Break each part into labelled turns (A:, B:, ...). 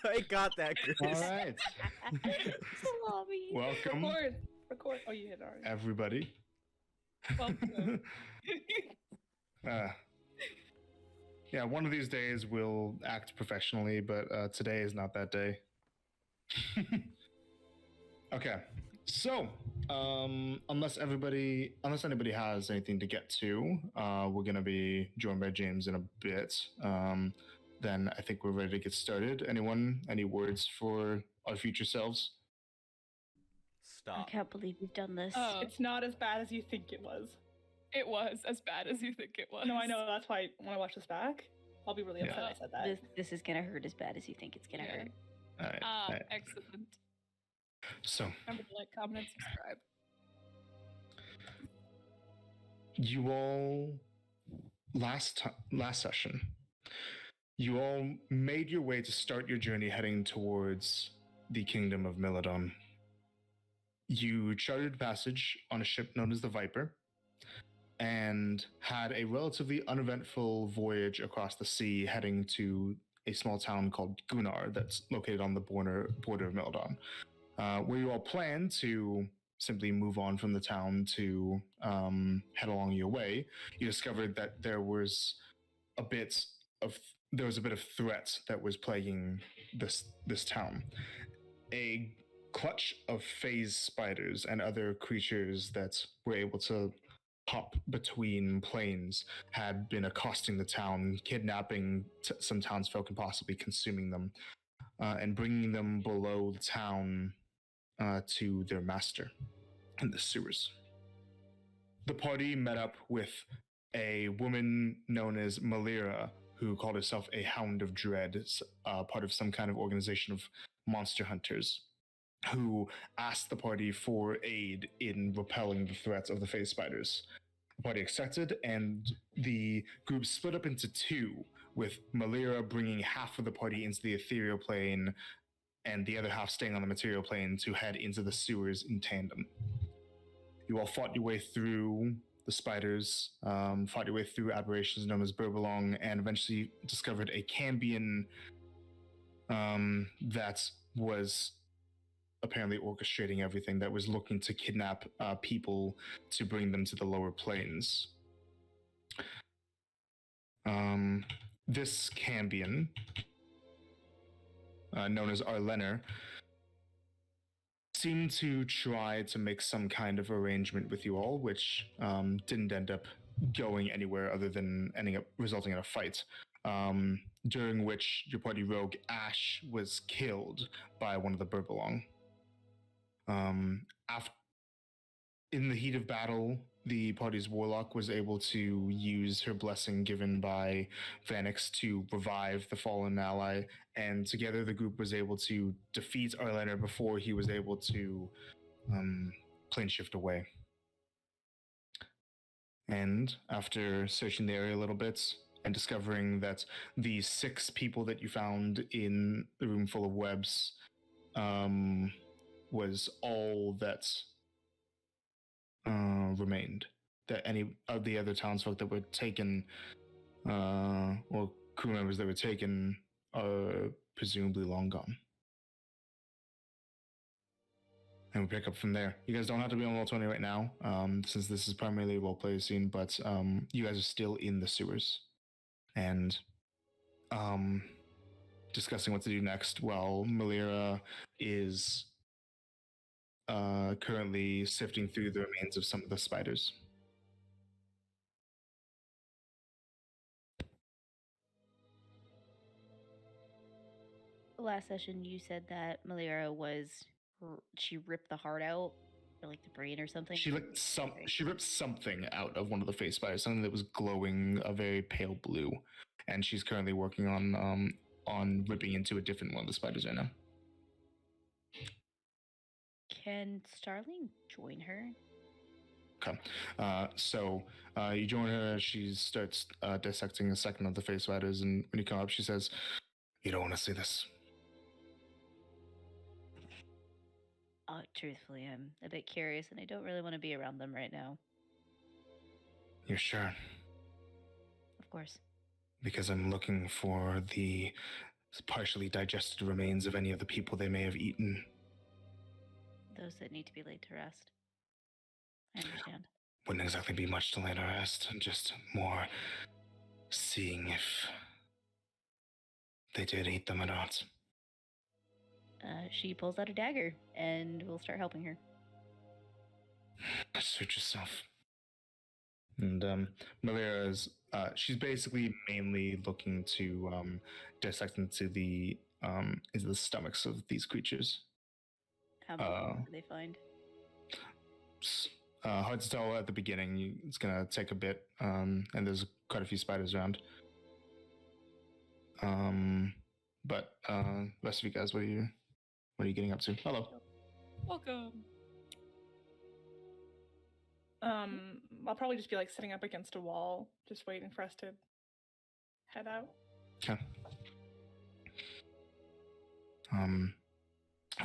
A: I got that, Chris.
B: All right. Welcome,
C: Record. Oh, you hit already.
B: everybody.
C: Welcome.
B: Yeah, one of these days we'll act professionally, but today is not that day. Okay, so unless anybody has anything to get to, we're gonna be joined by James in a bit. Then I think we're ready to get started. Anyone, any words for our future selves?
A: Stop.
D: I can't believe we've done this.
C: It's not as bad as you think it was.
E: It was as bad as you think it was.
C: No, I know. That's why when I watch this back, I'll be really upset I said that.
D: This is gonna hurt as bad as you think it's gonna hurt.
B: All right.
E: Excellent.
B: So
E: Remember to like, comment, and subscribe.
B: you all last session, you all made your way to start your journey heading towards the kingdom of Milodon. You chartered passage on a ship known as the Viper and had a relatively uneventful voyage across the sea heading to a small town called Gunnar that's located on the border of Milodon, where you all plan to simply move on from the town to head along your way. You discovered that there was a bit of threat that was plaguing this town. A clutch of phase spiders and other creatures that were able to hop between planes had been accosting the town, kidnapping some townsfolk and possibly consuming them, and bringing them below the town to their master in the sewers. The party met up with a woman known as Malira, who called herself a Hound of Dread, part of some kind of organization of monster hunters, who asked the party for aid in repelling the threats of the phase spiders. The party accepted, and the group split up into two, with Malira bringing half of the party into the ethereal plane and the other half staying on the material plane to head into the sewers in tandem. You all fought your way through the spiders, fought your way through aberrations known as Burbelong, and eventually discovered a Cambion that was apparently orchestrating everything, that was looking to kidnap people to bring them to the lower planes. This Cambion, known as Arlener, seemed to try to make some kind of arrangement with you all, which didn't end up going anywhere other than ending up resulting in a fight, during which your party rogue Ash was killed by one of the Burbelong. In the heat of battle, the party's warlock was able to use her blessing given by Vanix to revive the fallen ally, and together the group was able to defeat Arlener before he was able to plane shift away. And after searching the area a little bit and discovering that the 6 people that you found in the room full of webs was all that remained, that any of the other townsfolk that were taken, or crew members that were taken, are presumably long gone. And we pick up from there. You guys don't have to be on Roll20 right now, since this is primarily a roleplay scene, but you guys are still in the sewers. And discussing what to do next while Malira is currently sifting through the remains of some of the spiders.
D: Last session, you said that Malira she ripped the heart out, or like the brain or something.
B: She ripped something out of one of the face spiders, something that was glowing a very pale blue, and she's currently working on ripping into a different one of the spiders right now.
D: Can Starling join her?
B: Okay. So you join her. She starts dissecting a second of the face spiders, and when you come up, she says, "You don't want to see this."
D: Truthfully, I'm a bit curious, and I don't really want to be around them right now.
B: You're sure?
D: Of course.
B: Because I'm looking for the partially digested remains of any of the people they may have eaten.
D: Those that need to be laid to rest. I understand.
B: Wouldn't exactly be much to lay to rest, just more seeing if they did eat them or not.
D: She pulls out a dagger, and we'll start helping her.
B: Suit yourself. And Malira is she's basically mainly looking to dissect into the stomachs of these creatures.
D: How many do they find?
B: Hard to tell at the beginning. It's gonna take a bit, and there's quite a few spiders around. But rest of you guys, what are you getting up to? Hello.
E: Welcome.
C: I'll probably just be like sitting up against a wall, just waiting for us to head out.
B: Okay.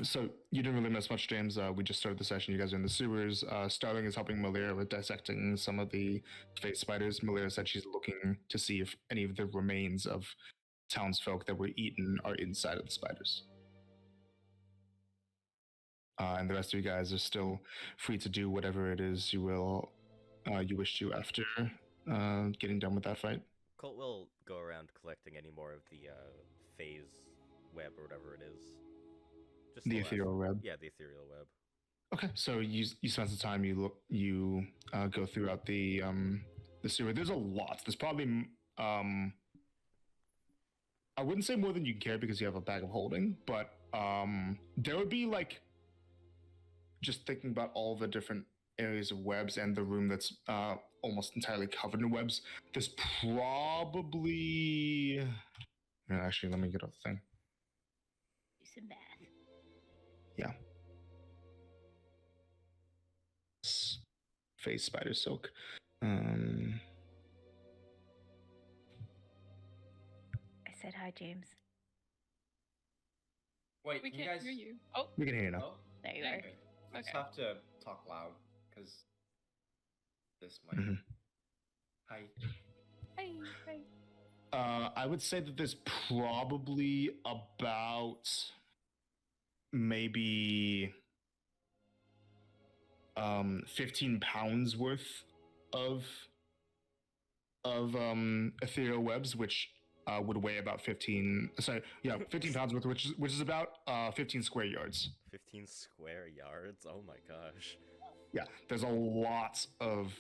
B: So you didn't really miss much, James. We just started the session. You guys are in the sewers. Starling is helping Malira with dissecting some of the face spiders. Malira said she's looking to see if any of the remains of townsfolk that were eaten are inside of the spiders. And the rest of you guys are still free to do whatever it is you wish to after getting done with that fight.
A: Colt will go around collecting any more of the phase web or whatever it is. Just
B: The ethereal web.
A: Yeah, the ethereal web.
B: Okay, so you spend some time. You go throughout the sewer. There's a lot. There's probably I wouldn't say more than you can carry because you have a bag of holding, but there would be like, just thinking about all the different areas of webs and the room that's almost entirely covered in webs. There's probably actually, let me get off the thing.
D: Do some math.
B: Yeah. Face spider silk.
D: I said hi, James.
F: Wait,
E: We
F: can you
E: can't
F: guys...
E: hear you. Oh,
B: We can hear you now.
F: Oh,
D: There you are.
F: okay. I just
E: Okay.
F: have to talk loud, because this might...
B: Mhm.
F: Hi.
E: hey, hey.
B: I would say that there's probably about maybe 15 pounds worth of ethereal webs, which would weigh about 15 pounds worth, which is about 15 square yards.
A: 15 square yards? Oh my gosh.
B: Yeah, there's a lot of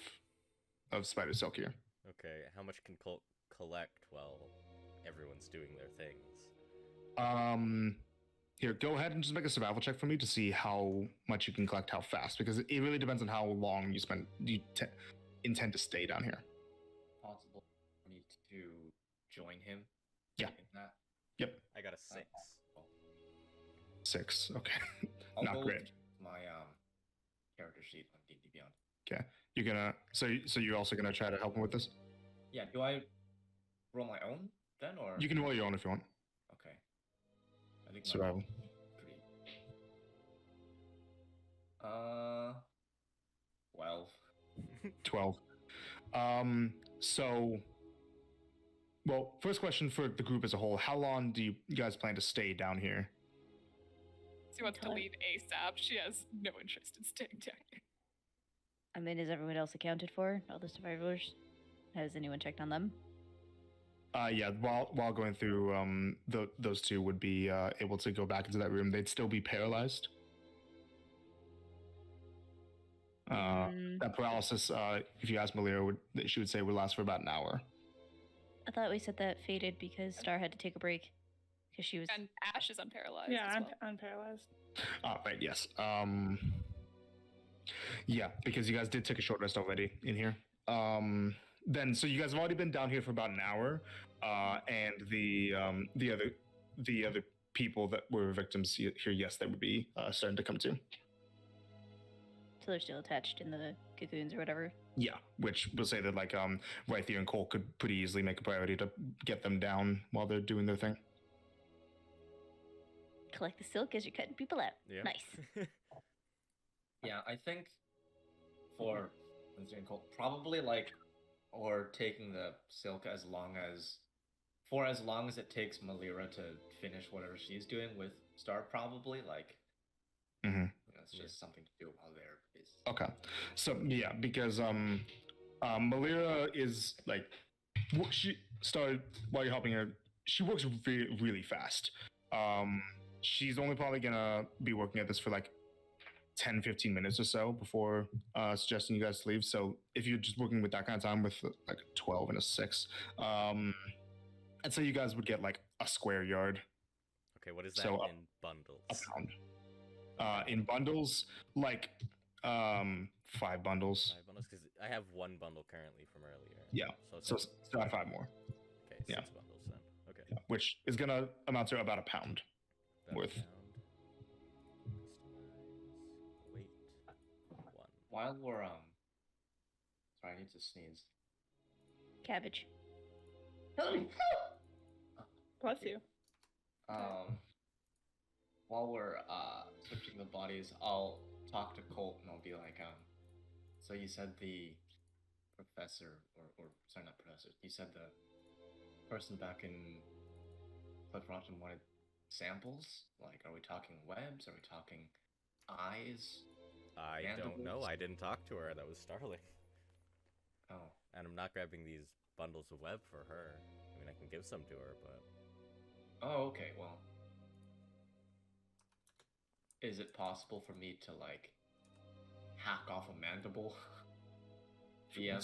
B: spider silk here.
A: Okay, how much can Colt collect while everyone's doing their things?
B: Here, go ahead and just make a survival check for me to see how much you can collect, how fast, because it really depends on how long you intend to stay down here.
F: Possible for me to join him?
B: Yeah.
F: In that?
B: Yep,
A: I got a 6.
F: Oh.
B: 6. Okay,
F: I'll
B: not
F: go
B: great.
F: with my character sheet on D&D Beyond.
B: Okay, you're gonna so you're also gonna try to help him with this.
F: Yeah, do I roll my own then, or...?
B: You can roll your own if you want.
F: Okay. I think my
B: Survival.
F: pretty... 12.
B: 12. So, well, first question for the group as a whole: how long do you guys plan to stay down here?
E: She wants to
C: Okay.
E: leave ASAP. She has no interest in staying down here.
D: I mean, is everyone else accounted for? All the survivors? Has anyone checked on them?
B: Yeah, while going through, those two would be able to go back into that room. They'd still be paralyzed. That paralysis, if you ask Malira, she would say would last for about an hour.
D: I thought we said that faded because Star had to take a break because she was.
E: And Ash is unparalyzed.
C: Yeah,
E: as well.
C: I'm paralyzed.
B: Right, yes. Yeah, because you guys did take a short rest already in here. Then, so you guys have already been down here for about an hour, and the other people that were victims here, yes, they would be starting to come to.
D: So they're still attached in the cocoons or whatever.
B: Yeah, which will say that like Rythier and Cole could pretty easily make a priority to get them down while they're doing their thing.
D: Collect the silk as you're cutting people out.
A: Yeah.
D: Nice.
F: Yeah, I think for probably like, or taking the silk as long as for as long as it takes Malira to finish whatever she's doing with Star, probably like it's just something to do while they're busy.
B: Okay, so yeah, because Malira is like she started while you're helping her. She works really fast. She's only probably gonna be working at this for like 10-15 minutes or so before suggesting you guys leave. So if you're just working with that kind of time with like a 12 and a 6, I'd say you guys would get like a square yard.
A: Okay, what is that
B: So,
A: in bundles?
B: A pound. In bundles, like 5 bundles.
A: 5 bundles? Because I have 1 bundle currently from earlier.
B: Yeah. So
A: it's-
B: add 5 more.
A: okay, 6
B: yeah.
A: bundles then. Okay.
B: Yeah. Which is gonna amount to about a pound.
A: About a
B: Worth.
A: pound. Customize. Weight. 1.
F: While we're sorry, I need to sneeze.
D: Cabbage.
C: Bless you.
F: While we're switching the bodies, I'll talk to Colt and I'll be like, so you said the professor, or sorry, not professor, you said the person back in Cliff Rotten wanted samples? Like, are we talking webs? Are we talking eyes?
A: I don't know.
F: Mandibles?
A: I didn't talk to her. That was Starling.
F: Oh.
A: And I'm not grabbing these bundles of web for her. I mean, I can give some to her, but...
F: Oh, okay, well. Is it possible for me to, like, hack off a mandible?
B: Yeah.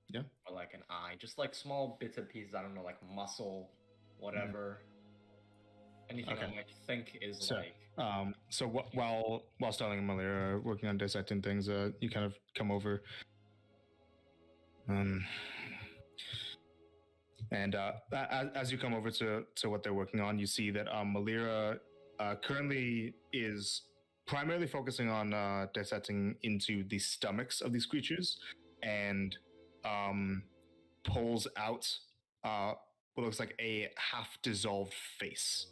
B: Yeah.
F: Or, like, an eye? Just, like, small bits and pieces, I don't know, like muscle, whatever. Anything
B: Okay.
F: I might think is,
B: So,
F: like...
B: So while Starling and Malira are working on dissecting things, you kind of come over. And as you come over to what they're working on, you see that Malira currently is primarily focusing on dissecting into the stomachs of these creatures, and pulls out what looks like a half-dissolved face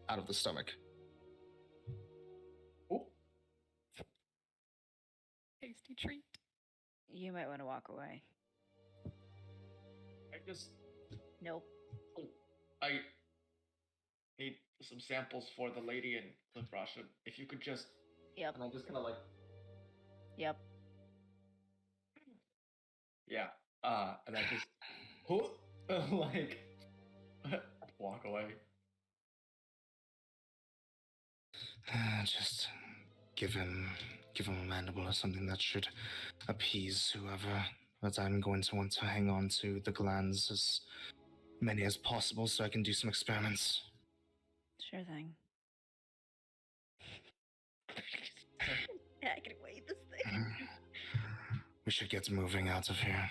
B: out of the stomach.
F: Oh.
E: Tasty treat.
D: You might want to walk away.
F: I just...
D: Nope.
F: I need some samples for the lady in Cliff Russia. If you could just...
D: Yep.
F: And I'm just gonna, like...
D: Yep.
F: Yeah. And I just... like... walk away.
B: Just give him a mandible or something that should appease whoever. But I'm going to want to hang on to the glands as many as possible so I can do some experiments.
D: Sure thing. Hacking away this thing.
B: We should get moving out of here.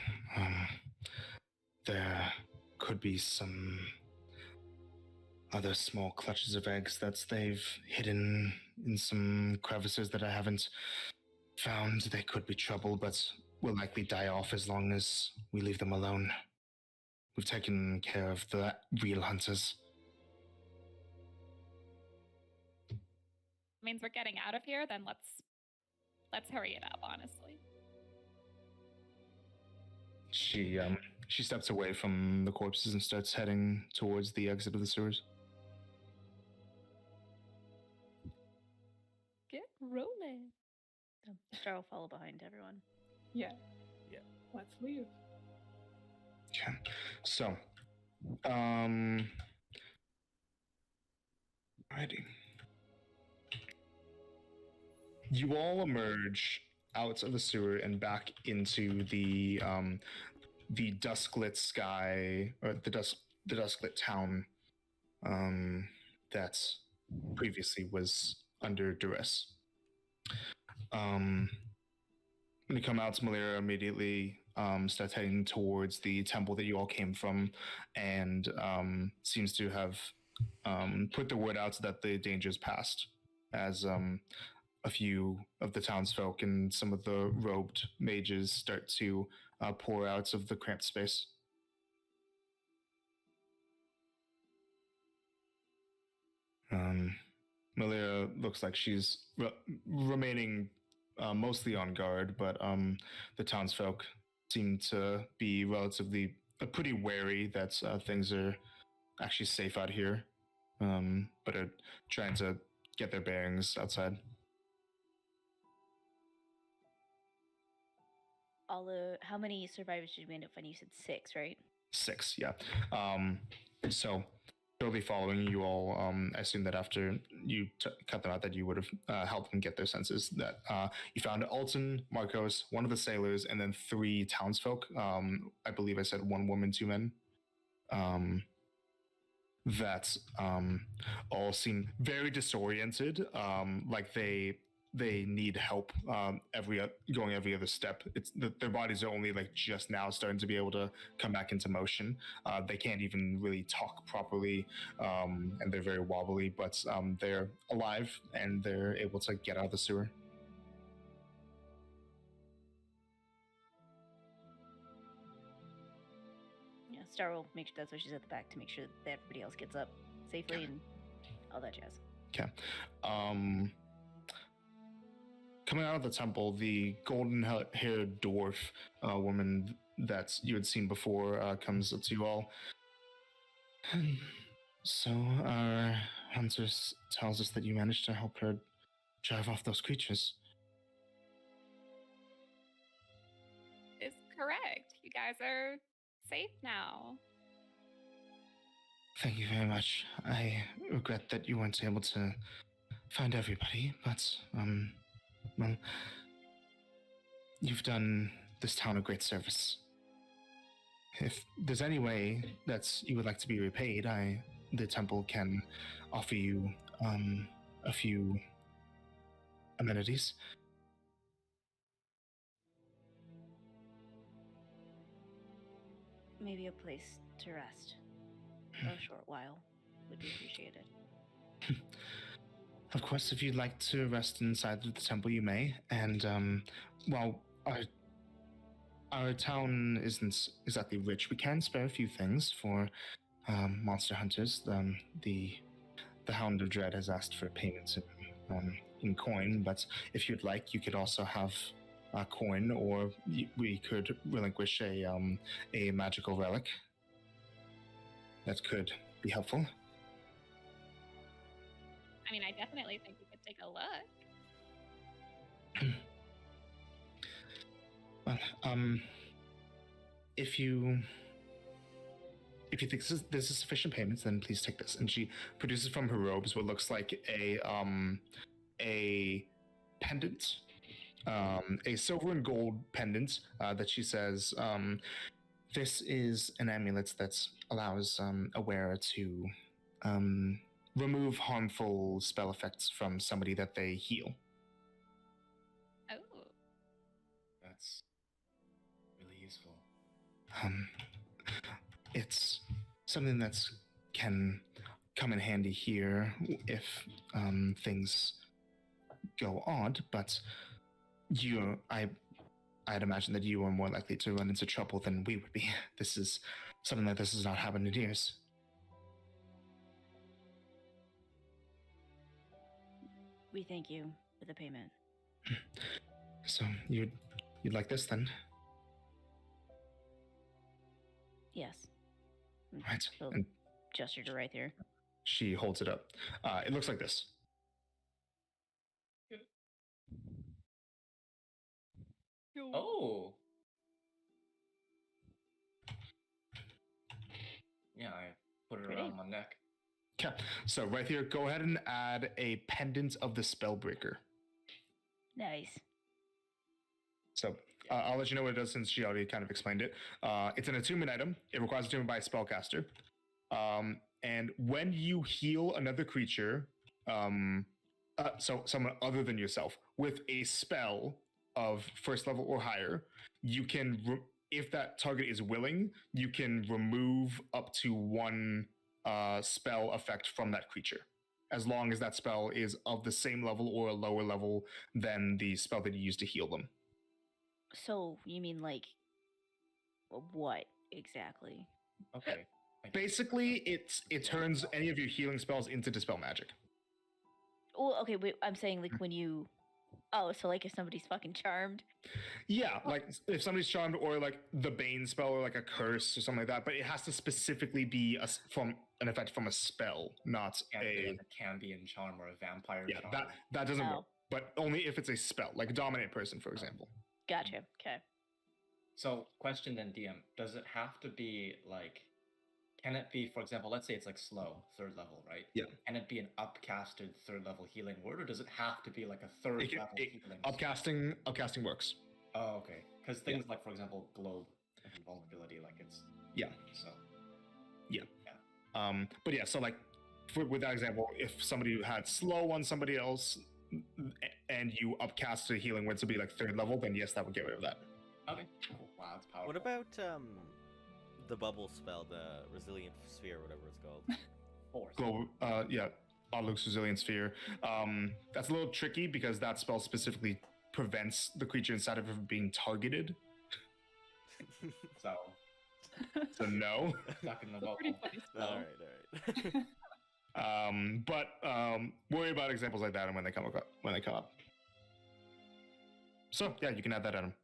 B: There could be some other small clutches of eggs that they've hidden in some crevices that I haven't found. They could be trouble, but will likely die off as long as we leave them alone. We've taken care of the real hunters.
E: Means we're getting out of here, then let's hurry it up, honestly.
B: She steps away from the corpses and starts heading towards the exit of the sewers.
E: Get rolling.
D: Star will follow behind everyone.
C: Yeah.
A: Yeah.
C: Let's leave.
B: Okay. So, alrighty. You all emerge out of the sewer and back into the dusklit sky, or the dusklit town that previously was under duress. When you come out, Malira immediately starts heading towards the temple that you all came from, and seems to have put the word out that the danger's passed, as a few of the townsfolk and some of the robed mages start to pour out of the cramped space. Malira looks like she's remaining mostly on guard, but the townsfolk seem to be relatively pretty wary that things are actually safe out here, but are trying to get their bearings outside.
D: How many survivors did we end up finding? You said 6, right?
B: 6, yeah. So shortly following, you all, I assume that after you cut them out, that you would have helped them get their senses. That you found Alton, Marcos, one of the sailors, and then 3 townsfolk. I believe I said 1 woman, 2 men. That all seem very disoriented, like they need help going every other step. It's their bodies are only like just now starting to be able to come back into motion. They can't even really talk properly, and they're very wobbly, but they're alive and they're able to get out of the sewer.
D: Yeah, Star will make sure that's why she's at the back, to make sure that everybody else gets up safely and all that jazz.
B: Okay. Coming out of the temple, the golden-haired dwarf woman that you had seen before comes up to you all. So, our hunters tells us that you managed to help her drive off those creatures.
E: Is correct. You guys are safe now.
B: Thank you very much. I regret that you weren't able to find everybody, but, well, you've done this town a great service. If there's any way that you would like to be repaid, the temple can offer you a few amenities.
D: Maybe a place to rest for a short while would be appreciated.
B: Of course, if you'd like to rest inside of the temple, you may. And, well, our town isn't exactly rich. We can spare a few things for monster hunters. The Hound of Dread has asked for payments in coin, but if you'd like, you could also have a coin, or we could relinquish a magical relic. That could be helpful.
E: I mean, I definitely think we could take a look.
B: Well, if you think this is sufficient payments, then please take this. And she produces from her robes what looks like a pendant, a silver and gold pendant that she says, this is an amulet that allows a wearer to remove harmful spell effects from somebody that they heal.
E: Oh.
F: That's really useful.
B: It's something that can come in handy here if things go odd, but I'd imagine that you are more likely to run into trouble than we would be. This is something like this has not happened in years.
D: We thank you for the payment.
B: So you'd like this then?
D: Yes.
B: Right.
D: So
B: And
D: gesture to right there.
B: she holds it up. It looks like this.
F: Oh. Yeah, I put it
D: Pretty.
F: around my neck.
B: Okay. So right here, go ahead and add a pendant of the Spellbreaker.
D: Nice.
B: So I'll let you know what it does since she already kind of explained it. It's an attunement item. It requires attunement by a spellcaster. And when you heal another creature, so someone other than yourself, with a spell of first level or higher, you can, if that target is willing, you can remove up to 1 spell effect from that creature, as long as that spell is of the same level or a lower level than the spell that you used to heal them.
D: So you mean like what exactly?
F: Okay.
B: Basically, it turns any of your healing spells into dispel magic.
D: Well, okay, wait, I'm saying like when you Oh, so like if somebody's fucking charmed.
B: Yeah, like if somebody's charmed or like the Bane spell or like a curse or something like that, but it has to specifically be from an effect from a spell, not
F: Can't be
B: a
F: like a Cambion charm or a vampire
B: yeah.
F: charm.
B: That doesn't
D: Oh.
B: work, but only if it's a spell, like dominate person, for example.
D: Gotcha. Okay.
F: So, question then, DM: does it have to be like? Can it be, for example, let's say it's like slow, 3rd level, right?
B: Yeah.
F: Can it be an upcasted 3rd level healing word, or does it have to be like a 3rd level healing?
B: Upcasting works.
F: Oh, okay. Because things like, for example, globe and vulnerability, like it's So
B: But yeah, so like with that example, if somebody had slow on somebody else and you upcast a healing word to be like 3rd level, then yes, that would get rid of that.
F: okay, cool. Wow, that's powerful.
A: What about the bubble spell, the resilient sphere, whatever it's called?
F: 4th?
B: Global, Oddluke's Resilient Sphere. That's a little tricky because that spell specifically prevents the creature inside of it from being targeted.
F: So
B: So no.
F: stuck in the bubble.
C: Pretty funny spell.
A: All right.
B: But worry about examples like that and when they come up. So yeah, you can add that item.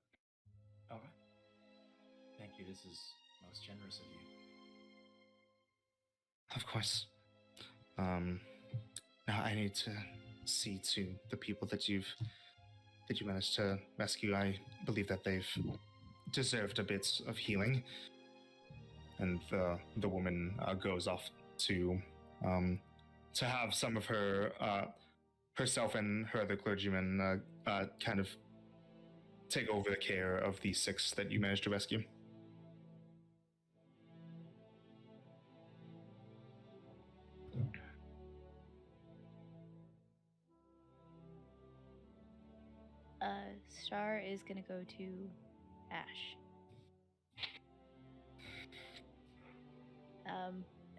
F: Okay. Thank you. This is most generous of you.
B: Of course. Now I need to see to the people that you managed to rescue. I believe that they've deserved a bit of healing. And the woman goes off to have some of her herself and her other clergymen kind of take over the care of the 6 that you managed to rescue.
D: Star is gonna go to Ash.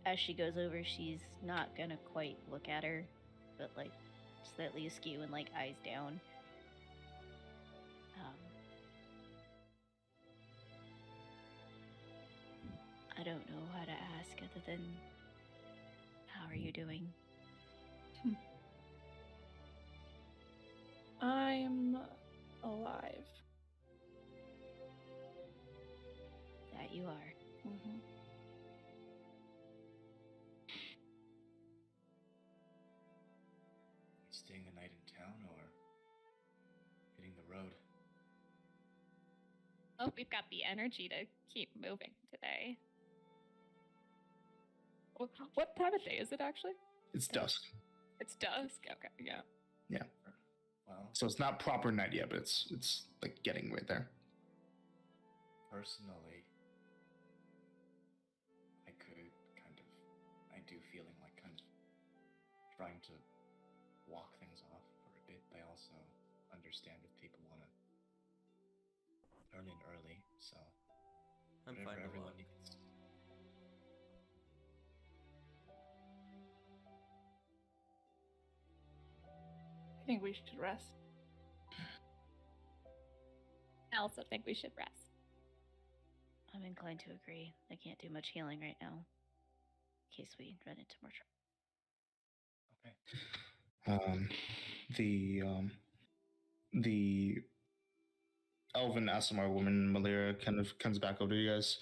D: As she goes over, she's not gonna quite look at her, but like slightly askew and like eyes down. I don't know how to ask other than, how are you doing?
C: I'm alive.
D: That you are.
C: Mm-hmm.
F: Staying the night in town or hitting the road?
E: Oh, we've got the energy to keep moving today. What time of day is it actually?
B: It's dusk.
E: It's dusk. Okay, yeah.
F: Well,
B: So it's not proper night yet, but it's like getting right there.
F: personally, I do feeling like kind of trying to walk things off for a bit, but I also understand if people want to turn in early, so
A: I'm
F: whatever
A: fine with
F: everyone
A: that.
F: needs.
C: I think we should rest.
E: I also think we should rest.
D: I'm inclined to agree. I can't do much healing right now, in case we run into more trouble.
F: Okay.
B: The elven Asimar woman, Malira, kind of comes back over to you guys.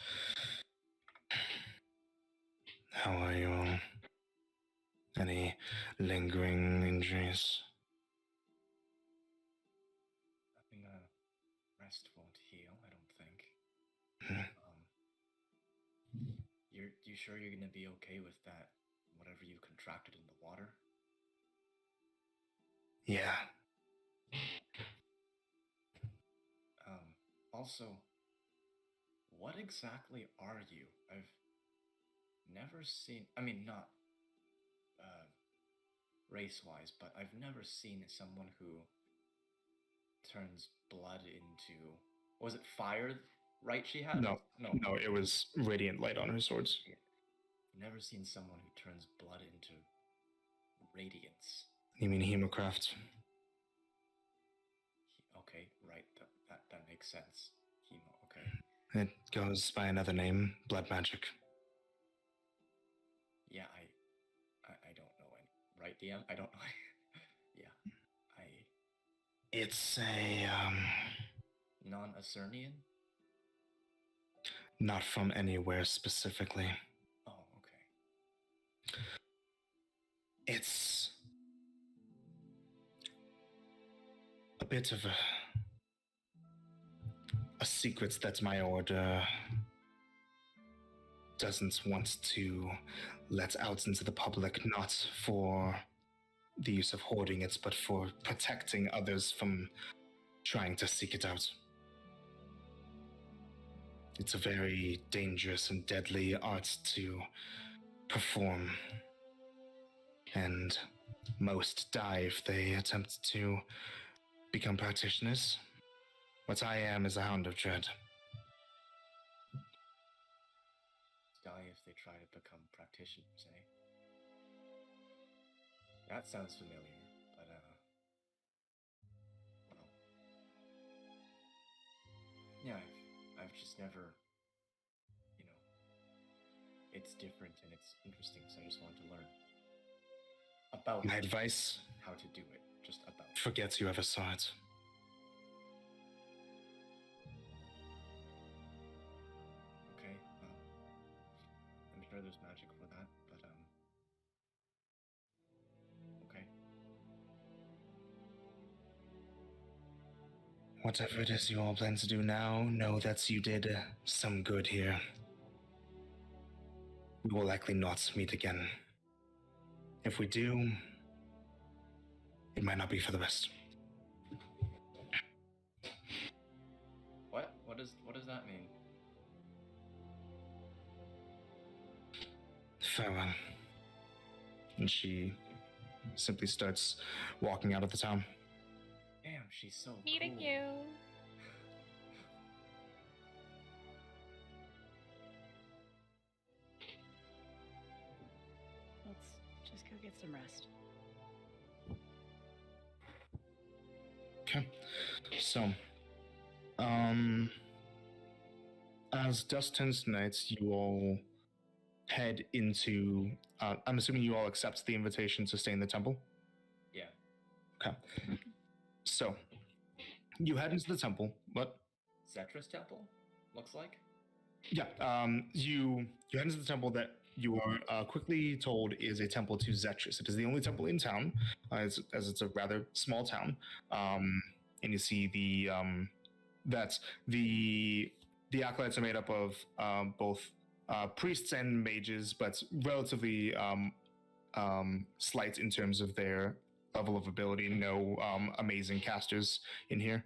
B: How are you all? Any lingering injuries?
F: Nothing rest won't heal, I don't think.
B: Hmm.
F: You sure you're gonna be okay with that? Whatever you contracted in the water?
B: Yeah.
F: Also, what exactly are you? I've never seen, I mean, not race-wise, but I've never seen someone who turns blood into, was it fire, right, she had?
B: No, it was radiant light on her swords.
F: Never seen someone who turns blood into radiance.
B: You mean Hemocraft?
F: Okay, right, that makes sense. Hemo, okay.
B: It goes by another name, blood magic.
F: Yeah, I don't know any, right, DM? I don't know. Yeah,
B: It's a
F: Non-Acernian?
B: not from anywhere specifically.
F: Oh, okay.
B: It's a bit of a secret that my order doesn't want to let out into the public, not for the use of hoarding it, but for protecting others from trying to seek it out. It's a very dangerous and deadly art to perform, and most die if they attempt to become practitioners. What I am is a hound of dread.
F: Die if they try to become practitioners, eh? That sounds familiar, but well. Yeah, I've just never, it's different and it's interesting, so I just wanted to learn about
B: My advice,
F: how to do it, just about.
B: forget you ever saw it.
F: Okay, well, I'm sure there's magic for that, but okay.
B: Whatever it is you all plan to do now, know that you did some good here. We will likely not meet again. If we do, it might not be for the best.
F: What? What does that mean?
B: Farewell. And she simply starts walking out of the town.
F: Damn, she's so
E: Meeting
F: cool.
E: you.
D: Let's just go get some rest.
B: Okay. So, as dusk turns to night, you all head into. I'm assuming you all accept the invitation to stay in the temple.
F: Yeah.
B: Okay. So, you head into the temple. What?
F: Zetra's temple? Looks like?
B: Yeah. You head into the temple that you are quickly told is a temple to Zetrus. It is the only temple in town, as it's a rather small town. And you see that the acolytes are made up of both priests and mages, but relatively slight in terms of their level of ability. No amazing casters in here.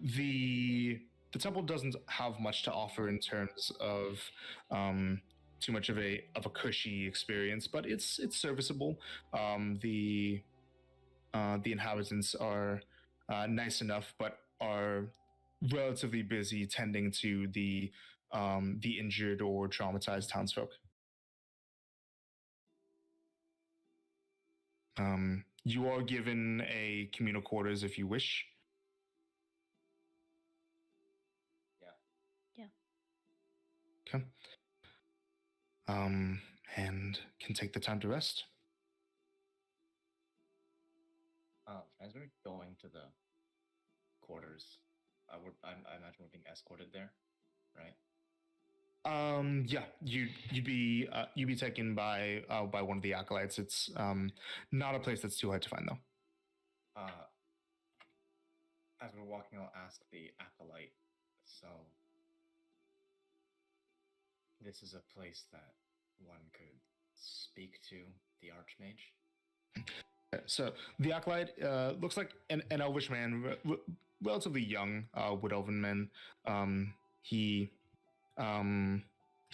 B: The temple doesn't have much to offer in terms of too much of a cushy experience, but it's serviceable. The inhabitants are nice enough, but are relatively busy tending to the injured or traumatized townsfolk. You are given a communal quarters if you wish. Okay. And can take the time to rest.
F: As we're going to the quarters, I imagine we're being escorted there, right?
B: Yeah, you'd be taken by one of the acolytes. It's not a place that's too hard to find though.
F: As we're walking, I'll ask the acolyte. So, this is a place that one could speak to the Archmage?
B: So the acolyte looks like an elvish man, relatively young, wood elven man. He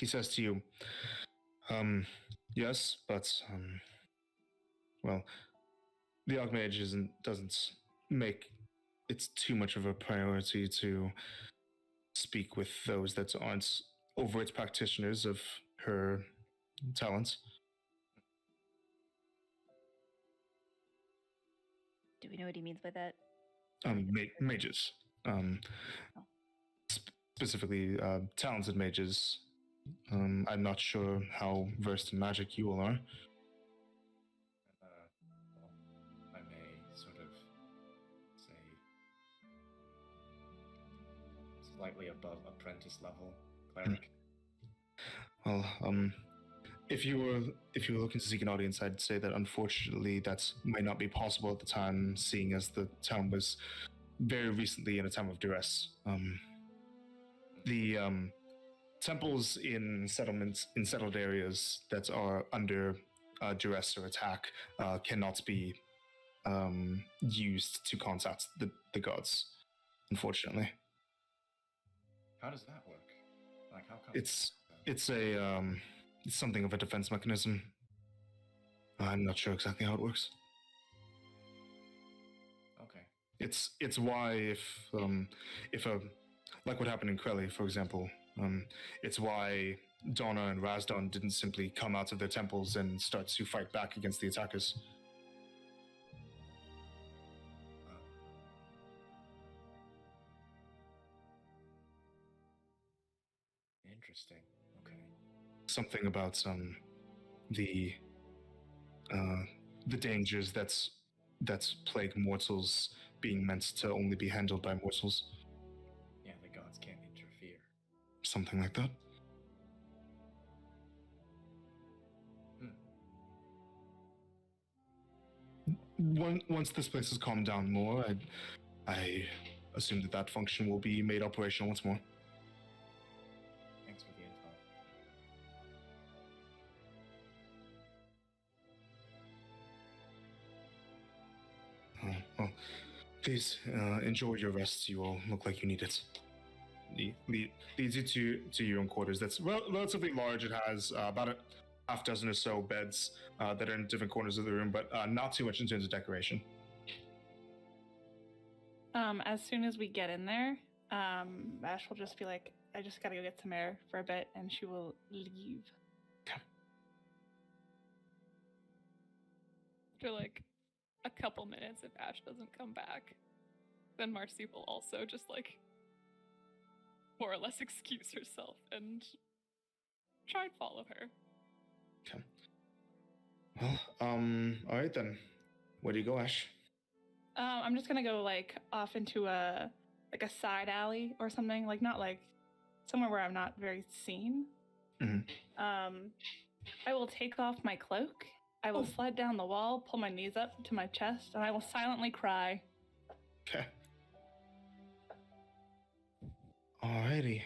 B: says to you, yes, but well, the Archmage doesn't make it too much of a priority to speak with those that aren't overt practitioners of her talents.
D: Do we know what he means by that?
B: Mages. Specifically, talented mages. I'm not sure how versed in magic you all are.
F: Well, I may slightly above apprentice level cleric.
B: Well, if you were looking to seek an audience, I'd say that unfortunately that might not be possible at the time, seeing as the town was very recently in a time of duress. The temples in settlements in settled areas that are under duress or attack cannot be used to contact the gods, unfortunately.
F: How does that work? Like, how come?
B: It's something of a defense mechanism. I'm not sure exactly how it works.
F: Okay.
B: It's why if a like what happened in Krelly, for example, it's why Donna and Razdon didn't simply come out of their temples and start to fight back against the attackers.
F: Interesting. Okay.
B: Something about the dangers that's plague mortals being meant to only be handled by mortals.
F: Yeah, the gods can't interfere.
B: Something like that. Once this place has calmed down more, I assume that function will be made operational once more.
F: Thanks for the info.
B: Well, please enjoy your rest. You all look like you need it. Leads you to your own quarters. That's relatively large. It has about a half dozen or so beds that are in different corners of the room, but not too much in terms of decoration.
C: As soon as we get in there, Ash will just be like, I just gotta go get some air for a bit, and she will leave.
E: After like a couple minutes, if Ash doesn't come back, then Marcy will also just like more or less excuse herself and try and follow her.
B: Okay. Well, all right then. Where do you go, Ash?
C: I'm just gonna go like off into a side alley or something, like not like somewhere where I'm not very seen.
B: Mm-hmm.
C: I will take off my cloak. I will slide down the wall, pull my knees up to my chest, and I will silently cry.
B: Okay. Alrighty.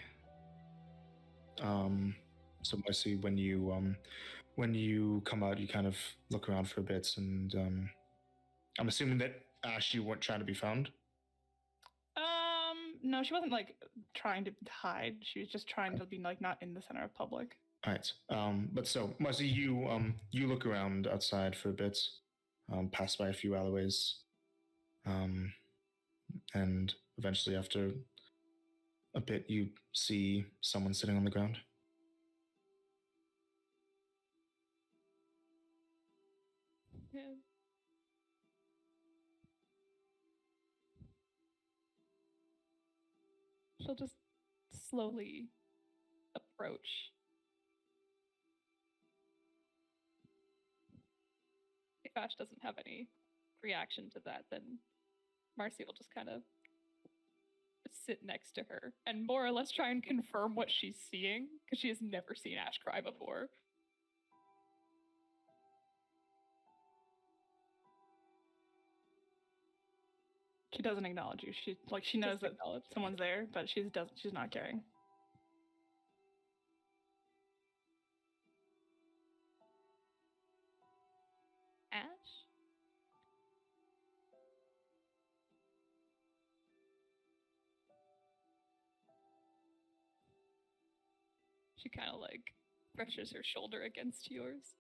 B: So Marcy, when you come out, you kind of look around for a bit, and I'm assuming that Ash, you weren't trying to be found.
C: No, she wasn't like trying to hide. She was just trying to be like not in the center of public.
B: All right. But so Marcy, you look around outside for a bit, pass by a few alleyways, and eventually, after a bit, you see someone sitting on the ground.
E: Yeah. She'll just slowly approach. If Ash doesn't have any reaction to that, then Marcy will just kind of sit next to her and more or less try and confirm what she's seeing, because she has never seen Ash cry before.
C: She doesn't acknowledge you. She knows that someone's there, but she's not caring.
E: Ash? She kind of like brushes her shoulder against yours.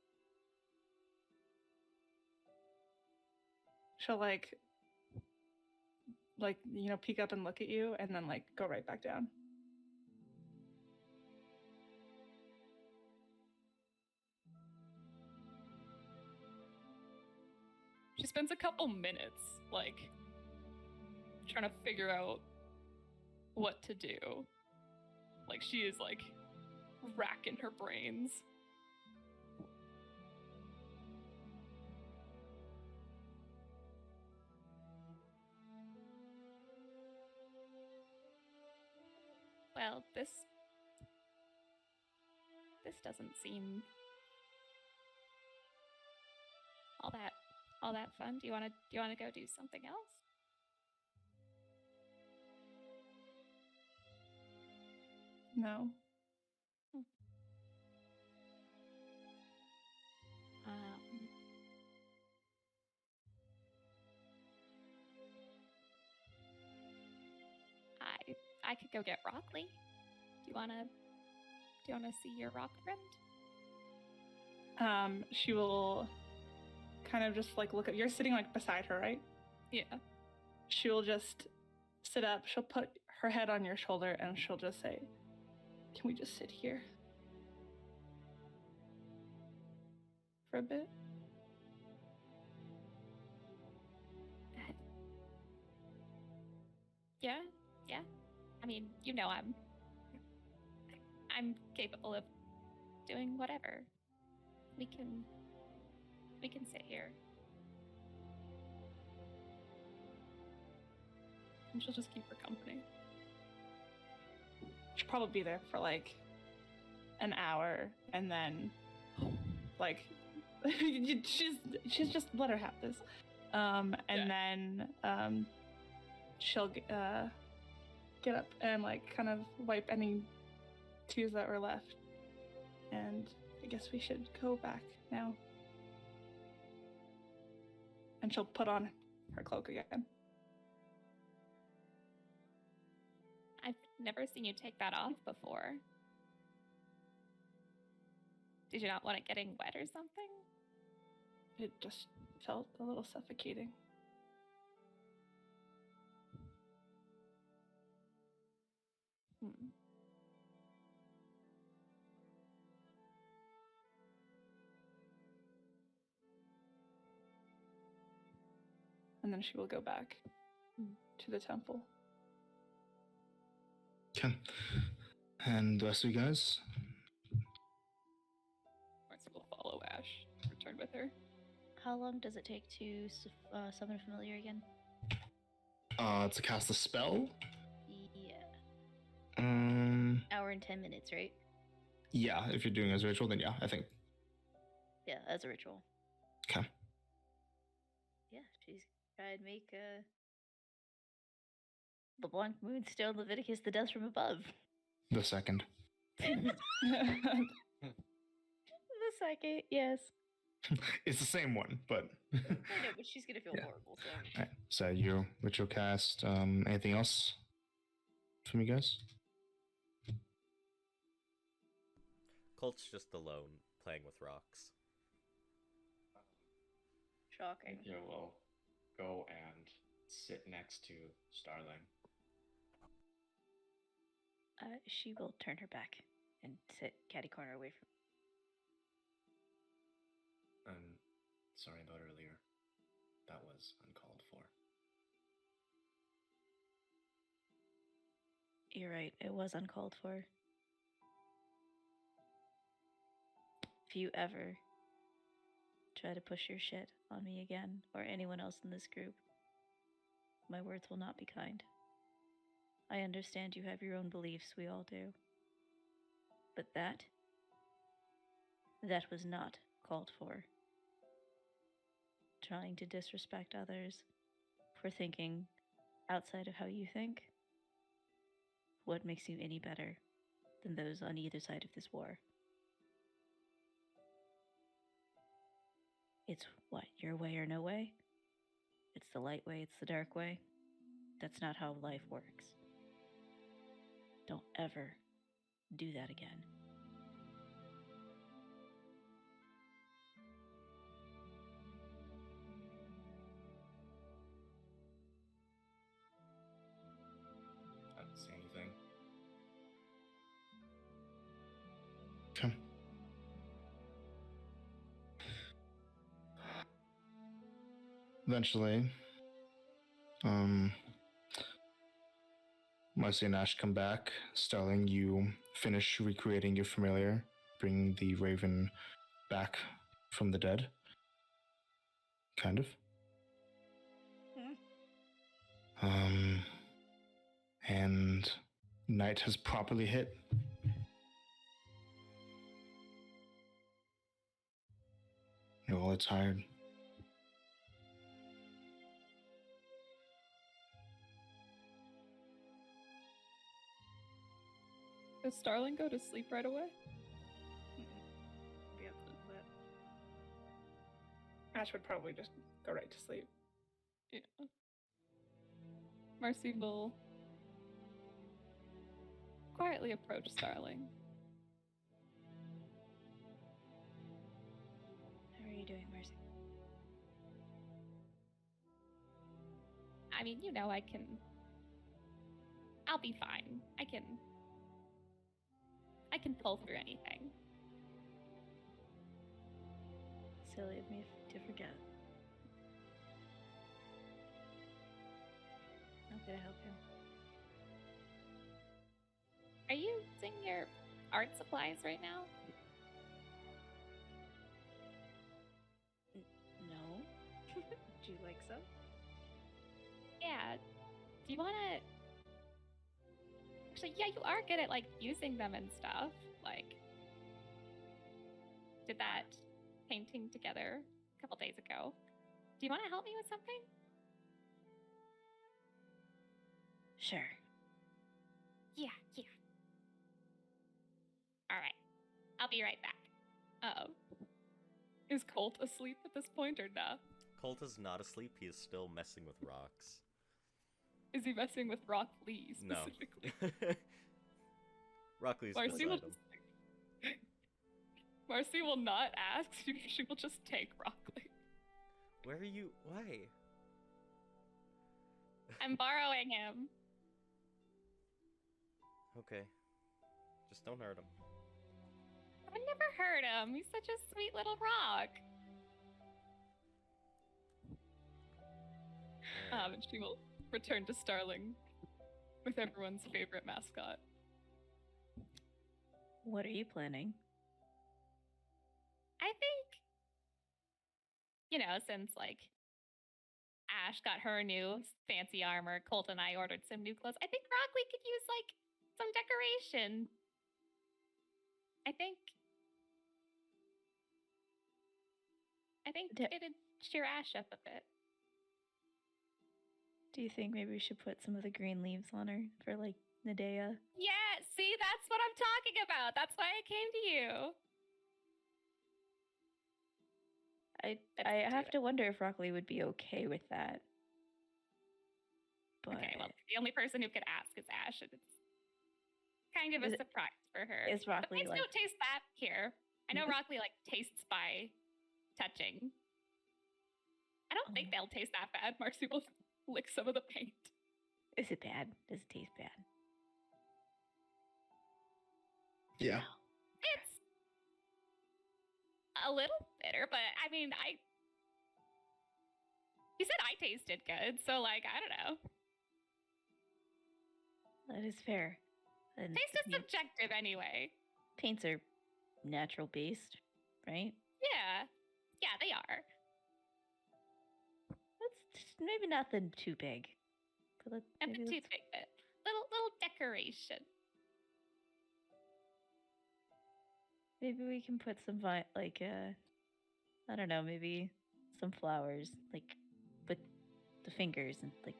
C: She'll like peek up and look at you, and then like go right back down.
E: She spends a couple minutes like trying to figure out what to do. Like she is like racking her brains. Well, this doesn't seem all that fun. Do you wanna go do something else?
C: No.
E: Um, I could go get Rockley. Do you wanna see your rock friend?
C: She will kind of just like look at, you're sitting like beside her, right?
E: Yeah.
C: She will just sit up, she'll put her head on your shoulder, and she'll just say, "Can we just sit here for a bit?"
E: Yeah. I mean, I'm capable of doing whatever. We can sit here. And she'll just keep her company.
C: She'll probably be there for like an hour, and then like she's just let her have this. And then she'll get up and like kind of wipe any tears that were left. And I guess we should go back now. And she'll put on her cloak again.
E: I've never seen you take that off before. Did you not want it getting wet or something?
C: It just felt a little suffocating. And then she will go back to the temple.
B: Okay. And the rest of you guys?
E: Marcy will follow Ash. Return with her.
D: How long does it take to summon a familiar again?
B: To cast a spell?
D: Yeah. Hour and 10 minutes, right?
B: Yeah, if you're doing it as a ritual, then yeah, I think.
D: Yeah, as a ritual.
B: Okay.
D: Yeah, she's trying to make LeBlanc Moonstone Leviticus the dust from above.
B: The second.
D: The second, yes.
B: It's the same one, but...
D: I know, but she's gonna feel horrible, so...
B: Alright, so your ritual cast, anything else from you guys?
A: Colt's just alone, playing with rocks.
D: Shocking.
F: Ikora will go and sit next to Starling.
D: She will turn her back and sit catty corner away from...
F: Sorry about earlier. That was uncalled for.
D: You're right, it was uncalled for. If you ever try to push your shit on me again, or anyone else in this group, my words will not be kind. I understand you have your own beliefs, we all do. But that was not called for. Trying to disrespect others for thinking outside of how you think. What makes you any better than those on either side of this war? It's what, your way or no way? It's the light way, it's the dark way. That's not how life works. Don't ever do that again.
F: I don't say anything.
B: Okay. Eventually, Marcy and Ash come back. Starling, you finish recreating your familiar, bring the raven back from the dead. Kind of. And night has properly hit. You all are tired.
E: Does Starling go to sleep right away?
D: Yep, but
C: Ash would probably just go right to sleep.
E: Yeah. Marcy will quietly approach Starling.
D: how are you doing, Marcy?
E: I mean, you know, I'll be fine. I can pull through anything.
D: Silly of me to forget. How could I help you?
E: Are you using your art supplies right now?
D: No. Would you like some?
E: Yeah. Do you want to? Actually, yeah, you are good at like using them and stuff. Like, did that painting together a couple days ago. Do you want to help me with something?
D: Sure.
E: Yeah. All right. I'll be right back. Is Colt asleep at this point or nah?
A: Colt is not asleep. He is still messing with rocks.
E: Is he messing with Rock Lee
A: No.
E: specifically?
A: Rock Lee's
E: Marcy
A: beside
E: will
A: him.
E: Marcy will not ask. She will just take Rock Lee.
A: Where are you? Why?
E: I'm borrowing him.
A: Okay. Just don't hurt him.
E: I would never hurt him. He's such a sweet little rock. And she will return to Starling with everyone's favorite mascot.
D: What are you planning?
E: I think, you know, since like Ash got her new fancy armor, Colt and I ordered some new clothes. I think Rockley could use like some decoration. I think it'd cheer Ash up a bit.
D: Do you think maybe we should put some of the green leaves on her for like Nadea?
E: Yeah, see, that's what I'm talking about. That's why I came to you.
D: I have to wonder if Rockley would be okay with that. But
E: Okay, well, the only person who could ask is Ash, and it's kind of a surprise for her.
D: Is
E: The
D: Rockley
E: paints
D: like?
E: don't taste that here. I know Rockley like tastes by touching. I don't think they'll taste that bad. Marcy will lick some of the paint.
D: Is it bad? Does it taste bad?
B: Yeah.
E: It's a little bitter, but I mean, you said I tasted good, so like, I don't know.
D: That is fair. And
E: Taste is subjective anyway.
D: paints are natural based, right?
E: Yeah, they are.
D: That's maybe nothing too big. But
E: And the toothpick bit. Little decoration.
D: maybe we can put some I don't know, maybe some flowers like with the fingers and like.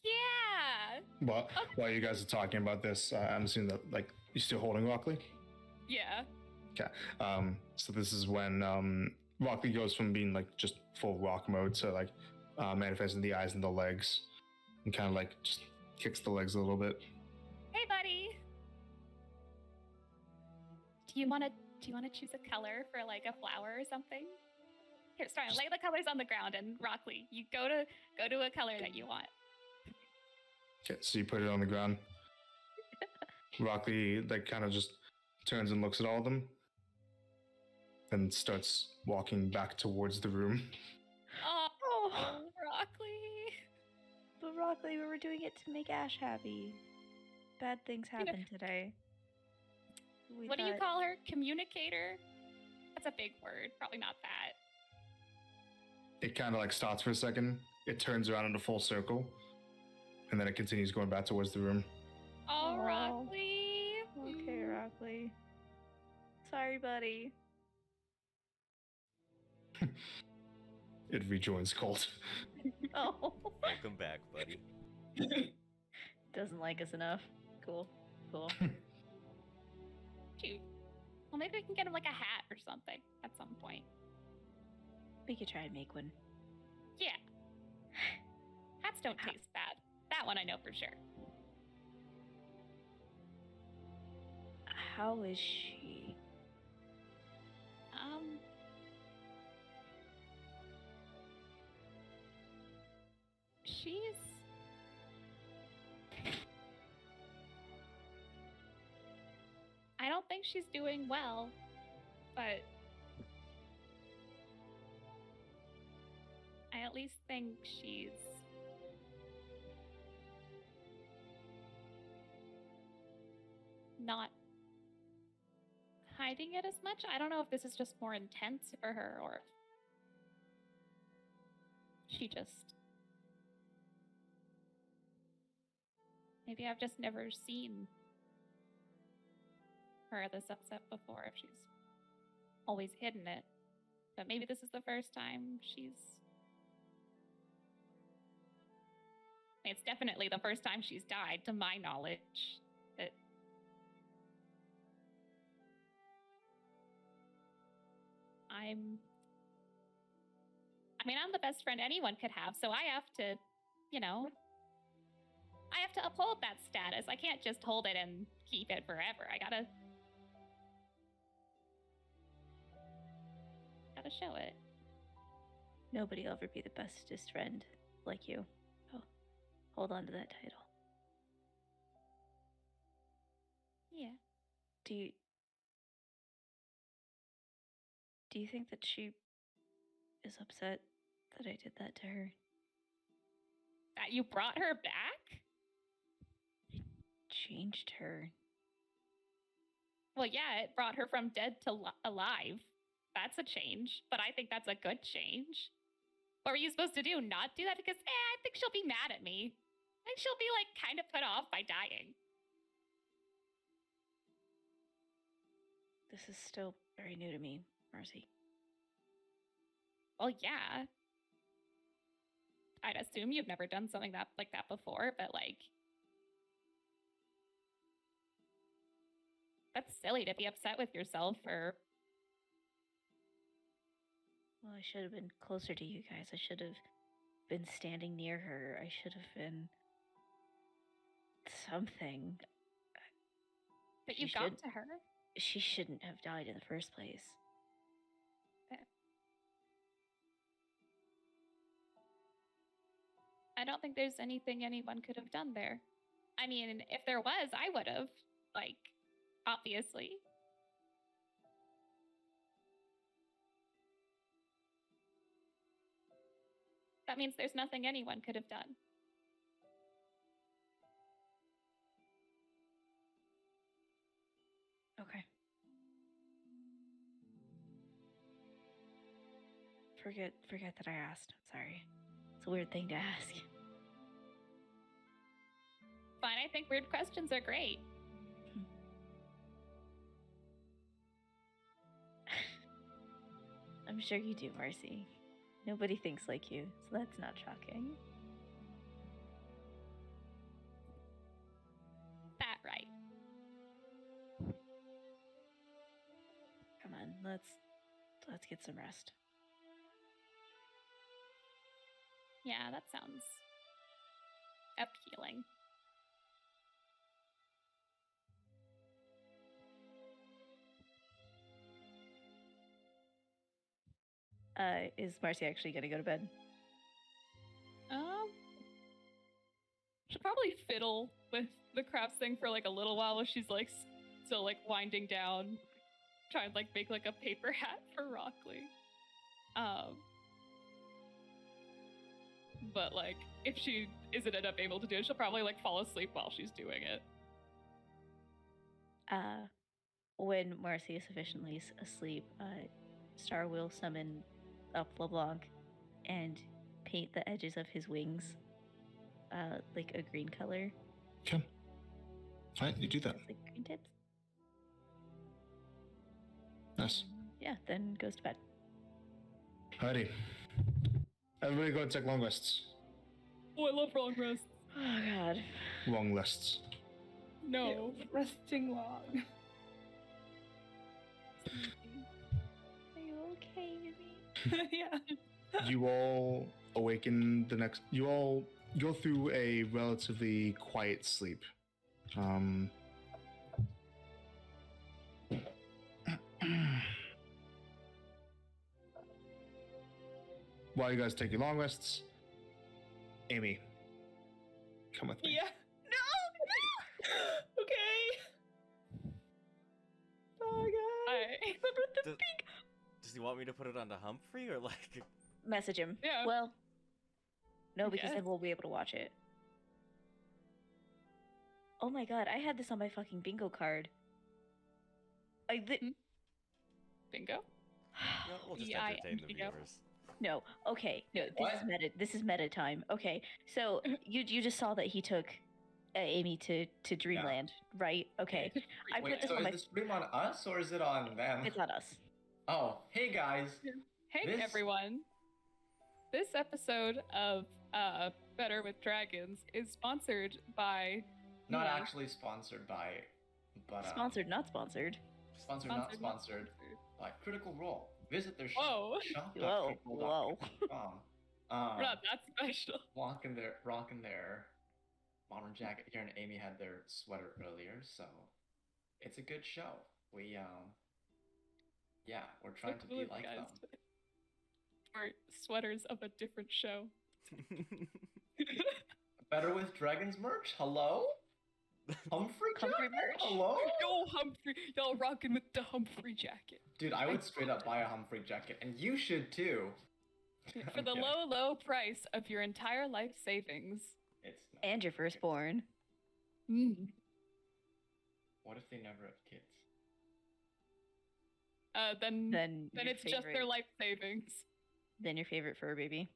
E: Yeah.
B: While you guys are talking about this, I'm assuming that like you're still holding Rockley.
E: Yeah.
B: Okay. So this is when Rockley goes from being like just full rock mode to like manifesting the eyes and the legs, and kind of like just kicks the legs a little bit.
E: Hey, buddy. Do you want to choose a color for like a flower or something? Here, sorry, lay the colors on the ground, and Rockley, you go to a color that you want.
B: Okay, so you put it on the ground. Rockley like kind of just turns and looks at all of them, and starts walking back towards the room.
E: Oh, Rockley.
D: But Rockley, we were doing it to make Ash happy. Bad things happen today.
E: What do you call her? Communicator? That's a big word. Probably not that.
B: It kind of like stops for a second. It turns around in a full circle, and then it continues going back towards the room.
E: Oh,
D: Aw.
E: Rockley.
D: Okay, Rockley. Sorry, buddy.
B: It rejoins Colt.
D: Oh.
A: Welcome back, buddy.
D: Doesn't like us enough. Cool. Cool.
E: Shoot. Well, maybe we can get him like a hat or something at some point.
D: We could try and make one.
E: Yeah. Hats don't taste bad. That one I know for sure.
D: How is she?
E: She's I don't think she's doing well, but I at least think she's not hiding it as much. I don't know if this is just more intense for her or if she just maybe I've just never seen her this upset before if she's always hidden it. But maybe this is the first time she's it's definitely the first time she's died to my knowledge. That I'm the best friend anyone could have, so I have to, I have to uphold that status. I can't just hold it and keep it forever. I gotta show it.
D: Nobody will ever be the bestest friend like you. Oh, hold on to that title.
E: Yeah.
D: Do you think that she is upset that I did that to her?
E: That you brought her back?
D: Changed her.
E: Well, yeah, it brought her from dead to alive. That's a change, but I think that's a good change. What were you supposed to do? Not do that? Because, I think she'll be mad at me. I think she'll be, kind of put off by dying.
D: This is still very new to me, Marcy.
E: Well, yeah. I'd assume you've never done something like that before, but, that's silly to be upset with yourself for...
D: Well, I should have been closer to you guys. I should have been standing near her. I should have been something.
E: But you got to her?
D: She shouldn't have died in the first place.
E: I don't think there's anything anyone could have done there. I mean, if there was, I would have. Obviously. That means there's nothing anyone could have done.
D: Okay. Forget that I asked. I'm sorry. It's a weird thing to ask.
E: Fine, I think weird questions are great.
D: I'm sure you do, Marcy. Nobody thinks like you, so that's not shocking.
E: That right.
D: Come on, let's get some rest.
E: Yeah, that sounds appealing.
D: Is Marcy actually gonna go to bed?
E: She'll probably fiddle with the crafts thing for a little while she's still winding down, try and make a paper hat for Rockley. But if she isn't end up able to do it, she'll probably fall asleep while she's doing it.
D: When Marcy is sufficiently asleep, Star will summon up LeBlanc and paint the edges of his wings like a green color.
B: Okay. All right, you do that.
D: Like green tips.
B: Nice.
D: Yeah, then goes to bed.
B: Alrighty. Everybody go and take long rests.
E: Oh, I love long rests.
D: Oh god.
B: Long rests.
E: No.
C: Resting long.
D: Are you okay, Yumi?
C: Yeah.
B: You all awaken the next. You all go through a relatively quiet sleep. While you guys take your long rests, Amy, come with me.
C: Yeah. No. Okay. Oh god.
E: I
A: Does he want me to put it on to Humphrey or like?
D: Message him.
E: Yeah.
D: Well, no, because
E: Yes.
D: then we'll be able to watch it. Oh my god, I had this on my fucking bingo card.
E: bingo.
A: No, we'll just
E: Yeah, I
A: entertain the
E: bingo.
A: viewers.
D: No, okay, no, this
F: What?
D: is meta. This is meta time. Okay, so you just saw that he took Amy to Dreamland, right? Okay, I
F: Wait,
D: put this
F: so
D: on
F: is
D: my.
F: the stream on us or is it on them?
D: It's on us.
F: Oh, hey guys.
E: Hey
F: This-
E: everyone. This episode of Better with Dragons is sponsored by
F: Not
E: me.
F: actually sponsored by, but
D: Sponsored, not sponsored.
F: Sponsored, not sponsored by Critical Role. Visit their shop.
E: Whoa.
D: Whoa, whoa.
E: We're not that special.
F: rocking their modern jacket here, and Amy had their sweater earlier, so it's a good show. We yeah, we're trying to be
E: Look,
F: like
E: guys,
F: them.
E: Or sweaters of a different show.
F: Better with Dragons merch. Hello, Humphrey.
D: Humphrey
F: jacket?
D: merch?
F: Hello,
E: Yo, Humphrey, y'all rocking with the Humphrey jacket.
F: dude. I would straight up buy a Humphrey jacket, and you should too.
E: For
F: I'm
E: the
F: kidding.
E: low price of your entire life savings.
F: It's not.
D: And your firstborn.
F: What if they never have kids?
E: Then
D: Then your
E: it's just their
D: favorite-
E: life savings.
D: Then your favorite fur baby.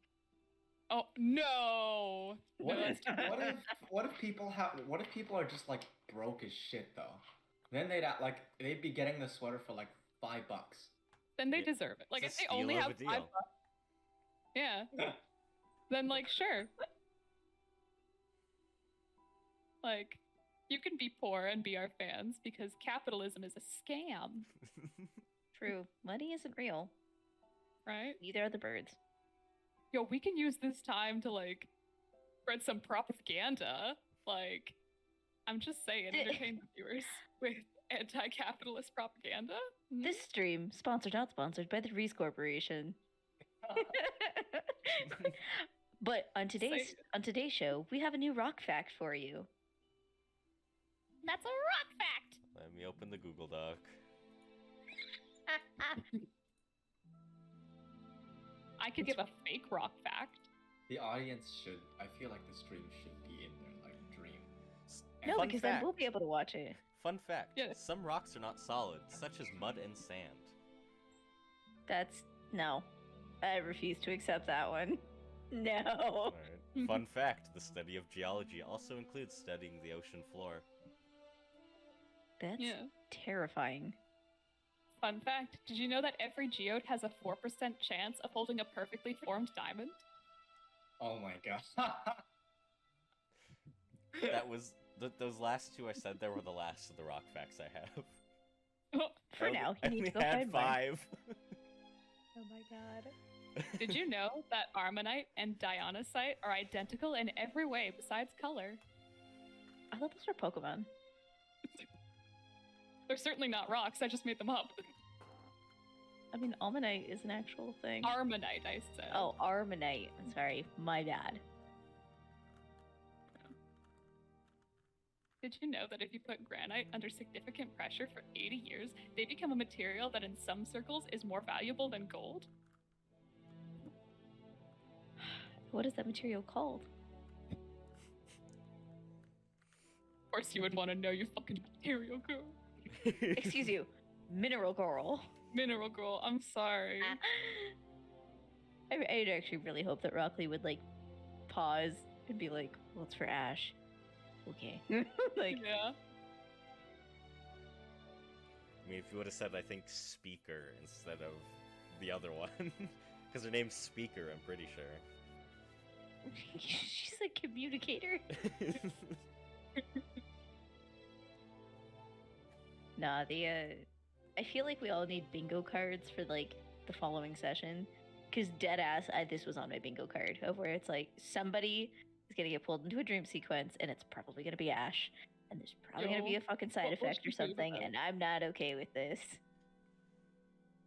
E: Oh no!
F: What
E: No,
F: if
E: that's
F: what if people are just like broke as shit though? Then they'd be getting the sweater for like $5.
E: then they
A: Yeah,
E: deserve it. Like
A: it's
E: if
A: a
E: they only
A: steal
E: have
A: of a
E: $5,
A: deal.
E: yeah, then like sure. Like you can be poor and be our fans because capitalism is a scam,
D: True. Money isn't real.
E: right?
D: Neither are the birds.
E: Yo, we can use this time to like spread some propaganda. Like, I'm just saying, entertain the viewers with anti-capitalist propaganda.
D: This stream, sponsored not sponsored by the Reese Corporation. But on today's show, we have a new rock fact for you.
E: That's a rock fact.
A: Let me open the Google Doc.
E: I could give a fake rock fact.
F: The audience should. I feel like the stream should be in their like dream.
D: No,
A: Fun
D: because
A: fact.
D: then we'll be able to watch it.
A: Fun fact.
E: Yeah.
A: Some rocks are not solid, such as mud and sand.
D: That's no. I refuse to accept that one. No.
A: Alright. Fun fact, the study of geology also includes studying the ocean floor.
D: That's
E: Yeah.
D: terrifying.
E: Fun fact, did you know that every geode has a 4% chance of holding a perfectly formed diamond?
F: Oh my god.
A: That was those last two I said there were the last of the rock facts I have.
D: For now, you
A: I
D: need
A: only
D: to go
A: had
D: find mine.
A: 5.
D: Oh my god.
E: Did you know that Armonite and Dionysiite are identical in every way besides color?
D: I thought those were Pokemon.
E: They're certainly not rocks, I just made them up.
D: I mean, Almanite is an actual thing.
E: Armonite, I said.
D: Oh, Armanite. Sorry, my bad.
E: Did you know that if you put granite under significant pressure for 80 years, they become a material that in some circles is more valuable than gold?
D: What is that material called?
E: Of course you would want to know, you fucking material girl.
D: Excuse you, mineral coral.
E: Mineral girl, I'm sorry.
D: I'd actually really hope that Rockley would like pause and be like, well, it's for Ash. Okay. Like,
E: Yeah.
A: I mean, if you would have said, I think, Speaker instead of the other one. Because her name's Speaker, I'm pretty sure.
D: she's a communicator. Nah, I feel like we all need bingo cards for like the following session. Because dead ass, this was on my bingo card of where it's like somebody is gonna get pulled into a dream sequence, and it's probably gonna be Ash, and there's probably gonna be
E: Yo,
D: a fucking side
E: what will
D: effect or
E: she dream
D: something,
E: about?
D: and I'm not okay with this.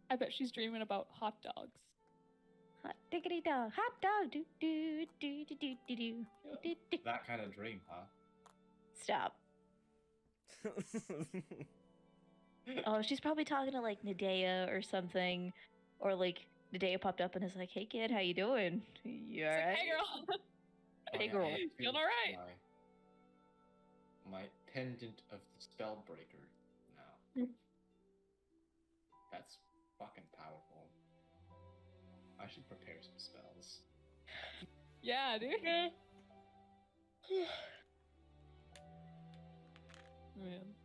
E: I bet she's dreaming about hot dogs.
D: Hot diggity dog, hot dog, do do do do do do do do do.
F: That kind of dream, huh?
D: Stop. Oh, she's probably talking to like Nadea or something, or like Nadea popped up and is like, "Hey kid, how you doing? You
E: It's like,
D: alright?"
E: hey girl.
D: Hey, girl.
F: I
E: Feeling
F: feel
E: alright.
F: My pendant of the Spellbreaker now.
E: Mm.
F: That's fucking powerful. I should prepare some spells.
E: Yeah, dude. Man.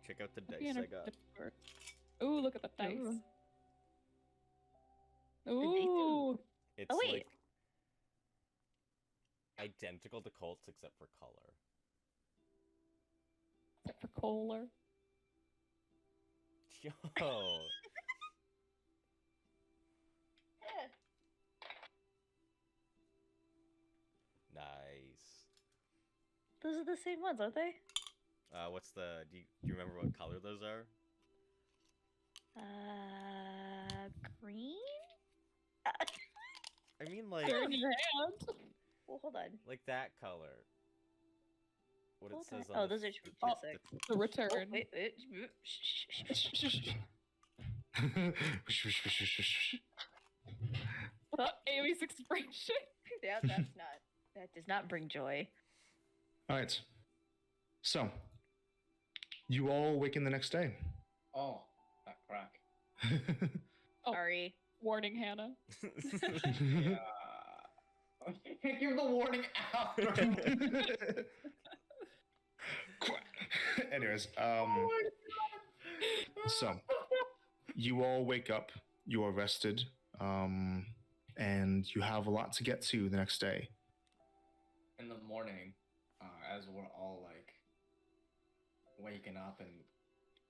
A: Check out the
E: Be
A: dice
E: in a
A: I got.
E: different- Ooh, look at the dice.
D: Did they do-
E: Ooh.
A: It's
D: Oh, wait.
A: like identical to Colt's except for color.
E: Except for Kohler.
A: Yo. Nice.
D: Those are the same ones, aren't they?
A: What's the? Do you remember what color those are?
D: Green?
A: I mean, like
E: They're in your hand.
D: Well, hold on.
A: like that color. What it
D: Hold
A: says
D: on.
A: on
D: Oh,
A: the
D: those are
A: f-
D: just
A: the-
D: a sec.
A: the-
E: The return.
D: Oh, wait. Shh, shh, shh.
E: Amy's expression.
D: Yeah, that does not bring joy.
B: All right. So, you all wake in the next day.
F: Oh, that crack.
E: Oh.
D: Sorry.
E: Warning, Hannah.
F: Yeah. Give the warning after.
B: Anyways, so you all wake up. You are rested, and you have a lot to get to the next day.
F: In the morning, as we're all like waking up and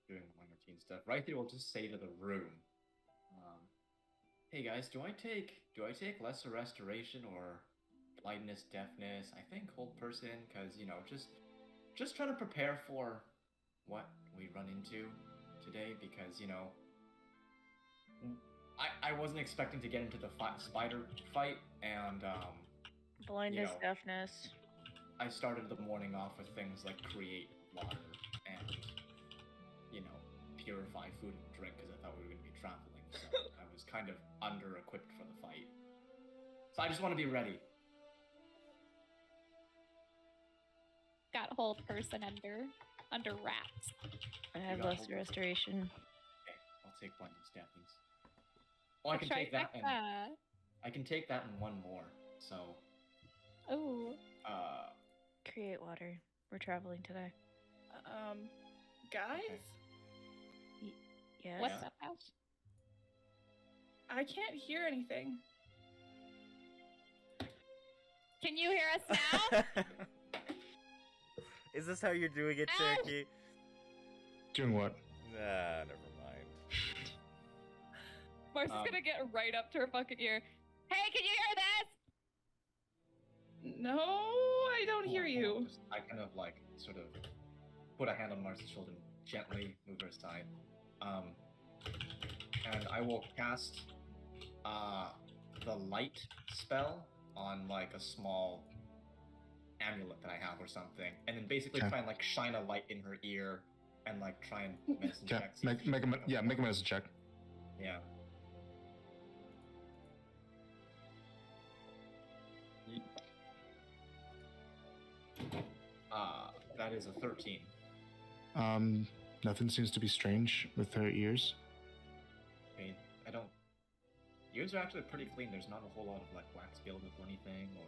F: doing my routine stuff, right there, we'll just say to the room, "Hey guys, do I take lesser restoration or blindness, deafness? I think hold person, because just try to prepare for what we run into today, because I wasn't expecting to get into the spider fight, and
D: Blindness,
F: know.
D: deafness.
F: I started the morning off with things like create water and purify food and drink, because I thought we were going to be traveling, so I was kind of under-equipped for the fight. So I just want to be ready.
E: Got hold person under wraps.
D: I have
F: got
D: lesser
F: hold.
D: restoration.
F: Okay, I'll take blindness, deafness. Well, I can take that, and I can take that and one more. So,
E: Oh.
D: Create water. We're traveling today.
C: Guys,
F: Okay.
D: Yes.
E: What's
F: Yeah.
E: up, Ash?
C: I can't hear anything.
E: Can you hear us now?
A: Is this how you're doing it,
E: Ow!
A: Cherokee?
B: Doing what?
A: Nah, never mind.
E: Marcy's gonna get right up to her fucking ear. Hey, can you hear this?
C: No, I don't hear
F: Hold on,
C: you.
F: I kind of sort of put a hand on Marcy's shoulder and gently move her aside. And I will cast the light spell on a small amulet that I have or something, and then basically
B: Okay.
F: try and shine a light in her ear and try and medicine
B: Okay,
F: check.
B: make a medicine check.
F: Yeah. That is a 13.
B: Nothing seems to be strange with her ears.
F: I mean, I don't. yours are actually pretty clean. There's not a whole lot of like wax buildup or anything, or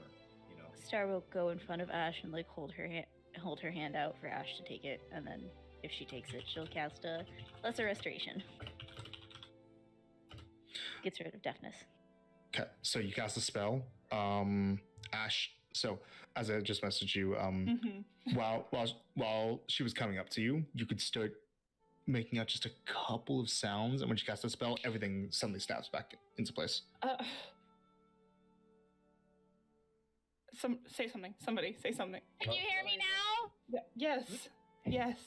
F: you know.
D: Star will go in front of Ash and like hold her hand out for Ash to take it, and then if she takes it, she'll cast a lesser restoration. Gets rid of deafness.
B: Okay, so you cast a spell. Ash, so as I just messaged you, while she was coming up to you, you could start making out just a couple of sounds, and when she casts a spell, everything suddenly snaps back into place.
C: Say something. Somebody say something.
E: Can you hear me now?
C: Yes. Yes.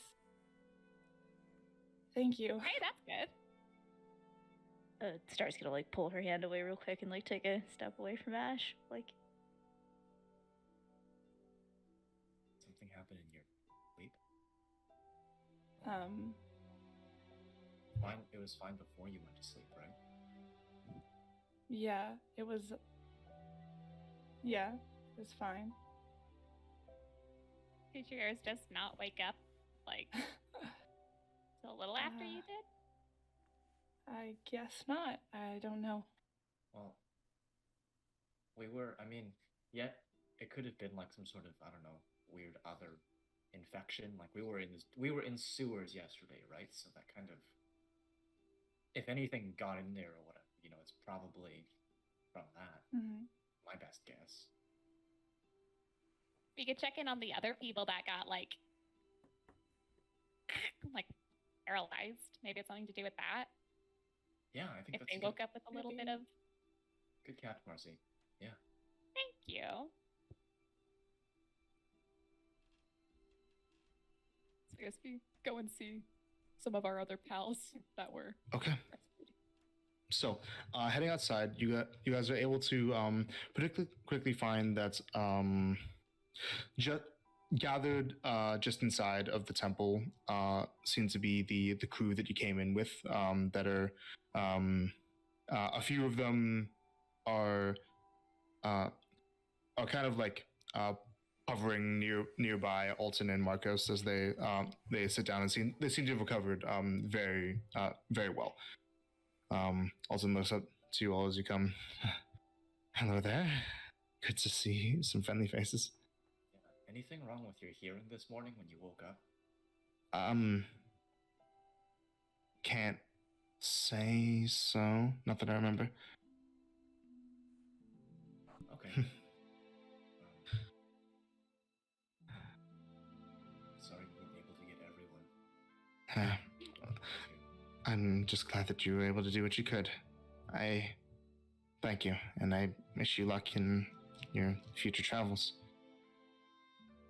C: Thank you.
E: Hey, that's good.
D: Star's gonna like pull her hand away real quick and like take a step away from Ash. Like,
F: Something happened in your sleep? Fine. It was fine before you went to sleep, right?
C: Yeah, it was. Yeah, it was fine.
E: Did yours just not wake up like a little after you did?
C: I guess not. I don't know.
F: Well, I mean, it could have been like some sort of, I don't know, weird other infection. Like we were in sewers yesterday, right? So that kind of, if anything got in there or whatever, you know, it's probably from that. My best guess.
E: We could check in on the other people that got like paralyzed. Maybe it's something to do with that.
F: Yeah, I think
E: If
F: that's
E: they woke up with a little bit of.
F: Good catch, Marcy. Yeah.
E: Thank you. So I guess we go and see some of our other pals that were
B: Okay.
E: rescued.
B: So, heading outside, you guys are able to particularly quickly find that gathered just inside of the temple seems to be the crew that you came in with. That are a few of them are kind of like hovering nearby Alton and Marcos as they sit down and they seem to have recovered very well. Alton looks up to you all as you come. Hello there. Good to see some friendly faces.
F: Yeah. Anything wrong with your hearing this morning when you woke up?
B: Can't say so. Not that I remember.
F: Okay. Sorry we weren't able to get everyone.
B: I'm just glad that you were able to do what you could. I thank you, and I wish you luck in your future travels.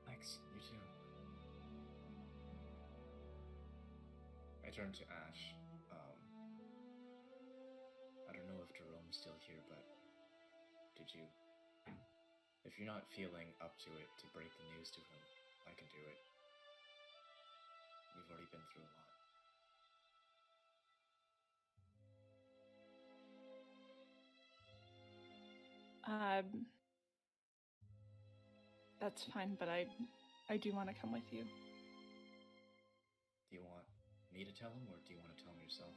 F: Thanks, you too. I turn to Ash. I don't know if Jerome's still here, but if you're not feeling up to it to break the news to him, I can do it. We've already been through a lot.
C: That's fine, but I do want to come with you.
F: Do you want me to tell him, or do you want to tell him yourself?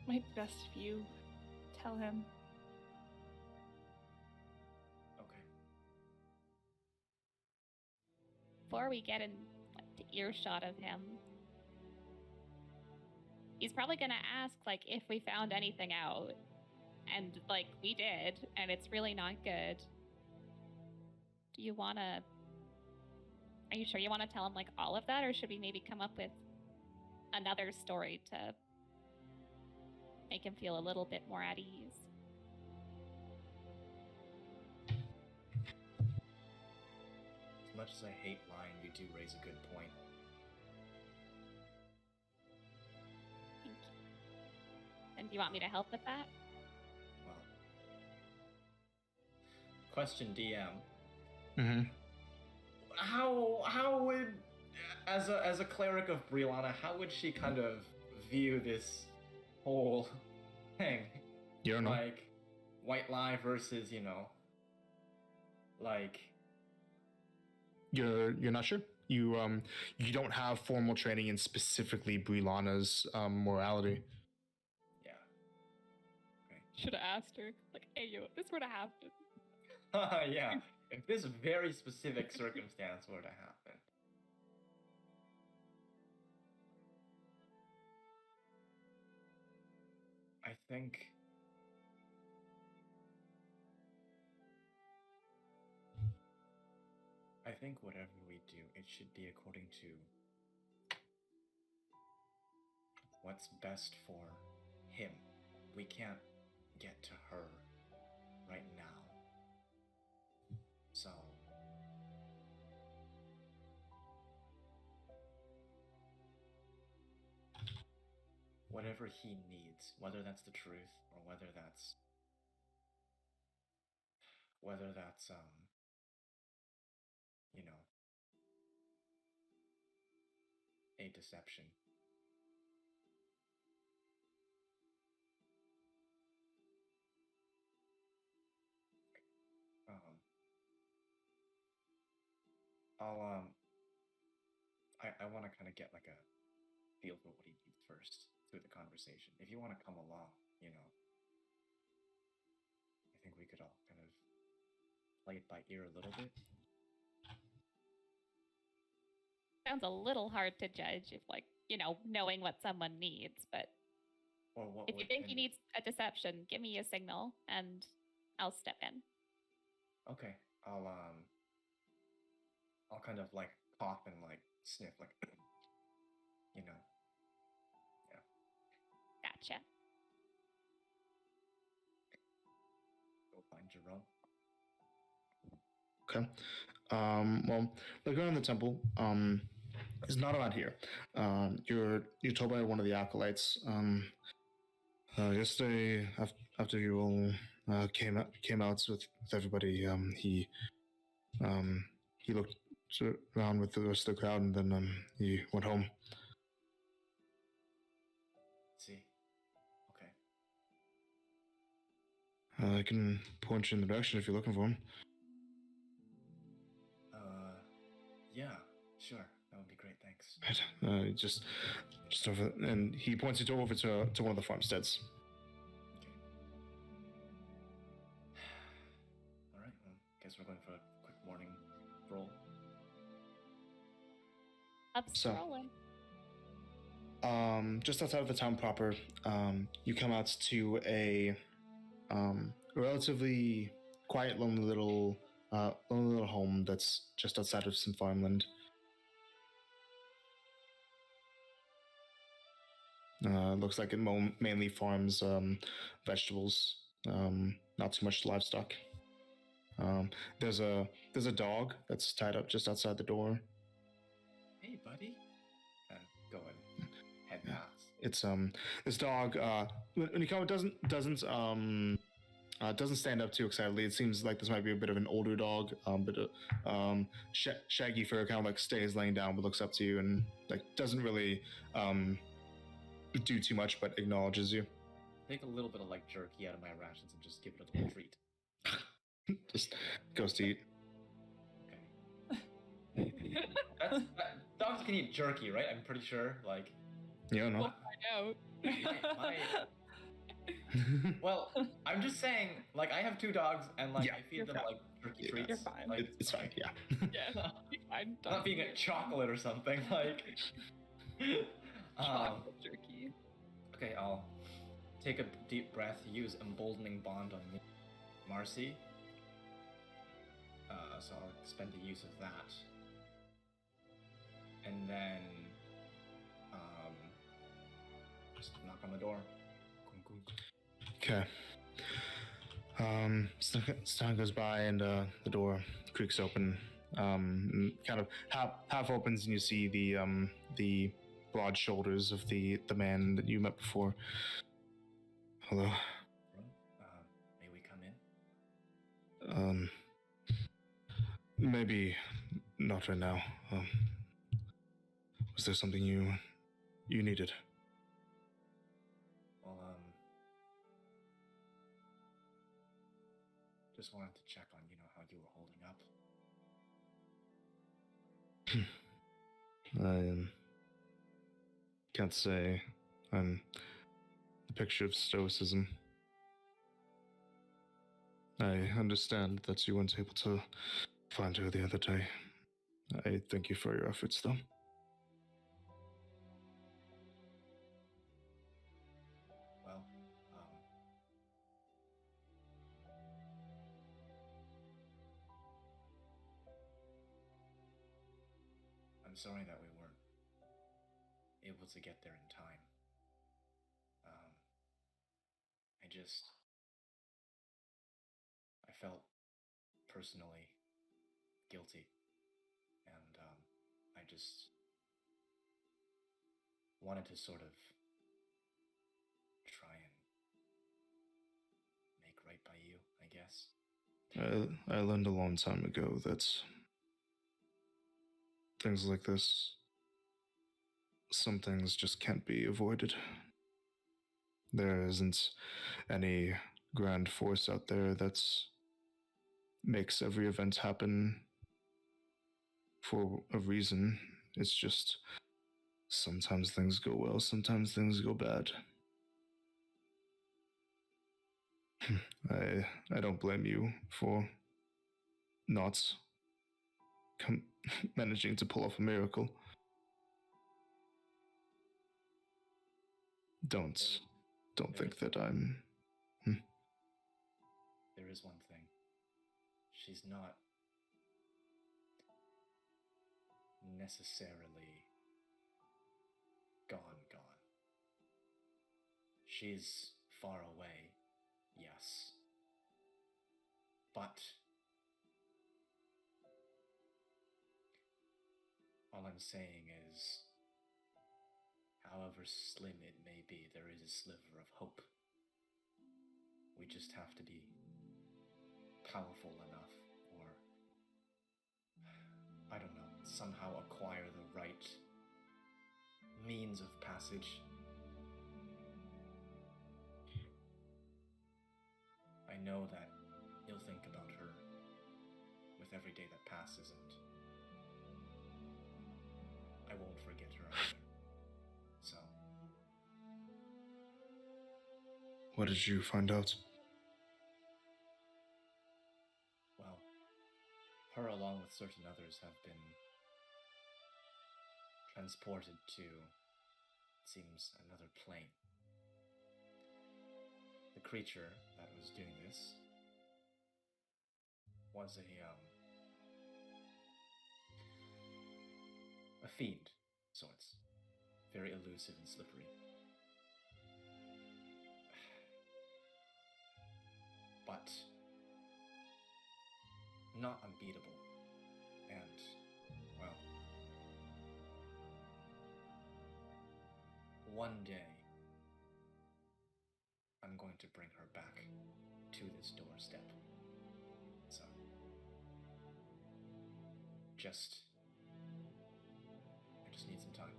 C: Might be best if you tell him.
F: Okay.
E: Before we get in to earshot of him, he's probably gonna ask like if we found anything out, and like we did, and it's really not good. Do you wanna? Are you sure you want to tell him like all of that, or should we maybe come up with another story to make him feel a little bit more at ease?
F: As much as I hate lying, you do raise a good point.
E: Thank you. And do you want me to help with that?
F: Well, question DM.
B: Mm-hmm.
F: How would, as a cleric of Brianna, how would she kind of view this whole thing?
B: You don't know.
F: Like, white lie versus, like,
B: You're not sure. You don't have formal training in specifically Brianna's morality.
F: Yeah. Okay.
E: Should have asked her, like, hey, yo, if this were to happen.
F: Yeah. If this very specific circumstance were to happen. I think whatever we do, it should be according to what's best for him. We can't get to her right now. So whatever he needs, whether that's the truth or whether that's you know, a deception. I want to kind of get like a feel for what he needs first through the conversation. If you want to come along, I think we could all kind of play it by ear a little bit.
E: Sounds a little hard to judge if, like, knowing what someone needs, but
F: Or what
E: if you think he needs a deception, give me a signal and I'll step in.
F: Okay, I'll kind of like cough and like sniff, like, yeah.
E: Gotcha.
F: Go find Jerome.
B: Okay. Well, looking around the temple, there's not a lot here. You're told by one of the acolytes. Yesterday, after you all came out with everybody, he looked around with the rest of the crowd, and then he went home.
F: See. Okay.
B: I can point you in the direction if you're looking for him.
F: Yeah, sure. That would be great. Thanks.
B: Right. Just over, and he points you over to one of the farmsteads.
F: Okay. All right. Well, guess we're going for a quick morning roll.
E: Up scrolling.
B: Just outside of the town proper, you come out to a relatively quiet, lonely little home that's just outside of some farmland. Looks like it mainly farms vegetables, not too much livestock. There's a dog that's tied up just outside the door.
F: Hey, buddy. Go and head past.
B: It's this dog. When you come, it doesn't stand up too excitedly. It seems like this might be a bit of an older dog, but shaggy fur, kind of like stays laying down, but looks up to you and like doesn't really do too much, but acknowledges you.
F: Take a little bit of like jerky out of my rations and just give it a little treat.
B: Just goes to eat.
F: Okay. Dogs can eat jerky, right? I'm pretty sure. Like.
B: Yeah, no.
E: We'll find out.
F: Well, I'm just saying, like, I have 2 dogs, and like,
B: Yeah.
F: I feed them like jerky treats.
E: You're fine.
F: Like,
B: It's fine. Yeah.
E: Yeah, fine.
F: not being a chocolate or something. Like.
E: Chocolate jerky.
F: Okay, I'll take a deep breath. Use emboldening bond on me, Marcy. So I'll spend the use of that, and then just knock on the door.
B: Okay. Time goes by and the door creaks open. Kind of half opens, and you see the broad shoulders of the man that you met before. Hello.
F: May we come in?
B: Maybe not right now. Was there something you needed?
F: Well, just wanted to check on, how you were holding up.
B: I can't say I'm the picture of stoicism. I understand that you weren't able to find her the other day. I thank you for your efforts, though.
F: Well, I'm sorry that we weren't able to get there in time. I felt personally guilty, and I just wanted to sort of try and make right by you, I guess.
B: I learned a long time ago that things like this, some things just can't be avoided. There isn't any grand force out there that makes every event happen for a reason. It's just sometimes things go well, sometimes things go bad. I don't blame you for not managing to pull off a miracle. Don't think that I'm.
F: There is one thing. She's not necessarily gone. She's far away, yes. But all I'm saying is, however slim it may be, there is a sliver of hope. We just have to be powerful enough, or I don't know, somehow acquire the right means of passage. I know that you'll think about her with every day that passes, and I won't forget her either. So.
B: What did you find out?
F: Well, her along with certain others have been transported to, it seems, another plane. The creature that was doing this was a fiend, sorts. Very elusive and slippery. But not unbeatable. And, well, one day I'm going to bring her back to this doorstep. So, I just need some time.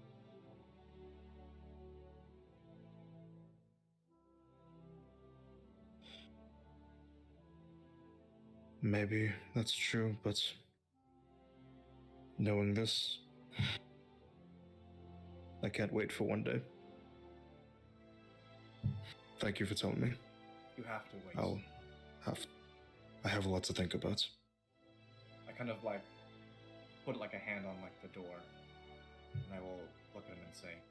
B: Maybe that's true, but knowing this, I can't wait for one day. Thank you for telling me.
F: You have to wait.
B: I have a lot to think about.
F: I kind of put a hand on the door, and I will look at him and say,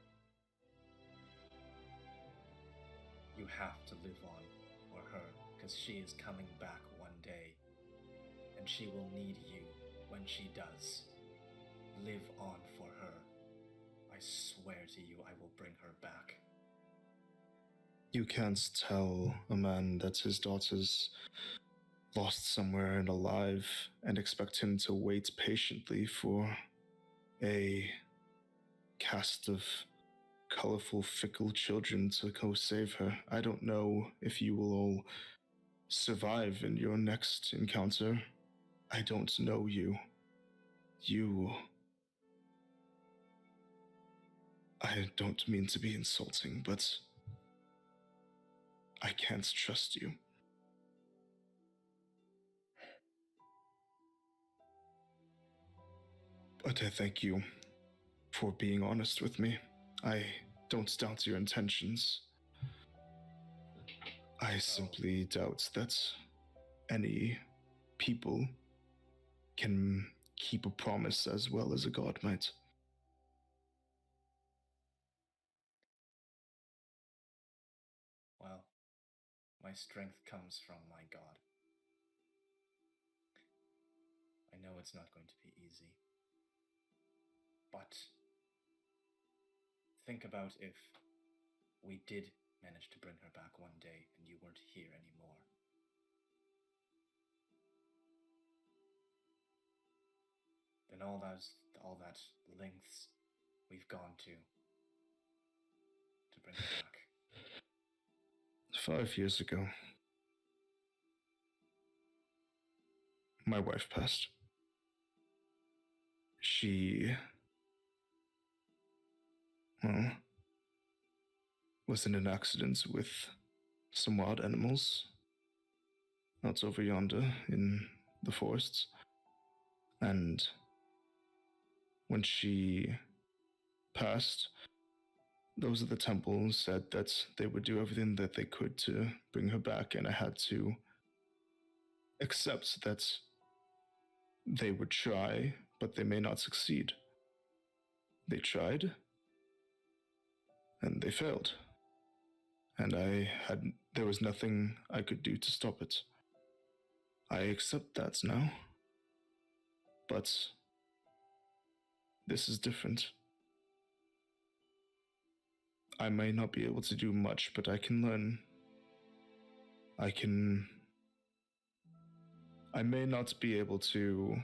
F: you have to live on for her, because she is coming back one day, and she will need you when she does. Live on for her. I swear to you, I will bring her back.
B: You can't tell a man that his daughter's lost somewhere and alive and expect him to wait patiently for a cast of colorful, fickle children to go save her. I don't know if you will all survive in your next encounter. I don't know you. I don't mean to be insulting, but I can't trust you. But I thank you for being honest with me. I don't doubt your intentions. I simply doubt that any people can keep a promise as well as a god might.
F: Well, my strength comes from my God. I know it's not going to be easy. But think about if we did manage to bring her back one day and you weren't here anymore. Then all that lengths we've gone to bring her back.
B: 5 years ago, my wife passed. She, well, was in an accident with some wild animals out over yonder in the forests. And when she passed, those at the temple said that they would do everything that they could to bring her back, and I had to accept that they would try, but they may not succeed. They tried, and they failed. And there was nothing I could do to stop it. I accept that now. But this is different. I may not be able to do much, but I can learn. I may not be able to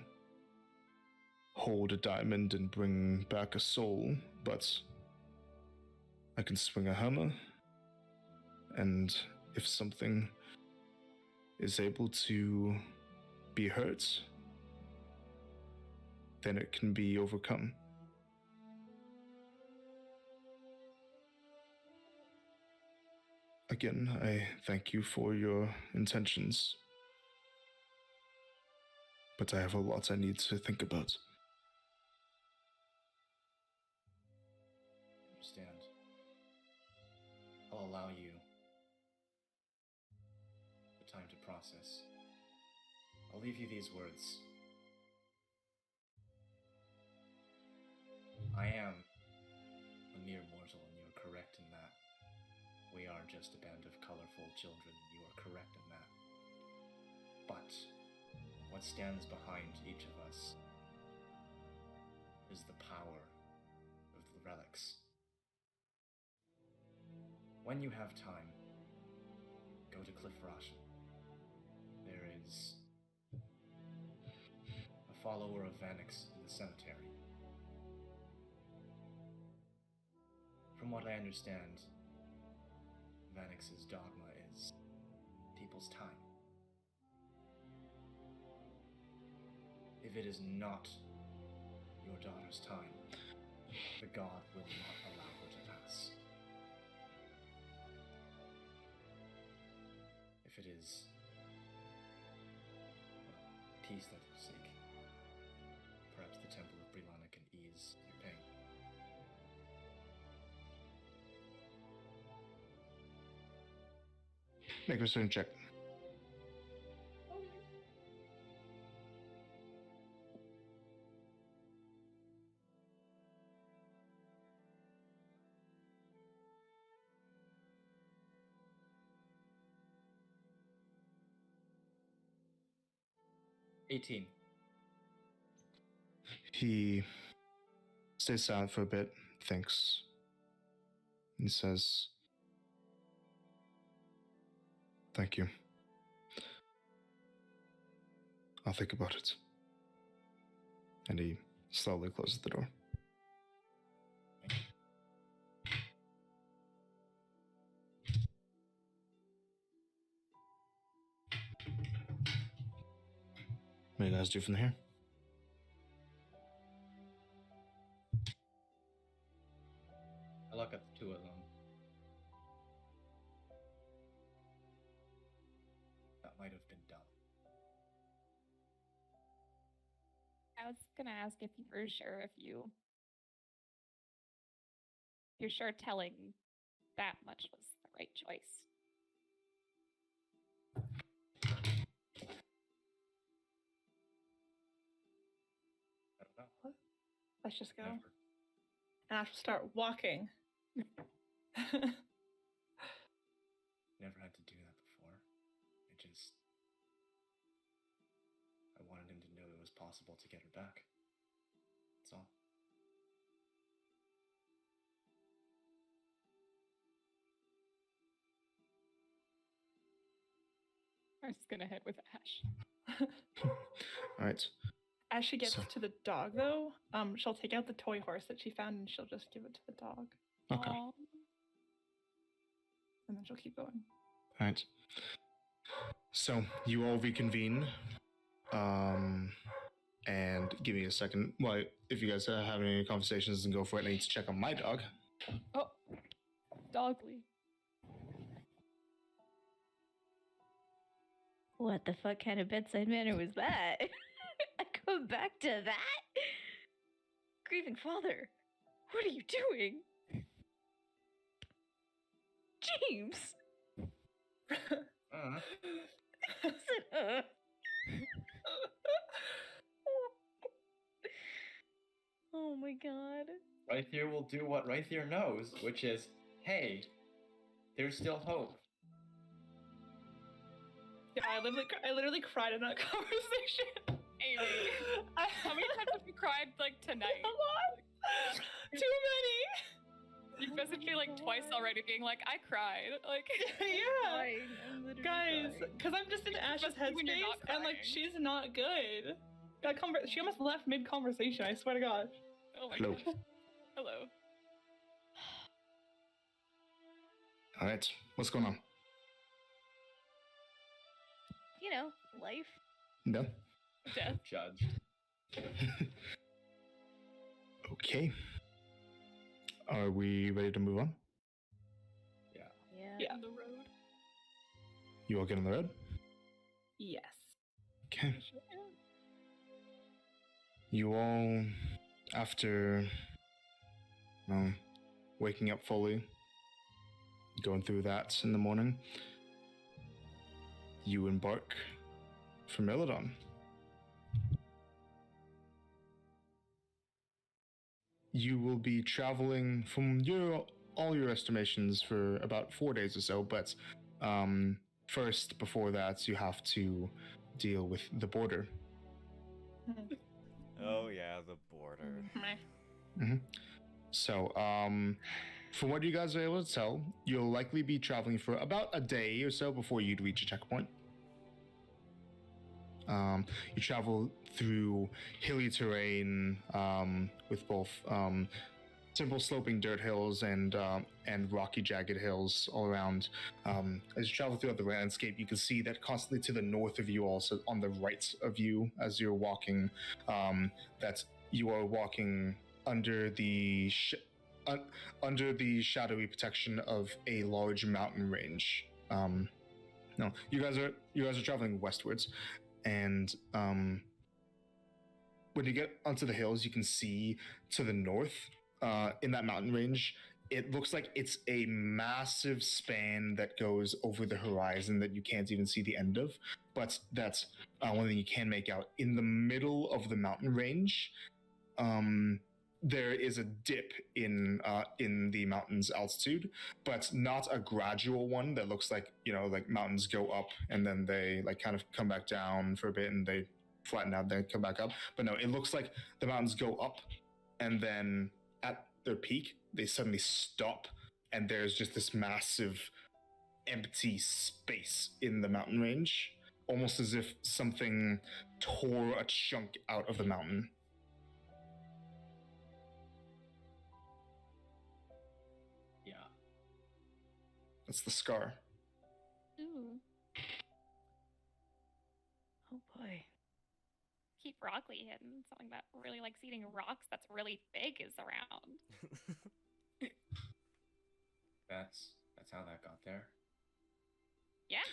B: hold a diamond and bring back a soul, but I can swing a hammer, and if something is able to be hurt, then it can be overcome. Again, I thank you for your intentions, but I have a lot I need to think about.
F: Understand. I'll allow you the time to process. I'll leave you these words. I am a mere mortal, and you're correct in that. We are just a band of colorful children, you are correct in that. But what stands behind each of us is the power of the relics. When you have time, go to Cliff Roshan. There is a follower of Vanix in the cemetery. From what I understand, Vanix's dogma is people's time. If it is not your daughter's time, the god will not allow her to pass. If it is peace that you seek, perhaps the Temple of Brilana can ease your pain.
B: Make a certain check.
F: $18.
B: He stays silent for a bit, thinks, and says, "Thank you. I'll think about it." And he slowly closes the door. What do you guys do from here?
F: I look at the two of them. That might have been dumb.
E: I was gonna ask if you were sure if you You're sure telling that much was the right choice.
F: I don't know.
C: Let's just go.
F: Never.
C: And I shall start walking.
F: Never had to do that before. I wanted him to know it was possible to get her back. That's all.
E: I'm just gonna head with Ash.
B: All right.
C: As she gets
B: So-
C: to the dog, though, she'll take out the toy horse that she found and she'll just give it to the dog.
B: Okay.
E: Aw.
C: And then she'll keep going.
B: All right. So you all reconvene, and give me a second. Well, if you guys are having any conversations, then go for it. I need to check on my dog.
E: Oh, Dogly.
D: What the fuck kind of bedside manner was that? I come back to that? Grieving father, what are you doing? James! Oh my god.
F: Rythier will do what Rythier knows, which is, hey, there's still hope.
C: Yeah, I literally cried in that conversation.
E: Amy, how many times have you cried like tonight?
C: A lot. Too
E: You've messaged me like twice already, being like, I cried. Like,
C: many. Yeah.
D: I'm literally
C: Guys,
D: crying.
C: because I'm just in Ash's
E: Especially when you're not
C: headspace, and like
E: crying.
C: she's not good. She almost left mid-conversation. I swear to God.
E: oh my
B: Hello.
E: god. Hello.
B: All right. What's going on?
D: You know, life.
B: No.
E: Death.
F: Judged.
B: Okay. Are we ready to move on?
F: Yeah.
D: Yeah.
E: On the road.
B: You all get on the road?
C: Yes.
B: Okay.
E: Sure.
B: You all, after waking up fully, going through that in the morning, you embark for Melodon. You will be traveling from all your estimations for about 4 days or so, but first, before that, you have to deal with the border.
A: Oh yeah, the border.
B: So, from what you guys are able to tell, you'll likely be traveling for about a day or so before you'd reach a checkpoint. You travel through hilly terrain with both simple sloping dirt hills and rocky jagged hills all around. As you travel throughout the landscape, you can see that constantly to the north of you, also on the right of you as you're walking, that you are walking under the shadowy protection of a large mountain range. No, you guys are traveling westwards, and when you get onto the hills, you can see to the north, in that mountain range, it looks like it's a massive span that goes over the horizon that you can't even see the end of. But that's one thing you can make out. In the middle of the mountain range, there is a dip in the mountain's altitude, but not a gradual one that looks like, like mountains go up and then they like kind of come back down for a bit and they flatten out, then come back up. But no, it looks like the mountains go up and then at their peak, they suddenly stop and there's just this massive empty space in the mountain range, almost as if something tore a chunk out of the mountain.
F: Yeah.
B: That's the scar.
E: Ooh.
D: Oh boy.
E: Keep Rockley hidden. Something that really likes eating rocks that's really big is around.
F: That's how that got there.
E: Yeah.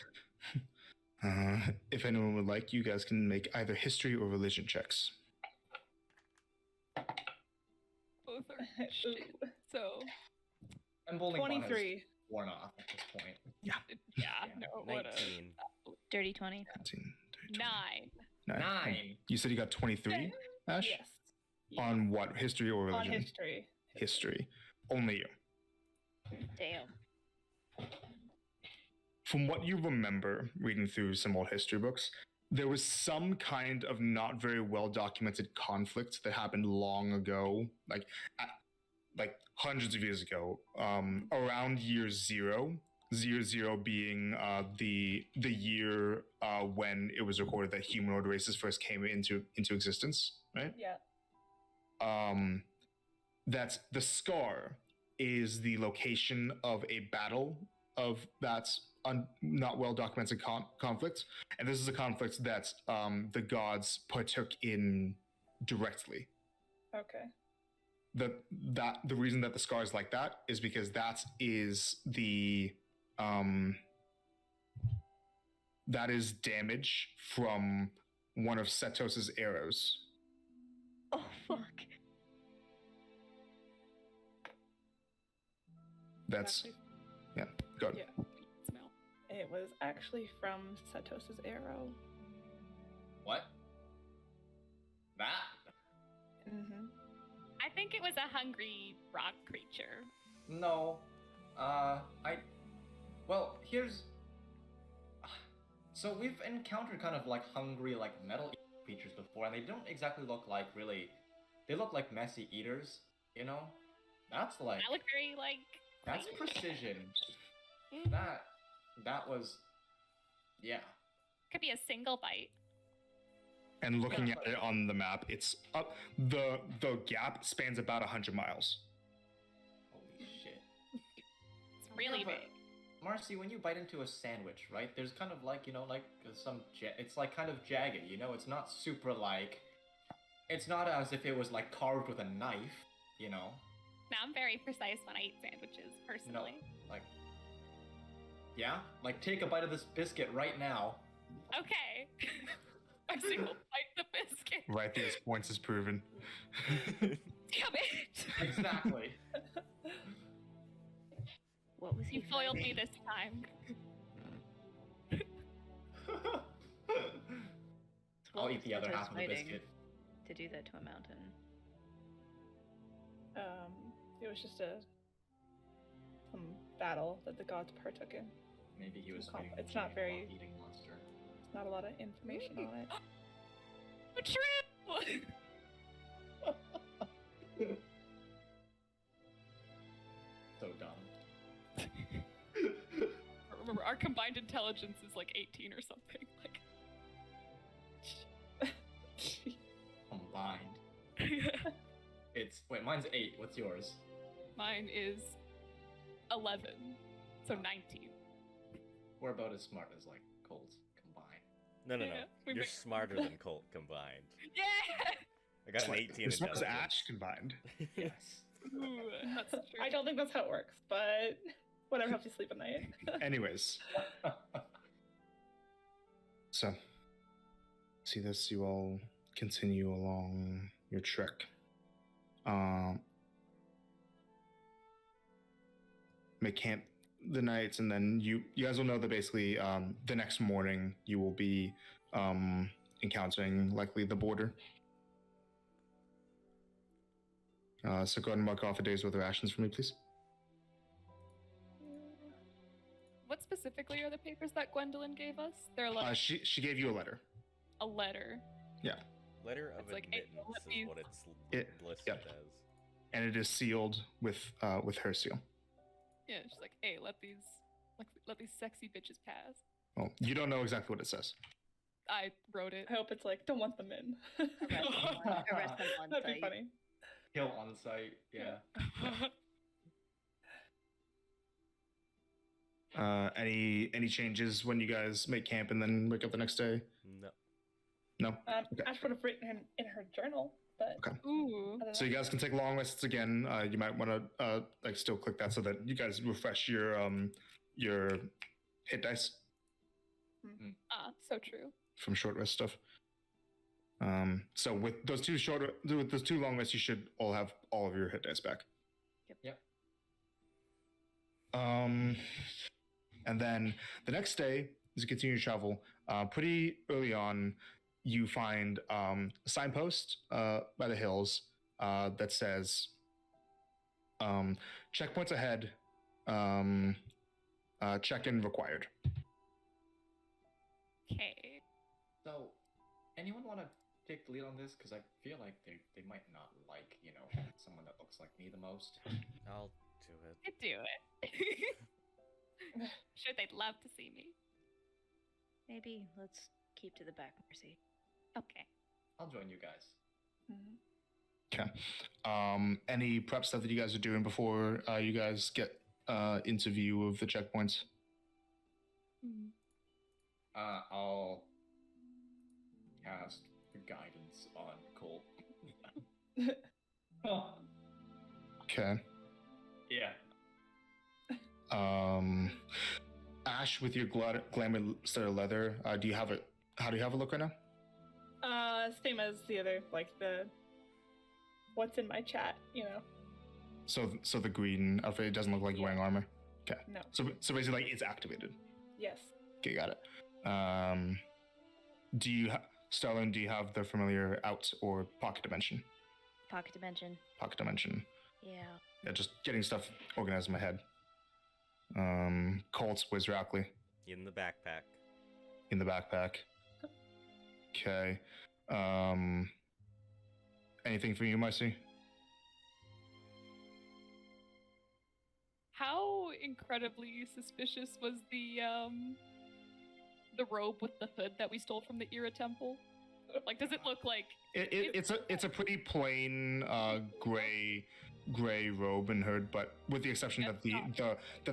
B: If anyone would like, you guys can make either history or religion checks.
E: Both are shit. So
F: And bowling ball has
C: 23.
F: worn off at this point.
E: Yeah, no, what a
A: 19.
D: Dirty 20.
B: 19, 20.
E: 9.
F: 9.
B: You said you got 23, Ash?
C: Yes.
B: On what? History or
C: On
B: religion?
C: history.
B: History. Only you.
D: Damn.
B: From what you remember reading through some old history books, there was some kind of not very well documented conflict that happened long ago, like hundreds of years ago, around year zero. Year zero being the year when it was recorded that humanoid races first came into existence, right?
C: Yeah.
B: That's the scar is the location of a battle of that's not well documented conflict, and this is a conflict that the gods partook in directly.
C: Okay.
B: The reason that the scar is like that is because that is the that is damage from one of Setos's arrows.
D: Oh, fuck.
B: That's
C: Actually,
B: yeah. Go ahead.
C: Yeah.
E: Smell.
C: it was actually from Setos's arrow.
F: What? That?
C: Mm-hmm.
E: I think it was a hungry rock creature.
F: No. Well, here's. So we've encountered kind of like hungry, like metal creatures before, and they don't exactly look like really. They look like messy eaters, you know? That's like.
E: I look very like.
F: That's precision.
E: Mm.
F: That was. Yeah.
E: Could be a single bite.
B: And looking at it on the map, it's up. The gap spans about 100 miles.
F: Holy shit.
E: It's really
F: Yeah, but-
E: big.
F: Marcy, when you bite into a sandwich, right? There's kind of like, you know, like it's like kind of jagged, you know? It's not super like. It's not as if it was like carved with a knife, you know?
E: Now I'm very precise when I eat sandwiches, personally.
F: Like. Yeah? Like, take a bite of this biscuit right now.
E: Okay. I single bite the biscuit.
B: Right, these points is proven.
E: Damn it!
F: Exactly.
D: What was he
E: You foiled me
D: fighting?
E: this time.
F: I'll
D: What
F: eat the
D: was
F: other
D: Setos
F: half of the
D: fighting
F: biscuit.
D: To do that to a mountain.
C: It was just some battle that the gods partook in.
F: Maybe he was
C: It's not-
F: fighting
C: it's
F: a
C: not
F: giant
C: very-
F: eating monster.
C: There's not a lot of information on it.
E: True!
F: So dumb.
E: Remember, our combined intelligence is like 18 or something.
F: Combined. It's wait, mine's 8. What's yours?
E: Mine is 11, so 19.
F: We're about as smart as like Colts combined.
A: No.
E: Yeah, we
A: You're
E: mix-
A: smarter than Colt combined.
E: Yeah!
A: I got an 18
B: This one's
A: intelligence.
B: Ash combined.
F: Yes.
E: Ooh, that's true.
C: I don't think that's how it works, but whatever helps you sleep at night.
B: Anyways, so see this. You all continue along your trek. Make camp the nights, and then you guys will know that basically the next morning you will be encountering likely the border. So go ahead and mark off a day's worth of actions for me, please.
E: What specifically are the papers that Gwendolyn gave us? They're like
B: She gave you a letter.
E: a letter.
B: Yeah,
A: Letter of
E: It's like, hey,
A: admittance
E: let
A: is
E: me-
A: what it's
B: It-
A: listed
B: yep.
A: as.
B: and it is sealed with her seal.
E: Yeah, she's like, hey, let these sexy bitches pass.
B: Well, you don't know exactly what it says.
E: I wrote it.
C: I hope it's like, don't want them in.
D: Arrest them on
C: That'd be
D: site.
C: funny.
F: Kill on site. Yeah.
B: Any changes when you guys make camp and then wake up the next day?
A: No.
B: No. Okay.
C: Ash would have written in her journal, but
B: Okay.
E: Ooh.
C: other than
B: So you guys can take long rests again. You might want to like still click that so that you guys refresh your hit dice
E: So true.
B: from short rest stuff. So with those two long rests, you should all have all of your hit dice back.
F: Yep.
B: And then the next day, as you continue to travel, pretty early on, you find a signpost by the hills that says checkpoints ahead, check-in required.
E: Okay.
F: So, anyone want to take the lead on this? Because I feel like they might not like, someone that looks like me the most.
A: I'll do it.
E: I do it. Sure, they'd love to see me.
D: Maybe let's keep to the back, Mercy.
E: Okay.
F: I'll join you guys.
B: Okay. Any prep stuff that you guys are doing before you guys get into view of the checkpoints?
F: I'll cast the guidance on Colt.
B: Okay.
F: Yeah.
B: Ash, with your glamour star leather, do you have it? How do you have it look right now?
C: Same as the other, like the what's in my chat,
B: So the green outfit, it doesn't look like you're wearing armor. Okay.
C: No.
B: So basically, like, it's activated.
C: Yes.
B: Okay, got it. Do you, Starlin? Do you have the familiar out or pocket dimension?
D: Pocket dimension.
B: Pocket dimension.
D: Yeah.
B: Just getting stuff organized in my head. Colts, where's Rackley?
A: In the backpack.
B: In the backpack. Okay. Anything for you, Marcy?
E: How incredibly suspicious was the robe with the hood that we stole from the Era Temple? Like, does it look like
B: It's a pretty plain gray robe and hood, but with the exception that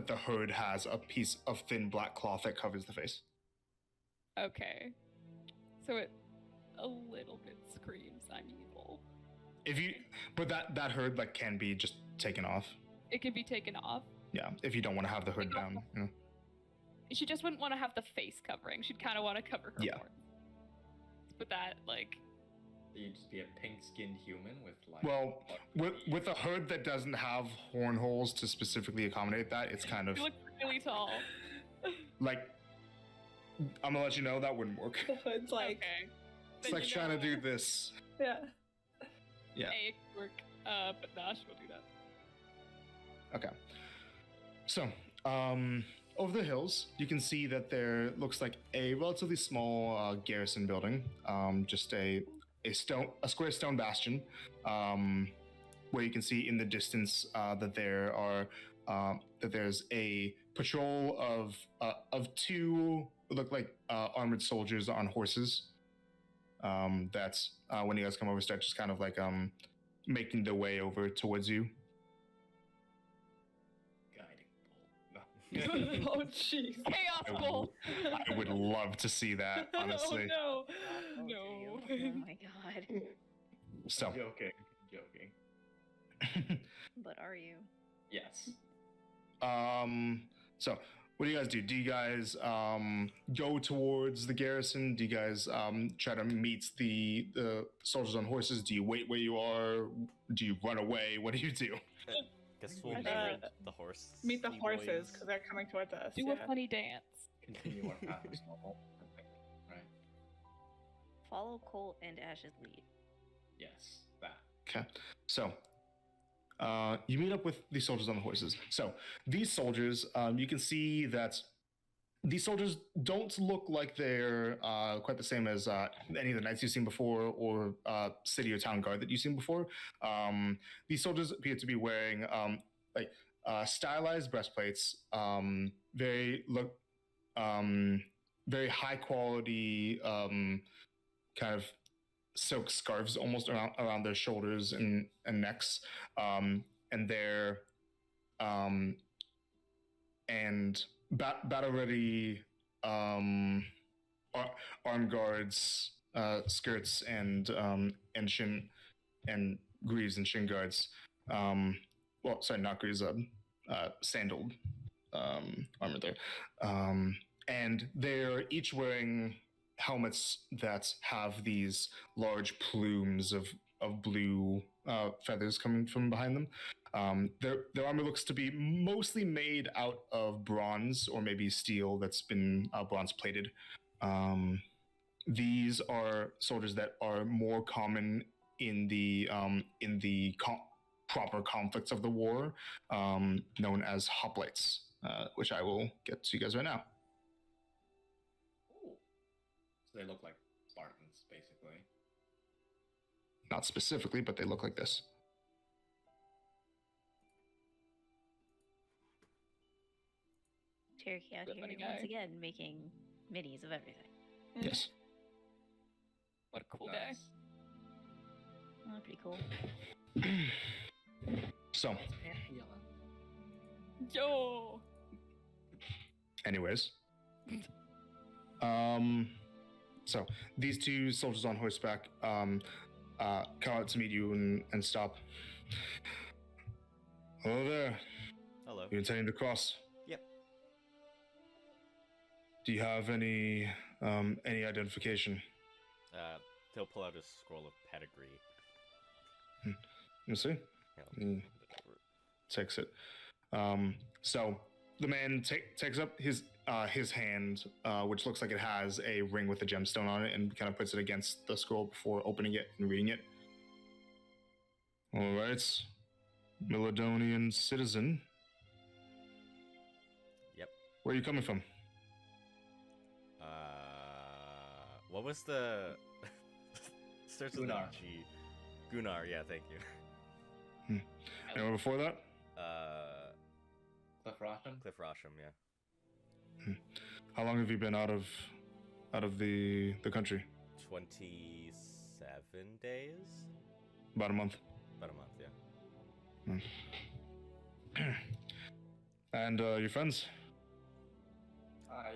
B: the hood has a piece of thin black cloth that covers the face.
E: okay? So it a little bit screams I'm evil.
B: But that hood like can be just taken off.
E: It can be taken off.
B: Yeah, if you don't want to have the hood down.
E: She just wouldn't want to have the face covering. She'd kind of want to cover her
B: Yeah.
E: horns. But that, like,
F: You'd just be a pink-skinned human with like.
B: Well, with a hood that doesn't have horn holes to specifically accommodate that, it's kind of
E: you look really tall.
B: like, I'm gonna let you know that wouldn't work.
C: The hood's like,
E: Okay.
B: It's
E: Then
B: like
E: you
B: trying to
E: know.
B: do this.
C: yeah.
B: Yeah.
E: Hey, it could work. But nah, she won't do that.
B: Okay. So, over the hills, you can see that there looks like a relatively small garrison building. Just a square stone bastion, where you can see in the distance that there's a patrol of two look like armored soldiers on horses. That's when you guys come over, start just kind of like making their way over towards you.
F: Guiding bolt.
C: Oh jeez.
E: Chaos bolt.
B: I would love to see that, honestly.
C: Oh
D: Oh,
E: No.
D: damn. Oh my god.
B: So,
F: Joking.
D: But are you?
F: Yes.
B: so what do you guys do? Do you guys go towards the garrison? Do you guys try to meet the soldiers on horses? Do you wait where you are? Do you run away? What do you do?
A: Guess we'll
C: Uh,
A: meet the horse.
C: Meet the horses because they're coming towards us.
E: Do a funny dance.
F: Continue our path as normal. Perfect. Right.
D: Follow Colt and Ash's lead.
F: Yes. That.
B: Okay, so you meet up with the soldiers on the horses. So these soldiers, you can see that these soldiers don't look like they're quite the same as any of the knights you've seen before or city or town guard that you've seen before. These soldiers appear to be wearing stylized breastplates, very high quality kind of silk scarves almost around their shoulders and necks, and they're and battle ready arm guards, skirts and shin and greaves and shin guards. Well, sorry, not greaves, sandaled armor there, and they're each wearing helmets that have these large plumes of of blue feathers coming from behind them. Their armor looks to be mostly made out of bronze or maybe steel that's been bronze plated. These are soldiers that are more common in the proper conflicts of the war, known as hoplites, which I will get to you guys right now.
F: Ooh. So they look like Spartans, basically.
B: Not specifically, but they look like this.
D: Cherokee out
E: Good
D: here
E: funny
D: once
E: guy.
D: again making minis of everything.
B: Yes.
E: What a cool day.
F: Nice.
D: Oh, pretty cool.
B: So,
F: Yellow.
E: Yo!
B: anyways, so these two soldiers on horseback come out to meet you and stop. Hello there.
A: Hello.
B: You intending to cross?
A: Yep.
B: Do you have any identification?
A: He'll pull out a scroll of pedigree.
B: Let me see.
A: He'll
B: Mm.
A: hand it over.
B: Takes it. So the man takes up his hand, which looks like it has a ring with a gemstone on it, and kind of puts it against the scroll before opening it and reading it. All right, Milodonian citizen.
A: Yep.
B: Where are you coming from?
A: What was the... Starts with a
F: Gunnar.
A: G. Gunnar, yeah, thank you.
B: Anyone before that?
F: Cliff Rosham?
A: Cliff Rosham, yeah.
B: How long have you been out of the country?
A: 27 days?
B: About a month.
A: About a month, yeah.
B: And your friends?
F: Hi.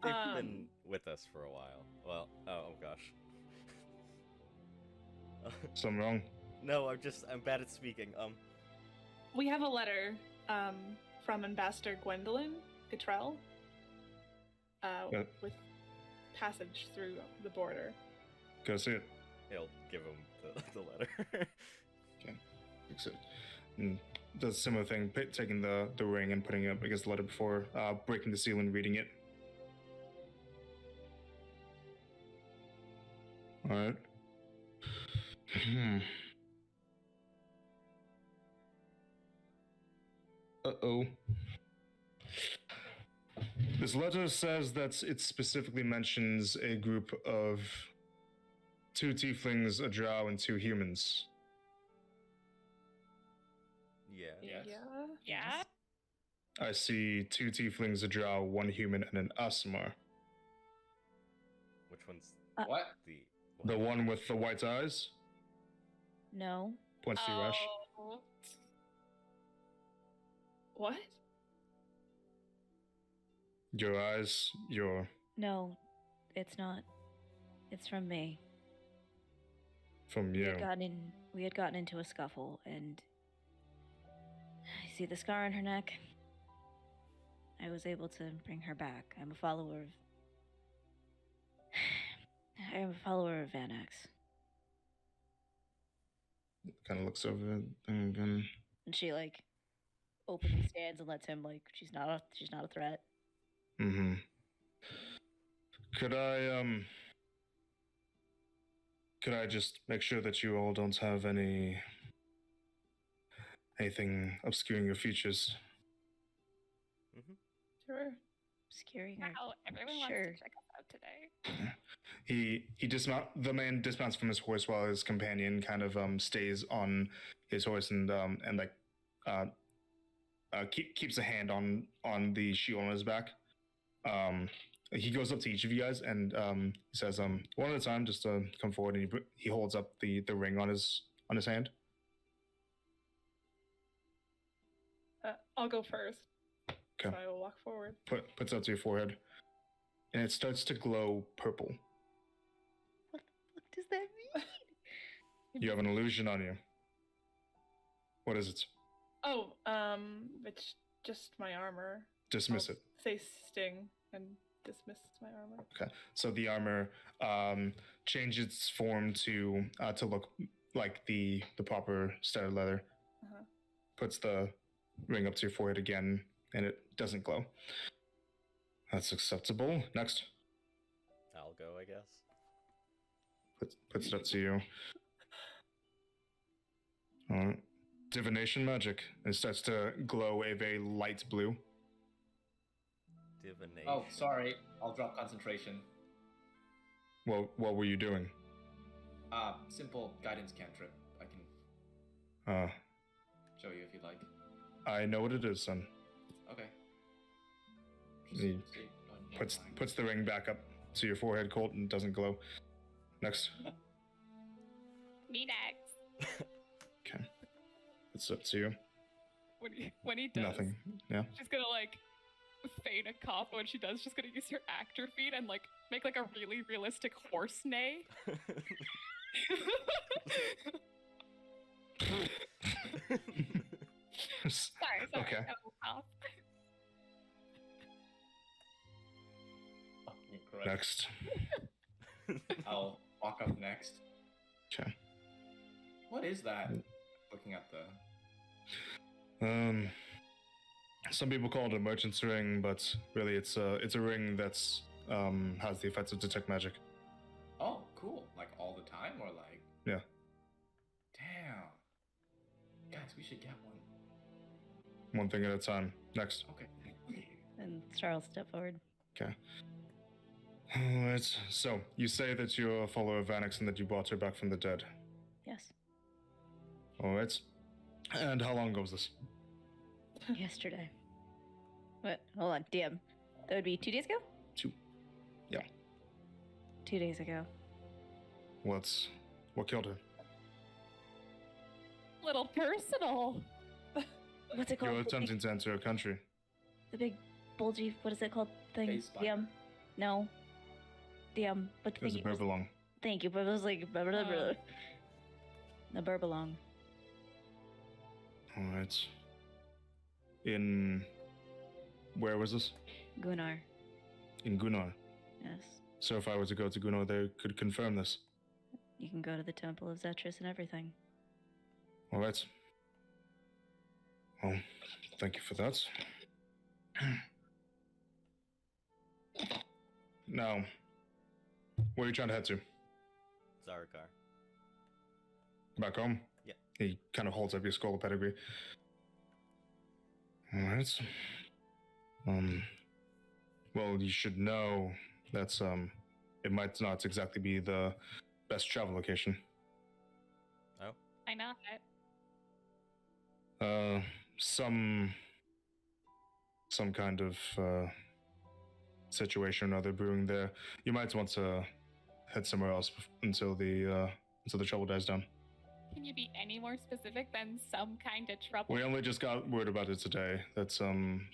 A: They've
C: Um,
A: been with us for a while. Well, oh gosh.
B: Something wrong?
A: No, I'm bad at speaking.
C: We have a letter from Ambassador Gwendolyn Cottrell
B: Yeah.
C: with passage through the border.
B: Go see it.
A: He'll give him the letter.
B: Fix it. And does a similar thing, taking the ring and putting it up against the letter before breaking the seal and reading it. All right. Uh-oh. This letter says that it specifically mentions a group of 2 tieflings, a drow, and 2 humans.
A: Yeah.
F: Yes.
E: Yeah?
B: I see 2 tieflings, a drow, 1 human, and an Asmar.
A: Which one's
F: What?
B: The one with the white eyes?
D: No.
B: Points to Rush.
E: Oh.
C: What?
B: Your eyes, your...
D: No, it's not. It's from me.
B: From
D: We
B: you.
D: had gotten into a scuffle, and I see the scar on her neck. I was able to bring her back. I'm a follower of Vanax.
B: Kind of looks over it again.
D: And she openly stands and lets him she's not a threat.
B: Mm-hmm. Could I just make sure that you all don't have anything obscuring your features?
A: Mm-hmm.
C: Sure.
D: Obscuring her.
E: Wow, everyone
D: Sure.
E: wants to check us out today.
B: The man dismounts from his horse while his companion kind of stays on his horse and keeps a hand on the shield on his back. He goes up to each of you guys and he says, one at a time, just come forward, and he holds up the ring on his hand.
C: I'll go first.
B: Okay.
C: So I will walk forward.
B: Puts it up to your forehead, and it starts to glow purple.
D: What does that mean?
B: You have an illusion on you. What is it?
C: Oh, it's just my armor.
B: Dismiss
C: I'll
B: it.
C: say sting and dismiss my armor.
B: Okay, so the armor changes its form to look like the proper studded leather.
C: Uh-huh.
B: Puts the ring up to your forehead again, and it doesn't glow. That's acceptable. Next,
A: I'll go, I guess.
B: puts it up to you. All right. Divination magic. It starts to glow a very light blue.
A: Divination.
F: Oh, sorry. I'll drop concentration.
B: Well, what were you doing?
F: Simple guidance cantrip. I can
B: Uh,
F: show you if you'd like.
B: I know what it is, son.
F: Okay.
B: He
F: see,
B: puts the ring back up to your forehead, Colt, and doesn't glow. Next.
E: Me next.
B: Okay. It's up to you.
E: When he does,
B: Nothing. Yeah.
E: she's gonna like feign a cough. When she does, she's gonna use her actor feet and like make like a really realistic horse neigh. Sorry.
B: Okay.
E: I will cough.
F: Incorrect.
B: Next.
F: I'll walk up next.
B: Okay.
F: What is that? Looking at the.
B: Some people call it a merchant's ring, but really it's a ring that's has the effects of detect magic.
F: Oh, cool. Like all the time, or like.
B: Yeah.
F: Damn. Guys, we should get one.
B: One thing at a time. Next.
F: Okay.
D: And Star will step forward.
B: Okay. Alright. So you say that you're a follower of Vanix and that you brought her back from the dead.
D: Yes.
B: Alright. And how long ago was this?
D: Yesterday. What? Hold on. DM. That would be 2 days ago?
B: 2. Yeah.
D: 2 days ago.
B: What killed her?
E: Little personal.
D: What's it called?
B: You're
D: The big-
B: attempting to enter a country.
D: The big bulgy, what is it called? Thing?
F: Face spider.
D: DM? No. DM. But
B: There's a Burbalong.
D: Thank you, but it was like blah, blah, blah, blah. The Burbalong.
B: Alright. In where was this?
D: Gunnar.
B: In Gunnar.
D: Yes.
B: So if I were to go to Gunnar, they could confirm this.
D: You can go to the Temple of Zetris and everything.
B: Alright. Well, thank you for that. Now, where are you trying to head to?
A: Zarakar.
B: Back home?
A: Yeah.
B: He kind of holds up your skull pedigree. Alright. Well, you should know that's, it might not exactly be the best travel location.
E: I know it.
B: Some kind of, situation or other brewing there. You might want to head somewhere else until the trouble dies down.
E: Can you be any more specific than some kind of trouble?
B: We only just got word about it today. That some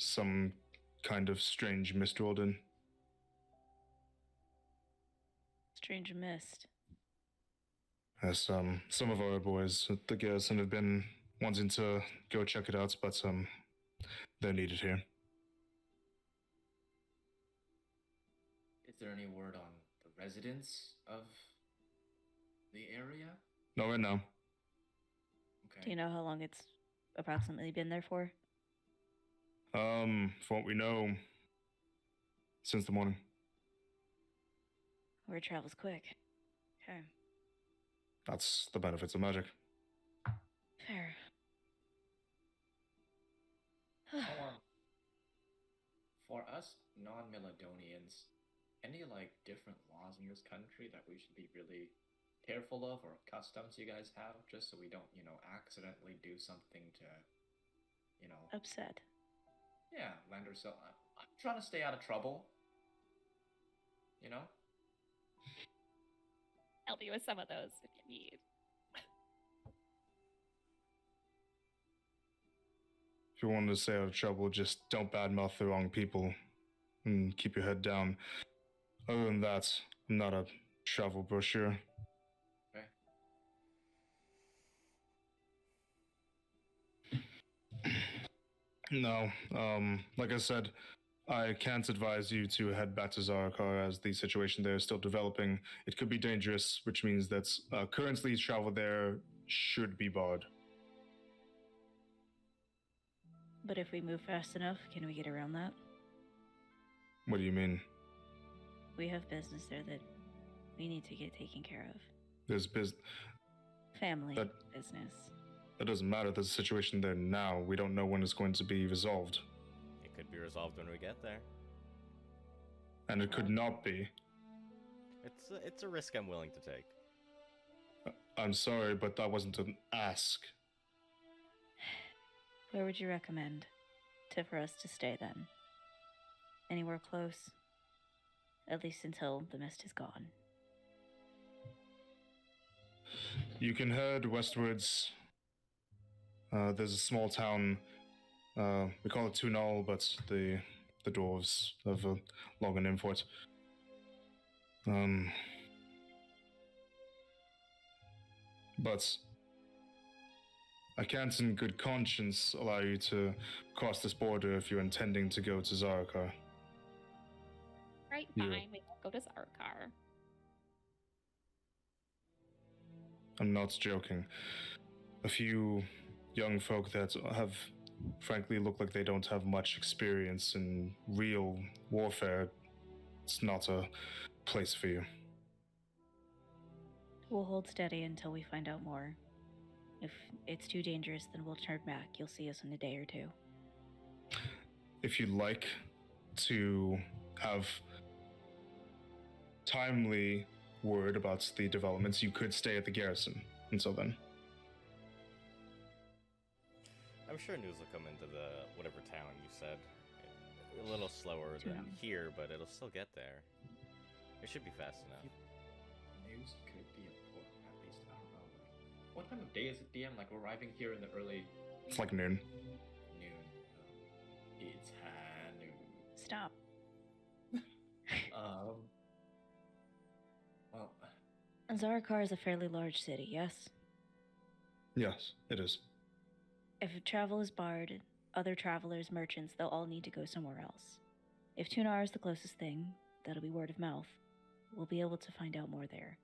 B: kind of strange mist rolled in.
D: Strange mist.
B: As some of our boys at the garrison have been wanting to go check it out, but they're needed here.
F: Is there any word on the residents of the area?
B: No, right now.
F: Okay.
D: Do you know how long it's approximately been there for?
B: From what we know, since the morning.
D: Word travels quick. Okay.
B: That's the benefits of magic.
D: Fair.
F: For us non-Meladonians, any like different laws in this country that we should be really careful of, or customs you guys have, just so we don't, accidentally do something to,
D: Upset.
F: yeah, land ourselves. I'm trying to stay out of trouble.
E: Help you with some of those if you need.
B: If you wanted to stay out of trouble, just don't badmouth the wrong people and keep your head down. Other than that, I'm not a travel brochure.
F: Okay.
B: No, like I said, I can't advise you to head back to Zarakar as the situation there is still developing. It could be dangerous, which means that currently travel there should be barred.
D: But if we move fast enough, can we get around that?
B: What do you mean?
D: We have business there that we need to get taken care of.
B: There's
D: Family
B: That-
D: business.
B: That doesn't matter. There's a situation there now. We don't know when it's going to be resolved.
A: It could be resolved when we get there.
B: And it could not be.
A: It's a risk I'm willing to take.
B: I'm sorry, but that wasn't an ask.
D: Where would you recommend for us to stay then? Anywhere close? At least until the mist is gone.
B: You can head westwards. There's a small town. We call it Tunal, but the dwarves have a long name for it. But I can't, in good conscience, allow you to cross this border if you're intending to go to Zarakar.
E: Right,
B: Yeah.
E: fine. We won't go to Zarakar.
B: I'm not joking. A few young folk that have, frankly, look like they don't have much experience in real warfare. It's not a place for you.
D: We'll hold steady until we find out more. If it's too dangerous, then we'll turn back. You'll see us in a day or two.
B: If you'd like to have timely word about the developments, you could stay at the garrison until then.
A: I'm sure news will come into the whatever town you said. A little slower than
D: Tunal.
A: here, but it'll still get there. It should be fast enough.
F: News could be important, at least. I don't know. Like, what time of day is it, DM? Like, we're arriving here in the early
B: It's like noon.
F: noon. It's high noon.
D: Stop.
F: Well,
D: Zarakar is a fairly large city, yes?
B: Yes, it is.
D: If travel is barred, other travelers, merchants, they'll all need to go somewhere else. If Tunar is the closest thing, that'll be word of mouth. We'll be able to find out more there.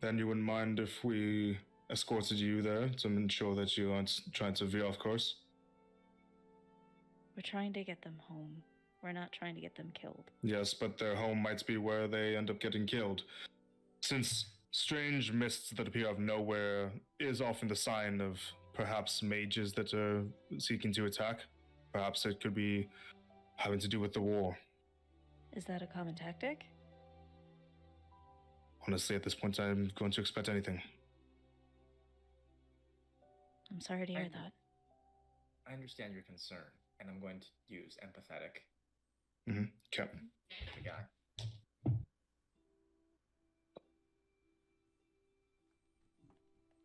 B: Then you wouldn't mind if we escorted you there to ensure that you aren't trying to veer off course?
D: We're trying to get them home. We're not trying to get them killed.
B: Yes, but their home might be where they end up getting killed. Since strange mists that appear out of nowhere is often the sign of perhaps mages that are seeking to attack, perhaps it could be having to do with the war.
D: Is that a common tactic?
B: Honestly, at this point, I'm going to expect anything.
D: I'm sorry to hear
F: I-
D: that.
F: I understand your concern, and I'm going to use empathetic
B: Okay.
F: the guy.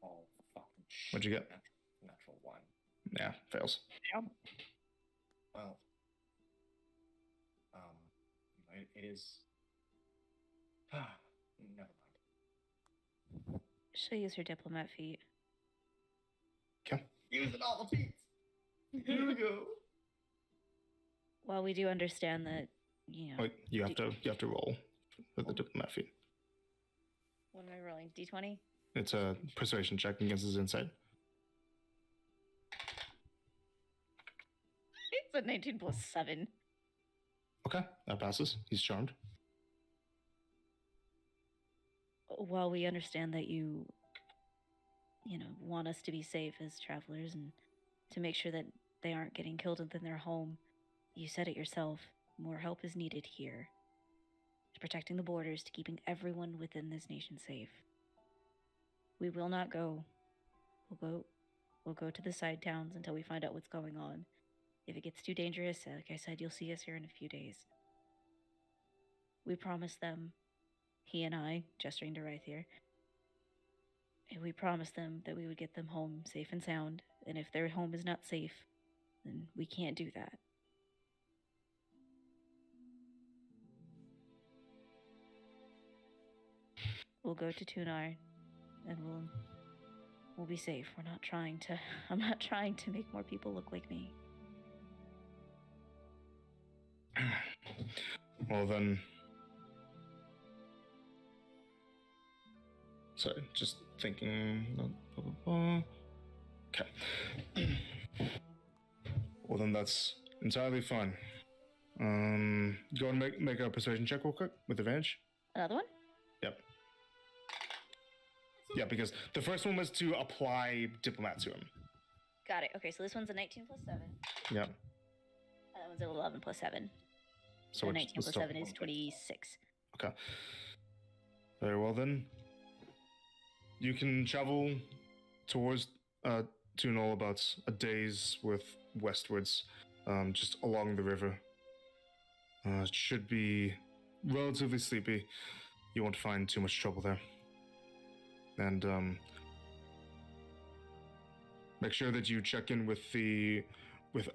F: Oh, fucking shit.
B: What'd you get?
F: Natural one.
B: Yeah, fails.
F: Well, it is. Never mind.
D: She'll use her diplomat feat.
B: Okay.
F: Use it all the feet. Here we go.
D: While we do understand that, you know.
B: Wait, you have to roll for the diplomat feat.
D: What am I rolling? D20?
B: It's a persuasion check against his insight.
D: It's a 19 plus 7.
B: Okay, that passes. He's charmed.
D: While we understand that you want us to be safe as travelers and to make sure that they aren't getting killed within their home, you said it yourself, more help is needed here. To protecting the borders, to keeping everyone within this nation safe. We will not go. We'll go to the side towns until we find out what's going on. If it gets too dangerous, like I said, you'll see us here in a few days. We promised them, he and I, gesturing to Ryth here, and we promised them that we would get them home safe and sound, and if their home is not safe, then we can't do that. We'll go to Tunar, and we'll be safe. I'm not trying to make more people look like me.
B: Well then. Sorry, just thinking. Okay. Well then, that's entirely fine. Go and make a persuasion check real quick with advantage.
D: Another one?
B: Yep. Yeah, because the first one was to apply diplomat to him.
D: Got it. Okay, so this one's a 19 plus 7.
B: Yep.
D: And that one's an 11 plus 7.
B: So
D: So
B: it's
D: 19 plus
B: still-
D: 7 is 26.
B: Okay. Very well then. You can travel towards Tunol about a day's worth westwards, just along the river. It should be relatively sleepy. You won't find too much trouble there. And make sure that you check in with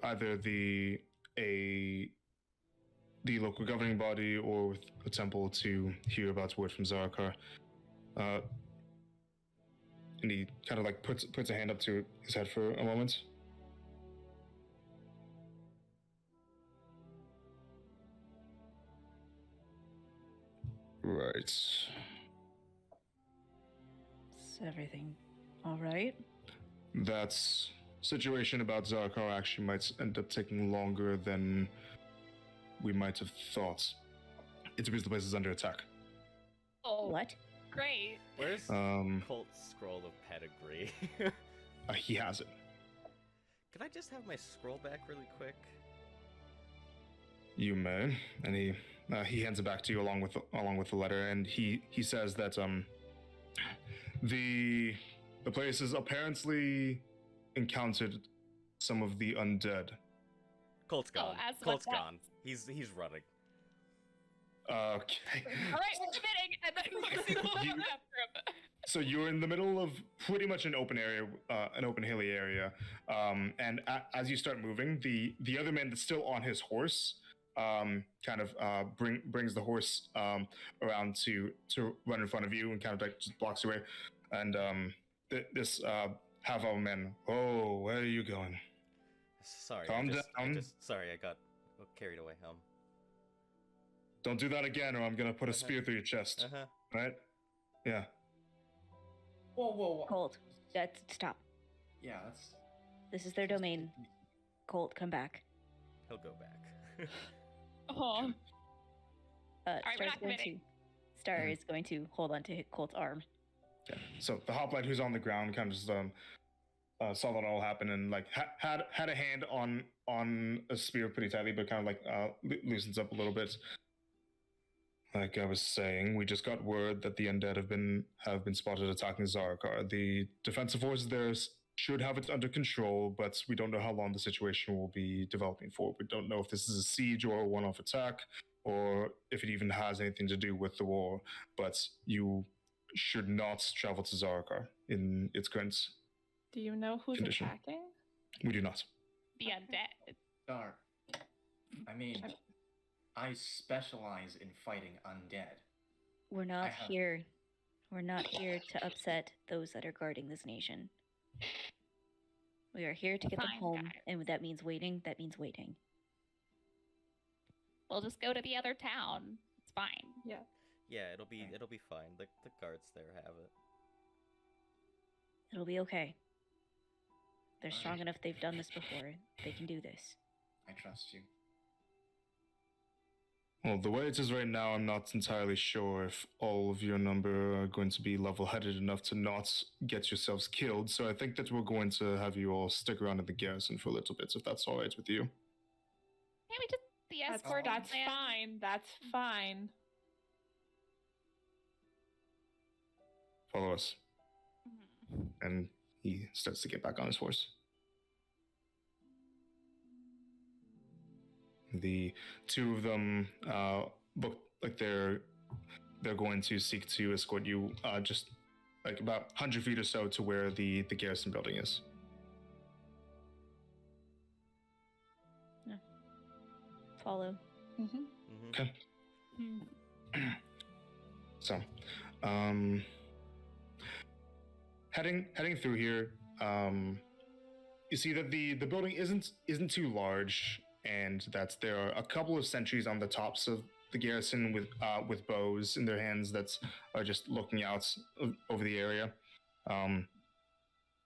B: either the local governing body or with a temple to hear about word from Zarakar. And he kind of like puts a hand up to his head for a moment. Right.
D: Is everything all right?
B: That situation about Zarakar actually might end up taking longer than we might have thought. It's because the place is under attack.
E: Oh,
D: What?
E: great.
A: Where's
B: Um,
A: Colt's scroll of pedigree?
B: He has it.
A: Could I just have my scroll back really quick?
B: You may, and he hands it back to you along with the letter, and he says that the place has apparently encountered some of the undead.
A: Colt's gone.
E: as
A: Colt's
E: what that-
A: gone. He's running.
B: Okay.
E: All right, we're committing, and then Marcy will
B: You-
E: run after him.
B: So you're in the middle of pretty much an open area, an open hilly area, and as you start moving, the other man that's still on his horse, kind of brings the horse around to run in front of you and kind of like just blocks away, and this half-elf man. Oh, where are you going?
A: Sorry.
B: Calm down.
A: Sorry, I got carried away.
B: Don't do that again, or I'm gonna put a
A: Uh-huh.
B: spear through your chest.
A: Uh-huh.
B: Right? Yeah.
F: Whoa.
D: Colt, stop.
F: Yeah, that's.
D: This is their domain. Colt, come back.
A: He'll go back.
E: Oh, right, we're
D: Star's
E: not
D: going
E: committing.
D: to. Star is going to hold on to Colt's arm.
B: Okay. So the hoplite who's on the ground kind of just saw that all happen and like had a hand on a spear pretty tightly, but kind of like loosens up a little bit. Like I was saying, we just got word that the undead have been spotted attacking Zarakar. The defensive forces there should have it under control, but we don't know how long the situation will be developing for. We don't know if this is a siege or a one-off attack, or if it even has anything to do with the war. But you should not travel to Zarakar in its current.
C: Do you know who's
B: Condition.
C: attacking?
B: We do not.
E: the undead.
F: Dark. I mean, I specialize in fighting undead.
D: We're not
F: have-
D: here. We're not here to upset those that are guarding this nation. We are here to get them
E: Fine,
D: home,
E: guys.
D: and that means waiting. That means waiting.
E: We'll just go to the other town. It's fine.
C: Yeah.
A: Yeah, it'll be fine. The guards there have it.
D: It'll be okay. They're strong
F: Alright.
D: enough. They've done this before. They can do this.
F: I trust you.
B: Well, the way it is right now, I'm not entirely sure if all of your number are going to be level-headed enough to not get yourselves killed. So I think that we're going to have you all stick around in the garrison for a little bit, if that's all right with you.
E: Maybe just the
C: That's,
E: escort.
C: that's
E: plan.
C: fine. That's fine.
B: Follow us.
E: Mhm.
B: And he starts to get back on his horse. The two of them look like they're going to seek to escort you just like about 100 feet or so to where the garrison building is.
D: Follow.
C: Mm-hmm.
A: Mm-hmm.
B: Okay.
E: Hmm.
B: So, heading through here, you see that the building isn't too large, and that there are a couple of sentries on the tops of the garrison with bows in their hands that are just looking out over the area.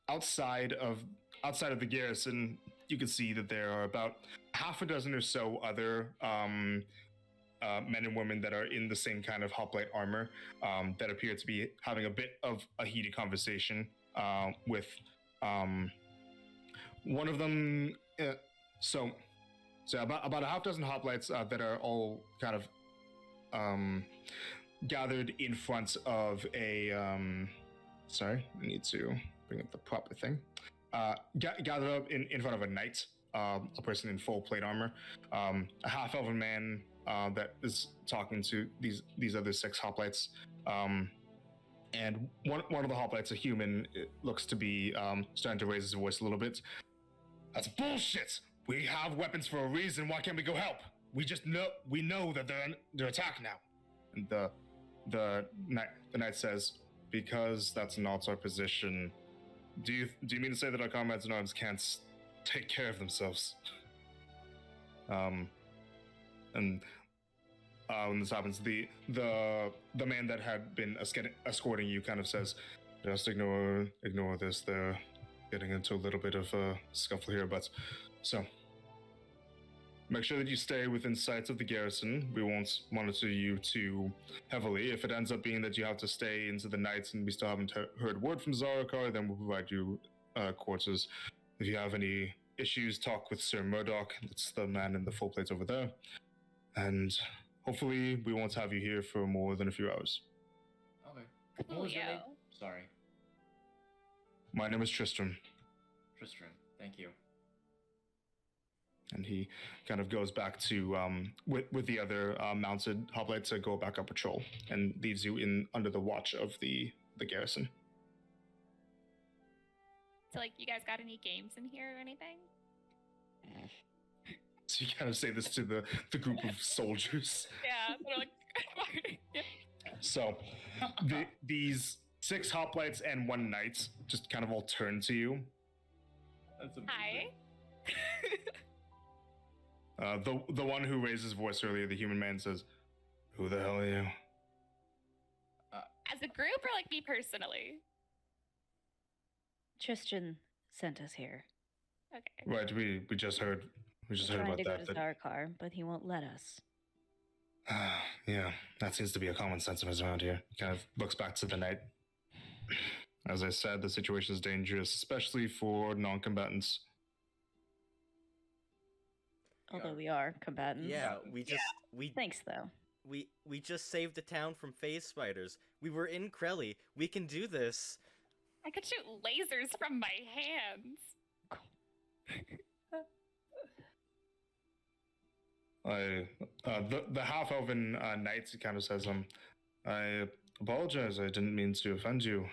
B: Outside of the garrison, you can see that there are about half a dozen or so other men and women that are in the same kind of hoplite armor that appear to be having a bit of a heated conversation with one of them. So about a half dozen hoplites that are all kind of gathered in front of a. Sorry, I need to bring up the proper thing. Gathered up in front of a knight, a person in full plate armor, a half elven man that is talking to these other 6 hoplites, and one of the hoplites, a human, looks to be starting to raise his voice a little bit. That's bullshit. We have weapons for a reason. Why can't we go help? We know that they're under attack now. And the knight says, because that's not our position. Do you mean to say that our comrades in arms can't take care of themselves? And when this happens, the man that had been escorting you kind of says, just ignore this. They're getting into a little bit of a scuffle here, but so make sure that you stay within sight of the garrison. We won't monitor you too heavily. If it ends up being that you have to stay into the night and we still haven't heard word from Zarakar, then we'll provide you quarters. If you have any issues, talk with Sir Murdoch. That's the man in the full plate over there. And hopefully we won't have you here for more than a few hours.
F: Okay. What was your name? Sorry.
B: My name is Tristram.
F: Tristram. Thank you.
B: And he kind of goes back to with the other mounted hoplites to go back up patrol and leaves you in under the watch of the garrison.
G: So, like, you guys got any games in here or anything?
B: So you kind of say this to the group of soldiers.
G: Yeah, they're like, yeah.
B: So these 6 hoplites and 1 knight just kind of all turn to you.
F: That's amazing.
G: Hi.
B: The one who raised his voice earlier, the human man, says, "Who the hell are you?"
G: As a group or like me personally?
D: Tristan sent us here.
G: Okay.
B: Right, we just heard
D: We're
B: heard
D: trying
B: about
D: to
B: that.
D: go to Zarkar, but he won't let us.
B: Yeah, that seems to be a common sentiment around here. Kind of looks back to the knight. As I said, the situation is dangerous, especially for non-combatants.
D: Although we are combatants.
A: Yeah, we
D: Thanks, though.
A: we just saved the town from phase spiders. We were in Krelly. We can do this.
G: I could shoot lasers from my hands.
B: The half elven knight kind of says, I apologize. I didn't mean to offend you.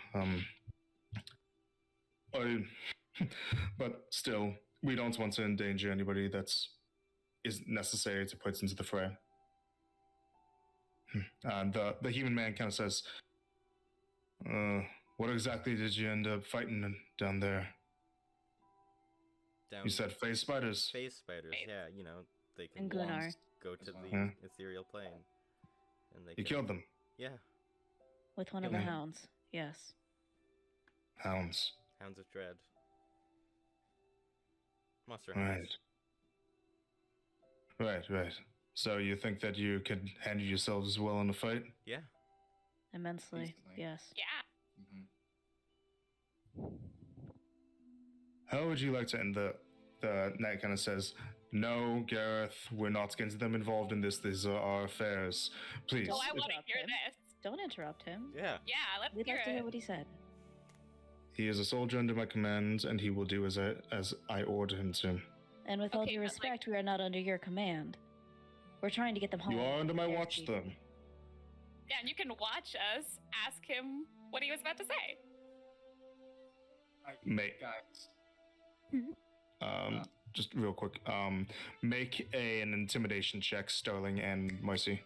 B: But still, we don't want to endanger anybody that's is necessary to put into the fray. And the human man kind of says, what exactly did you end up fighting down there? You said phase spiders.
A: Phase spiders, yeah, you know, they can
D: And Gunnar.
A: go to
F: as well.
A: the
B: Yeah.
A: ethereal plane. And they
B: You
A: can,
B: killed them.
A: Yeah,
D: With one of the
B: Yeah.
D: hounds. Yes.
B: Hounds.
A: Hounds of Dread. Monster Hounds.
B: Right. So you think that you could handle yourselves well in a fight?
A: Yeah.
D: Immensely.
F: Decently.
D: Yes.
G: Yeah.
B: How would you like to end the knight kind of says, no, Gareth, we're not getting them involved in this. These are our affairs. Please.
G: Oh, I want to
D: Interrupt
G: hear
D: him.
G: this.
D: Don't interrupt him.
A: Yeah.
G: Yeah, let's
D: We'd
G: hear
D: like to hear
G: it.
D: what he said.
B: He is a soldier under my command, and he will do as I order him to.
D: And with all
G: Okay,
D: due
G: but, like-
D: respect, we are not under your command. We're trying to get them home.
B: You are under my
D: They're
B: watch,
D: speaking.
B: though.
G: Yeah, and you can watch us ask him what he was about to say.
B: Mate.
F: Guys,
B: Just real quick. Make an intimidation check, Sterling and Marcy.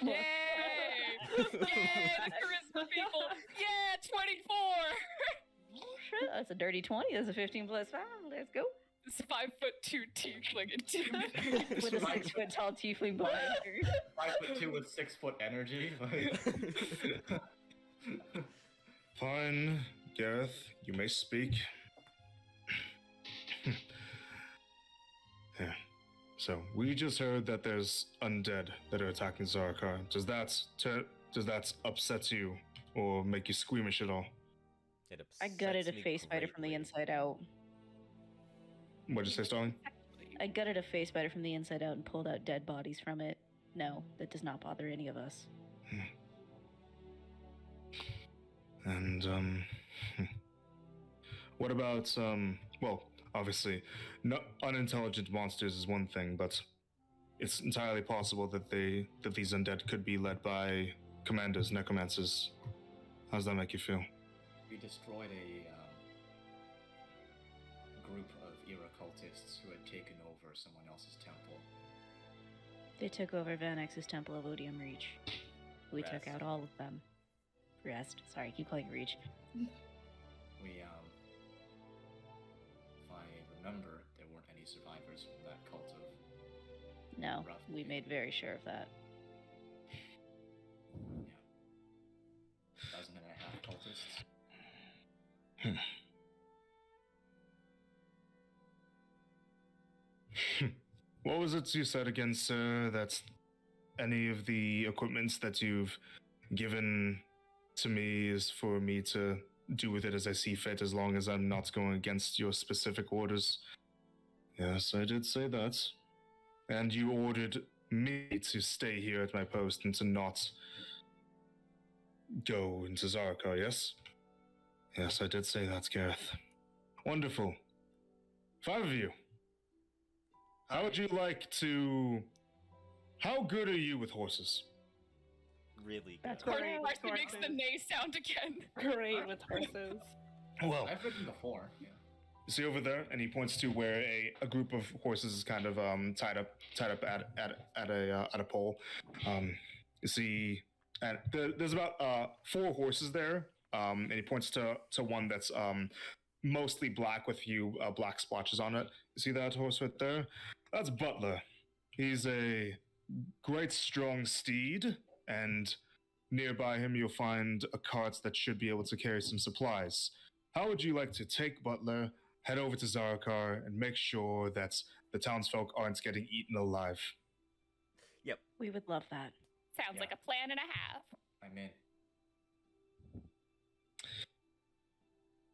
G: Yay! Yay, the charisma people! Yeah, 24!
D: Oh, shit. That's a dirty 20. That's a 15 plus 5. Let's go.
E: This 5'2" tiefling intimidating.
D: With a
F: Right.
D: 6-foot tall tiefling behind her.
F: 5'2" with 6-foot energy. Like...
B: Fine, Gareth, you may speak. Yeah. So we just heard that there's undead that are attacking Zarakar. Does that upset you or make you squeamish at all?
A: It
D: I gutted a
A: upsets me
D: face spider from the
A: greatly.
D: inside out.
B: What'd you say, Starling?
D: I gutted a face spider from the inside out and pulled out dead bodies from it. No, that does not bother any of us.
B: And what about well, obviously, unintelligent monsters is one thing, but it's entirely possible that these undead could be led by commanders, necromancers. How does that make you feel?
F: We destroyed a group of Era cultists who had taken over someone else's temple.
D: They took over Van X's Temple of Odium Reach. We took
F: Rest.
D: out all of them. Rest. Sorry, I keep calling it Reach.
F: We, if I remember, there weren't any survivors from that cult of...
D: No,
F: Rough.
D: we made very sure of that.
F: Yeah. 1,500 cultists.
B: What was it you said again, sir? That any of the equipments that you've given to me is for me to do with it as I see fit, as long as I'm not going against your specific orders. Yes, I did say that. And you ordered me to stay here at my post and to not go into Zarakar, yes? Yes, I did say that, Gareth. Wonderful. 5 of you. How would you like to... How good are you with horses?
A: Really good.
C: That's
E: Marcy
C: great with
E: makes the
C: horses.
E: neigh sound again.
C: Great with horses.
B: Well,
F: I've ridden before, yeah.
B: see over there, and he points to where a group of horses is kind of tied up at a pole. You see, and there's about 4 horses there, and he points to one that's mostly black with a few black splotches on it. You see that horse right there? That's Butler. He's a great strong steed, and nearby him you'll find a cart that should be able to carry some supplies. How would you like to take Butler, head over to Zarakar, and make sure that the townsfolk aren't getting eaten alive?
D: We would love that.
G: Sounds
F: Yeah.
G: like a plan and a half.
F: I'm in.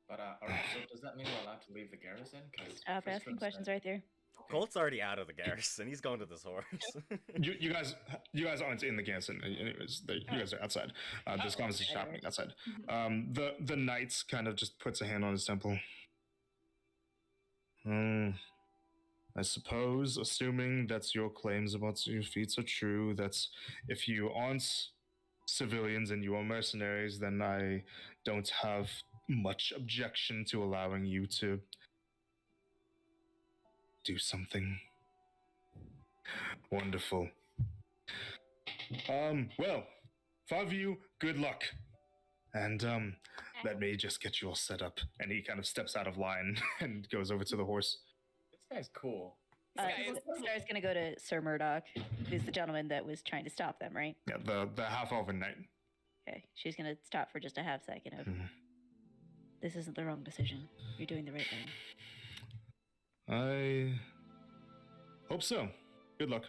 F: But, alright, so does that mean we're allowed to leave the garrison? Cause
D: Stop asking questions right there.
A: Colt's already out of the garrison. He's going to this horse.
B: You guys aren't in the garrison, anyways. You guys are outside. This conversation happening outside. The knight kind of just puts a hand on his temple. I suppose, assuming that your claims about your feats are true, that if you aren't civilians and you are mercenaries, then I don't have much objection to allowing you to do something. Wonderful. Well, 5 of you, good luck. And let me just get you all set up. And he kind of steps out of line and goes over to the horse.
F: This guy's cool.
D: Sarah's gonna go to Sir Murdoch, who's the gentleman that was trying to stop them, right?
B: Yeah, the half-elven knight.
D: Okay, she's gonna stop for just a half second of,
B: Mhm.
D: this isn't the wrong decision. You're doing the right thing.
B: I hope so. Good luck.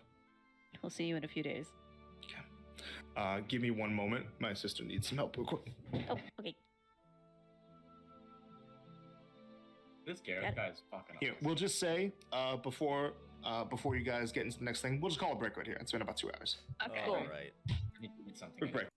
D: We'll see you in a few days.
B: Give me 1 moment. My sister needs some help real quick.
D: Oh, okay.
F: This
D: Got it.
F: Garrett guy's fucking
B: Here,
F: awesome.
B: we'll just say before you guys get into the next thing, we'll just call a break right here. It's been about 2 hours.
G: Okay.
A: All right.
F: I need to eat something.
B: Quick break.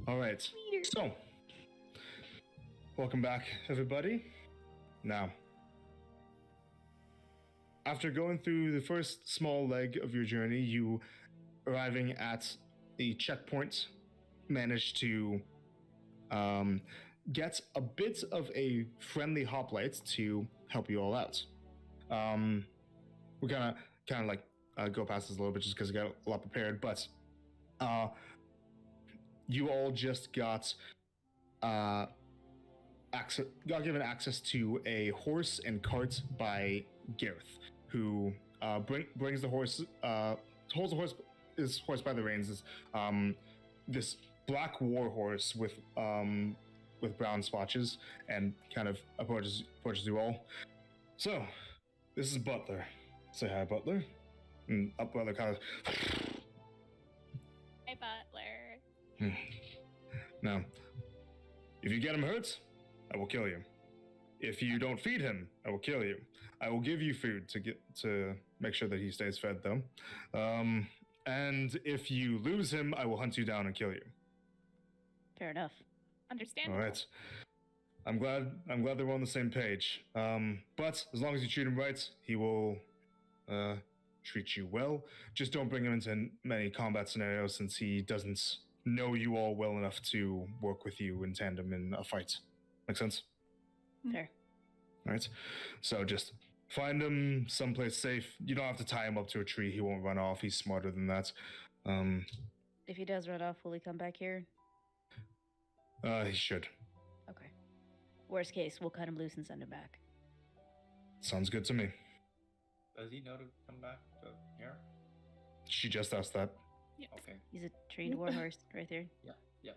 B: All right. So, welcome back, everybody. Now, after going through the first small leg of your journey, you arriving at the checkpoint managed to get a bit of a friendly hoplite to help you all out. We're gonna kind of like go past this a little bit just because I got a lot prepared, but you all just got given access to a horse and cart by Gareth, who brings the horse, holds the horse, his horse by the reins. Is this black war horse with brown splotches, and kind of approaches you all. So, this is Butler. Say hi, Butler. And Butler kind of.
G: Hi, Butler.
B: Now, if you get him hurt, I will kill you. If you don't feed him, I will kill you. I will give you food to make sure that he stays fed, though. And if you lose him, I will hunt you down and kill you.
D: Fair enough.
G: Understandable.
B: All right. I'm glad that we're on the same page. But as long as you treat him right, he will treat you well. Just don't bring him into many combat scenarios, since he doesn't know you all well enough to work with you in tandem in a fight. Make sense?
D: Fair.
B: All right. So just find him someplace safe. You don't have to tie him up to a tree. He won't run off. He's smarter than that.
D: If he does run off, will he come back here?
B: He should.
D: Okay. Worst case, we'll cut him loose and send him back.
B: Sounds good to me.
F: Does he know to come back to here?
B: She just asked that.
G: Yes.
F: Okay.
D: He's a trained war horse right there.
F: Yep.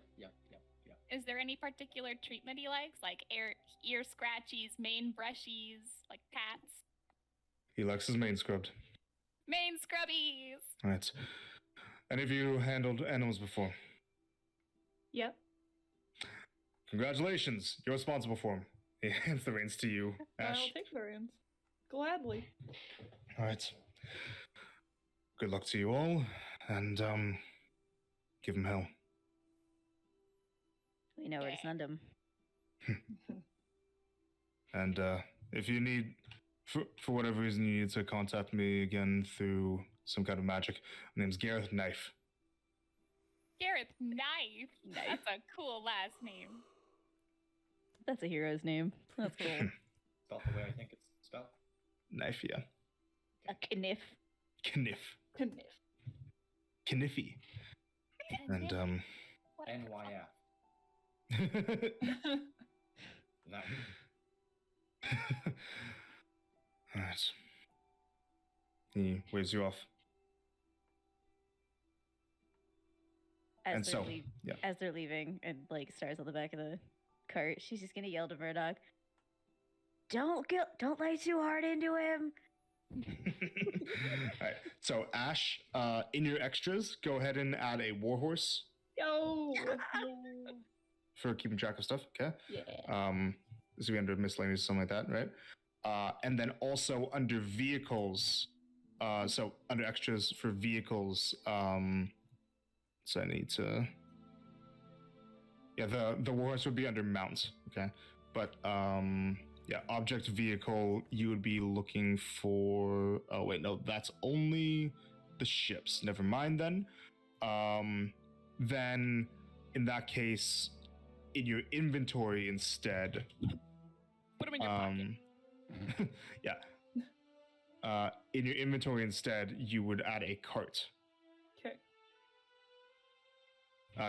G: Is there any particular treatment he likes? Like ear scratchies, mane brushies, like pats?
B: He likes his mane scrubbed.
G: Mane scrubbies!
B: All right. Any of you handled animals before?
C: Yep.
B: Congratulations. You're responsible for him. He hands the reins to you, Ash.
C: I'll take the reins. Gladly.
B: All right. Good luck to you all, and give him hell.
D: We know where to send him.
B: And if you need, for whatever reason, you need to contact me again through some kind of magic, my name's Gareth Knife.
G: Gareth Knife. That's a cool last name.
D: That's a hero's name. That's cool.
F: Spelled the way I think it's spelled.
B: Knife, yeah.
D: A kniff.
B: Kniff. Kniffy. And
G: What a
F: NYF. Nice.
B: All right. He waves you off. And so, yeah.
D: As they're leaving, and like Star's on the back of the cart, she's just gonna yell to Murdoch, Don't lay too hard into him.
B: All right. So Ash, in your extras, go ahead and add a warhorse
C: Yo!
B: for keeping track of stuff. Okay.
C: Yeah.
B: This will be under miscellaneous, something like that, right? And then also under vehicles. So under extras for vehicles. So I need to. Yeah, the warhorse would be under mount. Okay. But yeah, object vehicle, you would be looking for. Oh wait, no, that's only the ships. Never mind then. Then in that case, in your inventory instead.
G: Put him in your pocket.
B: Yeah. In your inventory instead, you would add a cart.
C: Okay.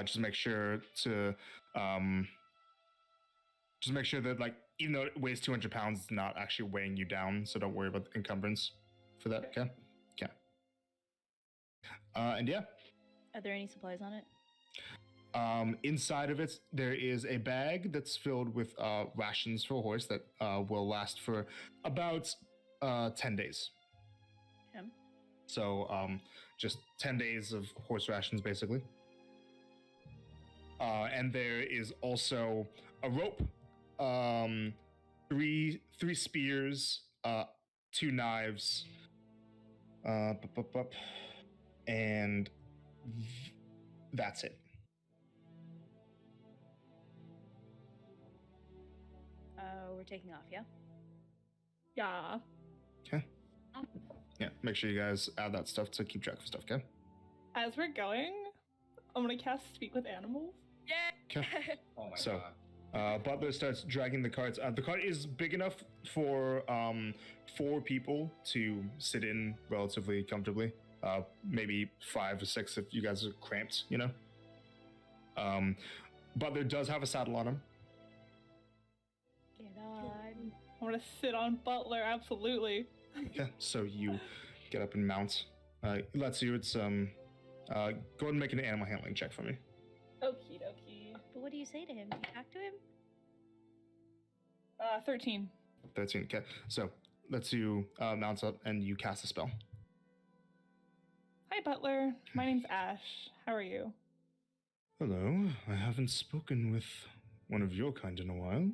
B: Just make sure to just make sure that, like, even though it weighs 200 pounds, it's not actually weighing you down, so don't worry about the encumbrance for that. Okay. And yeah.
D: Are there any supplies on it?
B: Inside of it, there is a bag that's filled with rations for a horse that will last for about 10 days.
D: Okay.
B: So just 10 days of horse rations, basically. And there is also a rope, three spears, 2 knives, and that's it.
D: We're taking off, yeah?
C: Yeah.
B: Okay. Yeah, make sure you guys add that stuff to keep track of stuff, okay?
C: As we're going, I'm gonna cast Speak with Animals.
G: Yeah.
F: Oh my
B: So-
F: god.
B: Butler starts dragging the carts. The cart is big enough for 4 people to sit in relatively comfortably. Maybe 5 or 6 if you guys are cramped, you know? Butler does have a saddle on him.
D: Get on.
C: I want to sit on Butler, absolutely.
B: Yeah, so you get up and mount. Let's see, it's go ahead and make an animal handling check for me.
C: Okie dokie.
D: But what do you say to him? Do you talk to him?
C: 13.
B: 13. Okay, so lets you mount up and you cast a spell.
C: Hi, Butler. My name's Ash. How are you?
B: Hello, I haven't spoken with one of your kind in a while.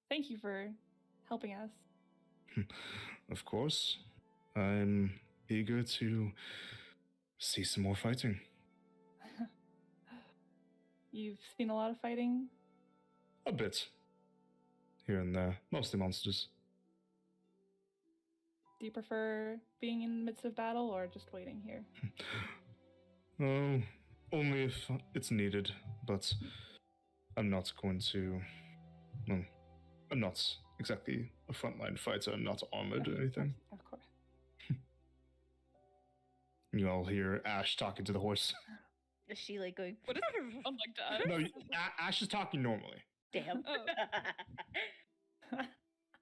C: Thank you for helping us.
B: Of course, I'm eager to see some more fighting.
C: You've seen a lot of fighting?
B: A bit. Here and there, mostly monsters.
C: Do you prefer being in the midst of battle or just waiting here?
B: Oh, only if it's needed, but I'm not going to. Well, I'm not exactly a frontline fighter, I'm not armored or anything.
C: Of course.
B: You all hear Ash talking to the horse.
D: Is she like going,
E: What does it sound like to us?
B: No, Ash is talking normally.
D: damn?
E: Oh.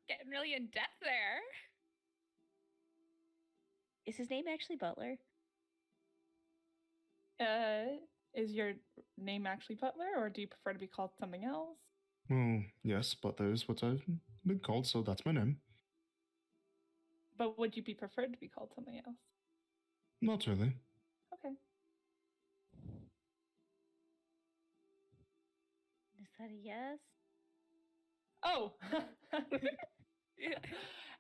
G: Getting really in depth there.
D: Is his name actually Butler?
C: Is your name actually Butler, or do you prefer to be called something else?
B: Well, yes, but that is what I've been called, so that's my name.
C: But would you be preferred to be called something else?
B: Not really.
C: Okay.
D: Is that a yes?
C: Oh!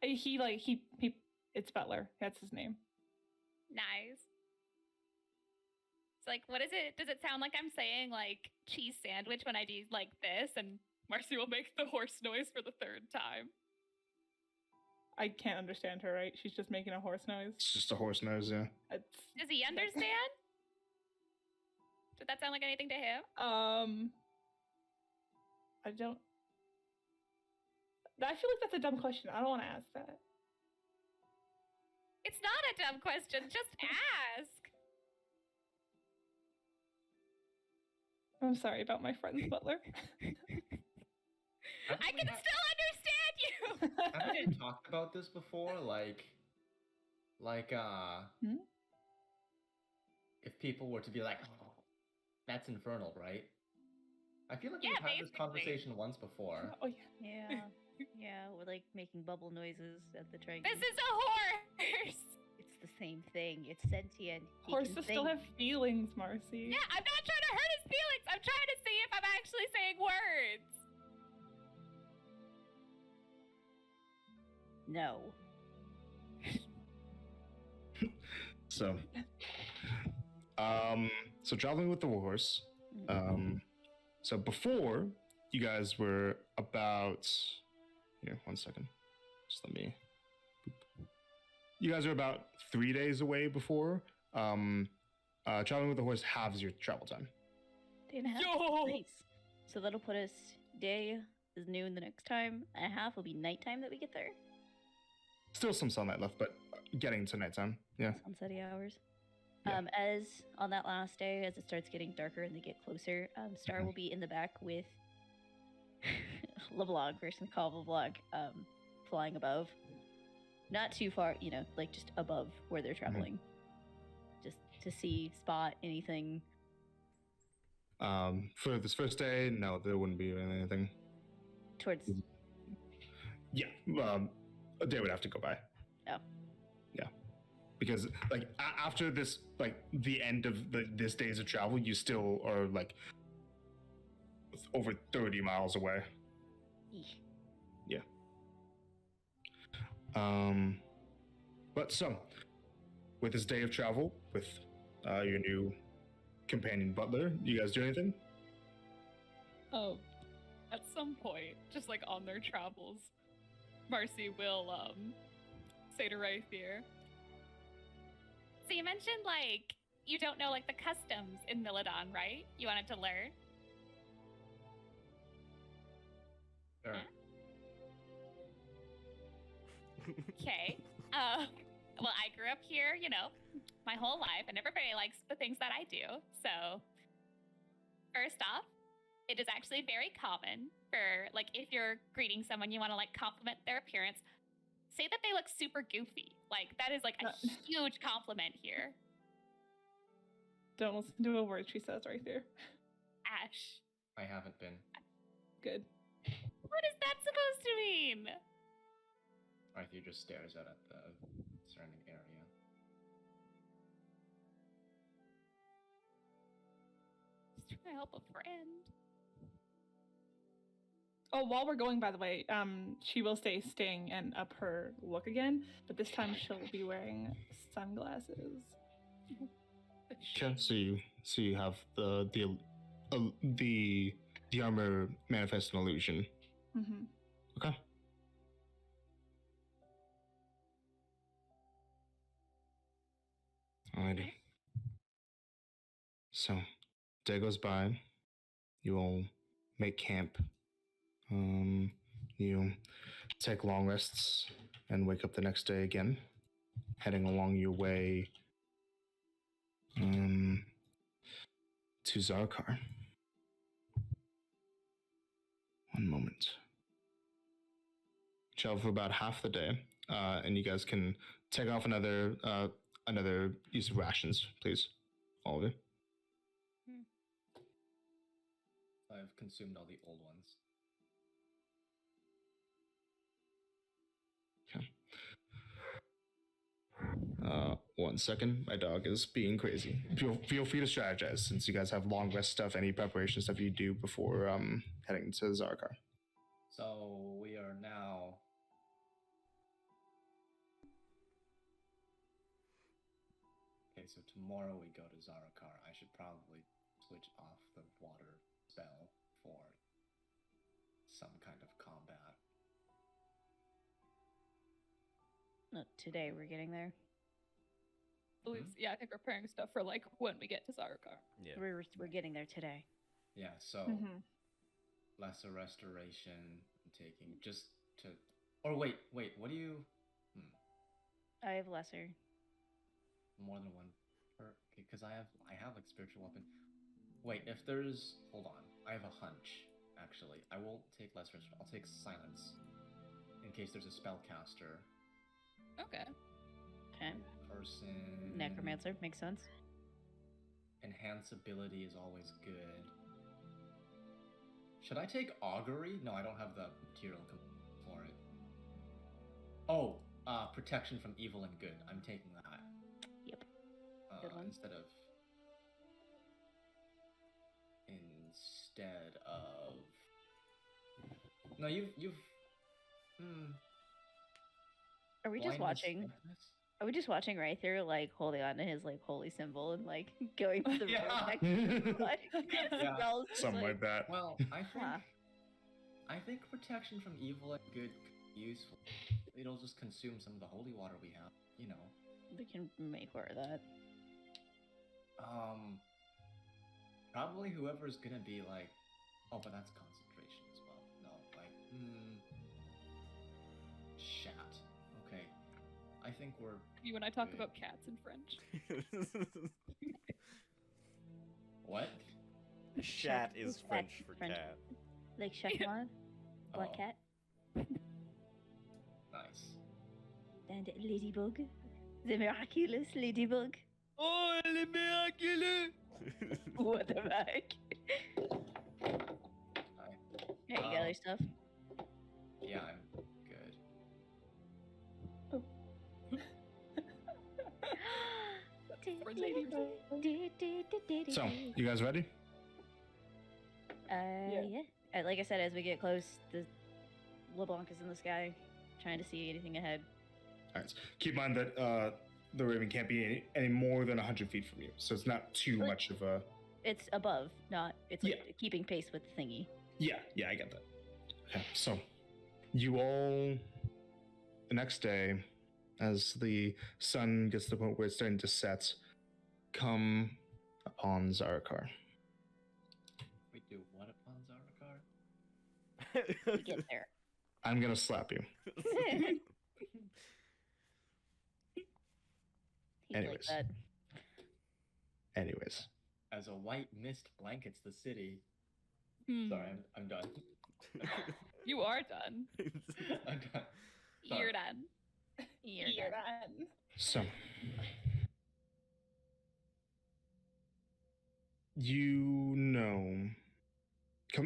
C: he, it's Butler. That's his name.
G: Nice. It's like, what is it? Does it sound like I'm saying like cheese sandwich when I do like this? And
E: Marcy will make the horse noise for the 3rd time.
C: I can't understand her, right? She's just making a horse noise.
B: It's just a horse nose, yeah.
G: does he understand? Did that sound like anything to him?
C: I don't. I feel like that's a dumb question. I don't want to ask that.
G: It's not a dumb question. Just ask.
C: I'm sorry about my friend's Butler.
G: I can still understand you.
F: Haven't we talked about this before? If people were to be like, oh, that's infernal, right? I feel like
G: Yeah,
F: we've had this
G: basically.
F: conversation once before.
C: Oh, yeah.
D: Yeah. Yeah, we're like making bubble noises at the train.
G: This is a horse.
D: It's the same thing. It's sentient. He
C: Horses
D: can
C: still
D: think.
C: have feelings, Marcy.
G: Yeah, I'm not trying to hurt his feelings. I'm trying to see if I'm actually saying words.
D: No.
B: So traveling with the horse. So before you guys were about here, 1 second. Just let me. You guys are about 3 days away before. Traveling with the horse halves your travel time.
D: 2.5.
E: Yo!
D: Nice. So that'll put us day is noon the next time, and a half will be nighttime that we get there.
B: Still some sunlight left, but getting to nighttime. Yeah.
D: Sunsetty hours.
B: Yeah.
D: As on that last day, as it starts getting darker and they get closer, Star
B: Mhm.
D: will be in the back with LeBlanc, we're just gonna call LeBlanc, flying above. Not too far, like just above where they're traveling. Just to see, spot anything.
B: For this first day, no, there wouldn't be anything.
D: Towards.
B: Yeah, a day would have to go by.
D: Oh.
B: Yeah, because like after this, like the end of this days of travel, you still are like over 30 miles away.
D: Eesh.
B: But so with this day of travel with your new companion Butler, you guys do anything?
E: At some point, just like on their travels, Marcy will say to Rythier,
G: So you mentioned like you don't know like the customs in Milidon, right? You wanted to learn.
F: Sure.
G: Okay. Well, I grew up here, you know, my whole life, and everybody likes the things that I do. So, first off, it is actually very common for like if you're greeting someone, you want to like compliment their appearance. Say that they look super goofy. Like that is like a huge compliment here.
C: Don't listen to a word she says right there.
G: Ash,
F: I haven't been.
C: Good.
G: what is that supposed to mean?
F: Arthur just stares out at the surrounding area.
G: Just trying to help a friend.
C: Oh, while we're going, by the way, she will stay Sting and up her look again, but this time she'll be wearing sunglasses.
B: Okay, so you have the armor manifest an illusion.
C: Mm-hmm.
B: Okay. Alrighty. So, day goes by. You all make camp. You take long rests and wake up the next day again, heading along your way to Zarkar. One moment. Travel for about half the day, and you guys can take off another use of rations, please. All of you.
F: I've consumed all the old ones.
B: Okay. 1 second. My dog is being crazy. Feel free to strategize since you guys have long rest stuff, any preparation stuff you do before heading to Zarkar.
F: So we are now. Okay, so tomorrow we go to Zarakar. I should probably switch off the water spell for some kind of combat.
D: No, today we're getting there.
E: Yeah, I think we're preparing stuff for like when we get to Zarakar.
A: Yeah.
D: We're getting there today.
F: Yeah, so
C: Mm-hmm.
F: lesser restoration, I'm taking just to. Or wait, what do you?
D: I have lesser.
F: More than one per because I have like spiritual weapon. Wait, if there's hold on, I have a hunch actually. I won't take lesser. I'll take silence in case there's a spellcaster
E: Okay.
D: Okay.
F: person.
D: Necromancer makes sense.
F: Enhance ability is always good. Should I take augury? No, I don't have the material for it. Oh, protection from evil and good. I'm taking that.
D: Yep. Good one.
F: Instead of. No, you've.
D: Are we just watching? Are we just watching Ryther like holding on to his like holy symbol and like going through the road?
F: Yeah.
B: Something like that.
F: Well, I think protection from evil and good could be useful. It'll just consume some of the holy water we have, you know.
D: We can make more of that.
F: Probably whoever's gonna be like, oh, but that's concentration as well. No, like, shat. Okay, I think we're.
E: You and I talk
F: good.
E: about cats in French.
F: What?
A: Shat is French for
D: French.
A: cat.
D: Like Chef-Mon? Black
F: Oh.
D: cat?
F: Nice.
D: And Ladybug? The miraculous Ladybug?
A: Oh, le miraculeux!
D: What the heck?
F: Hi.
D: Yeah, you got other stuff?
F: Yeah, I'm good.
E: For Ladybug.
B: So, you guys ready?
D: Yeah. Like I said, as we get close, the LeBlanc is in the sky, trying to see anything ahead.
B: All right. Keep in mind that the Raven can't be any more than 100 feet from you, so it's not too much of a.
D: It's above, not. It's like keeping pace with the thingy.
B: Yeah, I get that. Okay, so you all, the next day, as the sun gets to the point where it's starting to set, come upon Zarakar.
F: We do what upon Zarakar?
D: We get there.
B: I'm gonna slap you.
D: He's like
B: Anyways.
D: that.
B: Anyways,
F: As a white mist blankets the city.
E: Hmm.
F: Sorry, I'm done.
E: You are done.
F: I'm done. Sorry.
G: You're done.
C: You're done.
B: so you know,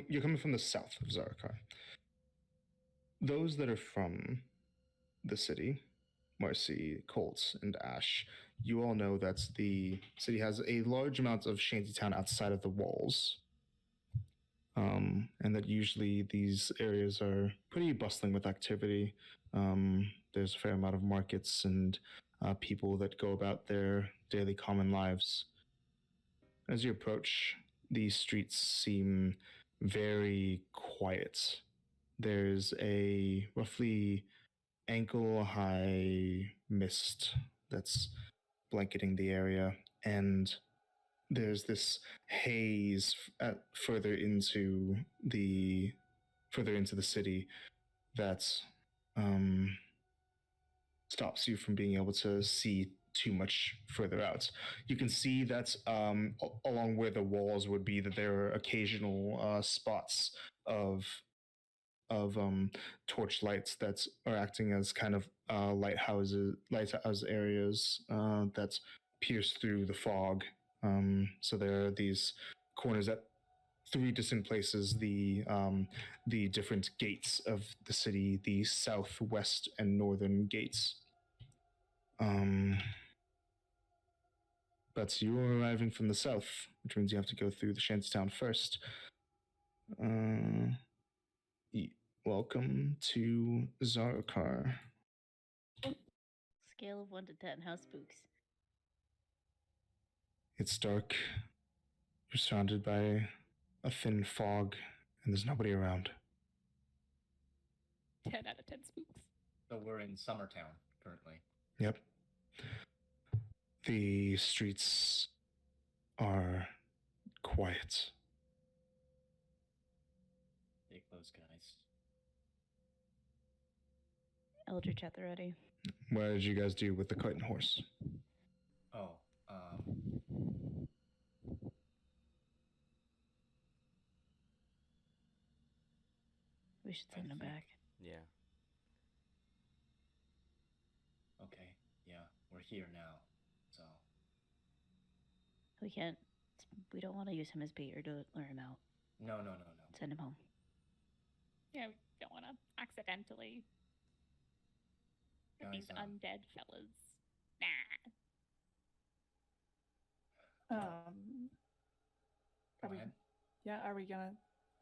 B: you're coming from the south of Zarakar. Those that are from the city, Marcy, Colt, and Ash, you all know that the city has a large amount of shantytown outside of the walls. And that usually these areas are pretty bustling with activity. There's a fair amount of markets and people that go about their daily common lives. As you approach, the streets seem very quiet. There's a roughly ankle-high mist that's blanketing the area, and there's this haze further into the city that stops you from being able to see too much further out. You can see that along where the walls would be, that there are occasional spots of torch lights that are acting as kind of lighthouse areas that pierce through the fog. So there are these corners at three distinct places, the different gates of the city, the south, west, and northern gates. But you're arriving from the south, which means you have to go through the shantytown first. Welcome to Zarakar.
D: Scale of 1 to 10, how spooks?
B: It's dark. You're surrounded by a thin fog, and there's nobody around.
E: 10 out of 10 spooks.
F: So we're in Summertown currently.
B: Yep. The streets are quiet.
F: Stay close, guys.
D: Eldritch at the ready.
B: What did you guys do with the cart and horse?
F: Oh,
D: We should send him
F: think-
D: back.
A: Yeah.
F: okay, yeah, we're here now. So
D: We can't. We don't want to use him as bait or to lure him out.
F: no.
D: Send him home.
G: Yeah, we don't want to accidentally hurt these
F: Guys,
G: undead fellas. Nah.
F: Go
C: Are we,
F: ahead.
C: yeah, are we gonna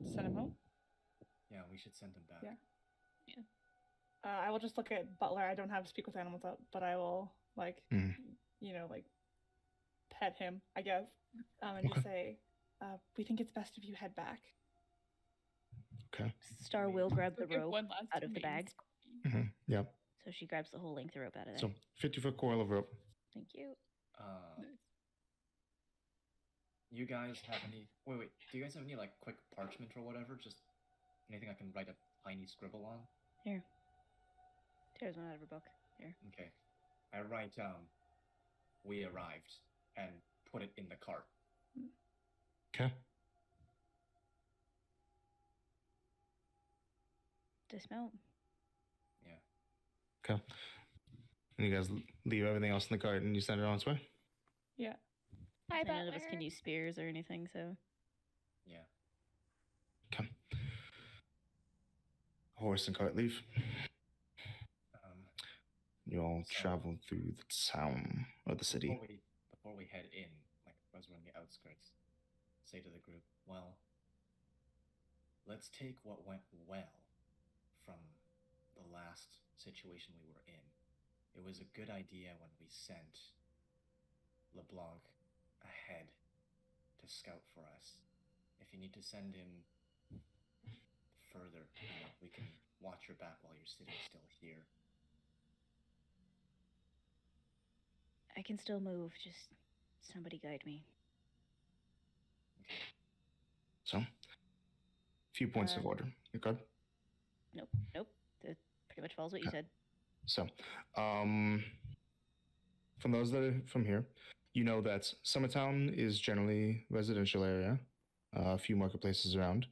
C: send him home?
F: Yeah, we should send him back.
C: Yeah. I will just look at Butler. I don't have speak with animals up, but I will like,
B: Mhm.
C: like pet him, I guess, and just say, we think it's best if you head back.
B: Okay.
D: Star will grab the
E: We'll give
D: rope
E: one last
D: out of the
E: main
D: bag.
B: Mm-hmm. Yep.
D: So she grabs the whole length of rope out of there.
B: So 50-foot coil of rope.
D: Thank you.
F: You guys have any? Wait. Do you guys have any like quick parchment or whatever? Just anything I can write a tiny scribble on?
D: Here. Tears one out of her book. Here.
F: Okay. I write we arrived and put it in the cart.
B: Okay.
D: Dismount.
F: Yeah.
B: Okay. And you guys leave everything else in the cart and you send it on its way?
C: Yeah.
G: Hi,
D: None of us
G: Butler.
D: can use spears or anything, so.
F: Yeah.
B: Okay. Horse and cart leave. You all
F: So-
B: travel through the town or the city.
F: Before we head in, like as we're on the outskirts, say to the group, well, let's take what went well from the last situation we were in. It was a good idea when we sent LeBlanc ahead to scout for us. If you need to send him further, we can watch your back while you're sitting still here.
D: I can still move, just somebody guide me.
F: Okay.
B: So, a few points of order. You good?
D: Nope. That pretty much follows what you
B: Okay.
D: said.
B: So, from those that are from here, you know that Summertown is generally residential area, a few marketplaces around,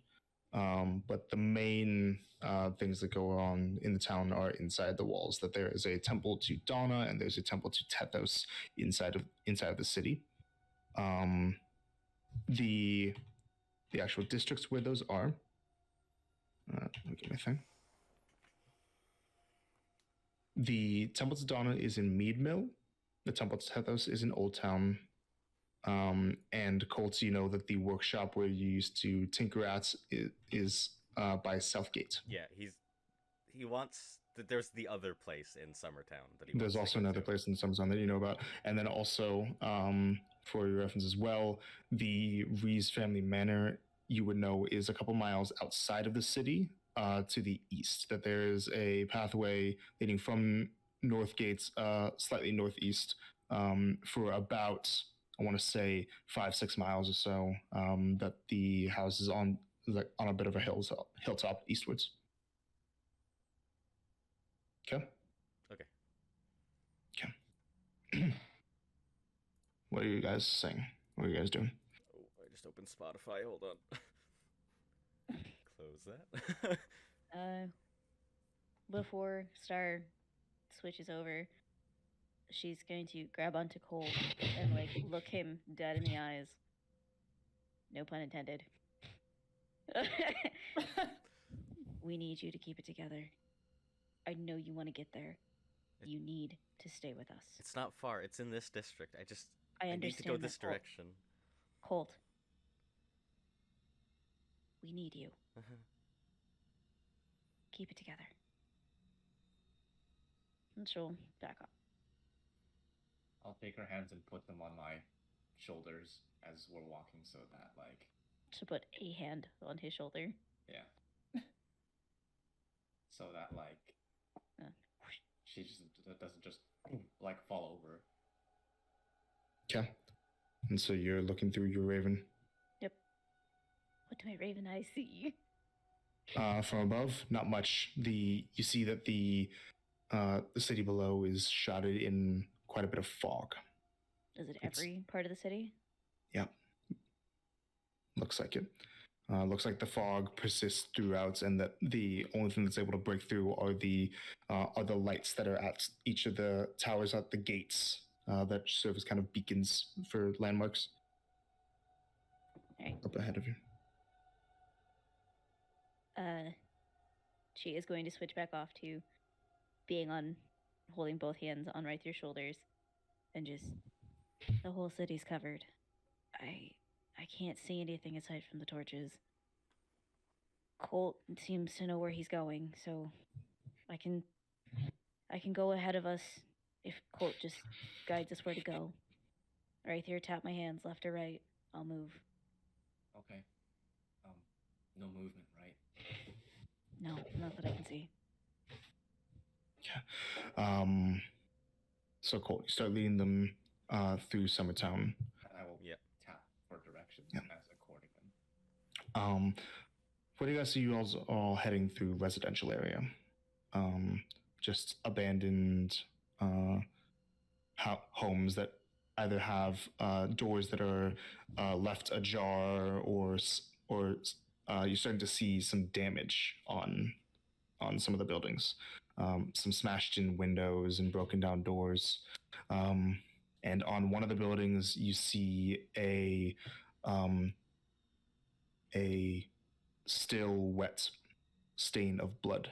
B: but the main things that go on in the town are inside the walls. That there is a temple to Donna and there's a temple to Tethos inside of the city. The actual districts where those are. Let me get my thing. The temple to Donna is in Mead Mill. The temple to Tethos is in Old Town. And Colt, you know that the workshop where you used to tinker at is by Southgate.
A: Yeah, he wants that. There's the other place in Summertown that he.
B: There's
A: wants
B: also
A: to go
B: another
A: to.
B: place in Summertown that you know about, and then also for your reference as well, the Rees family manor you would know is a couple miles outside of the city, to the east. That there is a pathway leading from Northgate, slightly northeast, for about, I want to say 5-6 miles or so. That the house is on a bit of a hilltop eastwards. Okay.
A: Okay.
B: What are you guys saying? What are you guys doing?
A: Oh, I just opened Spotify. Hold on. Close that.
D: Before Star switches over, she's going to grab onto Cole and look him dead in the eyes. No pun intended. We need you to keep it together. I know you want to get there. You need to stay with us.
A: It's not far. It's in this district.
D: I
A: need
D: understand
A: to go
D: that,
A: this
D: Colt.
A: direction.
D: Colt. We need you. Keep it together. And she'll back up.
F: I'll take her hands and put them on my shoulders as we're walking so that,
D: She'll put a hand on his shoulder.
F: Yeah. So that, she just doesn't just, fall over.
B: Okay. And so you're looking through your Raven.
D: Yep. What do my Raven eyes see?
B: From above, not much. You see that the city below is shrouded in quite a bit of fog.
D: Is it every part of the city?
B: Yep. Looks like it. Looks like the fog persists throughout, and that the only thing that's able to break through are the lights that are at each of the towers at the gates that serve as kind of beacons for landmarks.
D: All right.
B: Up ahead of you.
D: She is going to switch back off to holding both hands on right through shoulders, and just, the whole city's covered. I can't see anything aside from the torches. Colt seems to know where he's going, so I can go ahead of us if Colt just guides us where to go. Right here, tap my hands, left or right. I'll move.
F: Okay. No movement, right?
D: No, not that I can see.
B: Yeah. So Colt, you start leading them through Summertown.
F: And I will tap for directions as accordingly.
B: What do you guys see? You all heading through residential area. Just abandoned homes that either have doors that are left ajar, or you're starting to see some damage on some of the buildings. Some smashed in windows and broken down doors. And on one of the buildings, you see a still wet stain of blood.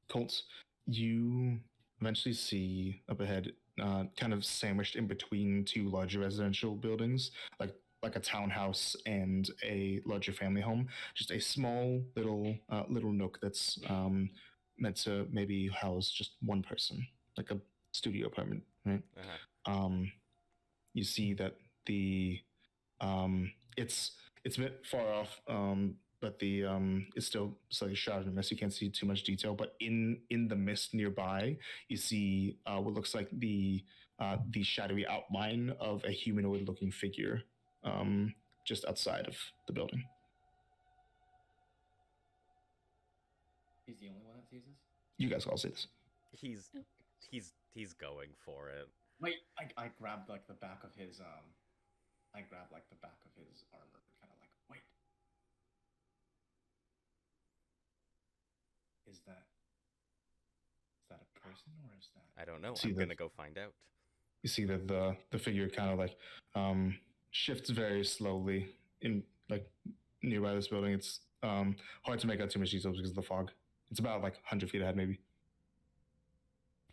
B: Colts, you eventually see up ahead, kind of sandwiched in between two larger residential buildings, like a townhouse and a larger family home, just a small little nook that's meant to maybe house just one person, like a studio apartment, right?
A: Uh-huh.
B: You see that the it's a bit far off, but the it's still slightly shrouded in mist. You can't see too much detail, but in the mist nearby, you see what looks like the shadowy outline of a humanoid-looking figure just outside of the building.
F: He's the only one that sees this?
B: You guys all see this.
A: He's going for it.
F: Wait, I grabbed like the back of his I grabbed like the back of his armor, kind of like, wait. Is that a person or is that?
A: I don't know.
B: See
A: I'm
B: the-
A: gonna go find out.
B: You see that the figure kind of like shifts very slowly in like nearby this building. It's hard to make out too much details because of the fog. It's about like 100 feet ahead, maybe.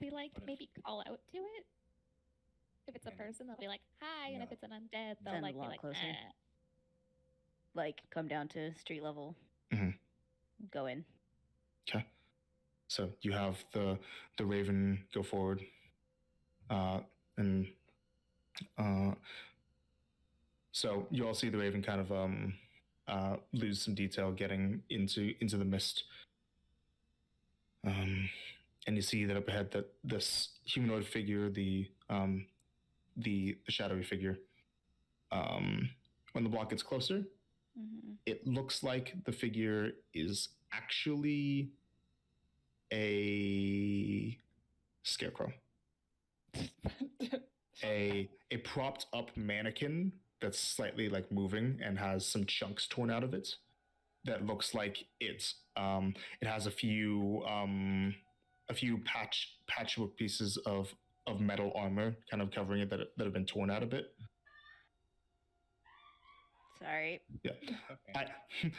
G: We like maybe call out to it. If it's a
F: And-
G: person, they'll be like, "Hi," and if
F: No.
G: it's an undead, they'll
D: Then
G: like
D: a
G: be
D: lot
G: like,
D: closer.
G: "Eh."
D: Like, come down to street level.
B: Mhm.
D: Go in.
B: Okay. So you have the raven go forward, and so you all see the raven kind of lose some detail getting into the mist, and you see that up ahead that this humanoid figure, the shadowy figure, when the block gets closer,
D: Mm-hmm.
B: it looks like the figure is actually a scarecrow, a propped up mannequin that's slightly like moving and has some chunks torn out of it. That looks like it has a few patchwork pieces of metal armor kind of covering it that have been torn out a bit.
D: Sorry.
B: Yeah.
F: Okay.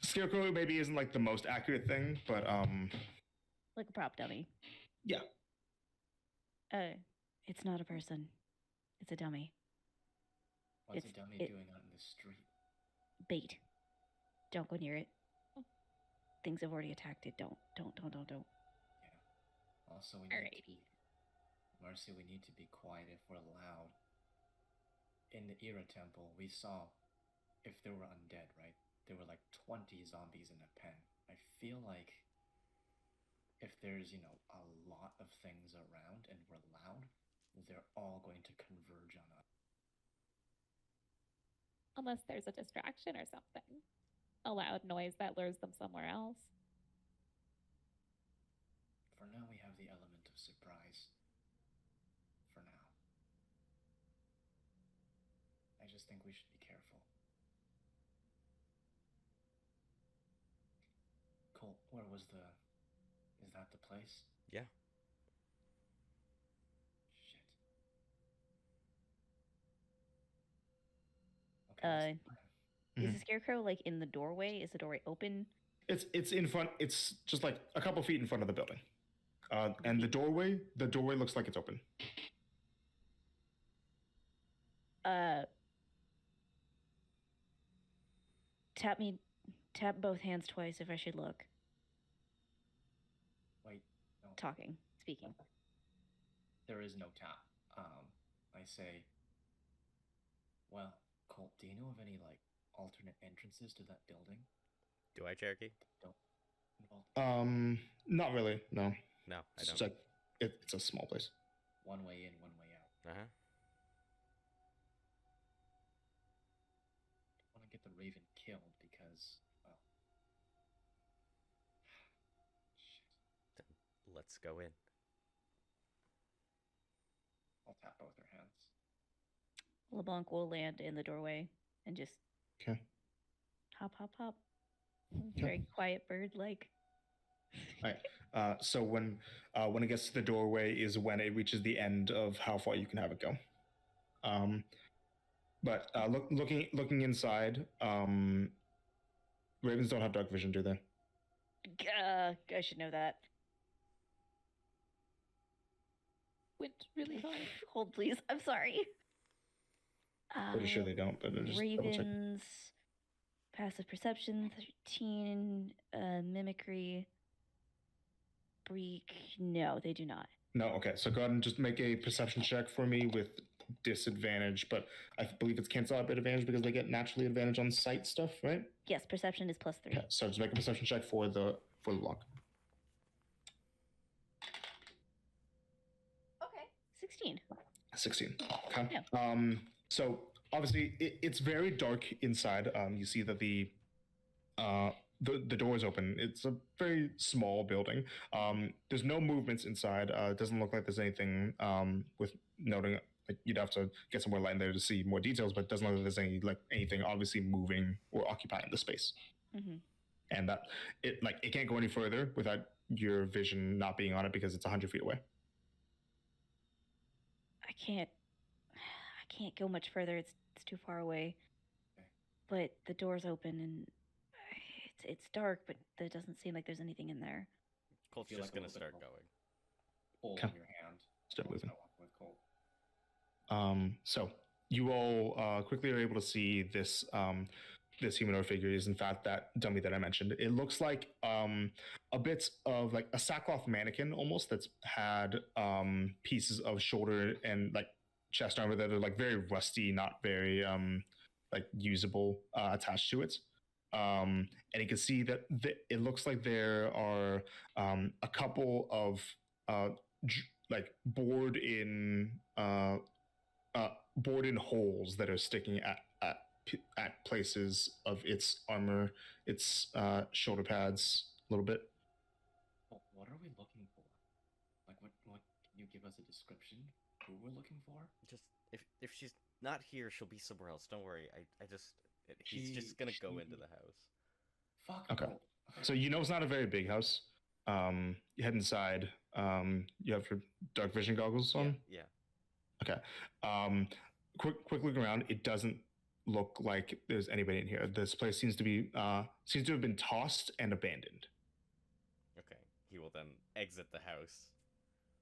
B: Scarecrow maybe isn't like the most accurate thing, but
D: Like a prop dummy.
B: yeah.
D: It's not a person. It's a dummy.
F: What's
D: it's-
F: a dummy
D: it-
F: doing out in the street?
D: Bait. Don't go near it. Things have already attacked it. Don't.
F: Also, we need to
G: Alrighty.
F: be, Marcy, we need to be quiet if we're loud. In the Era Temple, we saw if there were undead, right? There were like 20 zombies in a pen. I feel like if there's, a lot of things around and we're loud, they're all going to converge on us.
G: Unless there's a distraction or something, a loud noise that lures them somewhere else.
F: For now, we have the element of surprise. For now. I just think we should be careful. Colt, where was the... Is that the place?
A: Yeah.
F: Shit. Okay, what's the plan?
D: Is the scarecrow like in the doorway? Is the doorway open?
B: It's in front. It's just like a couple feet in front of the building, and the doorway looks like it's open.
D: Tap both hands twice if I should look.
F: Wait, no.
D: Talking, speaking.
F: There is no tap. I say, well, Colt, do you know of any, like, alternate entrances to that building?
A: Do I, Cherokee?
F: Don't involve
B: Not really. No.
A: No, I
B: It's
A: don't.
B: just like it's a small place.
F: one way in, one way out.
A: Uh-huh.
F: I want to get the Raven killed because, well... Shit.
A: Let's go in.
F: I'll tap both her hands.
D: LeBlanc will land in the doorway and just
B: Okay.
D: hop, hop, hop. Very quiet bird like.
B: All right. So when it gets to the doorway is when it reaches the end of how far you can have it go. But looking inside, ravens don't have dark vision, do they?
D: I should know that.
E: Went really hard.
D: Hold, please. I'm sorry.
B: Pretty sure they don't, but just double check.
D: Ravens, passive perception, 13, mimicry, break. No, they do not.
B: No, okay. So go ahead and just make a perception check for me with disadvantage, but I believe it's cancel out bit advantage because they get naturally advantage on sight stuff, right?
D: Yes, perception is +3.
B: Okay, so just make a perception check for the lock.
D: Okay. 16.
B: 16. Okay.
D: Yeah.
B: So obviously it's very dark inside. You see that the door is open. It's a very small building. There's no movements inside. It doesn't look like there's anything with noting. Like, you'd have to get some more light in there to see more details, but it doesn't look like there's anything obviously moving or occupying the space.
D: Mm-hmm.
B: And that it can't go any further without your vision not being on it because it's 100 feet away.
D: I can't go much further. It's too far away. But the door's open and it's dark, but there doesn't seem like there's anything in there.
A: Colt's just gonna start going.
F: Hold in your hand.
B: Start moving.
F: With Colt.
B: So you all quickly are able to see this this humanoid figure is in fact that dummy that I mentioned. It looks like a bit of like a sackcloth mannequin almost that's had pieces of shoulder and like chest armor that are like very rusty, not very like usable attached to it. And you can see that it looks like there are a couple of like bored in holes that are sticking at places of its armor, its shoulder pads a little bit.
F: What are we looking for? Like, what can you give us a description? Who we're looking for?
A: Just if she's not here, she'll be somewhere else. Don't worry. He's just gonna go into the house.
F: Fuck.
B: Okay.
F: No.
B: So you know it's not a very big house. You head inside. You have your dark vision goggles on.
A: Yeah.
B: Okay. Quick look around. It doesn't look like there's anybody in here. This place seems to have been tossed and abandoned.
A: Okay. He will then exit the house.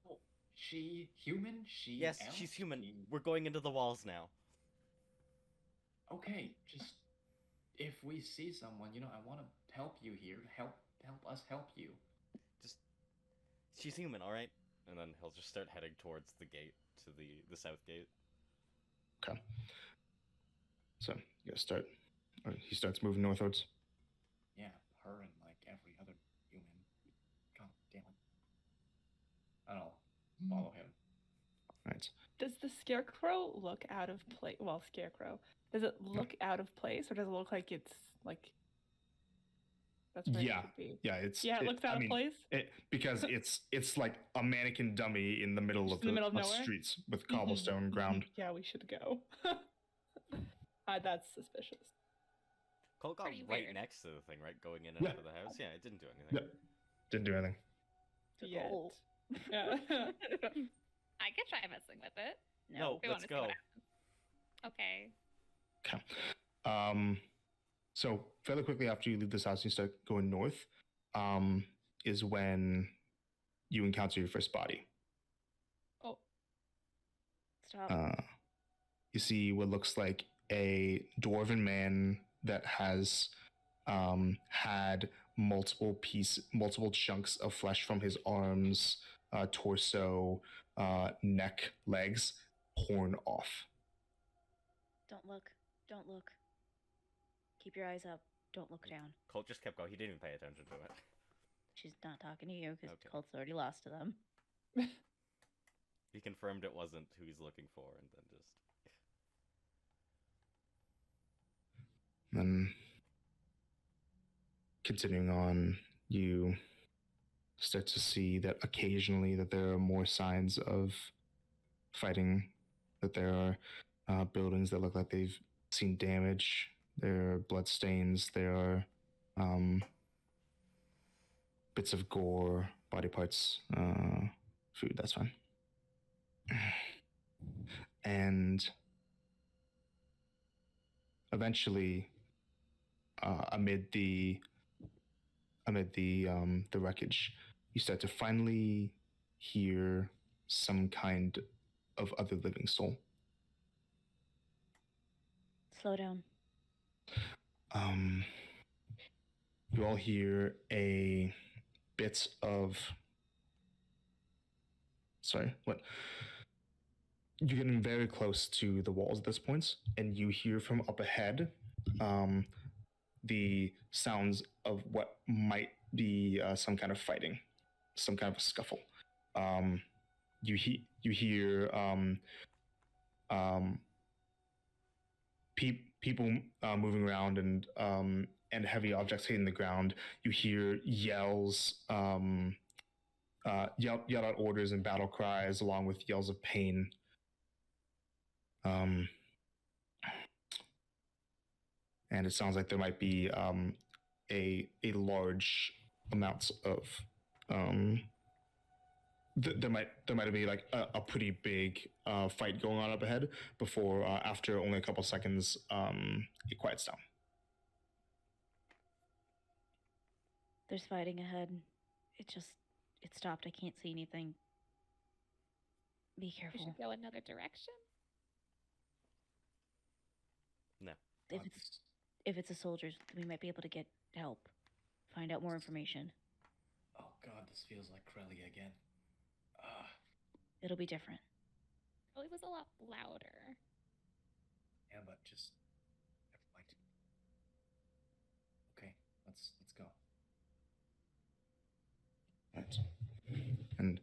F: Oh, she human?
A: Yes, she's human. We're going into the walls now.
F: Okay, just if we see someone, I want to help you here. Help us help you.
A: She's human, all right? And then he'll just start heading towards the gate, to the south gate.
B: Okay. So you guys start, or he starts moving northwards.
F: Yeah, her and like every other human. God damn it. I'll follow him.
B: Right.
C: Does the scarecrow look out of place? Well, scarecrow. Does it look out of place, or does it look like it's like? That's where it should be.
B: Yeah,
C: it looks out of place.
B: Because it's like a mannequin dummy in the middle of the streets with cobblestone ground.
C: Yeah, we should go. That's suspicious.
A: Cole got
G: Pretty
A: right
G: weird.
A: next to the thing, right? Going in and out of the house. Yeah, it didn't do anything.
B: Yep. Didn't do anything.
C: Yet.
D: Oh.
C: Yeah.
G: I could try messing with it.
A: No,
G: We
A: let's
G: wanna see
A: go.
G: what happens. Okay.
B: Okay. So fairly quickly after you leave this house and you start going north, is when you encounter your first body.
C: Oh.
D: Stop.
B: You see what looks like a dwarven man that has had multiple chunks of flesh from his arms, torso, neck, legs torn off.
D: Don't look. Don't look. Keep your eyes up. Don't look down.
A: Colt just kept going. He didn't even pay attention to it.
D: She's not talking to you because
A: Okay.
D: Colt's already lost to them.
A: He confirmed it wasn't who he's looking for, and then just...
B: Then, continuing on, you start to see that occasionally that there are more signs of fighting, that there are buildings that look like they've seen damage, there are blood stains, there are bits of gore, body parts, food, that's fine. And eventually, amid the wreckage, you start to finally hear some kind of other living soul.
D: Slow down.
B: You all hear a bit of... Sorry, what? you're getting very close to the walls at this point, and you hear from up ahead the sounds of what might be some kind of fighting, some kind of a scuffle. You hear people moving around and heavy objects hitting the ground. You hear yells, yell out orders and battle cries, along with yells of pain. And it sounds like there might be a large amount of there might be like a pretty big fight going on up ahead before after only a couple seconds it quiets down.
D: There's fighting ahead. It stopped. I can't see anything. Be
E: We
D: careful.
E: should go another direction.
A: No.
D: If it's the soldiers, we might be able to get help. Find out more information.
F: Oh god, this feels like Crelly again.
D: It'll be different.
E: Probably was a lot louder.
F: Yeah, but just never mind. Okay, let's go.
B: Right. And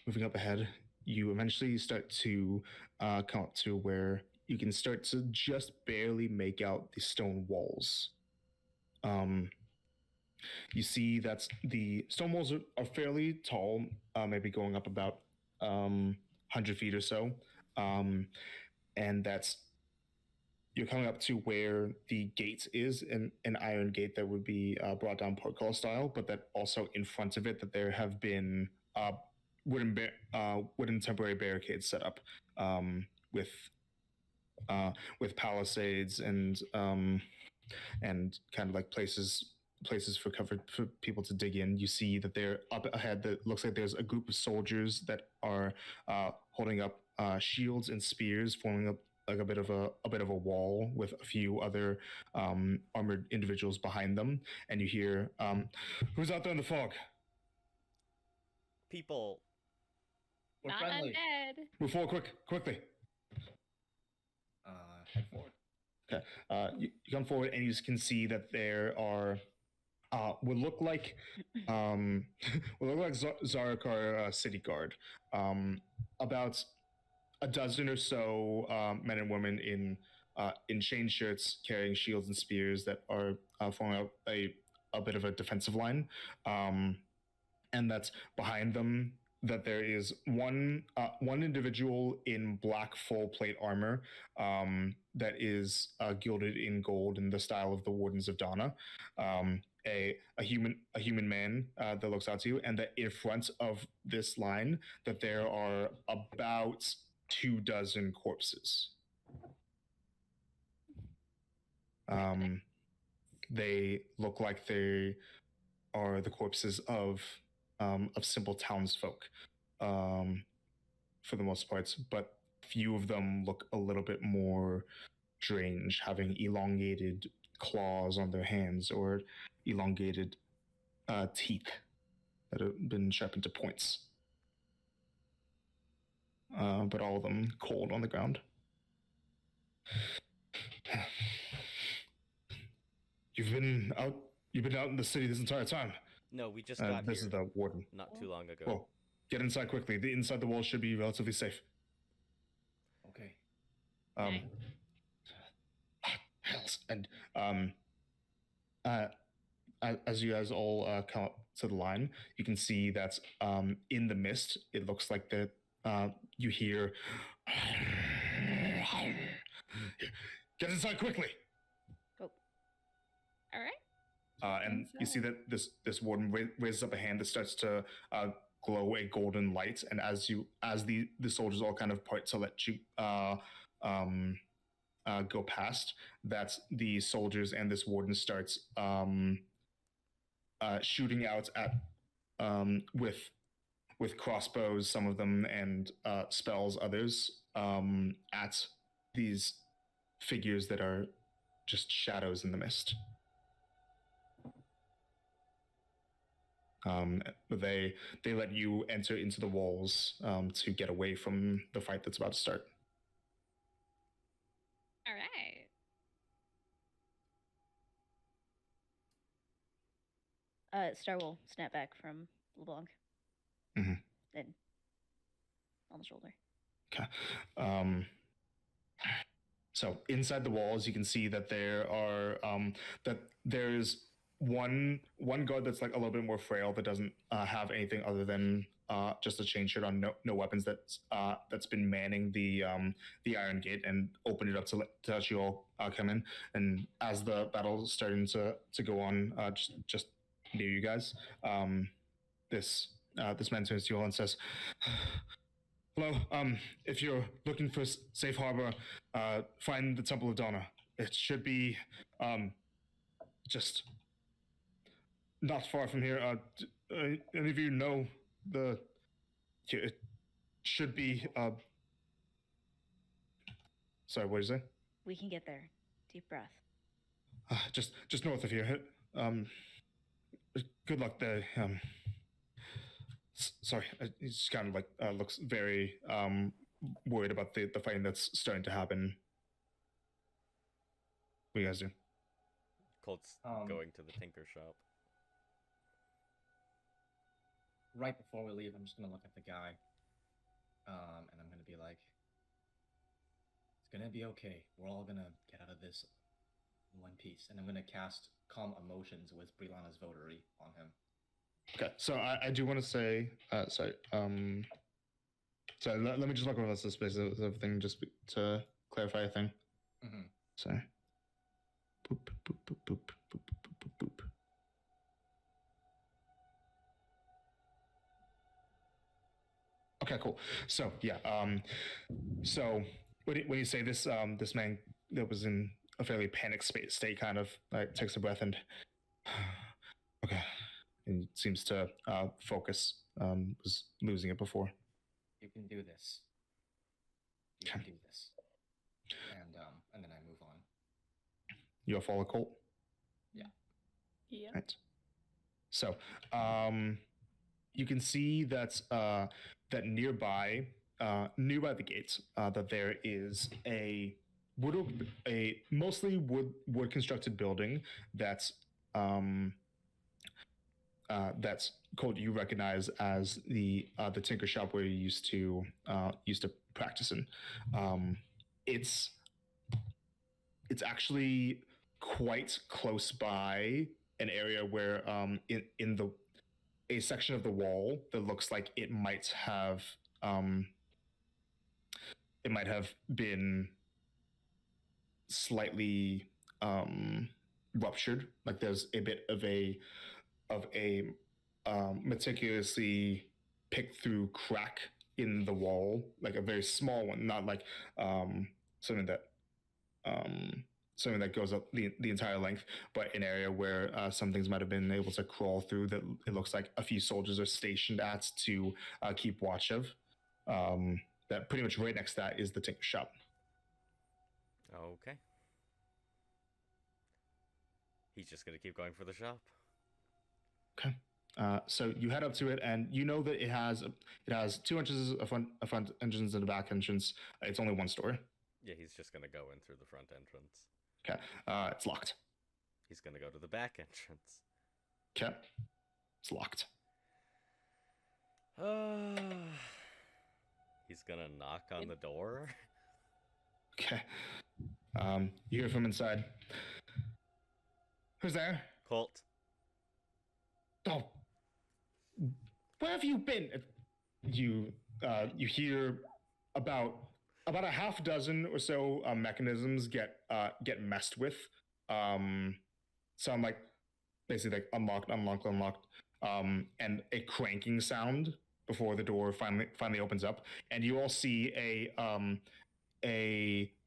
B: moving up ahead, you eventually start to come up to where you can start to just barely make out the stone walls. You see that the stone walls are fairly tall, maybe going up about 100 feet or so. And that's you're coming up to where the gate is, an iron gate that would be brought down portcullis style, but that also in front of it that there have been wooden temporary barricades set up with palisades and kind of like places for people to dig in. You see that they're up ahead. That looks like there's a group of soldiers that are holding up shields and spears, forming up like a bit of a wall with a few other armored individuals behind them. And you hear, "Who's out there in the fog?"
A: People.
F: We're
E: Not
F: friendly.
E: undead.
B: Move forward, quickly.
F: Head forward.
B: Okay. You come forward and you just can see that there are would look like Zarakar city guard. About a dozen or so men and women in chain shirts carrying shields and spears that are forming out a bit of a defensive line. And that's behind them that there is one individual in black full plate armor that is gilded in gold in the style of the Wardens of Donna. A human man that looks out to you, and that in front of this line that there are about 24 corpses. They look like they are the corpses of simple townsfolk, for the most part, but few of them look a little bit more strange, having elongated claws on their hands or elongated teeth that have been sharpened to points. But all of them cold on the ground. You've been out in the city this entire time.
A: No, we just got
B: this
A: here
B: is the warden.
A: not too long ago.
B: Well, get inside quickly. The inside the wall should be relatively safe.
F: Okay.
B: Hells. And as you guys all come up to the line, you can see that in the mist, it looks like that you hear. Get inside quickly.
E: All right.
B: And you see that this warden raises up a hand that starts to glow a golden light, and as the soldiers all kind of part to let you go past, that the soldiers and this warden starts shooting out at with crossbows, some of them, and spells, others, at these figures that are just shadows in the mist. But they let you enter into the walls to get away from the fight that's about to start.
G: All right.
D: Star will snap back from LeBlanc.
B: Mhm.
D: And on the shoulder.
B: Okay. So inside the walls, you can see that there's one guard that's like a little bit more frail that doesn't have anything other than just a chain shirt on, no weapons. That's been manning the iron gate and opened it up to let you all come in. And as the battle's starting to go on, just near you guys, this man turns to you all and says, "Hello. If you're looking for safe harbor, find the Temple of Donna. It should be just not far from here. Any of you know the? It should be. Sorry, what did you say?
D: We can get there. Deep breath.
B: Just north of here. Good luck there. Sorry, he just kind of like looks very worried about the fighting that's starting to happen. What do you guys do?
A: Colt's going to the tinker shop.
F: Right before we leave, I'm just gonna look at the guy, and I'm gonna be like, "It's gonna be okay. We're all gonna get out of this in one piece." And I'm gonna cast Calm Emotions with Brianna's Votary on him.
B: Okay, so I do want to say, sorry, let me just look over the space of everything just to clarify a thing.
F: Mm-hmm.
B: Sorry. Boop, boop, boop, boop, boop, boop, boop, boop. Okay, cool. So yeah, so when you say this, this man that was in a fairly panicked state kind of like takes a breath and okay, and seems to focus. Was losing it before.
F: You can do this. You can do this. And then I move on.
B: You'll follow Colt?
F: Yeah.
C: Yeah.
B: Right. So, you can see that that nearby the gates, that there is a mostly wood constructed building that's Colt you recognize as the tinker shop where you used to practice in. It's actually quite close by an area where in a section of the wall that looks like it might have been slightly ruptured. Like there's a bit of a meticulously picked through crack in the wall, like a very small one, not like something that goes up the entire length, but an area where some things might have been able to crawl through that it looks like a few soldiers are stationed at to keep watch of. That pretty much right next to that is the tinker shop.
A: Okay. He's just gonna keep going for the shop.
B: Okay. So you head up to it, and you know that it has 2 entrances, a front entrance and a back entrance. It's only one story.
A: Yeah, he's just gonna go in through the front entrance.
B: Okay. It's locked.
A: He's gonna go to the back entrance.
B: Okay. It's locked.
A: He's gonna knock on the door.
B: Okay. You hear from inside. Who's there?
A: Colt.
B: Oh. Where have you been? You hear about a half dozen or so mechanisms get messed with. Sound like basically like unlocked, and a cranking sound before the door finally opens up, and you all see a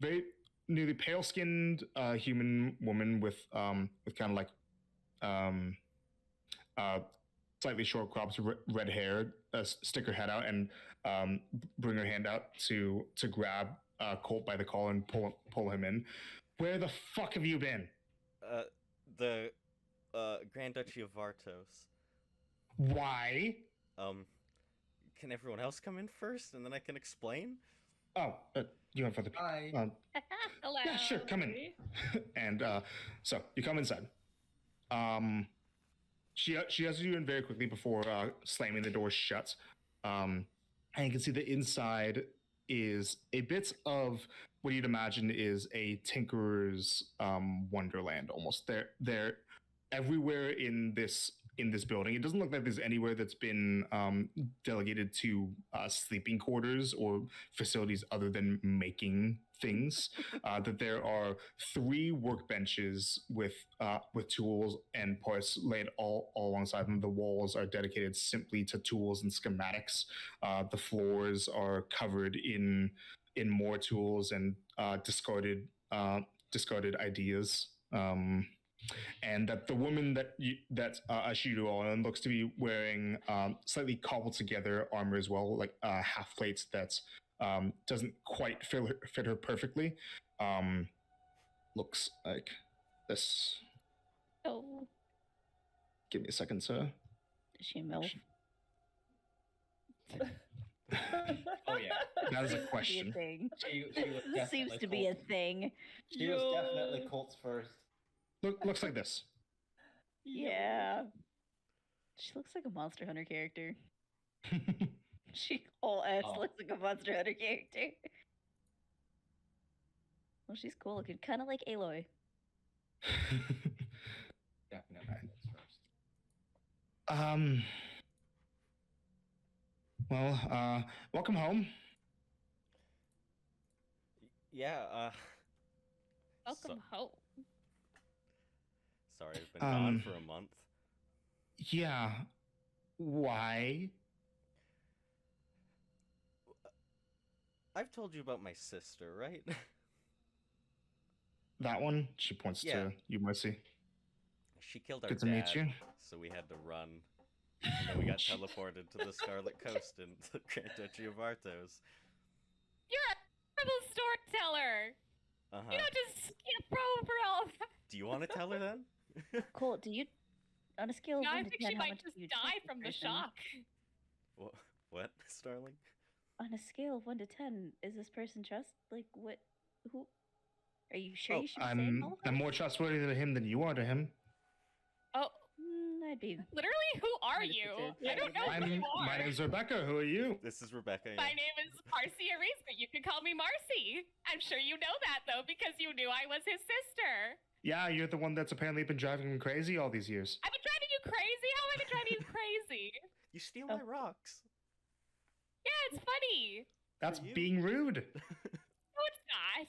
B: very nearly pale-skinned human woman with kind of like slightly short crops, red hair, stick her head out and bring her hand out to grab Colt by the collar and pull him in. Where the fuck have you been?
A: The Grand Duchy of Vartos.
B: Why?
A: Can everyone else come in first, and then I can explain?
B: Oh, you have other people.
F: Hi.
G: Hello.
B: Yeah, sure, come in. And so you come inside. She has you in very quickly before slamming the door shut. And you can see the inside is a bit of what you'd imagine is a tinkerer's wonderland almost. They're everywhere in this building. It doesn't look like there's anywhere that's been delegated to sleeping quarters or facilities other than making things. That there are 3 workbenches with tools and parts laid all alongside them. The walls are dedicated simply to tools and schematics. The floors are covered in more tools and discarded ideas. And that the woman that ushered you all in looks to be wearing slightly cobbled together armor as well, like half plates that doesn't quite fit her perfectly. Looks like this.
G: Oh.
B: Give me a second, sir.
D: Is she a MILF?
F: Oh yeah.
B: That is a
D: Be a
B: question.
D: thing.
F: She was
D: This seems
F: definitely
D: to be a
F: Colt.
D: thing.
F: She was definitely Colt's first.
B: Looks like this.
D: Yeah. She looks like a Monster Hunter character. She whole ass
F: Oh.
D: looks like a Monster Hunter character. Well, she's cool looking, kind of like Aloy.
F: Definitely Colt's first.
B: Well, welcome home.
A: Yeah,
G: Welcome home.
A: sorry, I've been gone for a month.
B: Yeah. Why?
A: I've told you about my sister, right?
B: That one? She points
A: Yeah.
B: to you, Mercy.
A: She killed our
B: Good to
A: dad,
B: meet you.
A: so we had to run. And then we got teleported to the Scarlet Coast in the Grand Duchy of Arthos.
G: You're a terrible storyteller.
A: Uh-huh.
G: You don't just skip over all of that.
A: Do you want to tell her then?
D: Cool. Do you, on a scale of
G: Now
D: 1
G: I
D: to
G: think
D: 10,
G: she
D: how
G: might
D: much
G: just
D: do you
G: die
D: trust this
G: from the
D: person?
G: shock.
A: What, Starling?
D: On a scale of 1 to 10, is this person trust? Like, what? Who? Are you sure
A: Oh,
D: you should be saying all of
B: I'm
D: that?
B: more trustworthy to him than you are to him.
G: Oh,
D: I'd be.
G: literally, who are
D: Kinda
G: you?
D: considered
G: I don't know who you are.
B: My name's Rebecca. Who are you?
A: This is Rebecca. Yeah.
G: My name is Marcy Aries, but you can call me Marcy. I'm sure you know that, though, because you knew I was his sister.
B: Yeah, you're the one that's apparently been driving him crazy all these years.
G: I've been driving you crazy? How have I been driving you crazy?
A: You steal
D: Oh.
A: my rocks.
G: Yeah, it's funny.
B: That's
A: you.
B: being rude.
G: No, it's not.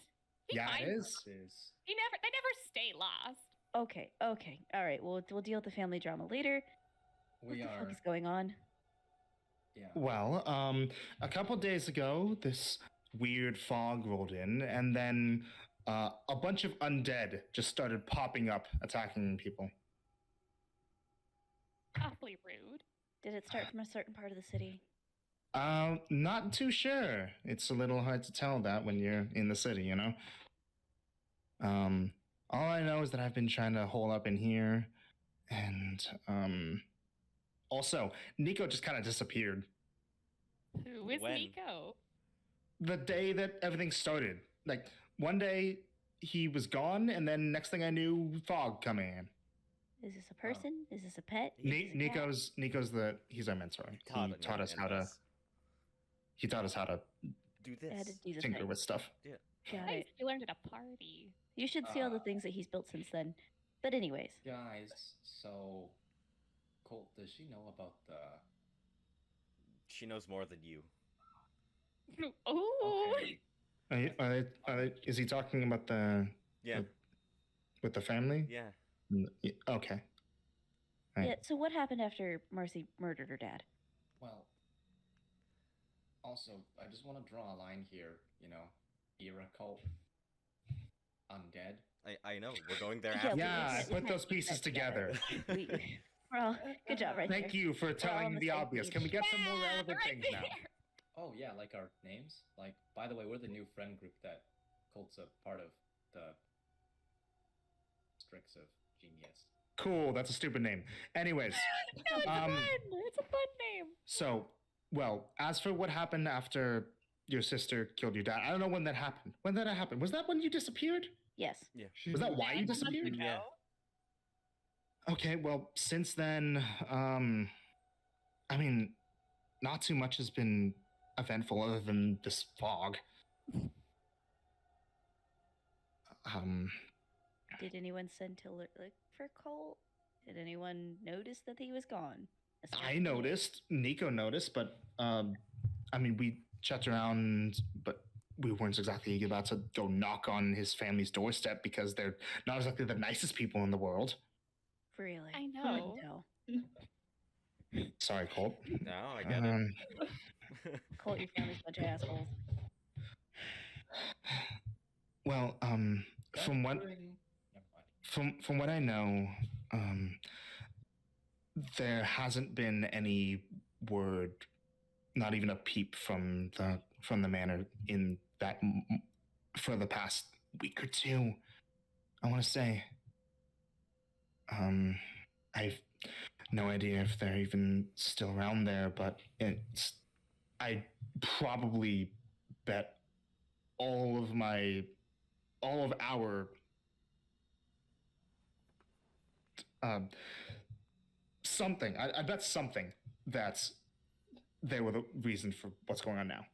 G: He
B: Yeah, it
G: finds-
B: is.
G: They never stay lost.
D: Okay. All right. We'll deal with the family drama later. What
F: We
D: the
F: are.
D: fuck is going on?
F: Yeah.
B: Well, a couple days ago, this weird fog rolled in, and then a bunch of undead just started popping up, attacking people.
G: Awfully rude.
D: Did it start from a certain part of the city?
B: Not too sure. It's a little hard to tell that when you're in the city, you know? All I know is that I've been trying to hole up in here, and, also, Nico just kind of disappeared.
G: Who is
A: When?
G: Nico?
B: The day that everything started. Like, one day, he was gone, and then next thing I knew, fog coming in.
D: Is this a person? Is this a pet?
A: Ni-
D: Is this a cat?
B: Nico's he's our mentor. He taught us how to. He taught us how to
A: do
D: I had
A: this.
D: to do the
B: tinker
D: thing.
B: with stuff.
D: Got
G: Nice.
D: it.
G: You learned at a party.
D: You should see all the things that he's built since then. But anyways,
F: Guys, so Colt, does she know about the?
A: She knows more than you.
G: Oh,
F: Okay.
B: Is he talking about the
A: Yeah,
B: with the family?
A: yeah.
B: Okay. Right.
D: yeah. So what happened after Marcy murdered her dad?
F: Well, also, I just want to draw a line here. You know, era cult, undead.
A: I know. We're going there
D: Yeah,
A: after
B: Yeah,
A: this.
B: put those pieces together.
D: Well, good job, right
B: Thank
D: there.
B: you for
D: on
B: telling
D: the
B: the
D: same
B: obvious.
D: page.
B: Can we get some more
G: yeah,
B: relevant
G: right
B: things now?
G: there.
F: Oh yeah, like our names. Like, by the way, we're the new friend group that Colt's a part of. The Strix of Genius.
B: Cool, that's a stupid name. Anyways,
D: No, it's
B: Um,
D: fun. It's a fun name.
B: so, well, as for what happened after your sister killed your dad, I don't know when that happened. When did that happen? Was that when you disappeared?
D: Yes.
B: Was that why you
C: Months
B: disappeared?
C: ago.
A: Yeah.
B: Okay, well, since then, I mean, not too much has been eventful other than this fog.
D: Did anyone send to look for Colt? Did anyone notice that he was gone?
B: I noticed, Nico noticed, but I mean, we checked around, but we weren't exactly about to go knock on his family's doorstep because they're not exactly the nicest people in the world.
D: Really?
E: I
D: Couldn't
E: know.
D: tell.
B: Sorry, Colt.
A: No, I get it.
D: Colt, your family's a bunch of assholes.
B: Well, from what
F: Never mind.
B: from what I know, there hasn't been any word, not even a peep from the manor in that for the past week or two. I want to say, I've no idea if they're even still around there, but I probably bet all of our something. I bet something that they were the reason for what's going on now.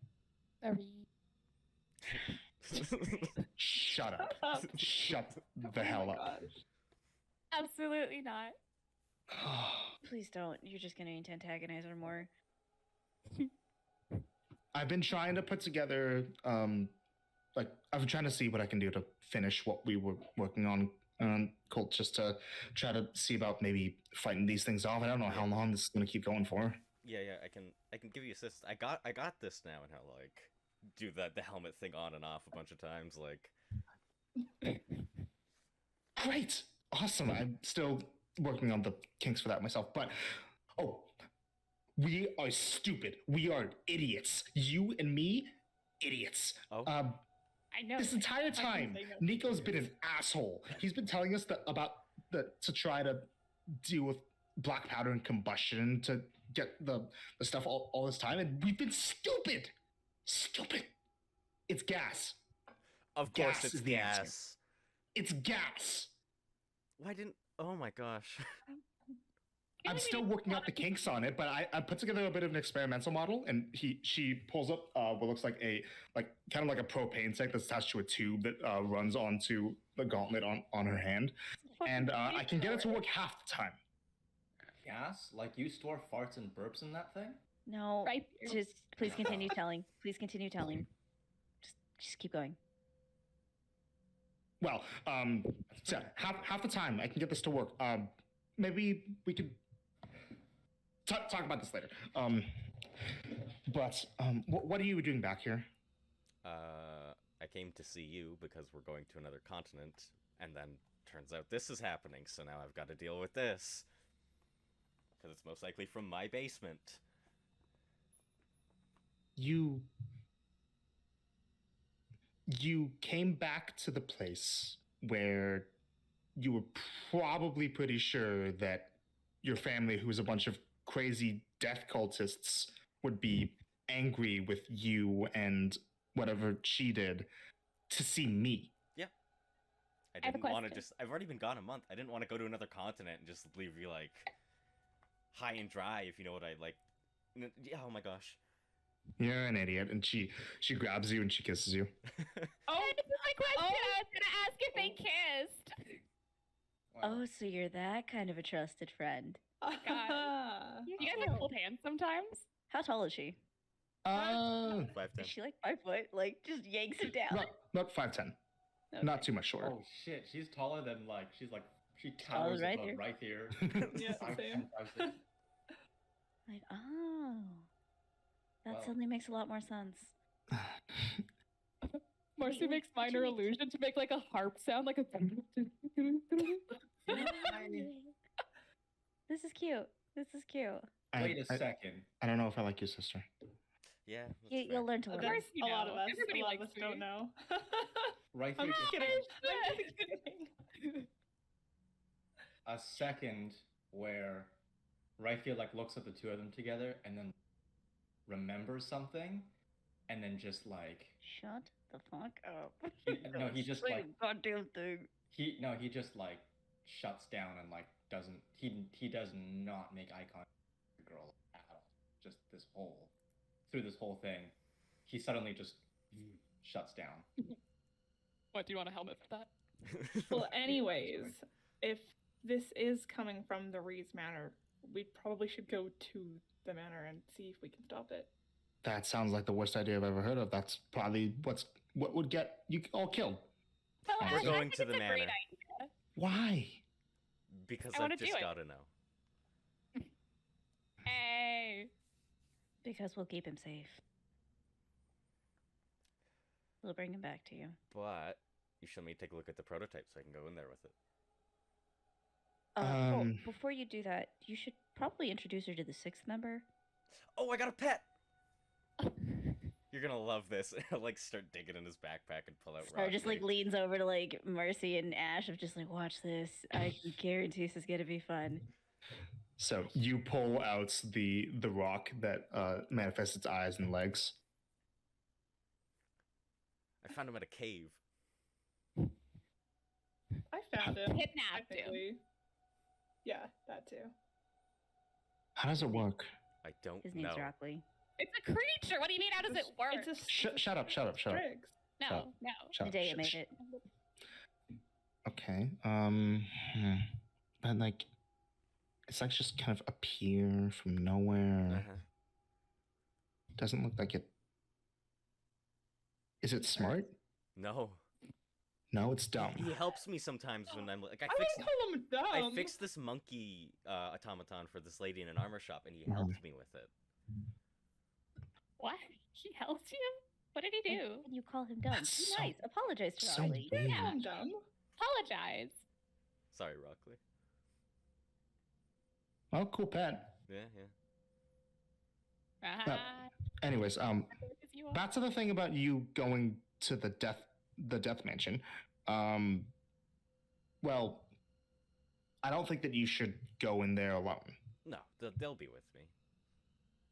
B: Shut up. Shut the hell up.
G: Absolutely not.
D: Please don't. You're just going to antagonize her more.
B: I've been trying to put together, like, I've been trying to see what I can do to finish what we were working on, Colt, just to try to see about maybe fighting these things off. I don't know how long this is going to keep going for.
A: Yeah, I can give you assist. I got this now, and how like do the helmet thing on and off a bunch of times, like.
B: Great. Awesome. I'm still working on the kinks for that myself, but we are stupid. We are idiots. You and me, idiots.
A: Oh.
G: I know.
B: This entire time, Nico's been an asshole. He's been telling us to try to deal with black powder and combustion to get the stuff all this time, and we've been stupid. Stupid. It's gas.
A: Of course,
B: Gas
A: it's
B: is the answer.
A: gas.
B: It's gas.
A: Why didn't? Oh my gosh.
B: I'm still working out the kinks on it, but I put together a bit of an experimental model, and she pulls up what looks like kind of like a propane tank that's attached to a tube that runs onto the gauntlet on her hand, and I can get it to work half the time.
F: Gas? Like you store farts and burps in that thing?
D: No.
G: Right.
D: Just please continue telling. Please continue telling. Just keep going.
B: Well, so half the time I can get this to work. Maybe we could talk about this later. But what are you doing back here?
A: I came to see you because we're going to another continent, and then turns out this is happening, so now I've got to deal with this. Because it's most likely from my basement.
B: You came back to the place where you were probably pretty sure that your family, who was a bunch of crazy death cultists, would be angry with you and whatever she did to see me.
A: Yeah. I
G: have a
A: didn't want to
G: question.
A: I've already been gone a month. I didn't want to go to another continent and just leave you, like, high and dry, if you know what I, like... Yeah, oh my gosh.
B: You're an idiot. And she grabs you and she kisses you.
G: Oh, this is my question. I was gonna ask if they kissed.
D: Oh, so you're that kind of a trusted friend.
G: God. You guys like hold hands sometimes?
D: How tall is she?
A: 5'10".
D: Is she like 5 foot? Like just yanks him down.
B: Not 5'10".
D: Okay.
B: Not too much shorter.
F: Oh shit, she's taller than she
D: Taller
F: towers
D: right
F: above
D: here.
F: right here.
C: Yeah,
F: 5'10",
C: same.
F: 5'6".
D: Like, oh, that
F: Well-
D: suddenly makes a lot more sense.
E: Marcy
D: Wait,
E: makes
D: what you
E: minor
D: make-
E: illusion to make like a harp sound, like a.
D: This is cute. This is cute.
F: Wait a second.
B: I don't know if I like your sister.
A: Yeah. that's
D: You,
A: fair.
D: you'll learn to
C: That's
D: learn.
E: course you
C: a lot of
E: know.
C: us.
E: Everybody
C: a lot of
E: likes
C: us don't
E: me.
C: know.
F: Right
C: I'm
F: here.
C: just kidding. I'm just kidding.
F: a second where Ryfield like looks at the two of them together and then remembers something, and then just like
D: Shut the fuck up.
F: he just like
D: goddamn thing.
F: he just like shuts down and like doesn't he does not make eye contact with the girl at all. Just through this whole thing, he suddenly just shuts down.
E: What, do you want a helmet for that?
C: Well, anyways, if this is coming from the Reed's Manor, we probably should go to the manor and see if we can stop it.
B: That sounds like the worst idea I've ever heard of. That's probably what would get you all killed.
G: Well,
B: We're
G: Ash, I
A: going
G: think
A: to
G: it's
A: the
G: a great
A: manor.
G: idea.
B: Why?
A: Because
E: I
A: I've
E: wanna
A: just
E: do it.
A: gotta know.
E: Hey.
D: Because we'll keep him safe. We'll bring him back to you.
A: But you should let me take a look at the prototype so I can go in there with it.
D: Well, before you do that, you should probably introduce her to the sixth member.
A: Oh, I got a pet! You're gonna love this. Like, start digging in his backpack and pull out
D: Or just
A: Rock
D: like
A: Lee.
D: leans over to like Mercy and Ash of just like, watch this. I can guarantee this is gonna be fun.
B: So you pull out the rock that manifests its eyes and legs.
A: I found him at a cave.
C: I found him.
G: Kidnapped him.
C: technically. Yeah, that too.
B: How does it work?
A: I don't
D: His
A: know.
D: name's Rockley.
G: It's a creature. What do you mean? How does it work?
C: It's a
B: Shut up! Shut up! Shut up!
C: Strix.
G: No,
B: Shut up.
G: no.
B: Shut
D: The
B: up,
D: day
B: shut-
D: it made
B: sh-
D: it.
B: Okay. But like, it's like just kind of appear from nowhere.
A: Uh-huh.
B: Doesn't look like it. Is it smart?
A: No.
B: No, it's dumb.
A: He helps me sometimes when I'm like,
C: I wouldn't call him dumb.
A: I fixed this monkey automaton for this lady in an armor shop, and he helped me with it.
G: What? He helped you? What did he do?
D: And you call him dumb.
B: That's
D: Be
B: so-
D: nice. Apologize to
B: so
D: Rockley.
B: weird.
C: Yeah, I'm dumb.
G: Apologize.
A: Sorry, Rockley.
B: Oh, cool pet.
A: Yeah, yeah.
G: Ah,
B: Anyways,
G: because you are.
B: back to the thing about you going to the death mansion. Well, I don't think that you should go in there alone.
A: No, they'll be with me.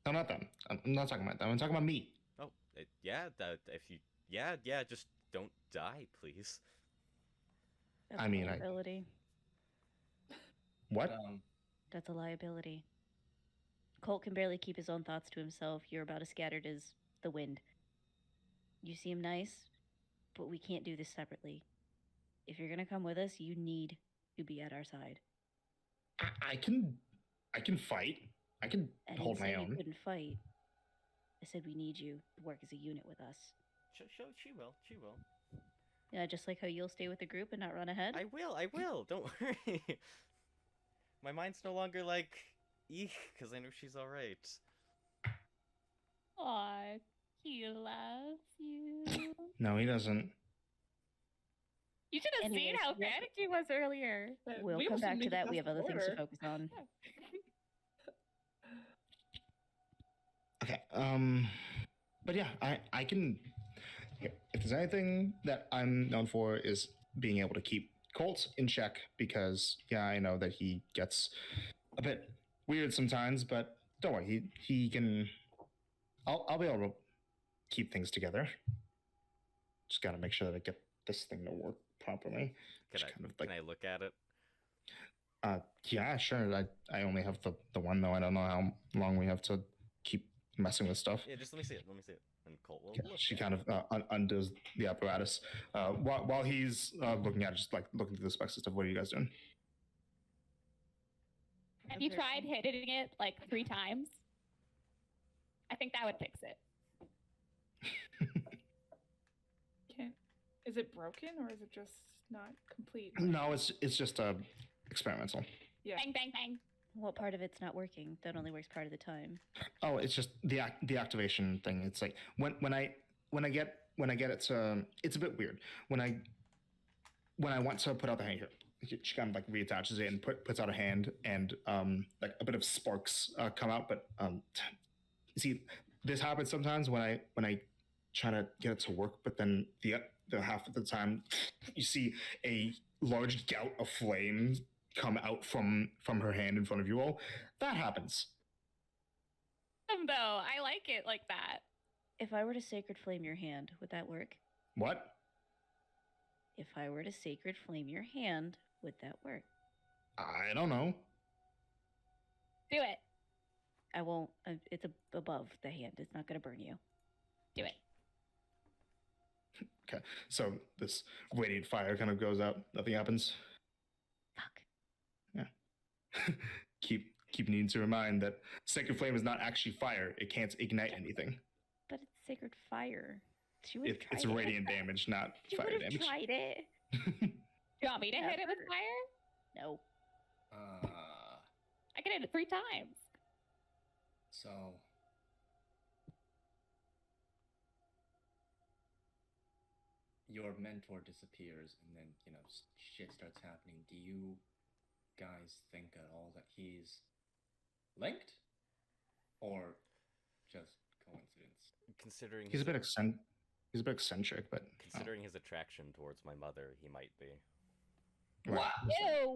B: No, not them. I'm not talking about them. I'm talking about me.
A: Oh, yeah. If you, yeah. Just don't die, please.
D: That's
B: I
D: a
B: mean, I-
D: liability.
B: What?
D: That's a liability. Colt can barely keep his own thoughts to himself. You're about as scattered as the wind. You seem nice, but we can't do this separately. If you're gonna come with us, you need to be at our side.
B: I can fight. I can
D: I
B: hold
D: didn't
B: my
D: say
B: own.
D: you couldn't fight. I said we need you to work as a unit with us.
A: She will.
D: Yeah, just like how you'll stay with the group and not run ahead.
A: I will. Don't worry. My mind's no longer like, eek, because I know she's all right.
G: Aw, he loves you.
B: No, he doesn't.
G: You should have seen
D: Anyways,
G: how
D: we'll-
G: panicked he was earlier.
D: We'll
C: We
D: come
C: almost
D: back
C: didn't
D: to
C: make it
D: that. We
C: past
D: have
C: the
D: other things to
C: border.
D: focus on.
B: Okay. But yeah, I can. If there's anything that I'm known for is being able to keep Colt in check, because yeah, I know that he gets a bit weird sometimes, but don't worry, he can. I'll be able to keep things together. Just gotta make sure that I get this thing to work properly.
A: Can
B: Just
A: I,
B: kind of like-
A: can I look at it?
B: Yeah, sure. I only have the one though. I don't know how long we have to keep messing with stuff.
A: Yeah, just let me see it. And Colt will
B: Yeah,
A: look
B: she
A: at
B: kind of undoes the apparatus. While he's looking at it, just like looking through the specs and stuff. What are you guys doing?
G: Have you tried hitting it like 3 times? I think that would fix it.
C: Okay. Is it broken or is it just not complete?
B: No, it's just experimental.
C: Yeah.
G: Bang, bang, bang.
D: What part of it's not working? That only works part of the time.
B: Oh, it's just the activation thing. It's like when I get it to, it's a bit weird. When I want to put out the hand here, she kind of like reattaches it and puts out a hand, and like a bit of sparks come out. But see, this happens sometimes when I try to get it to work, but then the half of the time you see a large gout of flame come out from her hand in front of you all. That happens.
G: Though I like it like that.
D: If I were to sacred flame your hand, would that work?
B: What?
D: If I were to sacred flame your hand, would that work?
B: I don't know.
G: Do it.
D: I won't. It's above the hand. It's not going to burn you.
G: Do it.
B: Okay, so this radiant fire kind of goes out. Nothing happens.
D: Fuck.
B: Keep needing to remind that sacred flame is not actually fire. It can't ignite anything.
D: But it's sacred fire. She would have tried
B: It's
D: it.
B: radiant damage, not
D: She
B: fire
D: would have
B: damage.
D: tried it.
G: Do you want me to hit it with
D: Never.
G: fire?
D: No.
G: I can hit it 3 times.
F: So your mentor disappears, and then shit starts happening. Do you guys think at all that he's linked, or just coincidence?
A: Considering
B: He's a
A: his,
B: bit eccentric, but
A: considering his attraction towards my mother, he might be.
B: Right.
G: Ew,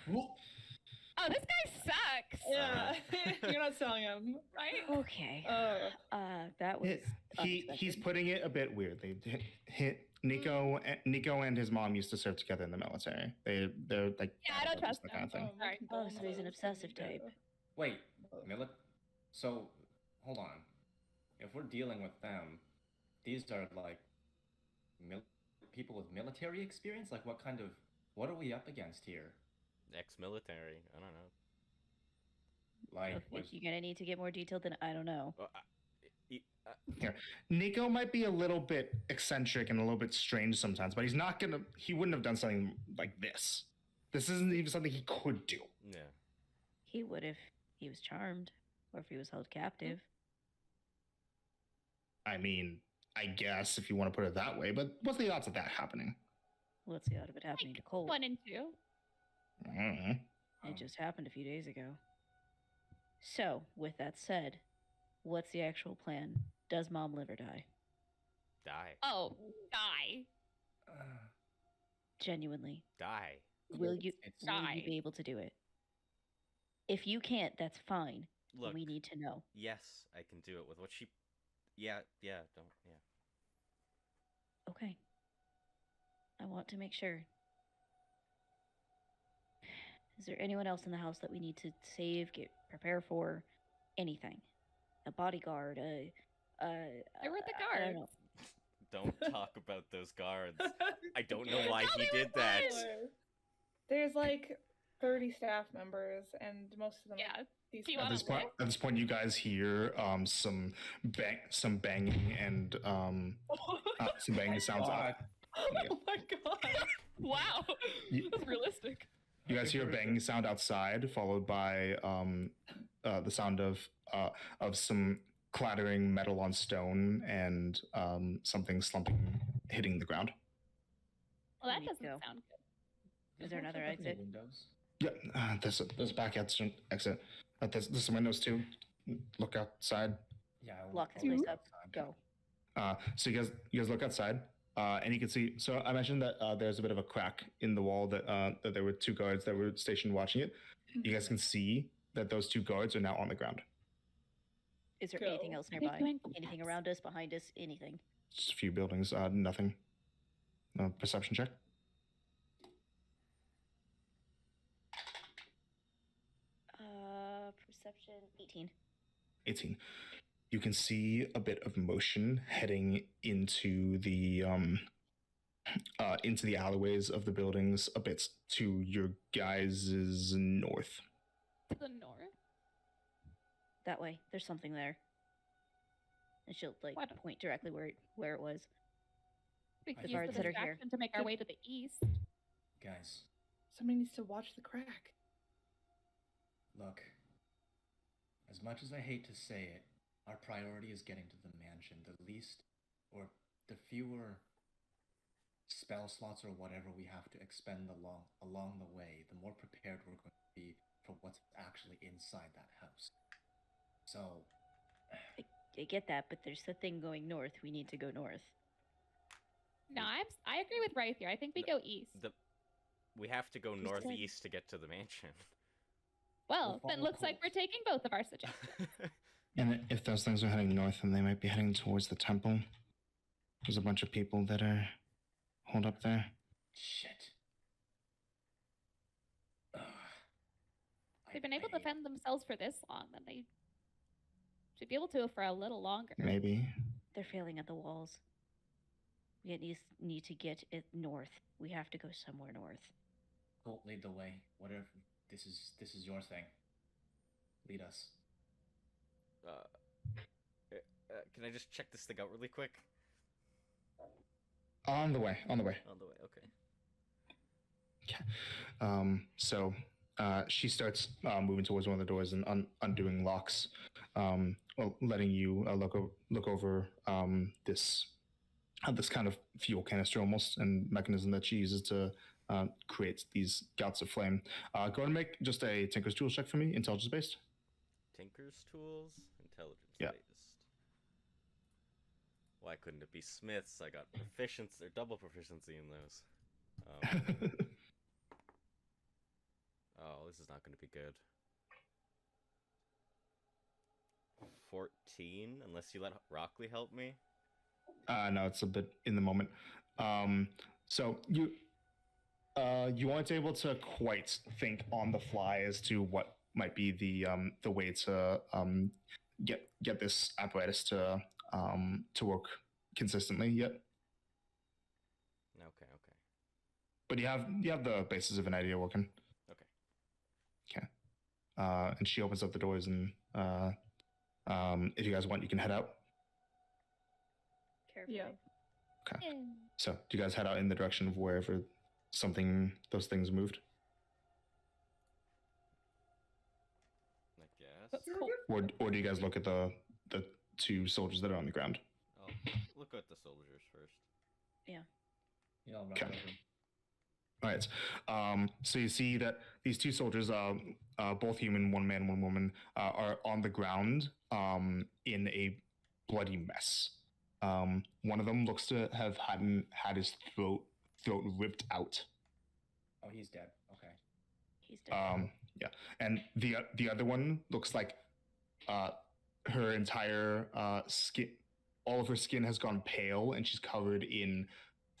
G: what? Oh, this guy sucks.
C: Yeah, you're not selling him.
G: Right?
D: Okay.
C: Oh.
D: That was.
B: He's
D: unexpected.
B: putting it a bit weirdly. Nico and his mom used to serve together in the military. They're like
G: Yeah, I don't trust
B: that kind of thing.
G: Sorry.
D: Oh, so he's an obsessive type.
F: Wait, So, hold on. If we're dealing with them, these are like people with military experience. Like, what are we up against here?
A: Ex-military. I don't know.
F: Like,
D: If you're gonna need to get more detailed, then I don't know.
A: Well,
B: Nico might be a little bit eccentric and a little bit strange sometimes, but he wouldn't have done something like this. This isn't even something he could do.
A: yeah.
D: He would if he was charmed, or if he was held captive.
B: I mean, I guess if you want to put it that way, but what's the odds of that happening?
D: What's the odds of it happening to Colt?
G: 1 and 2.
B: I don't know.
D: It just happened a few days ago. So, with that said, what's the actual plan? Does Mom live or die?
A: Die.
G: Oh, die.
D: Genuinely.
A: Die.
D: Will you
G: Die.
D: be able to do it? If you can't, that's fine.
A: Look.
D: We need to know.
A: Yes, I can do it with what she. Yeah. Don't. Yeah.
D: Okay. I want to make sure. Is there anyone else in the house that we need to save, prepare for, anything? A bodyguard,
G: Where were the
D: I don't
G: guards?
D: know.
A: Don't talk about those guards. I don't know why he did that.
C: There's like 30 staff members, and most of them.
G: Yeah.
C: Are these
G: Do you
B: At
G: wanna
B: this point, you guys hear some banging and some banging sounds.
F: God.
C: Oh my god!
G: Wow. That's realistic.
B: You guys hear a banging sound outside, followed by the sound of some clattering metal on stone and something slumping, hitting the ground.
G: Well, that
D: We need to
G: doesn't
D: go.
G: sound good.
D: Is there another
F: Open the
D: exit?
F: Windows.
B: Yeah, there's a back exit. There's some windows too. Look outside.
F: Yeah.
D: Lock this
F: I'll
D: place
F: look
D: up.
F: outside.
D: Go.
B: So you guys look outside, and you can see. So I mentioned that there's a bit of a crack in the wall that there were 2 guards that were stationed watching it. You guys can see that those 2 guards are now on the ground.
D: Is there
C: Go.
D: anything else
G: Are they
D: nearby?
G: doing
D: Anything
G: laps?
D: around us, behind us, anything?
B: Just a few buildings. Nothing. Perception check.
D: Perception 18.
B: 18. You can see a bit of motion heading into the alleyways of the buildings a bit to your guys' north.
G: To the north.
D: That way. There's something there. And she'll
G: What?
D: point directly where it was.
G: We could
D: The
G: use
D: guards
G: the
D: that are here.
G: distraction to make our way to the east.
F: Guys,
C: Somebody needs to watch the crack.
F: look. As much as I hate to say it, our priority is getting to the mansion. The least, or the fewer spell slots or whatever we have to expend along the way, the more prepared we're going to be for what's actually inside that house. So,
D: I get that, but there's the thing going north. We need to go north.
G: No, I agree with Rife here. I think we go east.
A: we have to go
D: Who said-
A: northeast to get to the mansion.
G: Well, then
F: follow
G: looks like we're
F: Colt.
G: taking both of our suggestions.
B: And if those things are heading north, then they might be heading towards the temple. There's a bunch of people that are holed up there.
F: Shit. Ugh.
G: They've been able to
F: I-
G: defend themselves for this long, then they should be able to for a little longer.
B: Maybe.
D: They're failing at the walls. We at least need to get it north. We have to go somewhere north.
F: Colt, lead the way. Whatever. This is your thing. Lead us.
A: Can I just check this thing out really quick?
B: On the way.
A: On the way, okay.
B: So she starts moving towards one of the doors and undoing locks, letting you look over this kind of fuel canister almost and mechanism that she uses to create these gouts of flame. Go and make just a Tinker's Tools check for me, intelligence based.
A: Tinker's Tools, intelligence
B: Yeah.
A: based. Why couldn't it be Smith's? I got proficiency or double proficiency in those. Oh, this is not going to be good. 14, unless you let Rockley help me.
B: No, it's a bit in the moment. So you aren't able to quite think on the fly as to what might be the way to get this apparatus to work consistently yet.
A: Okay.
B: But you have the basis of an idea working.
A: Okay.
B: And she opens up the doors, and if you guys want, you can head out.
D: Carefully.
C: Yeah.
B: Okay. So, do you guys head out in the direction of wherever those things moved?
A: I guess.
E: That's cool.
B: Or do you guys look at the two soldiers that are on the ground?
A: I'll look at the soldiers first.
F: Yeah, I'll run
B: Okay.
F: over.
B: All right. So you see that these two soldiers, both human, one man, one woman, are on the ground in a bloody mess. One of them looks to have had his throat ripped out.
F: Oh, he's dead. Okay.
D: He's dead.
B: Yeah, and the other one looks like her entire skin, all of her skin has gone pale, and she's covered in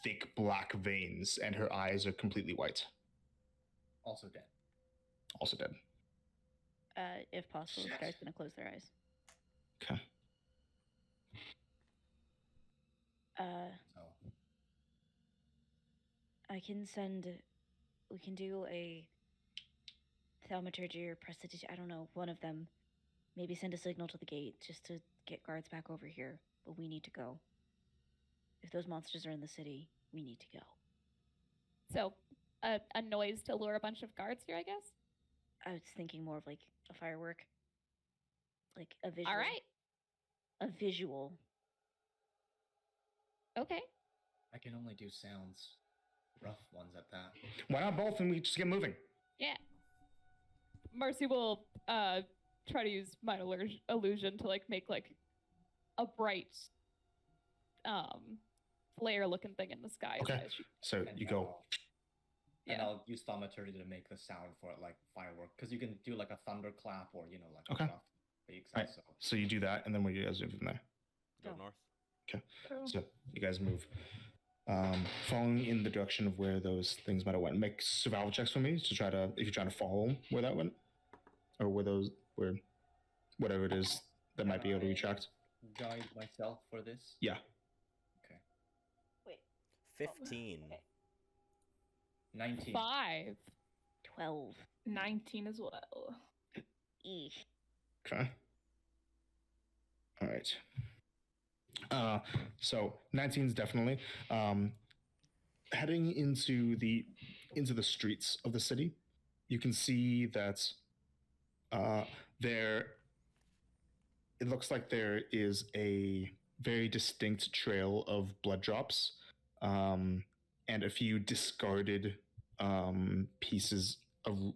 B: thick black veins, and her eyes are completely white.
F: Also dead.
B: Also dead.
D: If possible, this guy's gonna close their eyes.
B: Okay.
F: Oh.
D: We can do a thaumaturgy or prestidigitation, I don't know, one of them. Maybe send a signal to the gate just to get guards back over here, but we need to go. If those monsters are in the city, we need to go.
G: So, a noise to lure a bunch of guards here, I guess?
D: I was thinking more of like a firework. Like a visual.
G: All right.
D: A visual.
G: Okay.
F: I can only do sounds. Rough ones at that.
B: Why not both, and we just get moving?
G: Yeah.
E: Marcy will try to use mind illusion to make a bright flare looking thing in the sky.
B: Okay.
E: as she-
B: So
F: And
B: you go.
F: And
E: Yeah.
F: I'll use thaumaturgy to make the sound for it, like firework, because you can do like a thunderclap or like
B: Okay.
F: a rough big
B: Right.
F: sound. So
B: So you do that, and then what do you guys do from there?
A: Go
D: Go.
A: north.
B: So you guys move, following in the direction of where those things might have went. Make survival checks for me to try to, if you're trying to follow where that went, or where whatever it is that might be able to be tracked.
F: guide myself for this.
B: Yeah.
F: Okay.
D: Wait.
A: 15.
D: Okay.
F: 19.
E: 5.
D: 12.
C: 19 as well.
D: Eesh.
B: Okay. All right. So 19's definitely heading into the streets of the city. You can see that there. It looks like there is a very distinct trail of blood drops, and a few discarded pieces of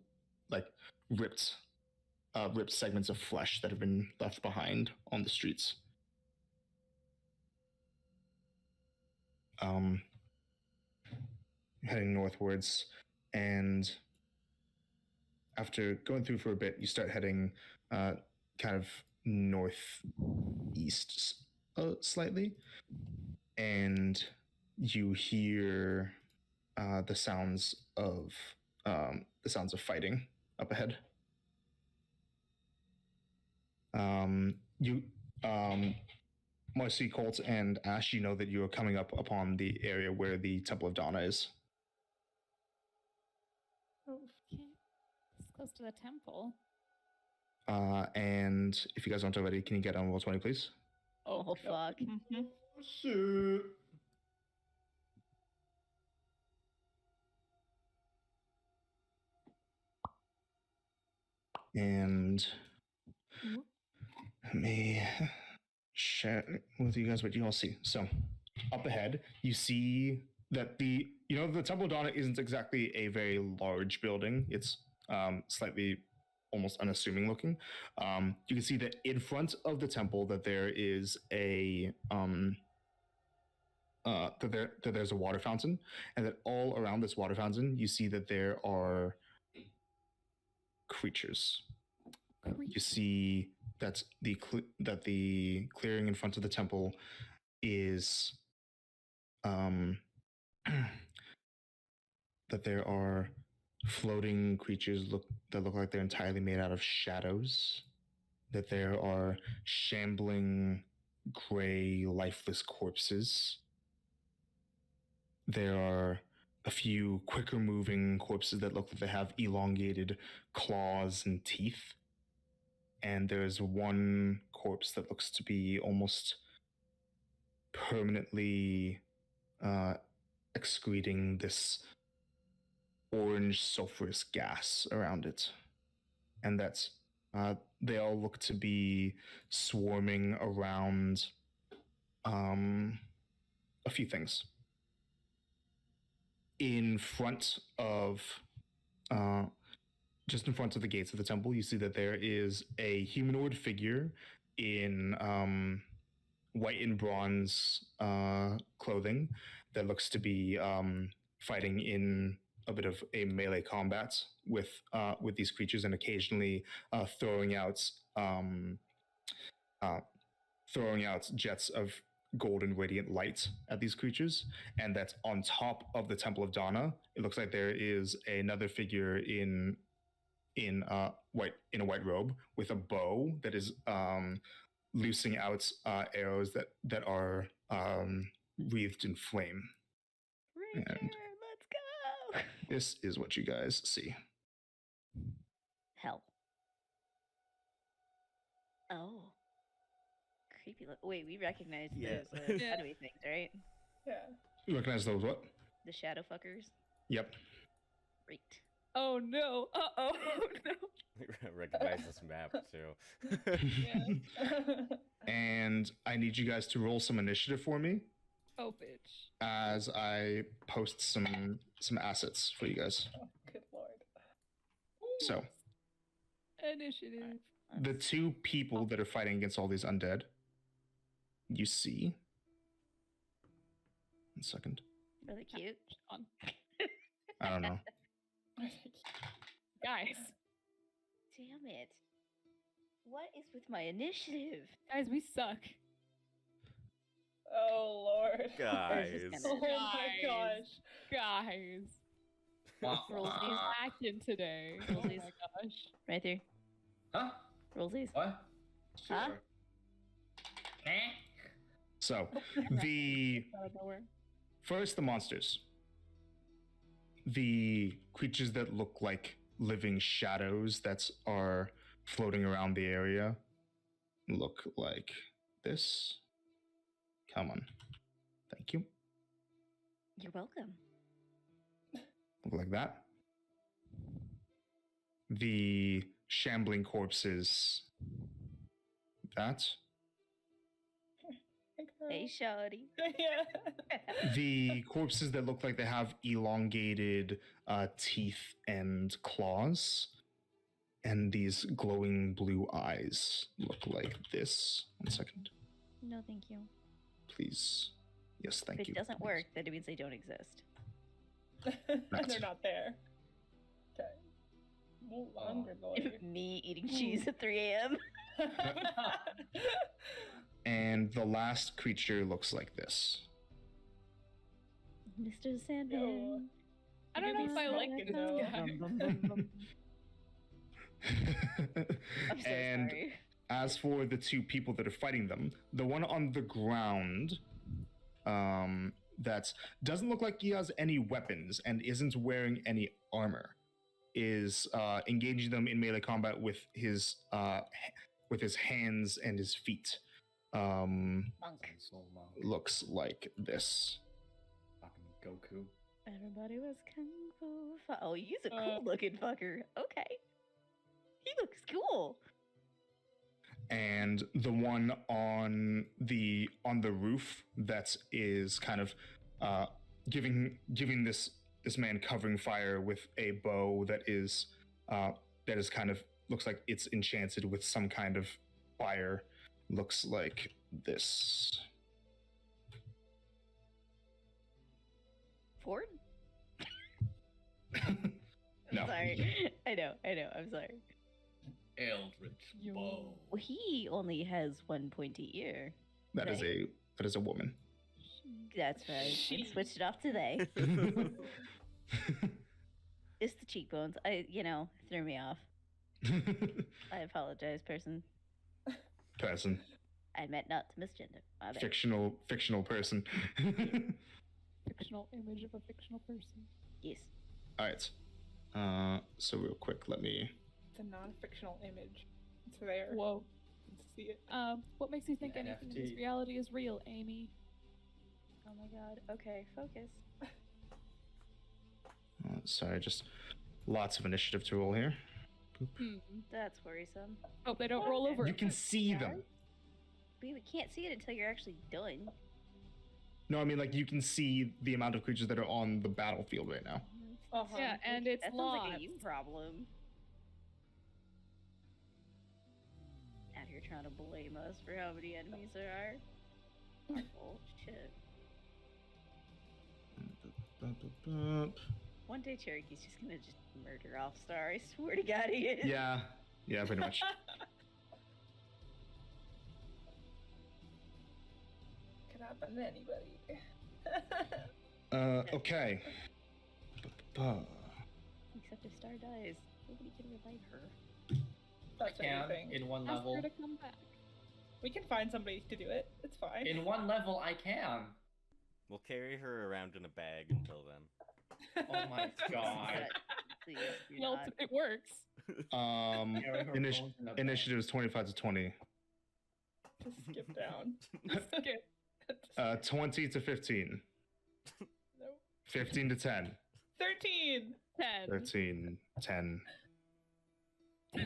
B: ripped segments of flesh that have been left behind on the streets. Heading northwards, And after going through for a bit, you start heading kind of northeast slightly, and you hear the sounds of fighting up ahead. You, Marcy, Colt, and Ash, you know that you are coming up upon the area where the Temple of Donna is.
E: Okay. It's close to the temple.
B: And if you guys aren't already, can you get on roll 20, please?
D: Oh, fuck.
C: Mm-hmm.
F: Shoot.
B: And let me share with you guys what you all see. So, up ahead, you see that the Temple of Donna isn't exactly a very large building. It's slightly almost unassuming looking. You can see that in front of the temple that there is a that there's a water fountain, and that all around this water fountain you see that there are creatures. You see that the clearing in front of the temple is that there are floating creatures that look like they're entirely made out of shadows. That there are shambling, gray, lifeless corpses. There are a few quicker moving corpses that look like they have elongated claws and teeth. And there's one corpse that looks to be almost permanently excreting this orange sulfurous gas around it. And that's they all look to be swarming around a few things. In front of just in front of the gates of the temple, you see that there is a humanoid figure in white and bronze clothing that looks to be fighting in a bit of a melee combat with these creatures, and occasionally throwing out jets of golden radiant light at these creatures. And that's on top of the Temple of Donna. It looks like there is another figure in a white robe with a bow that is loosing out arrows that are wreathed in flame.
D: Richard, let's go!
B: This is what you guys see.
D: Hell. Oh. Creepy look. Wait, we recognize
A: Yeah.
D: those shadowy things, right?
C: Yeah.
B: You recognize those what?
D: The shadow fuckers.
B: Yep.
D: Great.
E: Oh no. Uh-oh. No.
A: Recognize this map too.
C: Yeah.
B: And I need you guys to roll some initiative for me
E: Oh, bitch.
B: as I post some assets for you guys.
C: Oh, good lord.
B: So
E: Initiative.
B: the two people that are fighting against all these undead, you see. 1 second.
D: Really cute.
E: On.
B: I don't know.
E: Guys.
D: Damn it. What is with my initiative?
E: Guys, we suck.
C: Oh lord.
A: Guys.
C: Oh my gosh.
E: Guys.
D: Rollsies.
E: Acting today. Oh my
D: Rollsies.
E: gosh.
D: Right there.
F: Huh?
D: Rollsies.
F: What?
D: Huh?
B: So the
E: Out of nowhere.
B: first, the monsters. The creatures that look like living shadows that are floating around the area look like this. Come on. Thank you.
D: You're welcome.
B: Look like that. The shambling corpses. That.
D: Hey, shawty.
C: Yeah.
B: The corpses that look like they have elongated teeth and claws. And these glowing blue eyes look like this. 1 second,
D: No, thank you.
B: please. Yes, thank
D: If
B: you.
D: it doesn't work, then it means they don't exist.
C: They're not there. No
F: Oh.
C: longer boy.
D: Me eating cheese at 3 a.m.
B: And the last creature looks like this.
D: Mr. Sandman.
E: I don't know if I like
C: smoking,
E: this
C: though.
E: guy.
D: Bum, bum, bum, bum. I'm so
B: And
D: sorry.
B: as for the two people that are fighting them, the one on the ground, that doesn't look like he has any weapons and isn't wearing any armor, is engaging them in melee combat with his hands and his feet.
F: Sounds so long.
B: Looks like this.
F: Fucking Goku.
D: Everybody was kung fu. Oh, he's a cool looking fucker. Okay. He looks cool.
B: And the one on the roof that is kind of giving this man covering fire with a bow that is kind of looks like it's enchanted with some kind of fire, looks like this.
D: Ford?
B: No.
D: I'm sorry. I know. I'm sorry.
F: Eldritch
E: Yo.
F: bow.
D: Well, he only has one pointy ear.
B: That is a woman.
D: That's right.
C: She.
D: Switched it off to they. It's the cheekbones. Threw me off. I apologize, person.
B: Person.
D: I meant not to misgender. My bad.
B: Fictional person.
E: Fictional image of a fictional person.
D: Yes.
B: All right. So real quick, let me.
C: It's a non-fictional image. It's there.
E: Whoa.
C: You can see it.
E: What makes you think anything in this
F: NFT.
E: reality is real, Amy?
D: Oh my god. Okay, focus.
B: Sorry, just lots of initiative to roll here.
D: That's worrisome.
E: Hope they don't roll over.
B: You can see them.
D: We can't see it until you're actually done.
B: No, I mean like you can see the amount of creatures that are on the battlefield right now.
C: Uh-huh.
E: Yeah, and it's
D: That sounds
E: lost.
D: like a you problem. Out here trying to blame us for how many enemies there are. Oh shit. One day Cherokee's just gonna just murder All-Star. I swear to God he is.
B: Yeah, pretty much.
C: Could happen to anybody.
B: Okay.
D: Except if Star dies, nobody can revive her.
C: That's
F: Can
C: anything.
F: in one
E: Ask
F: level.
E: her to come back.
C: We can find somebody to do it. It's fine.
F: In one level, I can.
A: We'll carry her around in a bag until then.
F: Oh my god.
D: Please do
E: Well,
D: not.
E: it works.
F: Carry her bones in a bag.
B: Initiative is 25 to 20.
C: Just skip down.
E: Skip.
B: 20 to 15.
C: Nope.
B: 15 to 10.
C: 13.
E: 10.
B: 13, 10.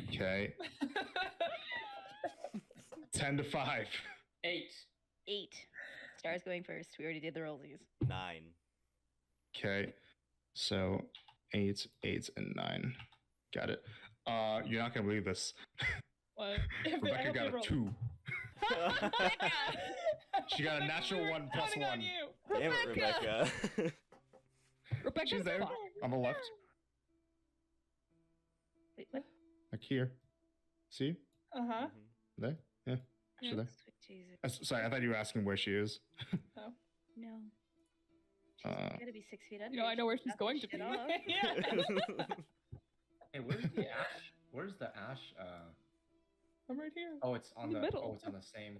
B: Okay. 10 to 5.
F: 8.
D: 8. Star's going first. We already did the rollsies.
A: 9.
B: Okay. So 8, 8, and 9. Got it. You're not gonna believe this.
E: What?
B: Rebecca got a 2. She got a natural 1 plus
C: Counting on
B: 1.
C: you.
A: Damn it, Rebecca.
E: Rebecca's
B: She's there
E: fine.
B: on the left,
D: Wait, what?
B: like here. See?
C: Uh-huh.
A: Mhm.
B: There? Yeah. She's there.
D: Sweet Jesus.
B: Sorry, I thought you were asking where she is.
D: No.
B: Uh,
D: Gotta be 6 feet under.
E: You know, I know where she's
D: Knock
E: going
D: this
E: to
D: shit
E: be.
D: off.
C: Yeah.
F: Hey, where's the ash? Where's the ash?
C: I'm right here.
F: Oh, it's on
E: In the
F: the.
E: middle.
F: Oh, it's on the same.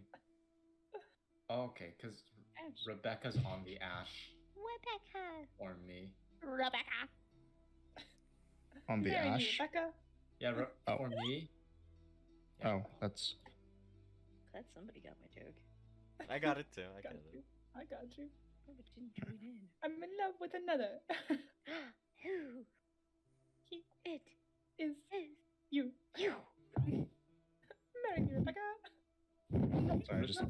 F: Oh, okay, because
E: Ash.
F: Rebecca's on the ash,
G: Rebecca.
F: or me.
G: Rebecca.
B: on the
C: There you,
B: ash.
C: Rebecca.
F: Yeah,
B: Oh.
F: or me.
B: Oh, that's.
D: Glad somebody got my joke.
A: I got it too. I
C: Got
A: got
C: you.
A: it.
C: I got you.
D: Oh, but didn't join in.
C: I'm in love with another.
D: Who?
C: He
D: It
C: is
D: is
C: you.
D: you.
C: Marry me, Rebecca.
B: Sorry, just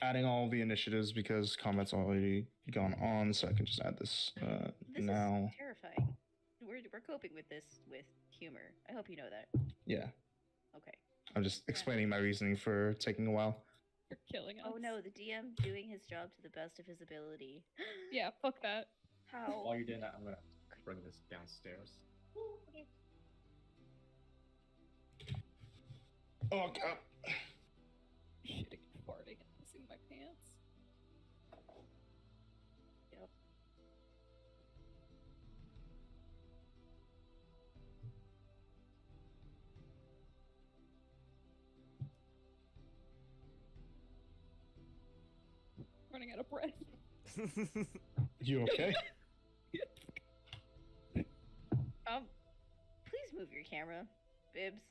B: adding all the initiatives because combat's already gone on, so I can just add this
D: This
B: now.
D: is terrifying. We're coping with this with humor. I hope you know that.
B: Yeah,
D: Okay.
B: I'm just explaining my reasoning for taking a while.
E: You're killing us.
D: Oh no, the DM doing his job to the best of his ability.
E: Yeah, fuck that.
D: How?
F: While you're doing that, I'm gonna bring this downstairs.
B: Oh god.
E: Shitting and farting and pissing my pants.
D: Yep.
E: Running out of breath.
B: You okay?
D: Please move your camera, Bibs.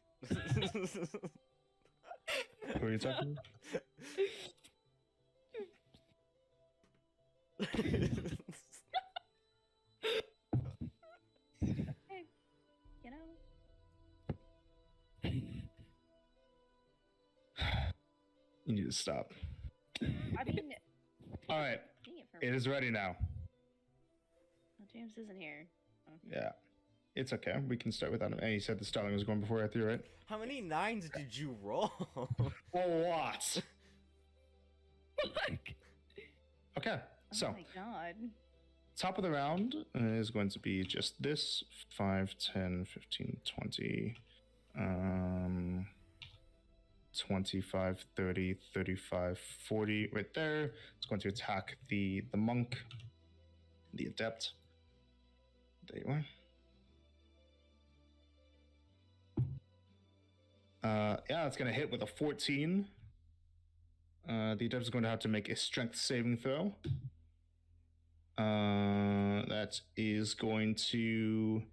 B: Who are you talking
D: Hey, you know.
B: You need to stop.
D: I mean,
B: All right,
D: dang it for
B: it is ready now.
D: Well, James isn't here. Oh.
B: Yeah, it's okay. We can start without him. And you said the Starling was going before Arthur, right?
A: How many 9s did you roll?
B: A lot. Okay, so
D: Oh my god.
B: top of the round is going to be just this 5, 10, 15, 20, 25, 30, 35, 40 right there. It's going to attack the monk, the adept. There you are. Yeah, it's going to hit with a 14. The adept is going to have to make a strength saving throw. That is going to.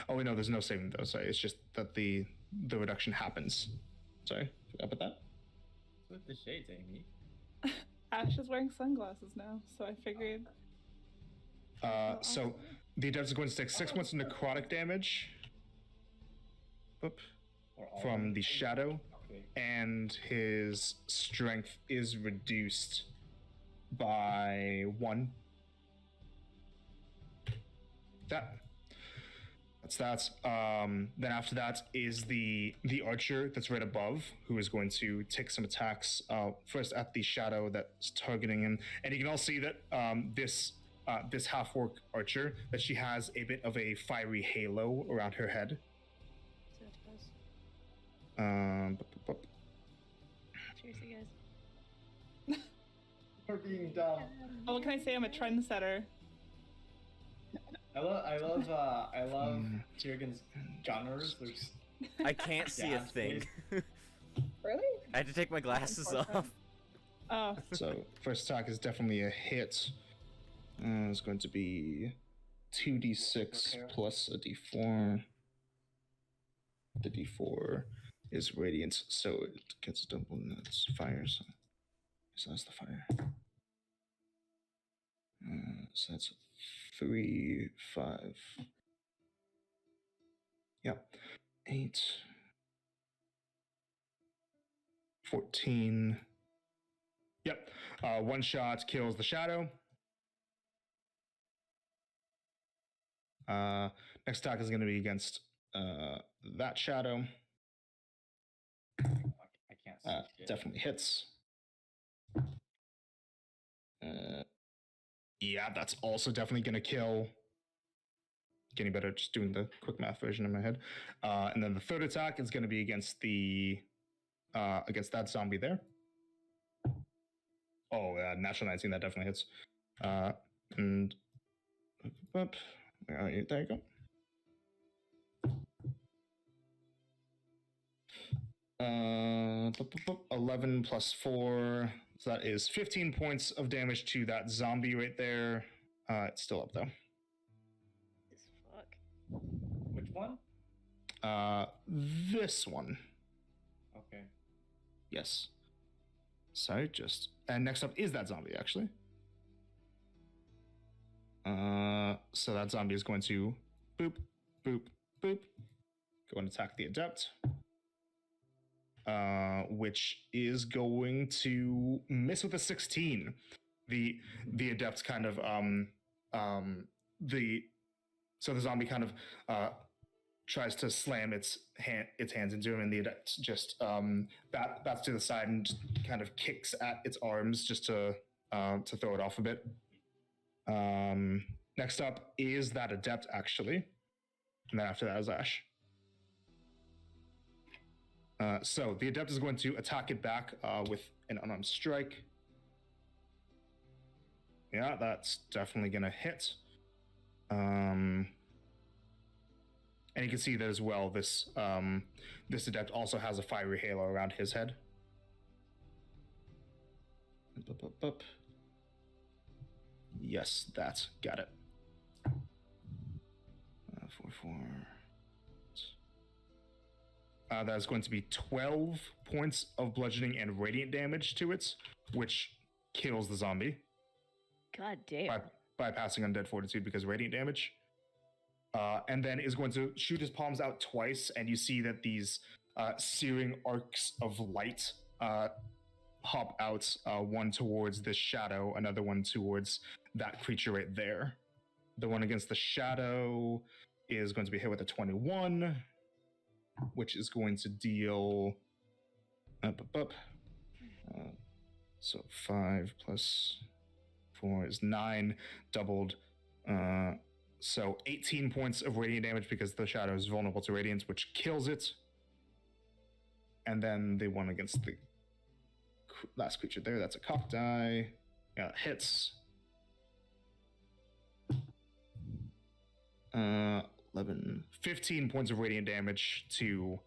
B: Oh, wait, no, there's no saving throw. Sorry, it's just that the reduction happens. Sorry, forgot about that.
F: With the shades, Amy.
C: Ash is wearing sunglasses now, so I figured.
B: So the adept is going to take 6 points of necrotic damage. Oop,
F: Or all
B: from
F: of
B: the
F: them.
B: shadow,
F: Okay.
B: and his strength is reduced by 1. That's that. Then after that is the archer that's right above, who is going to take some attacks. First at the shadow that's targeting him, and you can all see that this half-orc archer, that she has a bit of a fiery halo around her head.
D: So it goes. Seriously, guys.
F: We're being dumb.
C: Oh, what can I say? I'm a trendsetter.
F: I love Tiergan's gunners. There's
A: I can't see a
F: Yeah,
A: thing.
C: Really?
A: I had to take my glasses off.
C: Oh,
B: So first attack is definitely a hit. It's going to be 2d6
F: Okay.
B: plus a d4. The d4 is radiant, so it gets double, and that's fire. So that's the fire. So that's 3, 5. Yep. 8. 14. Yep. One shot kills the shadow. Next attack is going to be against that shadow.
F: I can't see shit.
B: Definitely hits. Yeah, that's also definitely going to kill. Getting better at just doing the quick math version in my head. And then the third attack is going to be against against that zombie there. Oh, natural 19, that definitely hits. And where are you? There you go. 11 plus 4, so that is 15 points of damage to that zombie right there. It's still up though.
D: This fuck.
F: Which one?
B: This one.
F: Okay.
B: Yes. Sorry, and next up is that zombie actually. So that zombie is going to boop, boop, boop, go and attack the adept. Which is going to miss with a 16. The adept kind of the zombie kind of tries to slam its hands into him, and the adept just bats to the side and just kind of kicks at its arms just to throw it off a bit. Next up is that adept actually, and then after that is Ash. So the adept is going to attack it back with an unarmed strike. Yeah, that's definitely going to hit. And you can see that as well. This adept also has a fiery halo around his head. Yes, that's got it. 4. That is going to be 12 points of bludgeoning and radiant damage to it, which kills the zombie.
D: God damn.
B: Bypassing undead fortitude because radiant damage. And then is going to shoot his palms out twice, and you see that these searing arcs of light hop out, one towards this shadow, another one towards that creature right there. The one against the shadow is going to be hit with a 21, which is going to deal so 5 plus 4 is 9, doubled. So 18 points of radiant damage because the shadow is vulnerable to radiance, which kills it. And then the one against the last creature there, that's a cock die. Yeah, hits. 15 points of radiant damage to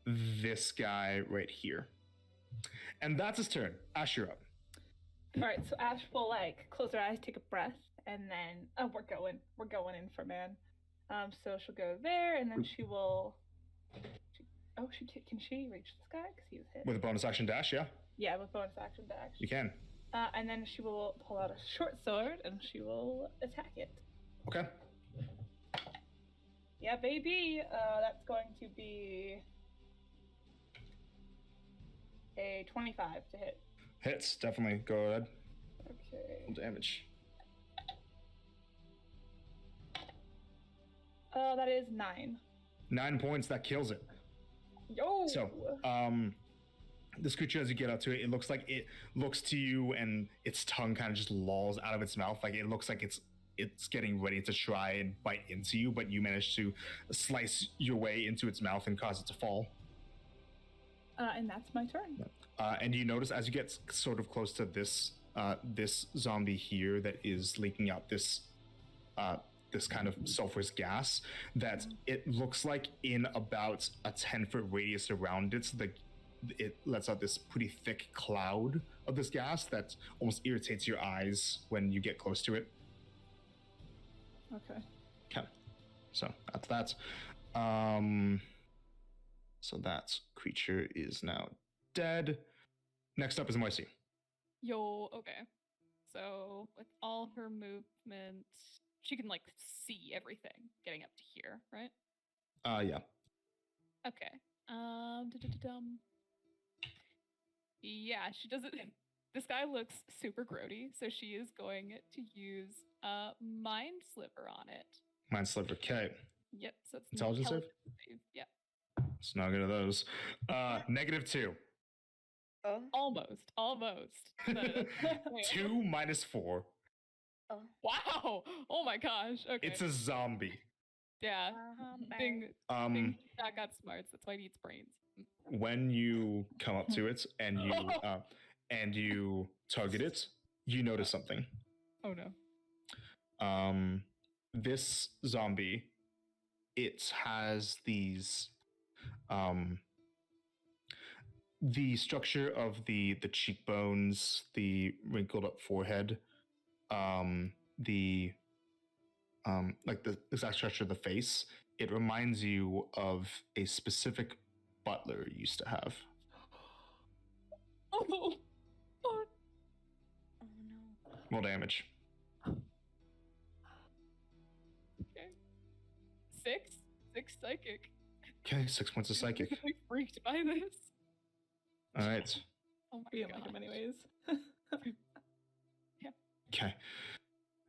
B: this guy right here. And that's his turn. Ash, you're up.
C: All right, so Ash will like close her eyes, take a breath, and then we're going in for man. So she'll go there, and then she will. Can she reach this guy? Because he was hit.
B: With a bonus action dash, yeah?
C: Yeah, with bonus action dash.
B: You can.
C: And then she will pull out a short sword, and she will attack it.
B: Okay.
C: Yeah, baby. That's going to be a 25 to hit.
B: Hits, definitely. Go ahead.
C: Okay.
B: Roll damage.
C: That is 9.
B: 9 points, that kills it.
C: Yo!
B: So, this creature, as you get up to it, it looks like it looks to you and its tongue kind of just lolls out of its mouth. Like it looks like it's getting ready to try and bite into you, but you manage to slice your way into its mouth and cause it to fall.
C: And that's my turn.
B: And you notice as you get sort of close to this zombie here that is leaking out this kind of sulfurous gas, that it looks like in about a 10-foot radius around it, it lets out this pretty thick cloud of this gas that almost irritates your eyes when you get close to it.
C: Okay.
B: Okay. So that's that. So that creature is now dead. Next up is Marcy.
E: Yo, okay. So with all her movement, she can like see everything getting up to here, right?
B: Yeah.
E: Okay. Yeah, she doesn't. This guy looks super grody, so she is going to use Mind Sliver on it.
B: Mind Sliver, okay.
E: Yep. So it's
B: Intelligence save?
E: Yeah.
B: It's not good at those. -2.
D: Oh.
E: Almost.
B: 2 minus 4.
D: Oh.
E: Wow. Oh my gosh. Okay.
B: It's a zombie.
E: Yeah. Thing that got smarts. That's why it eats brains.
B: When you come up to it and you target it, you notice something.
E: Oh no.
B: This zombie, it has these the structure of the cheekbones, the wrinkled up forehead, the exact structure of the face. It reminds you of a specific butler you used to have.
E: Oh.
D: Oh no.
B: Roll damage.
E: Okay. 6 psychic.
B: Okay, 6 points of psychic.
E: I'm really freaked by this.
B: All right.
E: Oh my
C: We don't
E: god.
C: like him anyways.
B: Okay.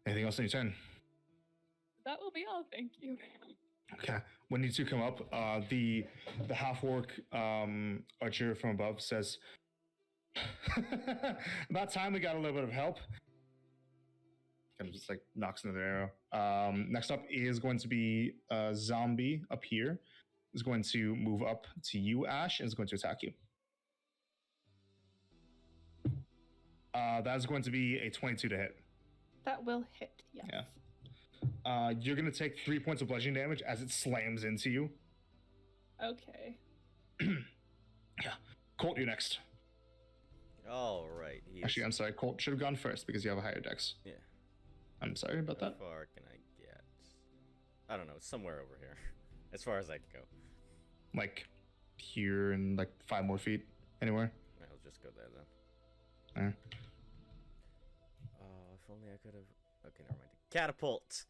B: Anything else on your turn?
E: That will be all. Thank you.
B: Okay. When you two come up, the half-orc archer from above says, "About time we got a little bit of help." Kind of just like knocks another arrow. Next up is going to be a zombie up here. is going to move up to you, Ash, and is going to attack you. That is going to be a 22 to hit.
C: That will hit, yes.
B: Yeah. You're going to take 3 points of bludgeoning damage as it slams into you.
C: Okay.
B: Yeah. Colt, you're next.
A: All right.
B: Actually, I'm sorry. Colt should have gone first because you have a higher dex.
A: Yeah.
B: I'm sorry about
A: How
B: that.
A: far can I get? I don't know. It's somewhere over here. As far as I can go.
B: Like here and like 5 more feet. Anywhere.
A: I'll just go there then.
B: Alright.
A: Oh, if only I could have. Okay, never mind. Catapult.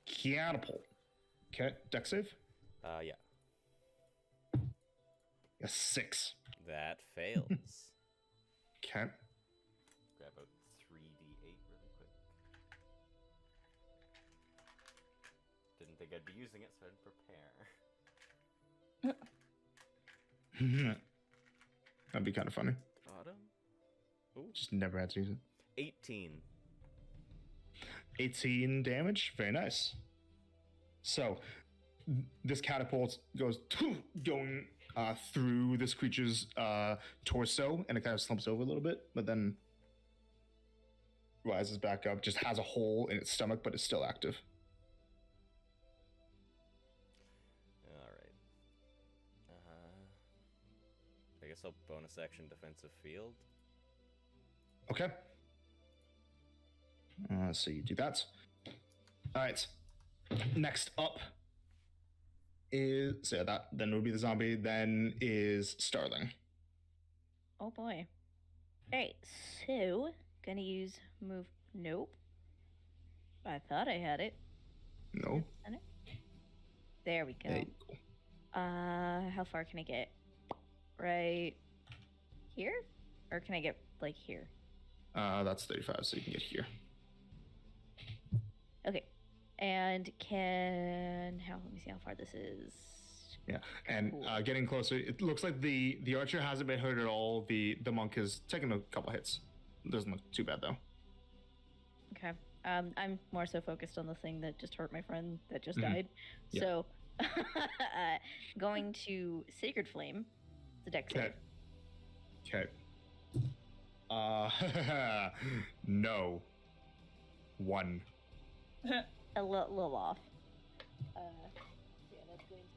B: Catapult. Okay. Dex save.
A: Yeah.
B: A 6.
A: That fails.
B: Okay.
A: Grab a 3d8 really quick. Didn't think I'd be using it, so I didn't prepare.
B: That'd be kind of funny.
A: Autumn? Ooh.
B: Just never had to use it.
A: 18.
B: 18 damage. Very nice. So, this catapult goes going through this creature's torso, and it kind of slumps over a little bit, but then rises back up. Just has a hole in its stomach, but it's still active.
A: All right. I guess I'll bonus action defensive field.
B: Okay. So you do that. All right. Next up is that then would be the zombie. Then is Starling.
D: Oh boy. Alright, so gonna use move. Nope. I thought I had it.
B: No.
D: There we go.
B: There you go.
D: How far can I get? Right here? Or can I get like here?
B: That's 35, so you can get here.
D: Okay. And let me see how far this is.
B: Yeah, and
D: Cool.
B: getting closer, it looks like the archer hasn't been hurt at all. The monk has taken a couple hits. Doesn't look too bad though.
D: Okay. I'm more so focused on the thing that just hurt my friend that just
B: Mhm.
D: died.
B: Yeah.
D: So, going to Sacred Flame. It's a dex save.
B: Okay. No. 1.
D: A little off. Yeah, that's going to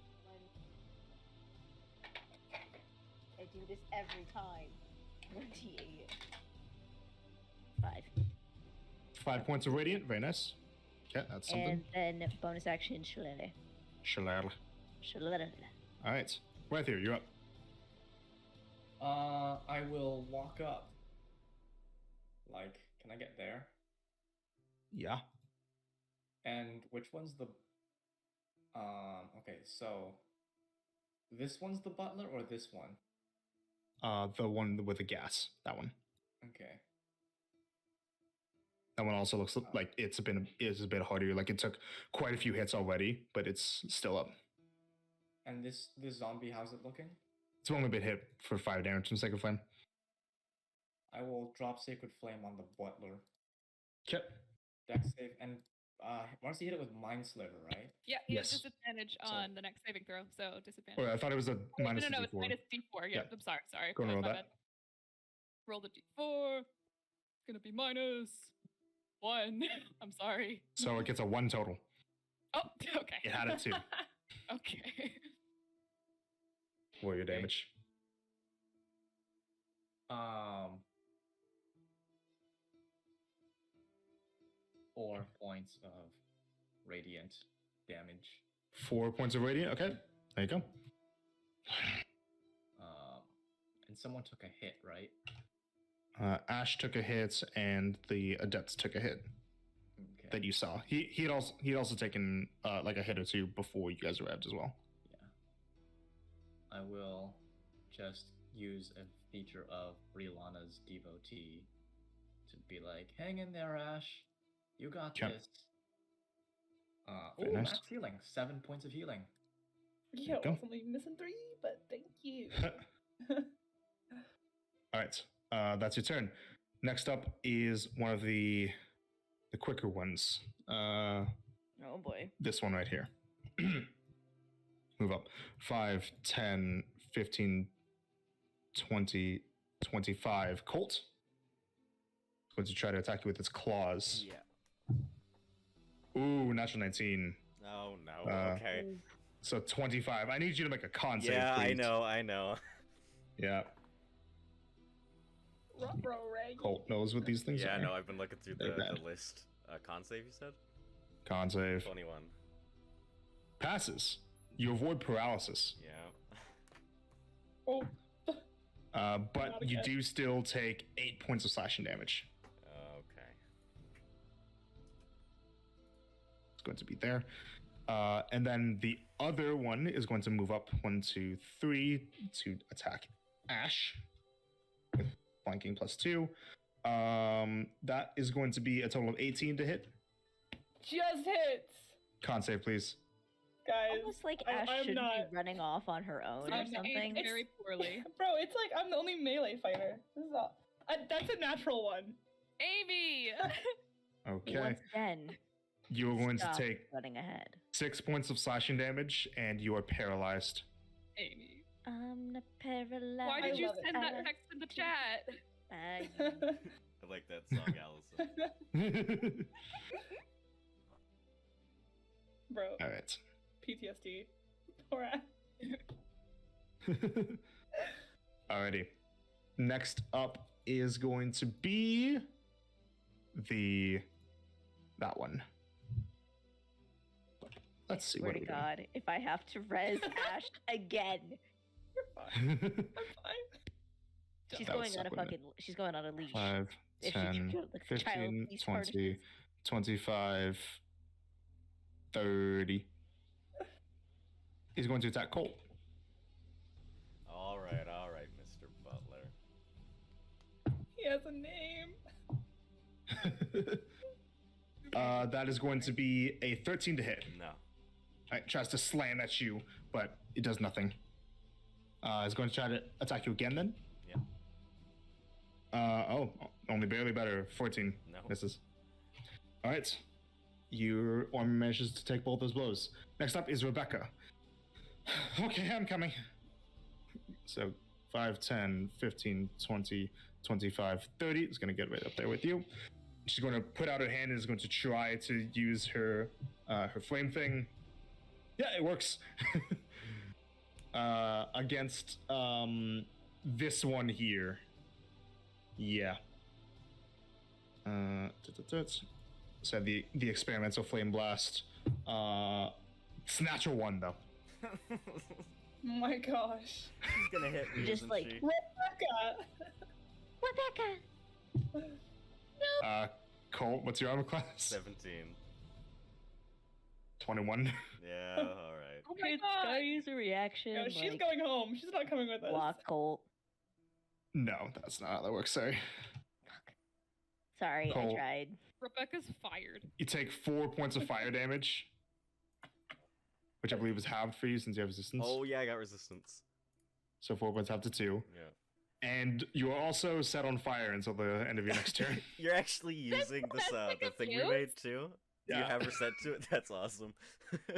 D: I do this every time. 28. 5.
B: 5 points of radiant. Very nice. Okay, that's something.
D: And then bonus action, Shillelagh.
B: Shillelagh.
D: Shillelagh.
B: All right, right here. You're up.
F: I will walk up. Like, can I get there?
B: Yeah.
F: And which one's the... okay, so... This one's the butler or this one?
B: The one with the gas. That one.
F: Okay.
B: That one also looks like it's a bit harder. Like it took quite a few hits already, but it's still up.
F: And this zombie, how's it looking?
B: It's only been hit for 5 damage from Sacred Flame.
F: I will drop Sacred Flame on the butler.
B: Okay.
F: Dex save, and Marcy hit it with Mind Sliver, right?
E: Yeah, he
B: Yes.
E: has disadvantage
F: So-
E: on the next saving throw, so disadvantage.
B: Oh, I thought it was a minus
E: no, it's
B: 54.
E: minus D4. Yeah,
B: Yeah.
E: I'm sorry.
B: Go and
E: My
B: roll that.
E: bad. Roll the D4. It's gonna be minus 1. I'm sorry.
B: So it gets a 1 total.
E: Oh, okay.
B: It had it too.
E: Okay.
B: What are your damage?
F: 4 points of radiant damage.
B: 4 points of radiant. Okay. There you go.
F: And someone took a hit, right?
B: Ash took a hit, and the adepts took a hit
F: Okay.
B: that you saw. He'd also taken like a hit or two before you guys arrived as well.
F: Yeah. I will just use a feature of Brianna's devotee to be like, hang in there, Ash. You got
B: Okay.
F: this.
B: Very
F: Oh,
B: nice.
F: max healing. 7 points of healing.
C: Yeah,
B: go.
C: I was only missing 3, but thank you.
B: All right. That's your turn. Next up is one of the quicker ones.
D: Oh boy.
B: This one right here. move up. 5, 10, 15, 20, 25. Colt. It's going to try to attack you with its claws.
A: Yeah.
B: Ooh, natural 19.
A: Oh no. Okay.
B: So 25. I need you to make a con save,
A: Yeah,
B: please.
A: I know.
B: Yeah.
C: Ruh-roh, Ray.
B: Colt knows what these things
A: Yeah,
B: are.
A: no, I've been looking through
B: They're
A: the
B: bad.
A: list. Con save, you said?
B: Con save.
A: 21.
B: Passes. You avoid paralysis.
A: Yeah.
C: Oh,
B: But
C: Not
B: you
C: again.
B: do still take 8 points of slashing damage.
A: Okay.
B: It's going to be there. And then the other one is going to move up 1, 2, 3 to attack Ash with flanking +2. That is going to be a total of 18 to hit.
C: just hits,
B: Con save, please.
C: guys.
D: Almost like
C: I-
D: Ash
C: I'm
D: should
C: not-
D: be running off on her own or
E: I'm
D: something.
E: aged very poorly.
C: Bro, it's like I'm the only melee fighter. This is all. That's a natural one.
E: Amy!
B: Okay.
D: Once again,
B: You are going to
D: stop
B: take
D: running ahead.
B: 6 points of slashing damage, and you are paralyzed.
E: Amy.
D: I'm not paralyzed.
E: Why did you
C: love it.
E: send that text in the chat?
A: I like that song, Allison.
C: Bro,
B: All right.
C: PTSD. Poor ass.
B: Alrighty. Next up is going to be that one. Let's see
D: Swear
B: what
D: to
B: we
D: God, if I have to res Ash again,
C: You're fine.
B: do.
C: I'm fine.
D: she's
B: That would
D: going on a
B: suck, wouldn't it?
D: she's going on a leash.
B: 5,
D: If she
B: 10,
D: could, like a child
B: 15,
D: leash
B: 20,
D: harnesses.
B: 25, 30. He's going to attack Colt.
A: All right, Mr. Butler.
C: He has a name.
B: That is going to be a 13 to hit.
A: No.
B: It tries to slam at you, but it does nothing. It's going to try to attack you again then?
A: Yeah.
B: Only barely better. 14.
A: No.
B: Misses. Alright. Your arm manages to take both those blows. Next up is Rebecca. Okay, I'm coming. So 5, 10, 15, 20, 25, 30. It's going to get right up there with you. She's going to put out her hand and is going to try to use her flame thing. Yeah, it works. Against this one here. Yeah. So the experimental flame blast. It's natural 1 though.
C: Oh my gosh.
A: She's gonna hit me,
D: Just
A: isn't
D: like-
A: she?
C: Rebecca.
D: Rebecca!
B: Colt, what's your armor class?
A: 17.
B: 21.
A: Yeah, alright.
C: Oh my
D: It's
C: god.
D: gotta use a reaction.
C: No, she's
D: like,
C: going home. She's not coming with us.
D: block Colt.
B: No, that's not how that works. Sorry.
D: Sorry,
B: Colt.
D: I tried.
E: Rebecca's fired.
B: You take 4 points of fire damage, which I believe is halved for you since you have resistance.
A: Oh yeah, I got resistance.
B: So 4 points halved to 2.
A: Yeah.
B: And you are also set on fire until the end of your next turn.
A: You're actually using this
E: like
A: the
E: a
A: thing we
E: fuse?
A: made too? Do you
B: Yeah.
A: have her set to it? That's awesome.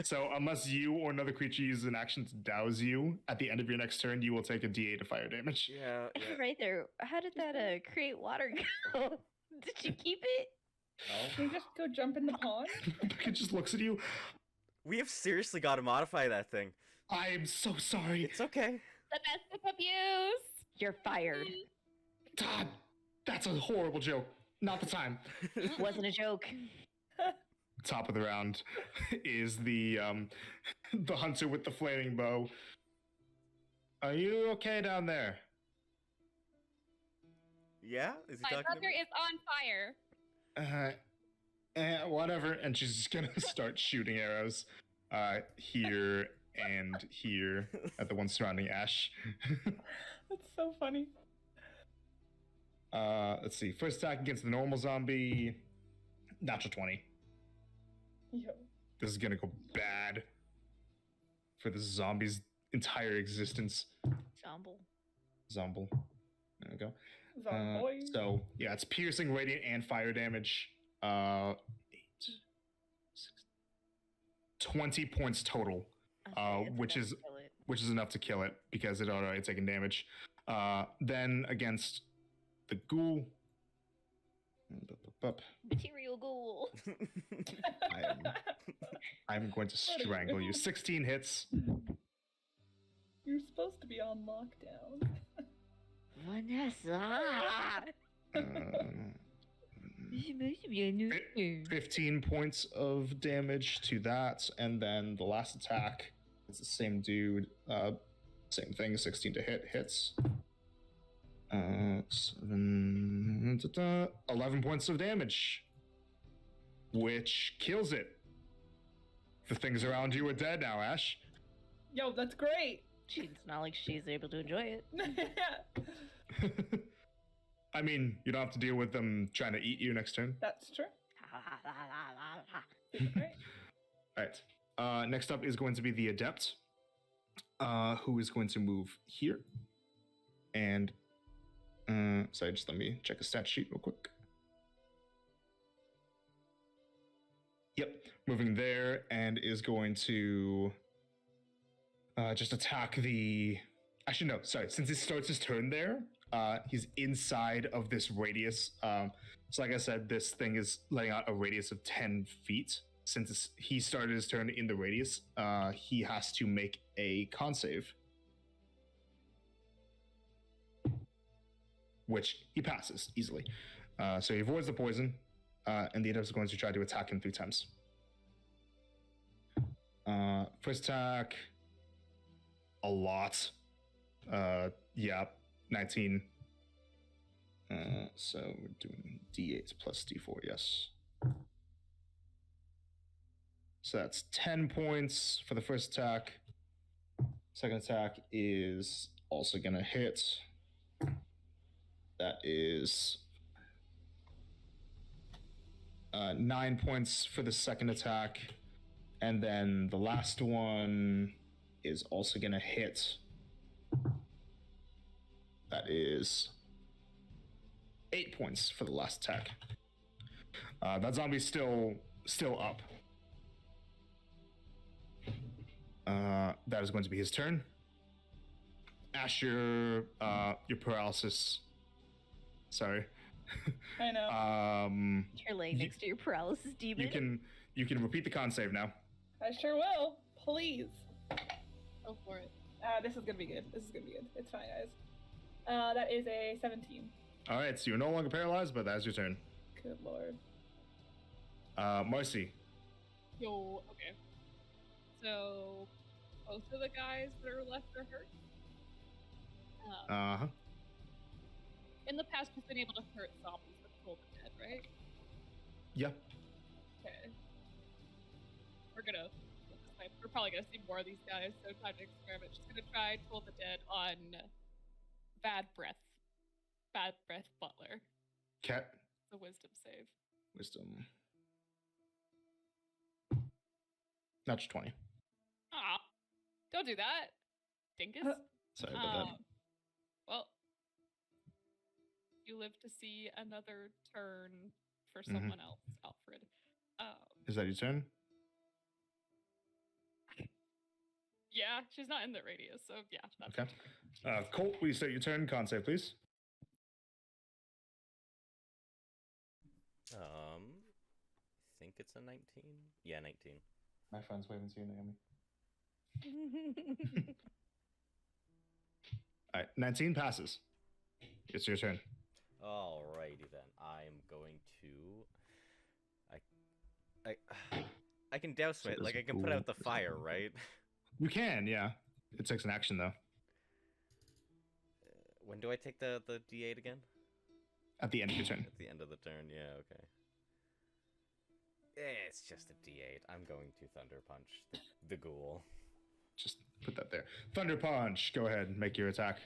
B: So unless you or another creature uses an action to douse you at the end of your next turn, you will take a d8 of fire damage.
A: yeah, yeah.
D: Right there. How did that create water go? Did you keep it?
A: No.
C: Can you just go jump in the pond?
B: Rebecca just looks at you.
A: We have seriously got to modify that thing.
B: I am so sorry.
A: It's okay.
G: Domestic abuse.
D: You're fired.
B: Todd, that's a horrible joke. Not the time.
D: Wasn't a joke.
B: Top of the round is the hunter with the flaming bow. Are you okay down there?
A: Yeah? Is he
G: My
A: talking to
G: brother
A: me?
G: is on fire.
B: Whatever. And she's just gonna start shooting arrows here and here at the one surrounding Ash.
C: That's so funny.
B: Let's see. First attack against the normal zombie. Natural 20.
C: Yo.
B: This is gonna go bad for the zombie's entire existence.
D: Zomble.
B: There we go.
C: Zombie.
B: So yeah, it's piercing, radiant, and fire damage. 8, 6, 20 points total
D: Okay, it's
B: which
D: enough
B: is
D: to kill it.
B: which is enough to kill it because it already taken damage. Then against the ghoul,
D: Material ghoul.
B: I'm going to strangle you. 16 hits.
C: You're supposed to be on lockdown.
D: Vanessa.
B: Uh,
D: You're supposed to be a new.
B: 15 points of damage to that, and then the last attack is the same dude. Same thing, 16 to hits. 11 points of damage, which kills it. The things around you are dead now, Ash.
C: Yo, that's great.
D: It's not like she's able to enjoy it.
B: I mean, you don't have to deal with them trying to eat you next turn.
C: That's true.
B: All right. Next up is going to be the Adept, who is going to move here. And, sorry, just let me check a stat sheet real quick. Yep, moving there and is going to just attack the... Actually, no, sorry. Since he starts his turn there, he's inside of this radius. So like I said, this thing is letting out a radius of 10 feet. Since he started his turn in the radius, he has to make a con save. Which he passes easily. So he avoids the poison, and the Adept is going to try to attack him 3 times. First attack, a lot. Yeah, 19. So we're doing D8 plus D4, yes. So that's 10 points for the first attack. Second attack is also gonna hit. That is 9 points for the second attack. And then the last one is also gonna hit. That is 8 points for the last attack. That zombie's still up. That is going to be his turn. Ash, your paralysis. Sorry.
C: I know.
D: You're laying next to your paralysis demon.
B: You can repeat the con save now.
C: I sure will. Please.
E: Go for it.
C: This is gonna be good. This is gonna be good. It's fine, guys. That is a 17.
B: All right, so you're no longer paralyzed, but that's your turn.
C: Good lord.
B: Marcy.
E: Yo, okay. So, both of the guys that are left are hurt.
B: Uh huh.
E: In the past, we've been able to hurt zombies with Toll the Dead, right?
B: Yeah.
E: Okay. We're probably gonna see more of these guys, so time to experiment. Just gonna try Toll the Dead on Bad Breath Butler.
B: Cat.
E: The wisdom save.
B: Wisdom. That's 20.
E: Ah, don't do that, dingus.
B: Sorry about that.
E: Well, you live to see another turn for someone else, Alfred.
B: Is that your turn?
E: Yeah, she's not in the radius, so yeah. That's
B: Okay. Colt, will you start your turn? Con save, please.
A: I think it's a 19. Yeah, 19.
F: My friend's waving to you, Naomi.
B: All right, 19 passes. It's your turn.
A: Alrighty then. I'm going to. I can douse
B: So
A: it. Like I
B: there's
A: can put
B: ghoul.
A: out the fire, right?
B: You can, yeah. It takes an action though.
A: When do I take the D8 again?
B: At the end of your turn.
A: At the end of the turn. Yeah. Okay. It's just a D8. I'm going to Thunder Punch the ghoul.
B: Just put that there. Thunder Punch. Go ahead and make your attack.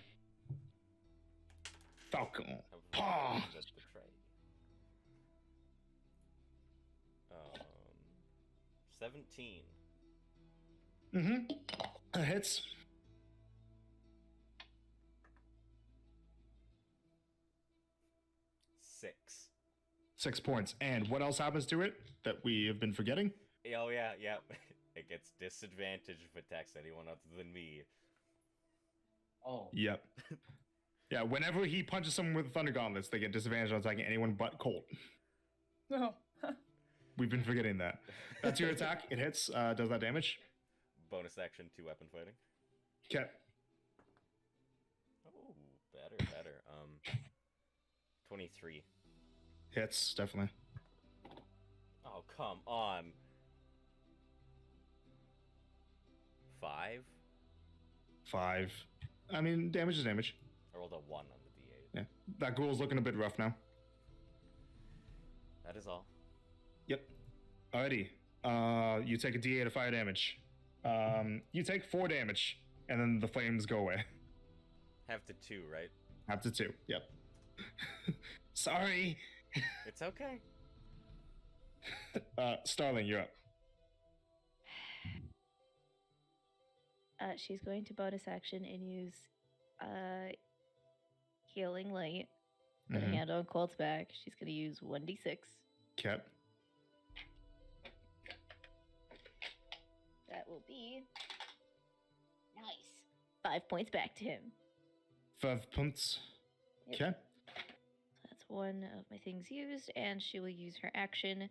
B: Falcon. Paw.
A: 17.
B: That hits.
A: Six.
B: 6 points. And what else happens to it that we have been forgetting?
A: Oh yeah. It gets disadvantage if it attacks anyone other than me.
F: Oh.
B: Yep. Yeah, whenever he punches someone with Thunder Gauntlets, they get disadvantage on attacking anyone but Colt.
C: Oh.
B: We've been forgetting that. That's your attack. It hits. Does that damage?
A: Bonus action, 2 weapon fighting.
B: Okay.
A: Oh, better. 23.
B: Hits, definitely.
A: Oh, come on. 5?
B: 5. I mean, damage is damage.
A: I rolled a 1 on the D8.
B: Yeah. That ghoul's looking a bit rough now.
A: That is all.
B: Yep. Alrighty. You take a D8 of fire damage. You take 4 damage, and then the flames go away.
A: Have to 2, right?
B: Up to 2. Yep. Sorry.
A: It's okay.
B: Starling, you're up.
D: She's going to bonus action and use healing light. Put a
B: Mhm.
D: hand on Colt's back. She's going to use 1d6.
B: Okay.
D: That will be nice. 5 points back to him.
B: 5 points.
D: Yep.
B: Okay.
D: That's one of my things used, and she will use her action.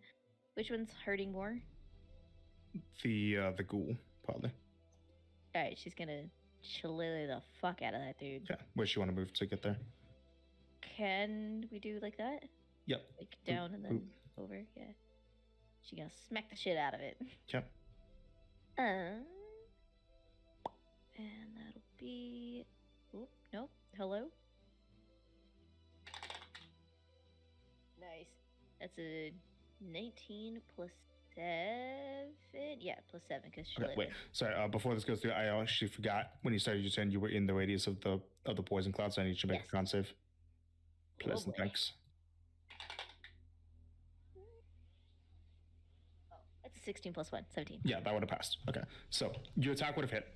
D: Which one's hurting more?
B: The ghoul, probably.
D: All right, she's gonna chili the fuck out of that dude.
B: Yeah. Where do you want to move to get there?
D: Can we do like that?
B: Yep.
D: Like down and then
B: boop.
D: over? Yeah. She's gonna smack the shit out of it.
B: Okay.
D: And that'll be. Oop, nope. Hello. Nice. That's a 19 plus 7. Yeah, plus 7 because she.
B: Okay, wait. Sorry. Before this goes through, I actually forgot when you started your turn. You were in the radius of the poison cloud, so I need you to make
D: Yes.
B: a con save. Pleasant,
D: boy.
B: thanks.
D: Oh, that's a 16 plus 1, 17.
B: Yeah, that would have passed. Okay. So your attack would have hit.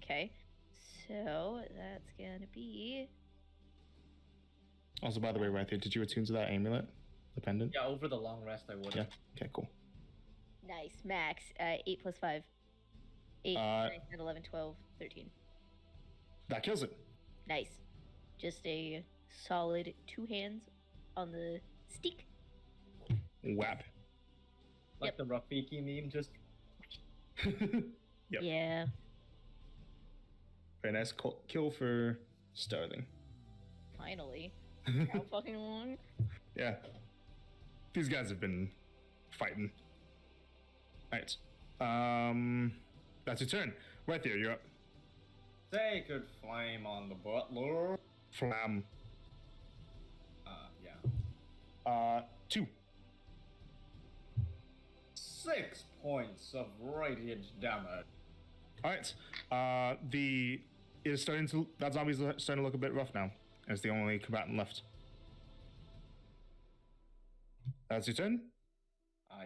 D: Okay. So that's gonna be.
B: Also, by the way, right there, did you attune to that amulet, the pendant?
F: Yeah, over the long rest, I would.
B: Yeah. Okay. Cool.
D: Nice. Max. 8 plus 5. 8, 9, 10, 11, 12, 13.
B: That kills it.
D: Nice. Just a solid 2 hands on the stick.
B: Whap.
F: Like the Rafiki meme, just.
B: Yep.
D: Yeah.
B: Very nice kill for Starling.
D: Finally. How fucking long?
B: Yeah. These guys have been fighting. Alright. That's your turn. Right there, you're up.
F: Sacred flame on the butler.
B: Flam.
F: Yeah.
B: 2.
F: 6 points of radiant damage.
B: Alright. That zombie's starting to look a bit rough now. It's the only combatant left. That's your turn?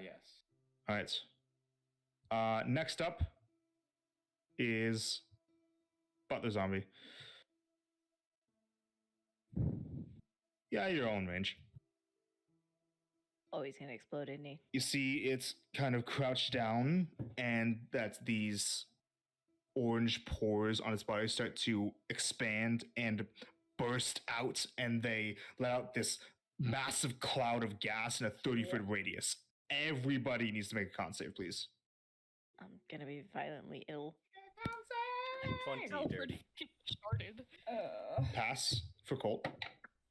F: Yes.
B: Alright. Next up is Butler Zombie. Yeah, your own range.
D: Oh, he's gonna explode, isn't he?
B: You see it's kind of crouched down, and that these orange pores on its body start to expand and burst out, and they let out this massive cloud of gas in a 30-foot radius. Everybody needs to make a con save, please.
D: I'm gonna be violently ill.
A: 20
E: How
A: dirty.
E: pretty started.
B: Pass for Colt.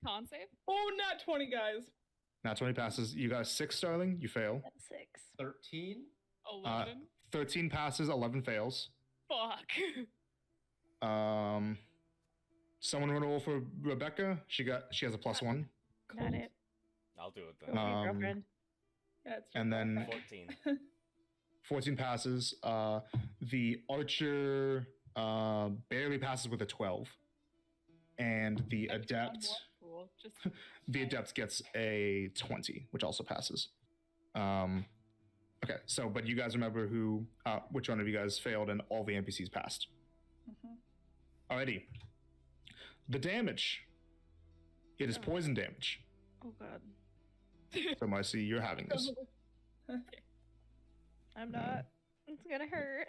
E: Con save?
C: Oh, not 20, guys.
B: Now 20 passes. You got a 6, Starling. You fail.
D: That's 6.
F: 13?
E: 11.
B: 13 passes, 11 fails.
E: Fuck.
B: Someone want to roll for Rebecca? She has a +1.
D: Got it.
A: I'll do it
D: Go
A: then.
D: with your girlfriend.
C: Yeah, it's
B: And
C: your
B: then-
C: girlfriend.
A: 14.
B: 14 passes. The archer barely passes with a 12. And the
E: Maybe one
B: adept,
E: more rule, just
B: the adept gets a 20, which also passes. Okay, so but you guys remember which one of you guys failed and all the NPCs passed.
C: Mhm.
B: Alrighty. The damage. It is poison damage.
D: Oh god.
B: So Marcy, you're having this.
D: I'm not. gonna hurt.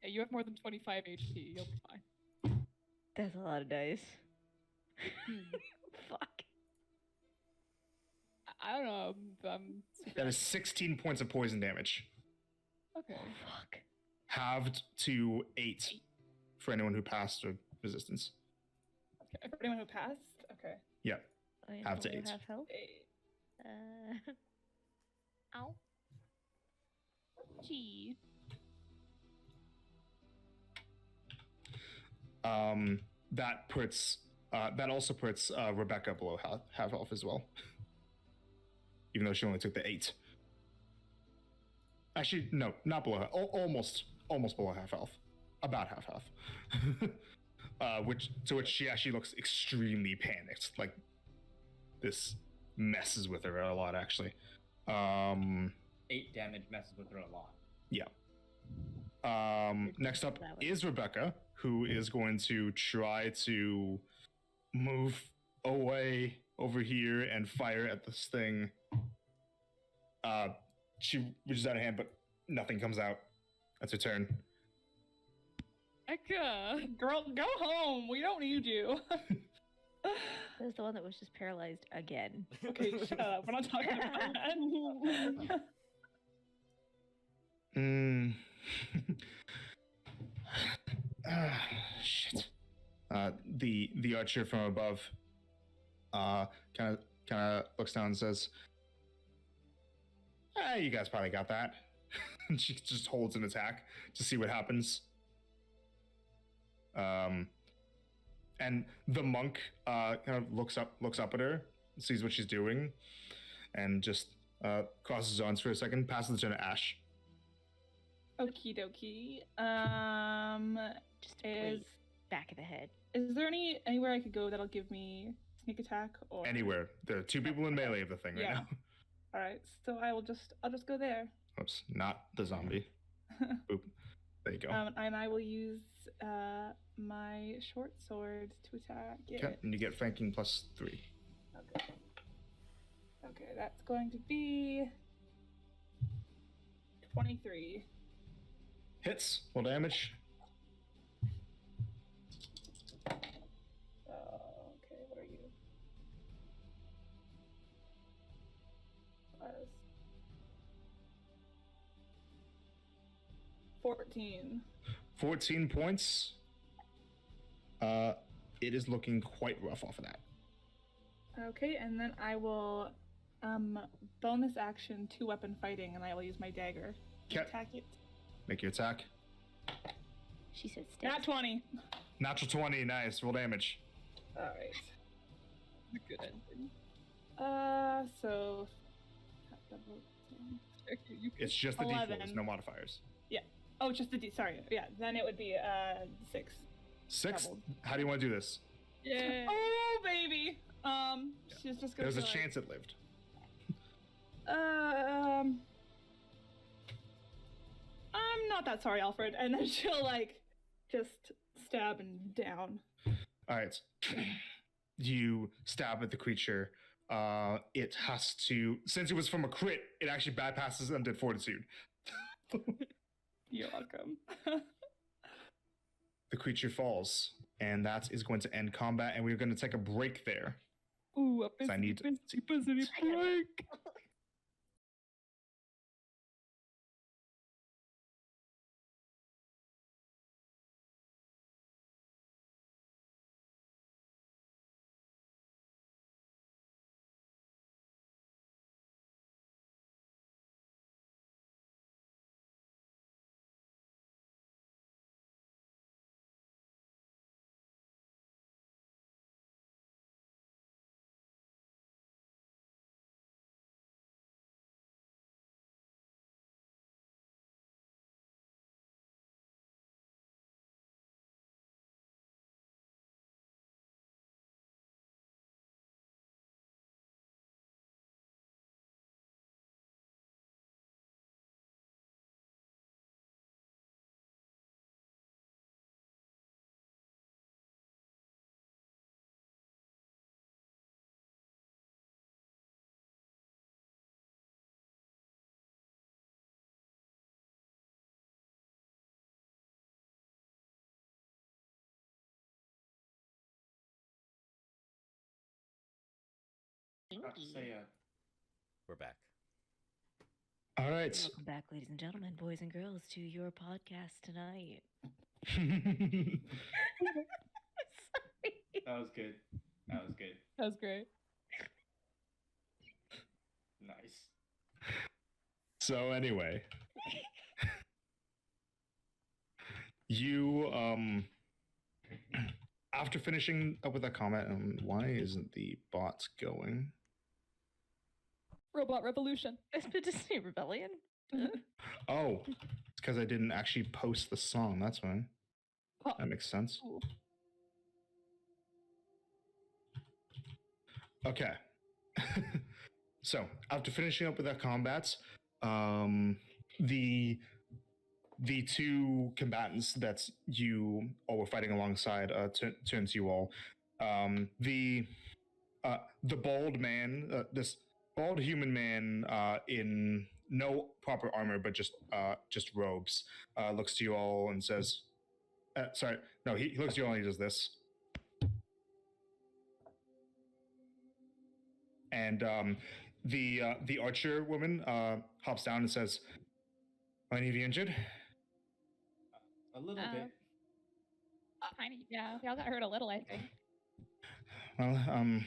E: Yeah, you have more than 25 HP. You'll be fine.
D: That's a lot of dice. Fuck.
E: I don't know.
B: That is 16 points of poison damage,
E: Okay.
D: Fuck.
B: halved to 8 for anyone who passed or resistance.
C: Okay. For anyone who passed? Okay.
B: Yeah.
D: I am
B: Half to
D: below
B: 8.
D: half health.
C: 8.
G: Ow. Gee.
B: That also puts Rebecca below half health as well, even though she only took the 8. Actually, no, not below. Almost below half health, about half health. Which she actually looks extremely panicked. Like this messes with her a lot, actually.
F: 8 damage messes with her a lot.
B: Yeah. Next up is Rebecca, who is going to try to move away over here and fire at this thing. She reaches out a hand, but nothing comes out. That's her turn.
E: Eka.
C: Girl, go home. We don't need you.
D: That's the one that was just paralyzed again.
C: Okay, shut up. We're not talking about that.
B: Shit. The archer from above kind of looks down and says, you guys probably got that. And she just holds an attack to see what happens. And the monk kind of looks up at her, sees what she's doing, and just crosses his arms for a second, passes the turn to Ash.
C: Okie dokie.
D: Just wait. Back of the head.
C: Is there anywhere I could go that'll give me sneak attack or
B: Anywhere. There are 2 people in melee of the thing right now.
C: All right, so I'll just go there.
B: Oops, not the zombie. Boop. There you go.
C: And I will use my short sword to attack it.
B: Okay, and you get flanking +3.
C: Okay. Okay, that's going to be 23.
B: Hits. Roll damage.
C: Okay, what are you? 14.
B: 14 points. It is looking quite rough off of that.
C: Okay, and then I will bonus action 2-weapon fighting, and I will use my dagger to
B: Okay.
C: attack it.
B: Make your attack.
D: She said stay.
C: Not 20.
B: Natural 20. Nice. Roll damage.
C: All right.
E: The good ending.
C: So.
B: It's just the
C: 11.
B: D4s, no modifiers.
C: Oh, just the D. Sorry. Yeah, then it would be 6.
B: 6.
C: Doubled.
B: How do you want to do this?
E: Yeah.
C: Oh, baby. She's just gonna.
B: There's a
C: be like,
B: chance it lived.
C: I'm not that sorry, Alfred. And then she'll just stab and down.
B: All right. You stab at the creature. It has to, since it was from a crit, it actually bypasses undead fortitude.
C: You're welcome.
B: The creature falls, and that is going to end combat, and we're going to take a break there.
E: Ooh, a
B: I need to-
E: busy break.
F: Not to say,
A: We're back.
B: All right.
D: Welcome back, ladies and gentlemen, boys and girls, to your podcast tonight.
F: that was good. That was good.
E: That was great.
F: Nice.
B: So anyway, you after finishing up with that comment, why isn't the bot going?
E: Robot revolution.
D: Expedition Rebellion?
B: Oh, it's because I didn't actually post the song. That's why.
E: Oh.
B: That makes sense.
E: Ooh.
B: Okay. So after finishing up with that combat, the two combatants that you all were fighting alongside turn to you all. The bald man, this bald human man in no proper armor but just robes, looks to you all and says, "Sorry, no." He looks to you all and he does this. And the archer woman hops down and says, "Are any of you injured?"
F: A little bit.
E: Tiny. Yeah, we all got hurt a little, I think.
B: Well,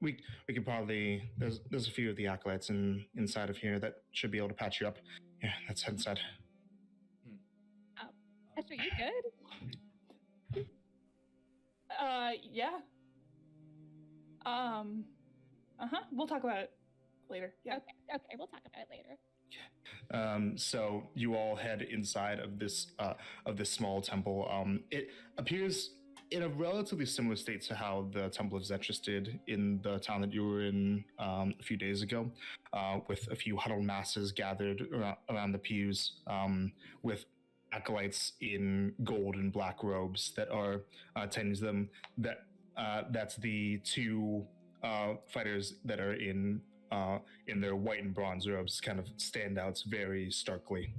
B: we could probably there's a few of the acolytes inside of here that should be able to patch you up. Yeah, let's head inside.
E: Esther, you good?
C: Yeah. We'll talk about it later. Yeah.
E: Okay, we'll talk about it later.
B: So you all head inside of this small temple. It appears in a relatively similar state to how the Temple of Zetrus did in the town that you were in a few days ago, with a few huddled masses gathered around the pews, with acolytes in gold and black robes that are tending to them. That's the two fighters that are in their white and bronze robes, kind of stand out very starkly.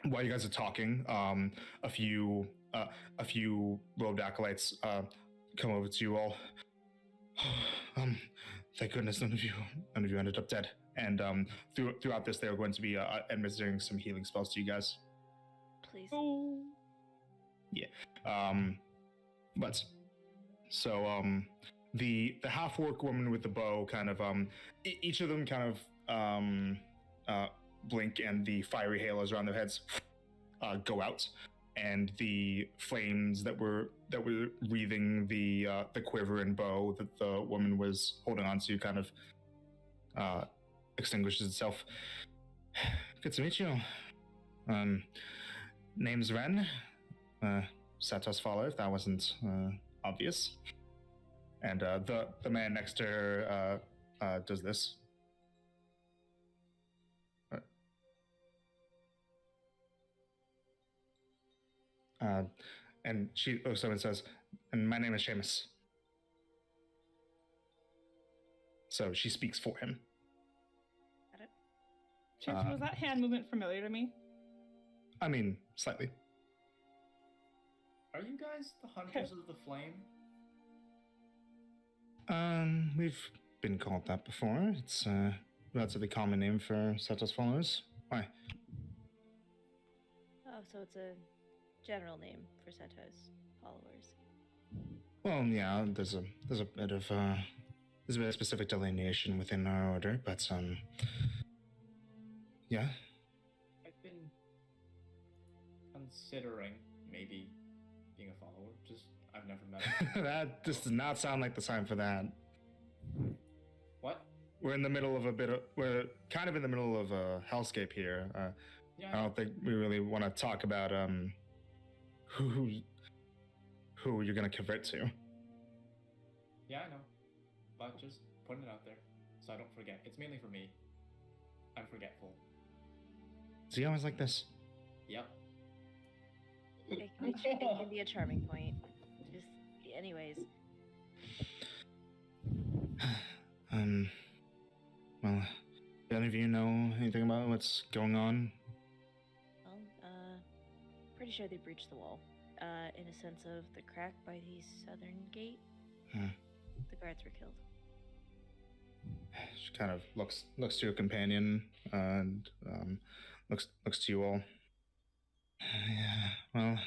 B: While you guys are talking, a few robed acolytes come over to you all. Thank goodness none of you ended up dead. And throughout this, they're going to be administering some healing spells to you guys.
D: Please.
C: Oh.
B: Yeah. But so the half-orc woman with the bow kind of each of them kind of blink, and the fiery halos around their heads go out, and the flames that were wreathing the quiver and bow that the woman was holding onto kind of extinguishes itself. Good to meet you. Name's Ren. Satos follow, if that wasn't obvious. And the man next to her does this. And she looks up and says, "And my name is Seamus." So she speaks for him.
D: Got it.
C: Was that hand movement familiar to me?
B: I mean, slightly.
F: Are you guys the hunters of the flame?
B: We've been called that before. It's a relatively common name for Satos followers. Why?
D: Oh, so it's a general name for Seto's followers.
B: Well, yeah, there's a bit of specific delineation within our order, but yeah.
F: I've been considering maybe being a follower. Just I've never met him.
B: That just does not sound like the time for that.
F: What?
B: We're kind of in the middle of a hellscape here.
F: Yeah.
B: I don't think we really want to talk about who you're gonna convert to.
F: Yeah, I know. But just putting it out there so I don't forget. It's mainly for me. I'm forgetful.
B: Is he always like this?
F: Yep.
D: It can be a charming point. Just, anyways.
B: Well, do any of you know anything about what's going on?
D: Well, pretty sure they breached the wall. In a sense of the crack by the southern gate. The guards were killed.
B: She kind of looks to your companion and looks to you all. Yeah, well,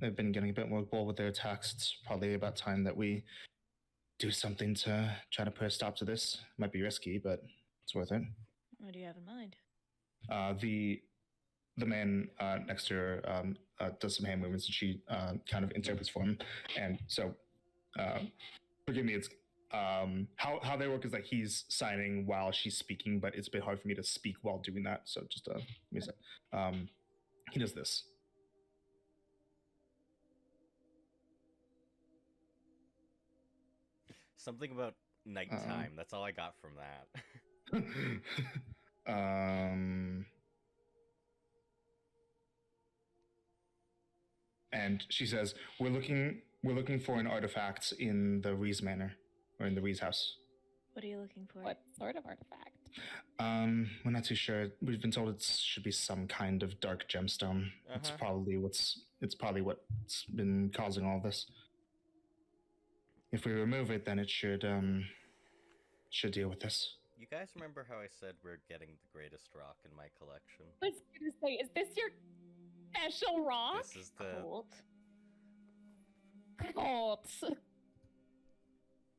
B: they've been getting a bit more bold with their attacks. It's probably about time that we do something to try to put a stop to this. Might be risky, but it's worth it.
D: What do you have in mind?
B: The man next to her does some hand movements, and she kind of interprets for him. And so, forgive me, it's how they work is that he's signing while she's speaking, but it's a bit hard for me to speak while doing that. So just give me a sec. He does this.
A: Something about nighttime. That's all I got from that.
B: And she says, "We're looking for an artifact in the Reese Manor, or in the Reese house."
D: What are you looking for?
E: What sort of artifact?
B: We're not too sure. We've been told it should be some kind of dark gemstone. It's probably what's been causing all this. If we remove it, then it should deal with this.
A: You guys remember how I said we're getting the greatest rock in my collection?
E: I was gonna say, is this your special rock?
A: This is the
E: Colt.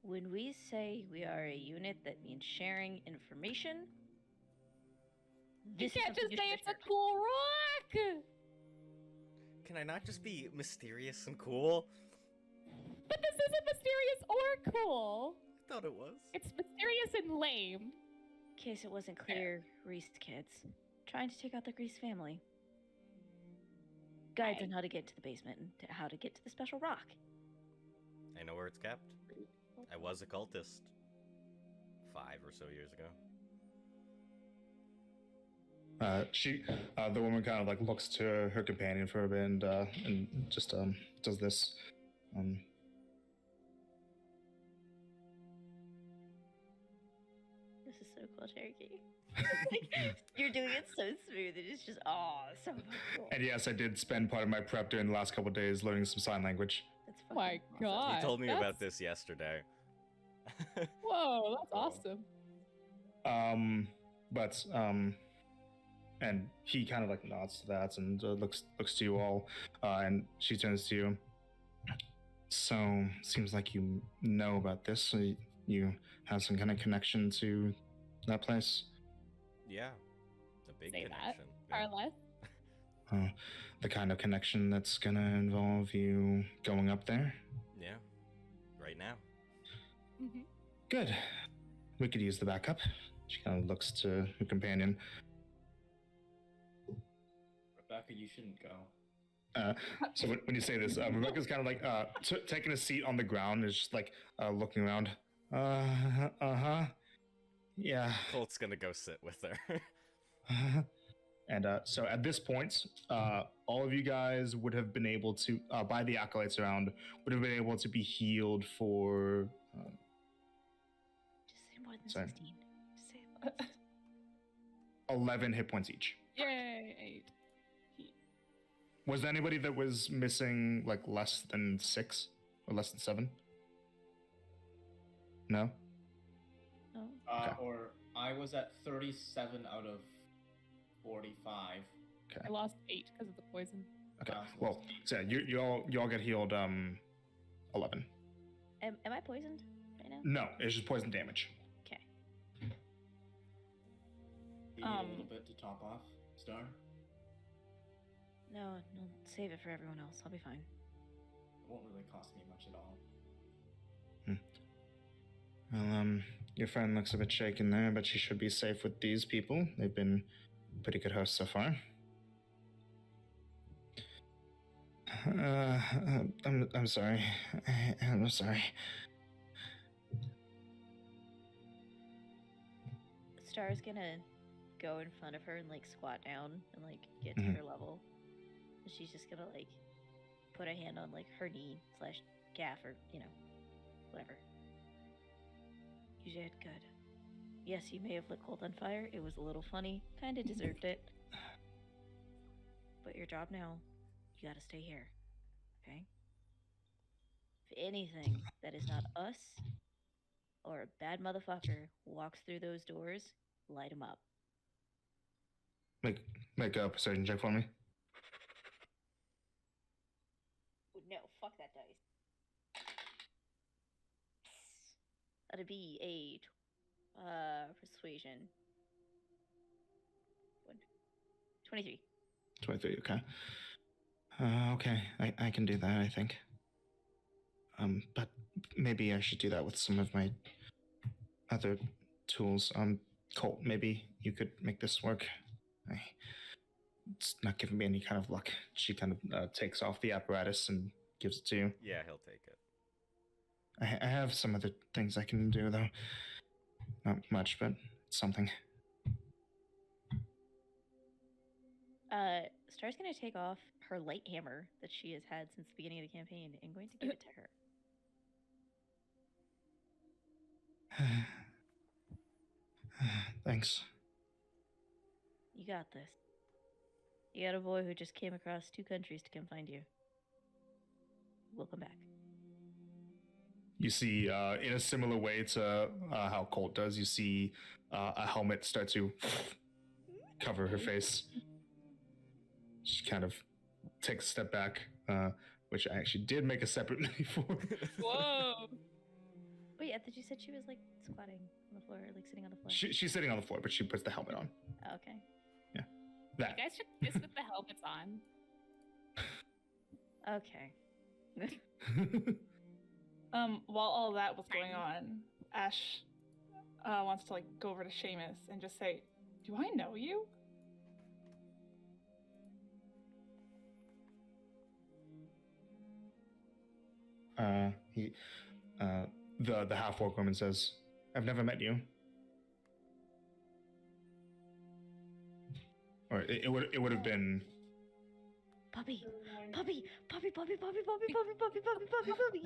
D: When we say we are a unit, that means sharing information.
E: You
D: This
E: can't
D: is
E: just
D: something
E: say
D: you
E: it's
D: should
E: a cool rock.
A: Can I not just be mysterious and cool?
E: But this isn't mysterious or cool.
A: I thought it was.
E: It's mysterious and lame.
D: In case it wasn't clear, Reese kids trying to take out the Reese family. Guides on how to get to the basement and how to get to the special rock.
A: I know where it's kept. I was a cultist 5 or so years ago.
B: The woman kind of like looks to her companion for a bit and just does this.
D: This is so cool, Cherokee. You're doing it so smooth. It's just, so cool.
B: And yes, I did spend part of my prep during the last couple of days learning some sign language.
D: That's
E: Oh my
D: fucking awesome.
E: God.
A: You told me
E: that's-
A: about this yesterday.
E: Whoa, that's awesome.
B: And he kind of like nods to that and looks to you all, and she turns to you. So, seems like you know about this. So you have some kind of connection to that place.
A: Yeah, it's a big
E: Say that,
A: connection. Yeah.
E: Carla.
B: The kind of connection that's gonna involve you going up there.
A: Yeah, right now.
E: Mm-hmm.
B: Good. We could use the backup. She kind of looks to her companion.
F: Rebecca, you shouldn't go.
B: So when you say this, Rebecca's kind of like taking a seat on the ground, is just like looking around. Yeah.
A: Colt's gonna go sit with her.
B: And so at this point, all of you guys would have been able to, by the acolytes around, would have been able to be healed for.
D: Just say more than
B: Sorry.
D: 16. Just say more than
B: 11 hit points each.
E: Yay, 8.
B: Was there anybody that was missing like less than 6 or less than 7? No?
D: No.
B: Okay.
F: Or I was at 37 out of 45.
E: I lost 8 because of the poison.
B: Okay. Well, so yeah, you all get healed 11.
D: Am I poisoned right now?
B: No, it's just poison damage.
D: Okay.
F: Do you need a little bit to top off, Star?
D: No, save it for everyone else. I'll be fine.
F: It won't really cost me much at all.
B: Well, your friend looks a bit shaken there, but she should be safe with these people. They've been pretty good hosts so far. I'm sorry. I'm sorry.
D: Star's gonna go in front of her and like squat down and like get to
B: Mhm.
D: her level. And she's just gonna like put a hand on like her knee / gaff or whatever. You did good. Yes, you may have lit Colt on fire. It was a little funny. Kinda deserved it. But your job now, you gotta stay here. Okay? If anything that is not us or a bad motherfucker walks through those doors, light them up.
B: Make a perception check for me.
D: Oh, no, fuck that dice. That'd be a persuasion. 23.
B: 23, okay. Okay, I can do that, I think. But maybe I should do that with some of my other tools. Colt, maybe you could make this work. It's not giving me any kind of luck. She kind of takes off the apparatus and gives it to you.
A: Yeah, he'll take it.
B: I have some other things I can do, though. Not much, but it's something.
D: Star's gonna take off her light hammer that she has had since the beginning of the campaign and going to give it to her.
B: Thanks.
D: You got this. You got a boy who just came across 2 countries to come find you. We'll come back.
B: You see, in a similar way to how Colt does, you see a helmet start to cover her face. She kind of takes a step back, which I actually did make a separate menu for.
E: Whoa!
D: Wait, I thought you said she was like squatting on the floor, like sitting on the floor.
B: She's sitting on the floor, but she puts the helmet on.
D: Oh, okay.
B: Yeah.
G: You
B: That.
G: guys should kiss with the helmets on.
D: Okay.
C: While all that was going on, Ash wants to like go over to Seamus and just say, "Do I know you?"
B: The half-orc woman says, "I've never met you." Or it would have been.
D: Puppy, puppy, puppy, puppy, puppy, puppy, puppy, puppy, puppy, puppy, puppy.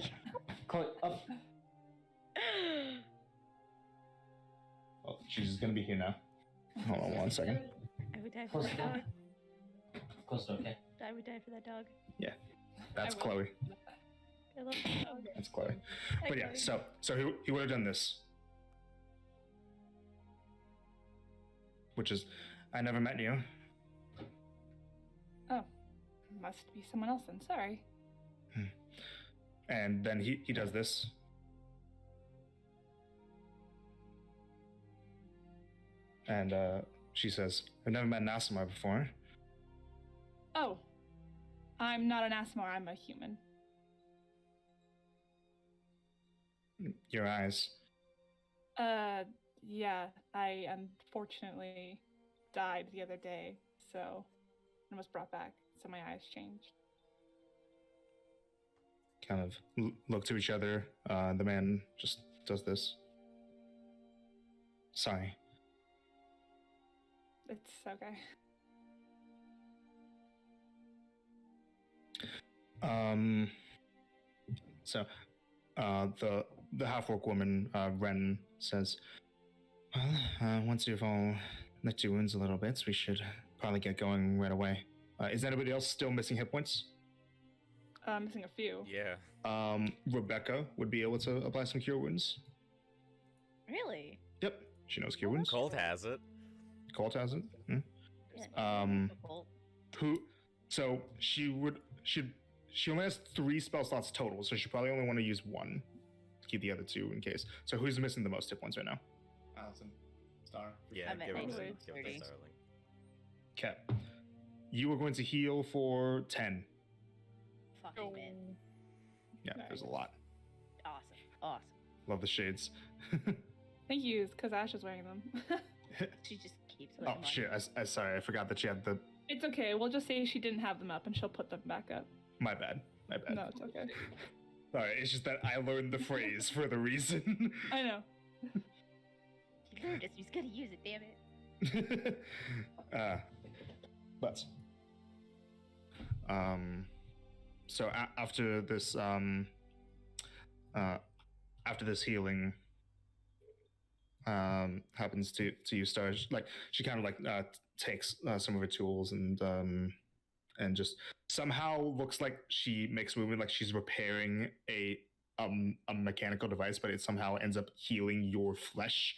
F: Chloe, up.
B: Oh, she's gonna be here now. Hold on 1 second.
D: I would die for that dog.
F: Close, okay?
D: I would die for that dog.
B: That's
C: I will.
B: Chloe.
D: I love that dog.
B: That's Chloe.
D: Hi,
B: But yeah,
D: Chloe.
B: so he would have done this, which is, I never met you.
C: Oh, must be someone else then. Sorry.
B: And then he does this. And she says, "I've never met an Asimar before."
C: Oh, I'm not an Asmar. I'm a human.
B: Your eyes.
C: Yeah. I unfortunately died the other day, so and was brought back. So my eyes changed.
B: Kind of look to each other. The man just does this. Sorry.
C: It's okay.
B: So, the half-orc woman, Ren, says, "Well, once you've all licked your wounds a little bit, we should probably get going right away. Is anybody else still missing hit points?
C: Missing a few.
A: Yeah.
B: Rebecca would be able to apply some cure wounds.
D: Really?
B: Yep, she knows cure wounds.
A: Colt has it.
B: Colt has it.
D: Yeah. Difficult.
B: So she only has 3 spell slots total, so she probably only want to use 1 to keep the other 2 in case. So who's missing the most hit points right now?
F: Allison. Star.
A: Yeah,
D: I'm at
A: give it to
C: 90.
A: give it to Starling.
B: Okay. You are going to heal for 10.
D: Fucking bit.
B: Yeah, there's a lot.
D: Awesome. Awesome.
B: Love the shades.
C: Thank you, because Ash is wearing them.
D: She just keeps
B: Oh
D: putting them on.
B: shit! I sorry, I forgot that she had the.
C: It's okay. We'll just say she didn't have them up, and she'll put them back up.
B: My bad. My bad.
C: No, it's okay.
B: Sorry, it's just that I learned the phrase for the reason.
C: I know.
D: He learned it, so he's gonna use it, damn it.
B: But so after this healing happens to you, Star, like she kind of like takes some of her tools and just somehow looks like she makes movement, like she's repairing a a mechanical device, but it somehow ends up healing your flesh.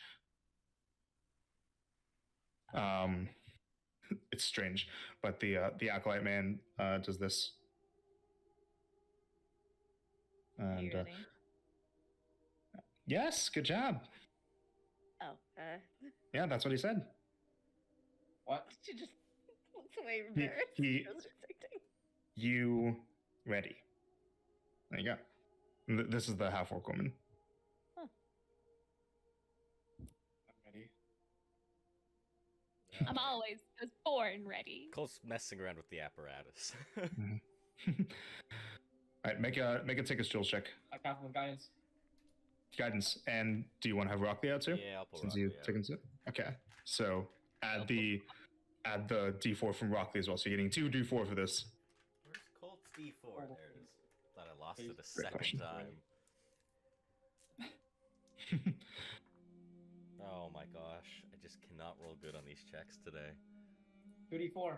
B: It's strange, but the acolyte man does this.
D: Are you
B: And
D: ready?
B: yes, good job.
D: Oh,
B: Yeah, that's what he said.
F: What?
D: she just looks away
B: He-
D: embarrassed.
B: he-
D: I was expecting.
B: You ready? There you go. This is the half-orc woman.
F: I'm ready.
G: I'm always was born ready.
A: Cole's messing around with the apparatus.
B: All right, make a take a skills check.
F: I have one guidance.
B: Guidance. And do you want to have Rockley out too?
A: Yeah, I'll pull
B: Since
A: Rockley
B: you
A: out.
B: took into okay. So
A: I'll
B: add the D4 from Rockley as well. So you're getting 2 D4 for this.
A: Where's Colt's D4? There it is. Thought I lost it a
B: Great
A: second
B: question.
A: time. Oh my gosh, I just cannot roll good on these checks today.
F: 2d4.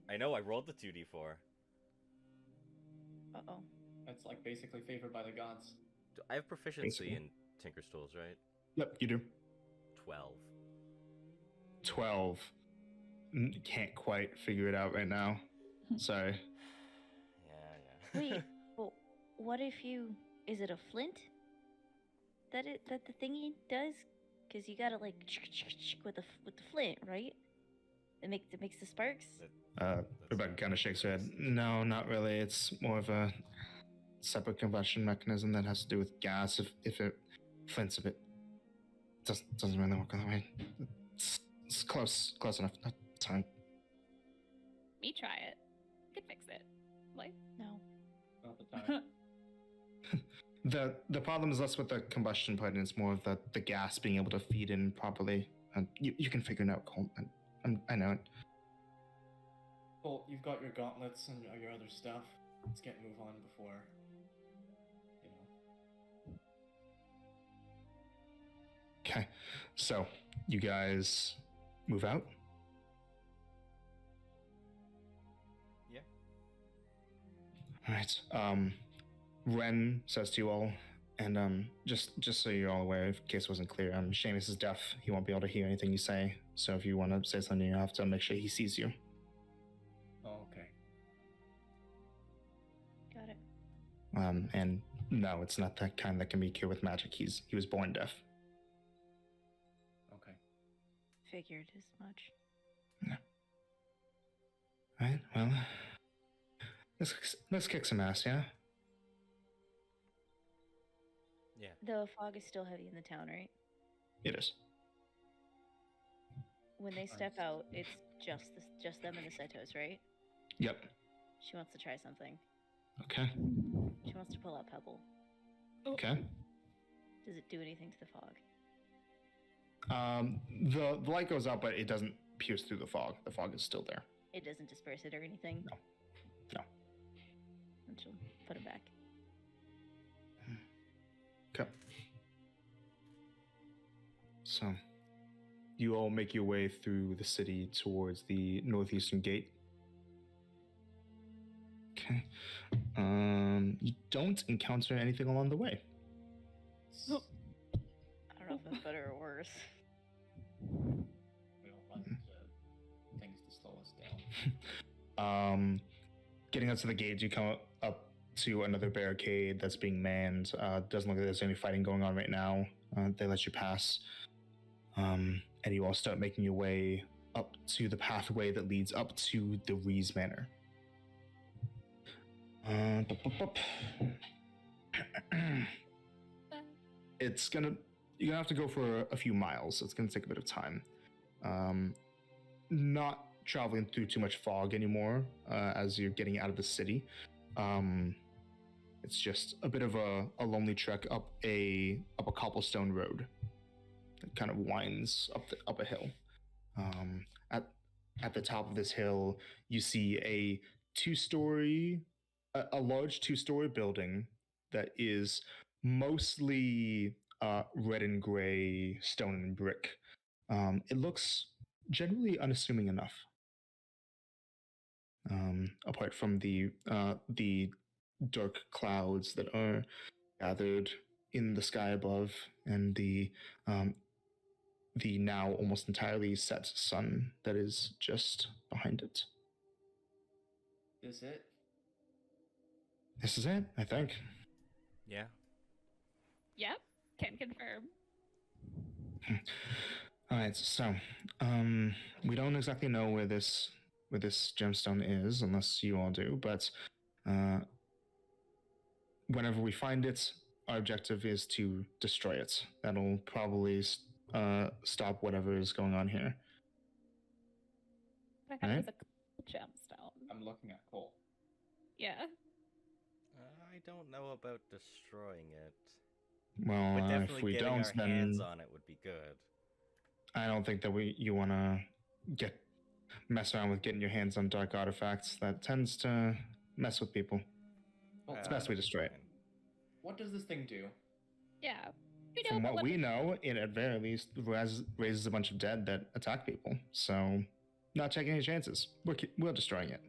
A: I know, I rolled the 2d4.
D: Uh-oh.
F: That's like basically favored by the gods.
A: I have proficiency
B: Basically.
A: in Tinker's Tools, right?
B: Yep, you do.
A: 12.
B: 12. Can't quite figure it out right now. Sorry.
A: Yeah.
D: Wait, well, what if you... Is it a flint? That the thingy does? Because you gotta, like, with the flint, right? It makes the sparks?
B: Rebecca kind of shakes her head. No, not really. It's more of a separate combustion mechanism that has to do with gas. If it flints a bit, doesn't really work that way. It's close enough. That's fine.
G: Me try it. You can fix it. Like,
D: No.
F: Not the time.
B: The problem is less with the combustion part, and it's more of the gas being able to feed in properly. And you can figure it out, Colt. I know it.
F: Colt, you've got your gauntlets and your other stuff. Let's get move on before, you know.
B: Okay, so you guys move out.
A: Yeah.
B: All right. Ren says to you all, and just so you're all aware, in case it wasn't clear, Seamus is deaf. He won't be able to hear anything you say. So if you want to say something, you have to make sure he sees you.
F: Oh, okay.
D: Got it.
B: And no, it's not that kind that can be cured with magic. He was born deaf.
F: Okay.
D: Figured as much.
B: All right. Well, let's kick some ass, yeah.
A: Yeah.
D: The fog is still heavy in the town, right?
B: It is.
D: When they step out, it's just them and the Setos, right?
B: Yep.
D: She wants to try something.
B: Okay.
D: She wants to pull out Pebble.
B: Okay.
D: Does it do anything to the fog?
B: The light goes out, but it doesn't pierce through the fog. The fog is still there.
D: It doesn't disperse it or anything?
B: No.
D: And she'll put it back.
B: Okay. So, you all make your way through the city towards the northeastern gate. Okay. You don't encounter anything along the way.
D: I don't know if that's better or worse.
F: We don't want things to slow us down.
B: Getting up to the gate, you come up to another barricade that's being manned. Doesn't look like there's any fighting going on right now. They let you pass. And you all start making your way up to the pathway that leads up to the Rees Manor. You're gonna have to go for a few miles. It's gonna take a bit of time. Not traveling through too much fog anymore as you're getting out of the city. It's just a bit of a lonely trek up a cobblestone road that kind of winds up a hill. At the top of this hill, you see a large two-story building that is mostly red and gray stone and brick. It looks generally unassuming enough. Apart from the dark clouds that are gathered in the sky above, and the now almost entirely set sun that is just behind it.
F: Is it?
B: This is it, I think.
A: Yeah.
G: Yep, can confirm.
B: All right, so we don't exactly know where this gemstone is, unless you all do. But whenever we find it, our objective is to destroy it. That'll probably stop whatever is going on here.
G: I thought
B: Right.
G: it was a cool gemstone.
F: I'm looking at Cole.
G: Yeah.
A: I don't know about destroying it.
B: Well,
A: But definitely
B: if we
A: getting
B: don't,
A: our
B: then
A: hands on it would be good.
B: I don't think that you want to mess around with getting your hands on dark artifacts. That tends to mess with people.
F: Well,
B: It's best we destroy it.
A: fine.
F: what does this thing do?
G: Yeah. We know,
B: From
G: but
B: what we know, it at very least raises a bunch of dead that attack people. So, not taking any chances. We're destroying it.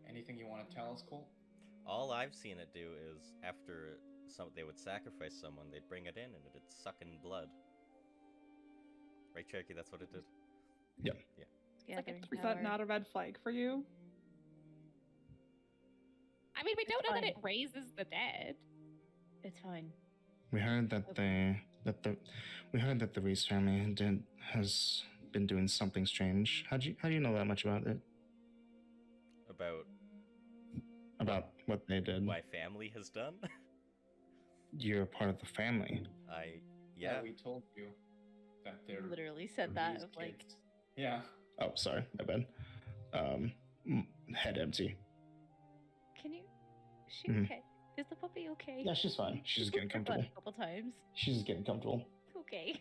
F: Anything you want to tell us, Cole?
A: All I've seen it do is after they would sacrifice someone, they'd bring it in and it'd suck in blood. Right, Cherokee? That's what it did.
B: Yep.
A: Yeah.
G: like a
D: Gathering
C: Is that
D: power.
C: not a red flag for you?
G: I mean, we don't know that
D: fine.
G: it raises the dead.
D: It's fine.
B: We heard that the Reese family has been doing something strange. How do you know that much about it?
A: About
B: What they did?
A: my family has done.
B: You're part of the family.
A: Yeah.
F: We told you that they're
D: Literally said that
F: Reese
D: of like,
F: kids. Yeah.
B: Oh, sorry, my bad. Head empty.
D: can you? Is she
B: Mhm.
D: okay? Is the puppy okay?
B: Yeah, she's fine. She's just getting
D: Her butt
B: comfortable.
D: a couple times.
B: She's just getting comfortable.
D: Okay.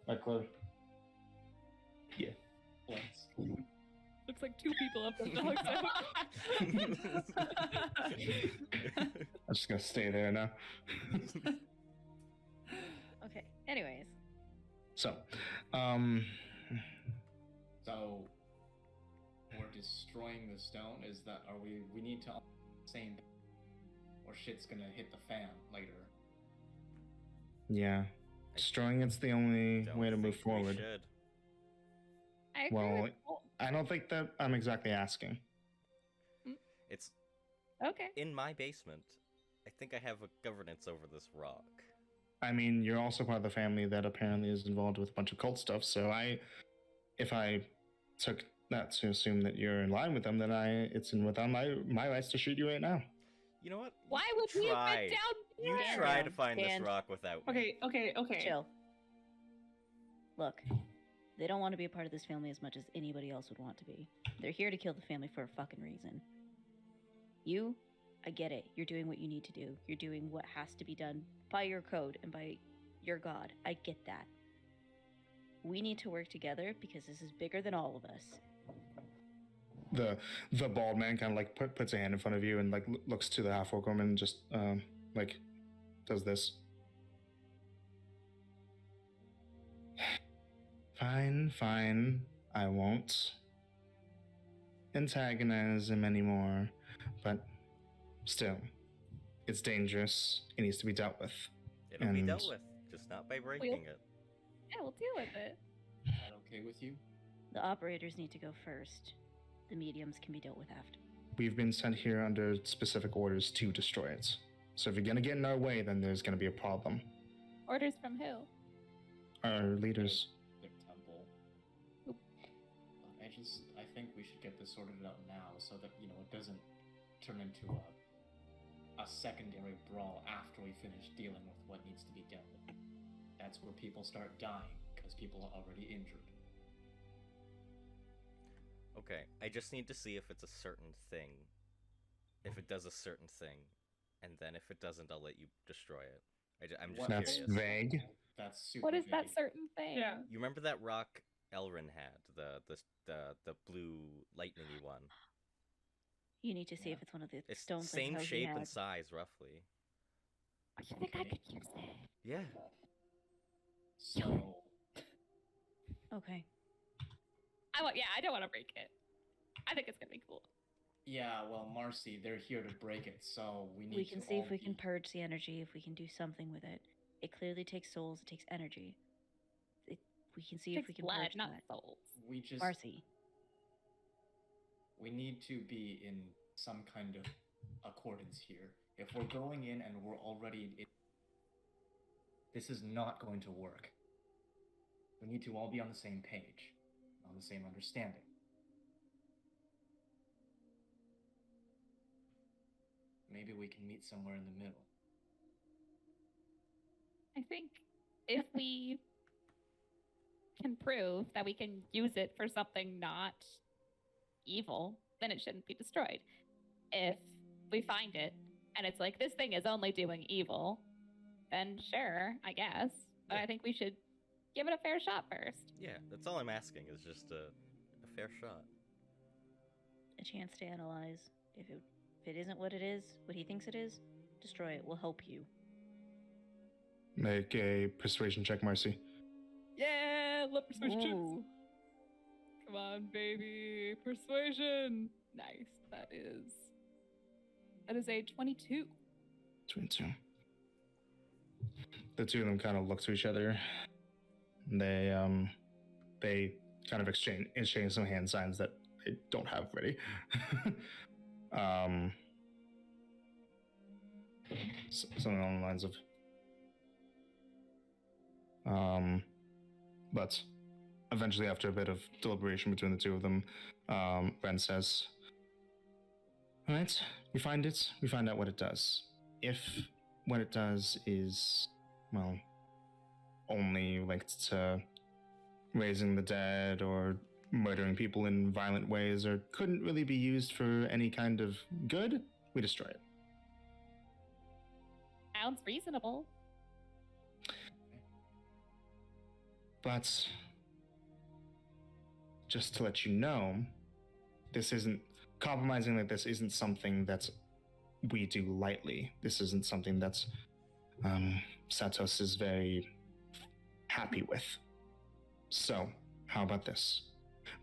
B: Right, Claire? Yeah.
F: Bless.
E: Looks like two people up the dog's out.
B: I'm just gonna stay there now.
D: Okay. Anyways,
B: So,
F: So we're destroying the stone. Is that we need to same or shit's gonna hit the fan later.
B: yeah, destroying it's the only
A: Don't
B: way to move
A: think we
B: forward.
A: should.
G: I agree
B: Well,
G: with Cole.
B: I don't think that I'm exactly asking.
A: It's
G: Okay.
A: in my basement. I think I have a governance over this rock.
B: I mean, you're also part of the family that apparently is involved with a bunch of cult stuff. So if I took that to assume that you're in line with them, then it's within my rights to shoot you right now.
A: You know what?
G: Why would we have
A: try.
G: been down
A: You
G: there?
A: try to
D: down.
A: find this
D: Stand.
A: rock without me.
C: Okay.
D: chill. Look, they don't want to be a part of this family as much as anybody else would want to be. They're here to kill the family for a fucking reason. You, I get it. You're doing what you need to do. You're doing what has to be done by your code and by your god. I get that. We need to work together because this is bigger than all of us.
B: The bald man kind of like puts a hand in front of you and like looks to the half-orc woman and just like does this. Fine. I won't antagonize him anymore, but still, it's dangerous. It needs to be dealt with.
A: It'll be
B: And-
A: dealt with, just not by breaking it.
G: Yeah, we'll deal with it.
F: Is that okay with you?
D: The operators need to go first. The mediums can be dealt with after.
B: We've been sent here under specific orders to destroy it. So if you're gonna get in our way, then there's gonna be a problem.
G: Orders from who?
B: Our leaders.
F: Their temple. I think we should get this sorted out now so that it doesn't turn into a secondary brawl after we finish dealing with what needs to be dealt with. That's where people start dying because people are already injured.
A: Okay, I just need to see if it's a certain thing. If it does a certain thing. And then if it doesn't, I'll let you destroy it. I'm just
F: What-
B: That's
A: curious.
B: vague.
F: That's super
G: What is that
F: vague.
G: certain thing?
C: Yeah.
A: You remember that rock Elrin had? The blue lightningy one?
D: You need to see
F: Yeah.
D: if it's one of the
A: It's
D: stones. like
A: same
D: how he
A: shape
D: had.
A: and size, roughly.
G: I think I could use it.
A: Yeah.
F: So
D: Okay.
G: I don't want to break it. I think it's gonna be cool.
F: Yeah, well, Marcy, they're here to break it, so we need
D: We
F: to
D: can see if
F: all
D: we can
F: be-
D: purge the energy, if we can do something with it. It clearly takes souls, it takes energy. We can see if
G: Takes
D: we can
G: blood,
D: purge
G: not
D: that.
G: souls.
F: We just
D: Marcy,
F: we need to be in some kind of accordance here. If we're going in and we're already in, this is not going to work. We need to all be on the same page, on the same understanding. Maybe we can meet somewhere in the middle.
G: I think if we can prove that we can use it for something not evil, then it shouldn't be destroyed. If we find it and it's like, this thing is only doing evil, then sure, I guess. But
A: Yeah.
G: I think we should give it a fair shot first.
A: Yeah, that's all I'm asking is just a fair shot.
D: a chance to analyze. If it isn't what it is, what he thinks it is, destroy it. We'll help you.
B: Make a persuasion check, Marcy.
E: Yeah, love persuasion checks.
D: Ooh.
E: Come on, baby. Persuasion. Nice. That is a 22.
B: 22. The two of them kind of look to each other. They kind of exchange some hand signs that they don't have ready. Something along the lines of but eventually, after a bit of deliberation between the two of them, Ren says, all right, we find it, we find out what it does. If what it does is, well, only linked to raising the dead or murdering people in violent ways or couldn't really be used for any kind of good, we destroy it.
G: Sounds reasonable.
B: But just to let you know, this isn't compromising like this isn't something that we do lightly. This isn't something that Satos is very happy with. So, how about this?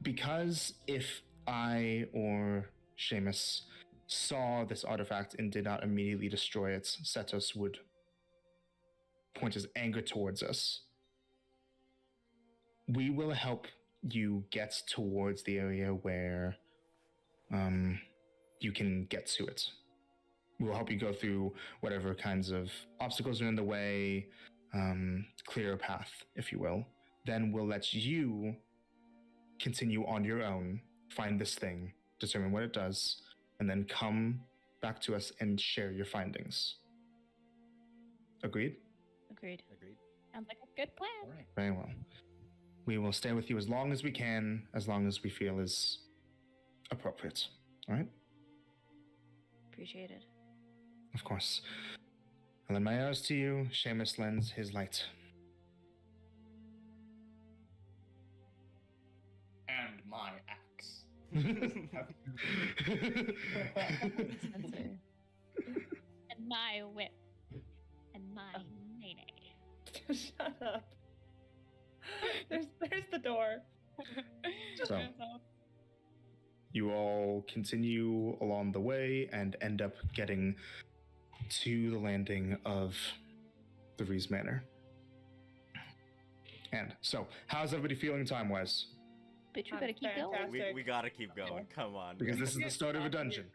B: Because if I or Seamus saw this artifact and did not immediately destroy it, Satos would point his anger towards us. We will help you get towards the area where you can get to it. We'll help you go through whatever kinds of obstacles are in the way, clear a path, if you will. Then we'll let you continue on your own, find this thing, determine what it does, and then come back to us and share your findings. Agreed?
D: Agreed.
A: Agreed.
G: Sounds like a good plan.
F: All right.
B: Very well. We will stay with you as long as we can, as long as we feel is appropriate. All right?
D: Appreciate it.
B: Of course. I lend my arrows to you. Seamus lends his light.
F: And my axe.
D: Spencer.
G: And my whip. And my nene.
C: Shut up. There's the door.
B: So, you all continue along the way and end up getting to the landing of the Reese Manor. And so, how's everybody feeling time-wise?
D: Bitch, we better keep going.
C: Fantastic.
A: We gotta keep going. Come on.
B: Because this is the start of a dungeon.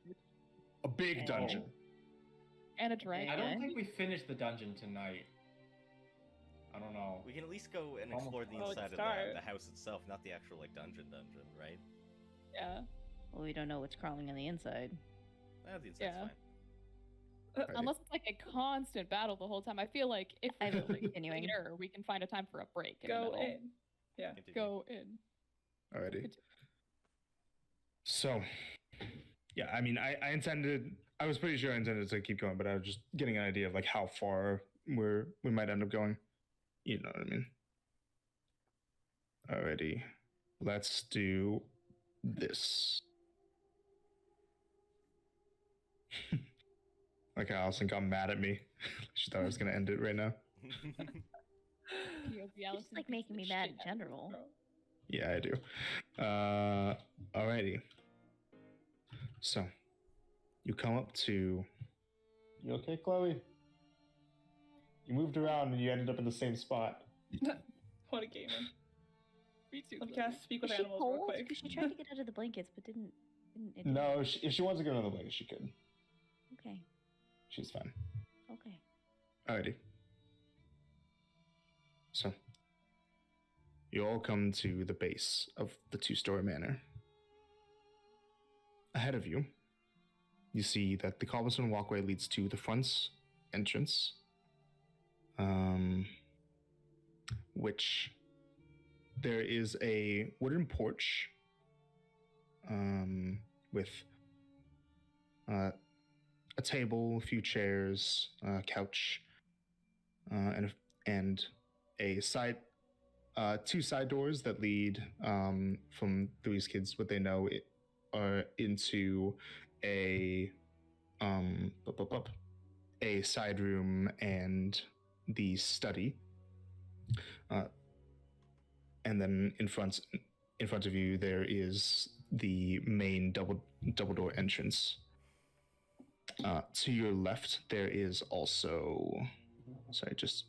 B: A big dungeon.
E: And a dragon.
F: I don't think we finished the dungeon tonight. I don't know.
A: We can at least go and
F: Almost.
A: explore the
C: Oh,
A: inside of
C: start.
A: the house itself, not the actual like dungeon, right?
E: Yeah.
D: Well, we don't know what's crawling on the inside.
A: The inside's
E: Yeah.
A: fine.
E: Unless it's like a constant battle the whole time. I feel like if
D: I
E: we're
D: will
E: like
D: continuing.
E: later, we can find a time for a break. In the
C: Go
E: middle.
C: in. Yeah.
A: Continue.
E: Go in.
B: Alrighty. So, yeah, I mean, I was pretty sure I intended to keep going, but I was just getting an idea of like how far we might end up going. You know what I mean? Alrighty. Let's do this. Like how Allison got mad at me. She thought I was going to end it right now.
E: POV
D: It's
E: Allison
D: just like
E: beats
D: making
E: the
D: me mad
E: shit
D: in
E: out of
D: general.
E: Bro.
B: Yeah, I do. Alrighty. So, You come up to. You okay, Chloe? You moved around and you ended up in the same spot.
C: What a gamer.
E: Me too.
C: Let me
E: Chloe.
C: cast speak with
D: Is she
C: animals real
D: cold?
C: quick.
D: Because she tried to get out of the blankets, but didn't it didn't-
B: No, if she wants to go another way, she could.
D: Okay.
B: She's fine.
D: Okay.
B: Alrighty. So, you all come to the base of the two-story manor. Ahead of you, you see that the cobblestone walkway leads to the front entrance, which there is a wooden porch with a table, a few chairs, a couch, and a side, two side doors that lead from these kids what they know into a a side room and the study, and then in front of you there is the main double door entrance. To your left there is also, sorry, just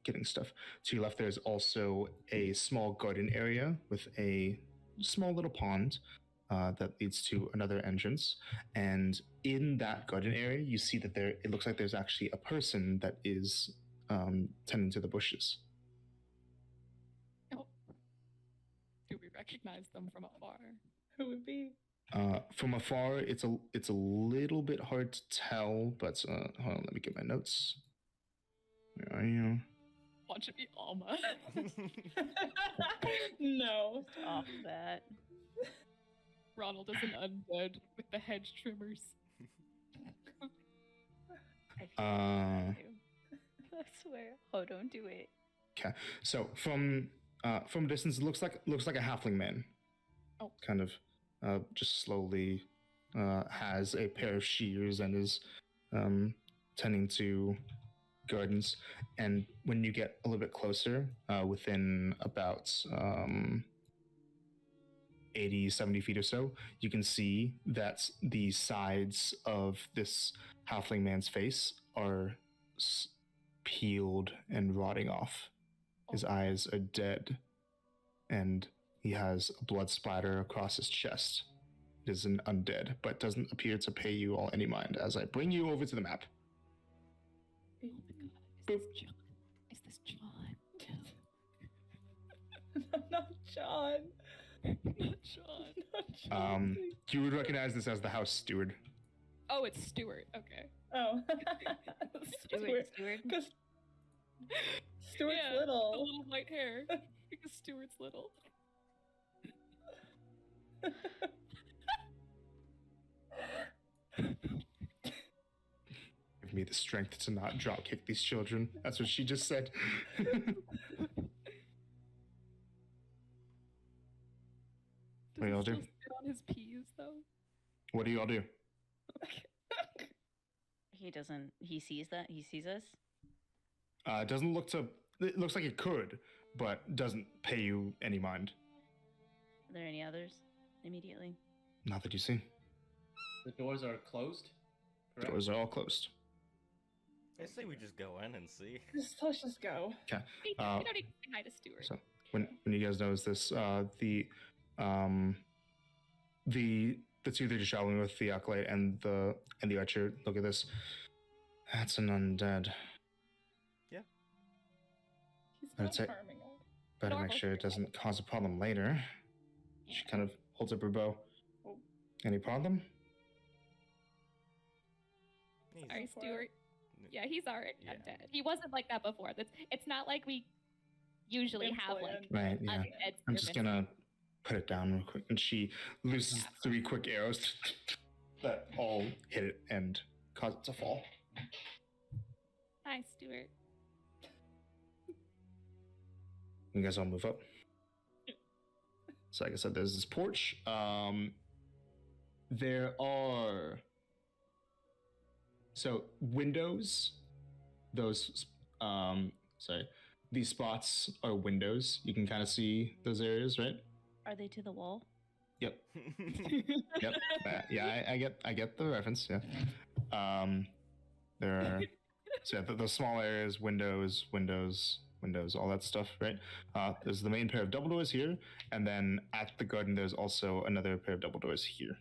B: getting stuff. To your left there's also a small garden area with a small little pond that leads to another entrance, and in that garden area you see that it looks like there's actually a person that is tending to the bushes.
E: Oh. Do we recognize them from afar?
C: Who would be?
B: From afar it's a little bit hard to tell, but hold on, let me get my notes. Where are you?
E: Watch it be Alma.
C: No.
D: Off that.
E: Ronald is an undead with the hedge trimmers.
D: I feel like I swear. Oh, don't do it.
B: Okay, so from a distance it looks like a halfling man.
E: Oh.
B: Kind of just slowly has a pair of shears and is tending to gardens. And when you get a little bit closer, within about 80-70 feet or so, you can see that the sides of this halfling man's face are peeled and rotting off. His eyes are dead, and he has a blood splatter across his chest. It is an undead, but doesn't appear to pay you all any mind as I bring you over to the map.
E: Oh my god, is this John?
C: Not John.
E: Not John.
C: Not John.
B: You would recognize this as the house steward.
E: Oh, it's Stuart. Okay.
C: Oh.
D: Stuart.
C: Because Stuart's
E: Yeah, the
C: little.
E: little white hair. Because Stuart's little.
B: Give me the strength to not drop kick these children. That's what she just said. What do y'all do?
E: Does he still sit on his peas though?
B: What do y'all do?
D: He doesn't. He sees that. He sees us.
B: It doesn't look to. It looks like it could, but doesn't pay you any mind.
D: Are there any others? Immediately.
B: Not that you see.
F: The doors are closed. Correct?
B: Doors are all closed.
A: I say we just go in and see.
C: Let's just go.
B: Okay.
E: We don't even say hi to Stuart.
B: So when you guys notice this, the two that you're traveling with, the acolyte and the archer, look at this. That's an undead.
C: He's
B: I'd
C: not
B: say-
C: harming us.
B: Better
E: Normal
B: make sure it doesn't cause a problem later. She kind of holds up her bow.
C: Oh.
B: Any problem?
A: He's-
E: Sorry,
C: for it.
E: Stuart. Yeah, he's already
A: Yeah.
E: undead. He wasn't like that before. It's not like we usually have
C: Employ
E: like
B: Right, yeah.
E: undead
B: I'm just
E: servants.
B: gonna put it down real quick. And she looses 3 quick arrows that all hit it and cause it to fall.
E: Hi, Stuart.
B: You guys all move up. So like I said, there's this porch. There are windows. Those these spots are windows. You can kind of see those areas, right?
D: Are they to the wall?
B: Yep. Yep. Yeah, I get the reference. Yeah. There are those small areas, windows, all that stuff, right? There's the main pair of double doors here, and then at the garden, there's also another pair of double doors here.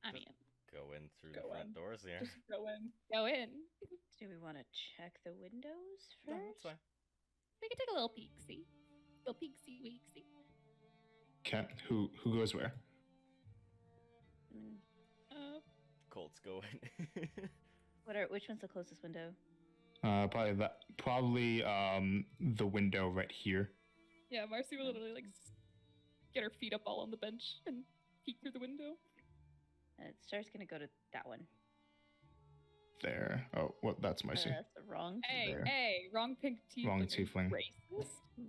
G: I mean,
A: Go in through
C: Go
A: the front
C: in.
A: doors here.
C: Just go in.
G: go in.
D: Do we want to check the windows first?
A: No, that's fine.
G: We can take a little peek, see? Little peek, see, week, see.
B: Okay. Who goes where?
D: Mm,
A: Colts go in.
D: Which one's the closest window?
B: Probably the window right here.
E: Yeah, Marcy will literally like get her feet up all on the bench and peek through the window.
D: Star's gonna go to that one.
B: There. Oh, well, that's Marcy.
D: That's the wrong.
E: Hey,
B: There.
E: hey, wrong pink tiefling.
B: Wrong
E: Are you
B: tiefling.
E: Racist?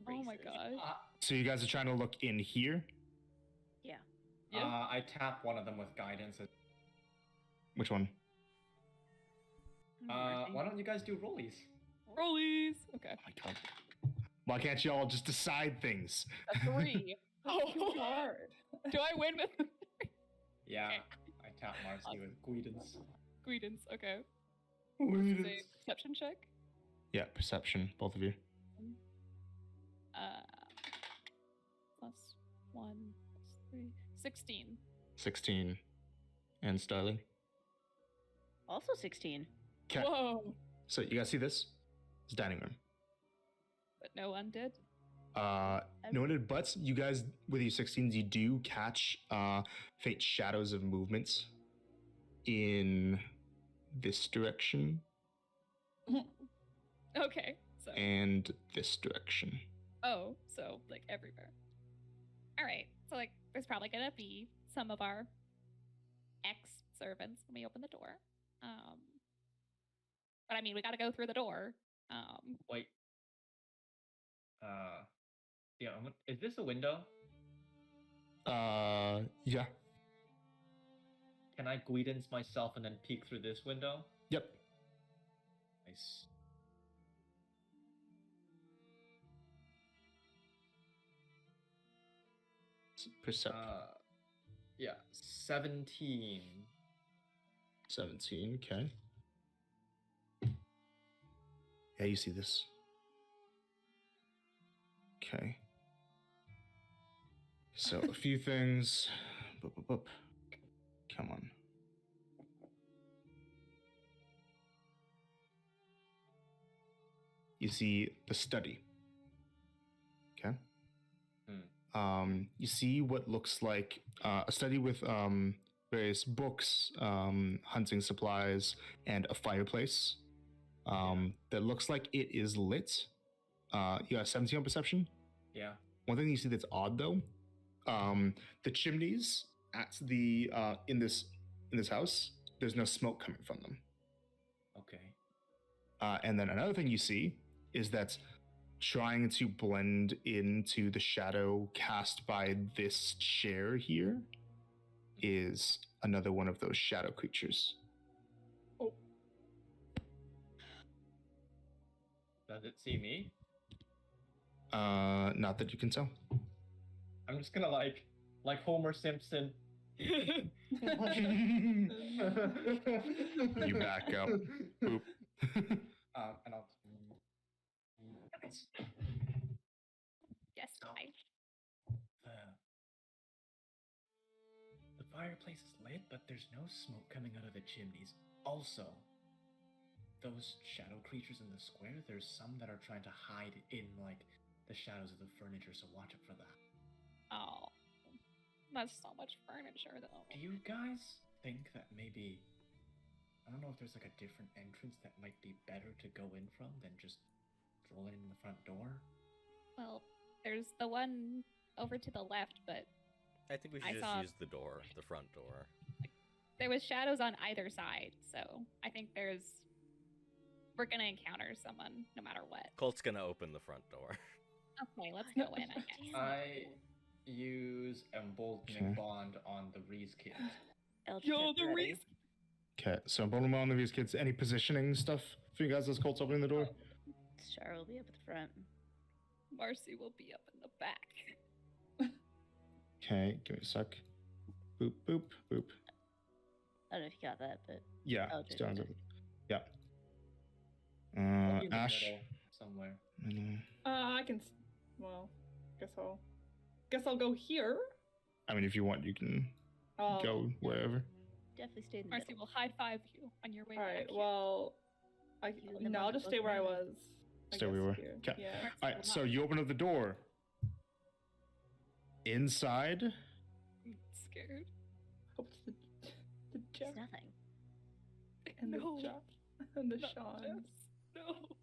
E: Oh my
D: Racist.
E: god.
B: So you guys are trying to look in here?
D: Yeah.
E: Yeah.
F: I tap one of them with guidance.
B: Which one?
D: Marcy.
F: Why don't you guys do rollies?
E: Rollies. Okay.
B: Oh my god. Why can't y'all just decide things?
E: A 3.
C: Oh, hard.
E: Do I win with
F: Yeah,
E: Okay.
F: I tap Marcy with guidance.
E: Guidance? Okay.
B: Wait,
E: Say perception check.
B: Yeah, perception, both of you.
E: Plus 1, plus 3. 16.
B: 16. And Starling.
D: Also 16.
B: Okay.
E: Whoa.
B: So you guys see this? It's dining room.
E: But no undead.
B: No one did, but you guys with your 16s, you do catch faint shadows of movements in this direction
E: Okay. So.
B: and this direction.
E: Oh, so like everywhere.
G: All right. So like, there's probably gonna be some of our ex-servants when we open the door. But I mean, we gotta go through the door.
F: Wait. Yeah, is this a window?
B: Yeah.
F: Can I guidance myself and then peek through this window?
B: Yep.
F: Nice.
B: Perception.
F: Yeah, 17.
B: 17, okay. Yeah, you see this. Okay. So, a few things. Boop, boop, boop. Come on. You see the study. Okay. You see what looks like a study with various books, hunting supplies, and a fireplace that looks like it is lit. You have 17 on perception.
F: Yeah.
B: One thing you see that's odd though, the chimneys at the in this house, there's no smoke coming from them.
F: Okay.
B: And then another thing you see is that trying to blend into the shadow cast by this chair here is another one of those shadow creatures.
F: Does it see me?
B: Not that you can tell.
F: I'm just gonna like Homer Simpson.
B: You back up. Boop.
F: And I'll.
G: yes, I.
F: The fireplace is lit, but there's no smoke coming out of the chimneys. Also, those shadow creatures in the square, there's some that are trying to hide in like the shadows of the furniture, so watch out for that.
G: Oh, that's so much furniture, though.
F: Do you guys think that maybe, I don't know if there's like a different entrance that might be better to go in from than just rolling in the front door?
G: Well, there's the one over to the left, but
A: I think we
G: I
A: should
G: saw-
A: just use the door, the front door.
G: there was shadows on either side, so I think we're gonna encounter someone no matter what.
A: Colt's gonna open the front door.
G: Okay, let's go in, I guess.
F: I use emboldening
B: Okay.
F: bond on the Reese kids.
D: Eldritch
E: Yo, the
D: ready.
E: Reese.
B: Okay, so bottom on of these kids, any positioning stuff for you guys as Colt's opening the door?
D: Char will be up at the front.
E: Marcy will be up in the back.
B: Okay, give me a sec. Boop, boop, boop.
D: I don't know if you got that, but
B: Yeah,
D: I'll just
B: sounds
D: do
B: good. Yeah.
F: I'll be in the
B: Ash.
F: middle somewhere.
C: I can. Well, guess I'll go here.
B: I mean, if you want, you can go wherever.
D: definitely stay in the
E: Marcy
D: middle.
E: will high five you on your way
C: All right.
E: back.
C: Well,
D: and then
C: no,
D: we'll
C: I'll just
D: both
C: stay where I
D: run.
C: was. I
B: Stay where you
C: guess,
B: were.
C: here.
B: 'Kay.
C: Yeah.
E: Marcy
B: All
E: will
B: right, so
E: not.
B: you open up the door. Inside,
E: I'm scared.
C: Hope it's the Jeff
D: It's nothing.
C: and
E: No.
C: the Jeff and the
E: Not
C: Sean.
E: Jeffs. No.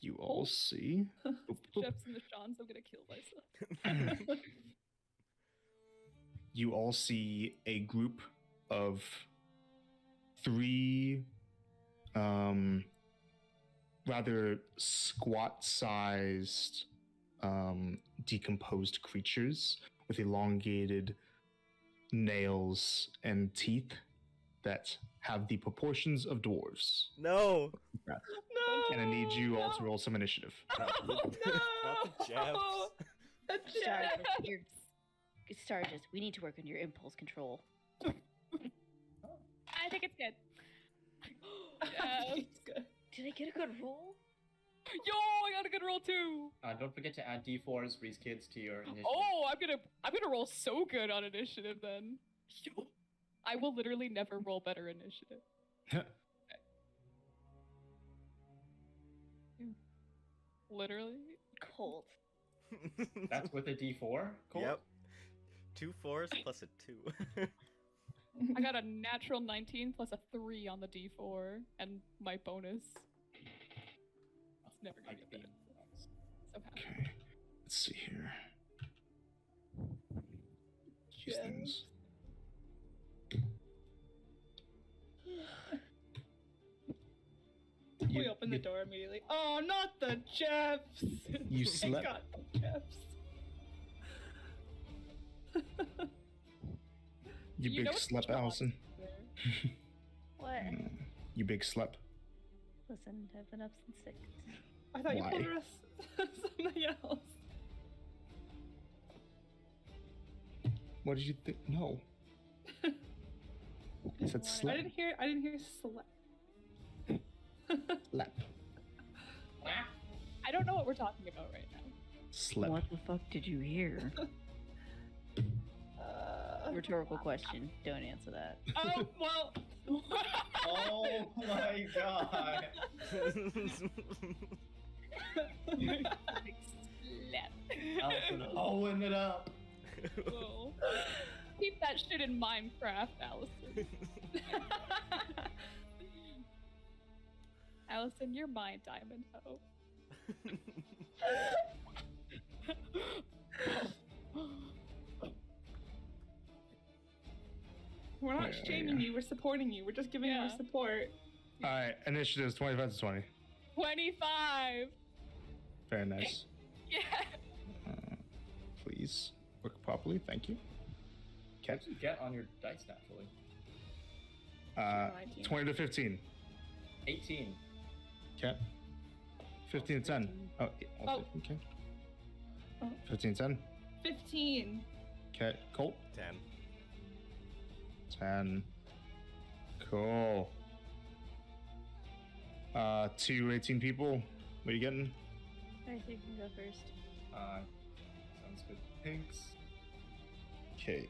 B: you all see. Boop, boop.
E: Jeffs and the Sean's, I'm gonna kill myself.
B: You all see a group of 3 rather squat-sized decomposed creatures with elongated nails and teeth that have the proportions of dwarves.
A: No.
C: No.
B: And I need you all to roll some initiative.
A: Not the Jeffs.
C: The
D: Sarge,
C: Jeff.
D: you're Sarge, we need to work on your impulse control.
G: I think it's good.
C: It's good.
D: Did I get a good roll?
E: Yo, I got a good roll too.
F: Don't forget to add d4s for these kids to your initiative.
E: Oh, I'm gonna roll so good on initiative then. Yo, I will literally never roll better initiative. Literally.
D: Cold.
F: That's with a d4? Cool.
A: Yep. 2 4s plus a 2.
E: I got a natural 19 plus a 3 on the d4 and my bonus. It's never gonna get better. So happy.
B: Okay, let's see here. These
C: Jeff.
B: things.
C: We open the door immediately. Oh, not the Jeffs!
B: You
C: I
B: slept.
C: got the Jeffs.
B: You
E: You
B: big
E: know what's
B: slep,
E: wrong?
B: Allison.
D: What?
B: You big slep.
D: Listen, I've been up since 6.
C: I thought
B: Why?
C: you told us something else.
B: What did you think? No. I said
C: I
B: slep.
C: didn't hear slap.
B: Slap.
E: I don't know what we're talking about right now.
B: Slep.
D: What the fuck did you hear? Rhetorical question. Don't answer that.
C: Oh, well.
F: Oh my god. Allison hoeing it up.
E: Whoa. Keep that shit in Minecraft, Allison. Allison, you're my diamond hoe.
C: We're not
B: Yeah,
C: shaming
B: yeah.
C: you, we're supporting you. We're just giving you our
E: Yeah.
C: support.
B: Alright, initiatives 25 to 20.
E: 25!
B: Very nice.
E: Yeah!
B: Please work properly. Thank you.
F: What did you get on your dice naturally?
C: 19.
B: 20 to 15.
F: 18.
B: Okay. 15 to 10. Oh,
C: Oh.
B: okay.
C: Oh.
B: 15 to 10.
C: 15.
B: Okay. Colt.
A: 10.
B: 10. Cool. 2 18 people. What are you getting?
D: I think you can go first.
F: Sounds good. Pinks.
B: Okay.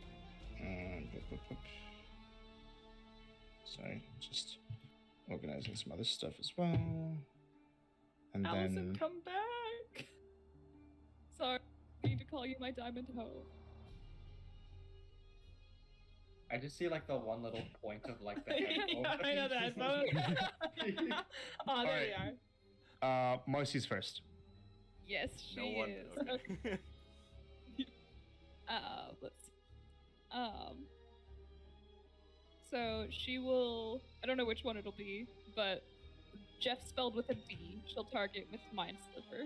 B: Sorry, just organizing some other stuff as well. And
C: Allison,
B: then
C: come back.
E: Sorry, I need to call you my diamond hoe.
F: I just see like the one little point of like the head.
C: Yeah, I know that. Oh, there
B: Alright.
C: we are.
B: Marcy's first.
E: Yes, she
A: No one.
E: is.
A: Okay.
E: Let's. So she will. I don't know which one it'll be, but Jeff spelled with a D. She'll target with Mind Sliver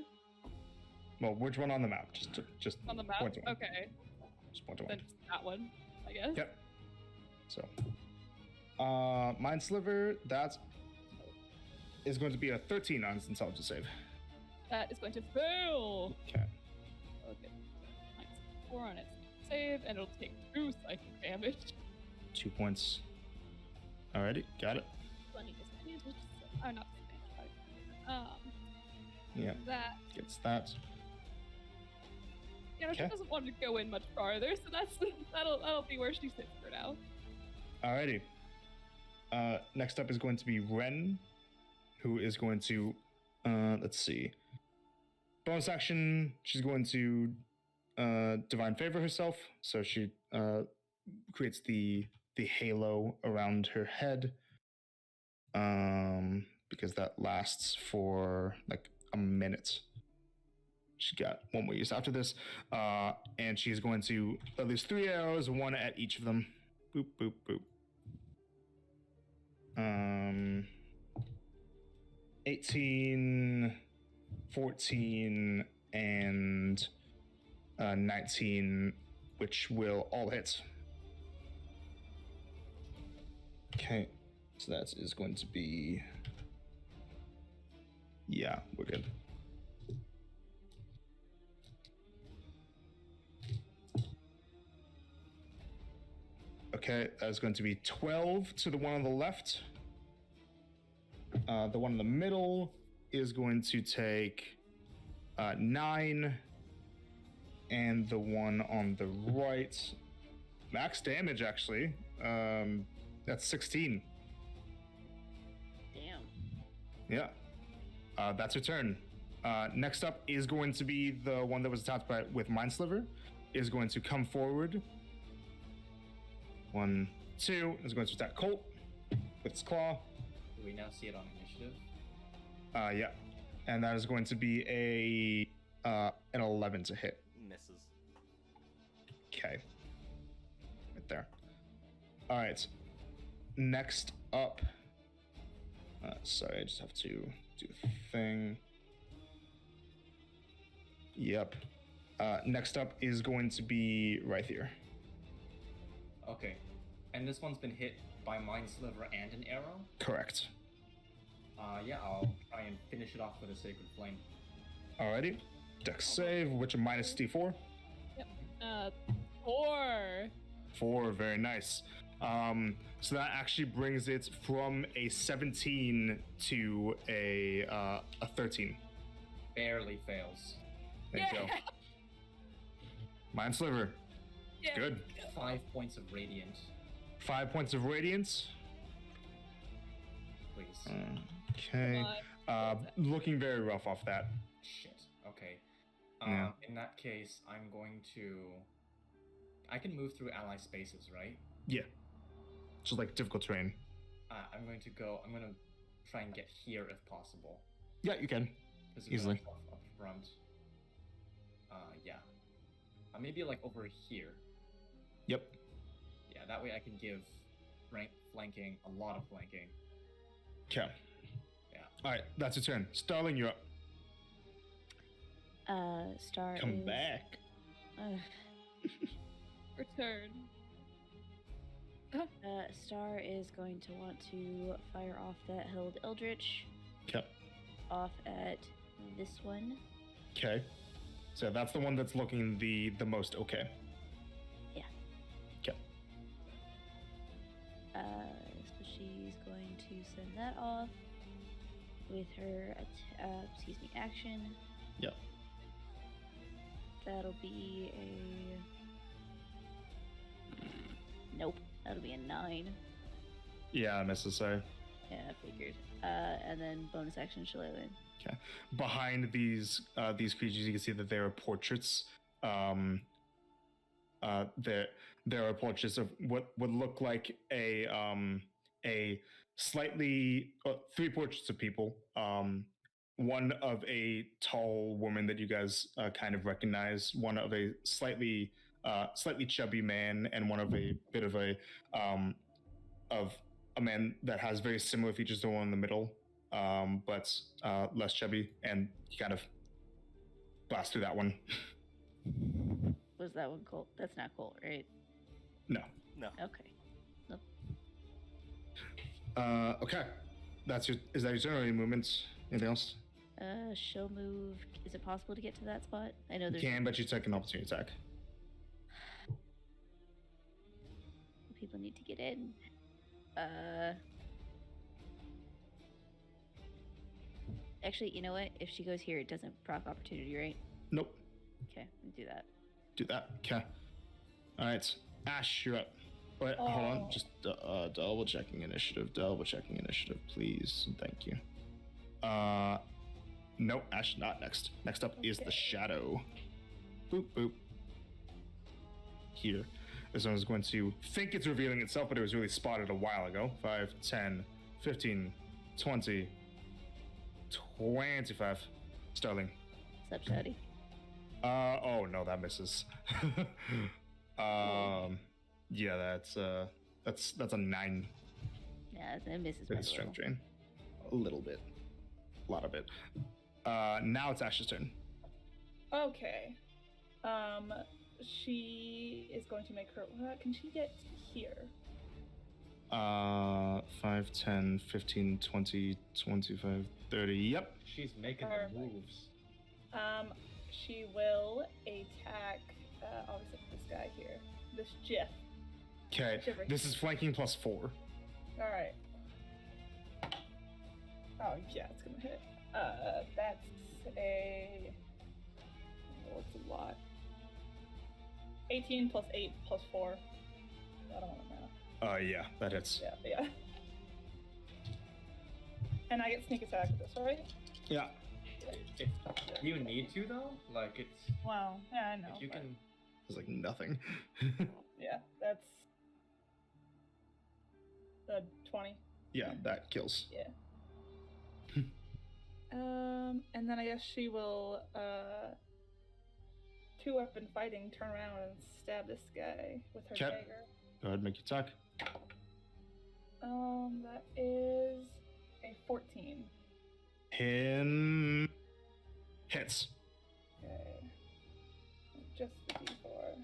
B: Well, which one on the map? Just
E: on the map.
B: point to one.
E: Okay,
B: Just point to one.
E: then just that one, I guess.
B: Yep. So, Mind Sliver, that's is going to be a 13 on its intelligence save.
E: That is going to fail.
B: Okay.
E: Okay. -4 on its save, and it'll take 2 psychic damage.
B: 2 points. Alrighty, got it.
E: Funny disadvantage. So, not disadvantage.
B: Yeah,
E: That.
B: gets that.
E: Yeah, she
B: Okay.
E: doesn't want to go in much farther, so that'll be where she sits for now.
B: Alrighty. Next up is going to be Ren, who is going to, let's see. Bonus action, she's going to Divine Favor herself, so she creates the halo around her head, because that lasts for like a minute. She got one more use after this, and she's going to release 3 arrows, 1 at each of them. Boop, boop, boop. 18, 14, and 19, which will all hit. Okay, so that is going to be... Yeah, we're good. Okay, that's going to be 12 to the one on the left. The one in the middle is going to take 9. And the one on the right, max damage actually. That's 16.
D: Damn.
B: Yeah. That's her turn. Next up is going to be the one that was attacked with Mind Sliver. Is going to come forward. 1, 2. Is going to attack Colt with its claw.
F: Do we now see it on initiative?
B: Yeah. And that is going to be an 11 to hit.
A: Misses.
B: Okay. Right there. All right. Next up. Sorry, I just have to do a thing. Yep. Next up is going to be right here.
F: Okay. And this one's been hit by Mind Sliver and an arrow?
B: Correct.
F: Yeah, I'll try and finish it off with a Sacred Flame.
B: Alrighty. Dex save, which is minus D4.
E: 4.
B: 4, very nice. So that actually brings it from a 17 to a 13.
F: Barely fails.
B: There you go. Mind Sliver.
E: Yeah.
B: Good.
F: 5 points of Radiant,
B: 5 points of Radiance.
F: please.
B: Okay. Looking very rough off that.
F: Shit. Okay.
B: Yeah.
F: In that case, I'm going to... I can move through ally spaces, right?
B: Yeah. Just like difficult terrain.
F: I'm going to try and get here if possible.
B: Yeah, you can. Easily.
F: Up front. Yeah. Maybe like over here.
B: Yep.
F: Yeah, that way I can give flanking, a lot of flanking.
B: Okay.
F: Yeah.
B: Alright, that's your turn. Starling, you're up.
D: Star
B: Come
D: is...
B: back.
E: Return.
D: Star is going to want to fire off that held Eldritch
B: Okay.
D: off at this one.
B: Okay. So that's the one that's looking the most okay.
D: Yeah.
B: Okay.
D: So she's going to send that off with her, action.
B: Yep.
D: That'll be a... Nope. That'll be a 9.
B: Yeah, misses, sorry.
D: Yeah, I figured. And then bonus action Shillelagh.
B: Okay. Behind these creatures, you can see that there are portraits. There are portraits of what would look like a slightly 3 portraits of people. One of a tall woman that you guys kind of recognize. One of a slightly chubby man, and one of a bit of a man that has very similar features to the one in the middle. But less chubby, and you kind of blast through that one.
D: Was that one Colt? That's not Colt, right?
B: No.
A: No.
D: Okay. Nope.
B: Okay. Is that your turn or any movements? Anything else?
D: She'll move. Is it possible to get to that spot? I know
B: You
D: there's.
B: can, but you take an opportunity attack.
D: People need to get in. Actually, you know what? If she goes here, it doesn't proc opportunity, right?
B: Nope.
D: Okay, I'll do that.
B: Do that. Okay. All right. Ash, you're up. Wait, hold on.
C: Oh.
B: Just double checking initiative. Double checking initiative, please. And thank you. No, Ash, not next. Next up is the
C: Okay.
B: shadow. Boop, boop. Here. This one is going to think it's revealing itself, but it was really spotted a while ago. 5, 10, 15, 20, 25. Starling.
D: Sup, Shouty?
B: Oh no, that misses. Yeah, that's a 9.
D: Yeah, that misses
B: Bit
D: by
B: of
D: a little.
B: strength drain. A little bit. A lot of it. Now it's Ash's turn.
C: Okay. She is going to make her. Can she get here?
B: 5, 10, 15, 20, 25, 30. Yep.
F: She's making
C: Perfect.
F: the moves.
C: She will attack. Obviously, this guy here. This Jiff.
B: Okay.
C: Shiver.
B: This is flanking plus 4.
C: All right. Oh yeah, it's gonna hit. That's a. Oh, it's a lot. 18 plus 8 plus 4. I don't want to know.
B: Yeah, that hits.
C: Yeah. And I get sneak attack with this, right?
B: Yeah.
F: If you need to though, like it's
C: Wow. Yeah, I know.
F: like you
C: but-
F: can.
B: It's like nothing.
C: Yeah, that's. 20.
B: Yeah, that kills.
C: Yeah. And then I guess she will, 2-weapon fighting, turn around and stab this guy with her
B: Okay.
C: dagger.
B: Go ahead and make your attack.
C: That is a 14.
B: Him hits.
C: Okay. Just the d4.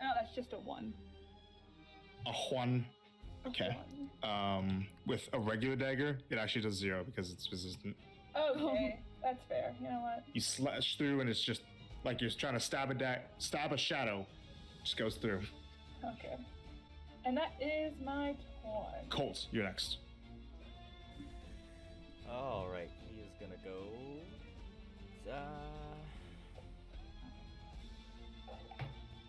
C: Oh, that's just a 1.
B: A 1.
C: A
B: Okay.
C: 1.
B: With a regular dagger, it actually does 0 because it's resistant.
C: Okay, that's fair. You know what?
B: You slash through, and it's just like you're trying to stab a shadow. Just goes through.
C: Okay. And that is my turn.
B: Colt, you're next.
A: All right, he is gonna go.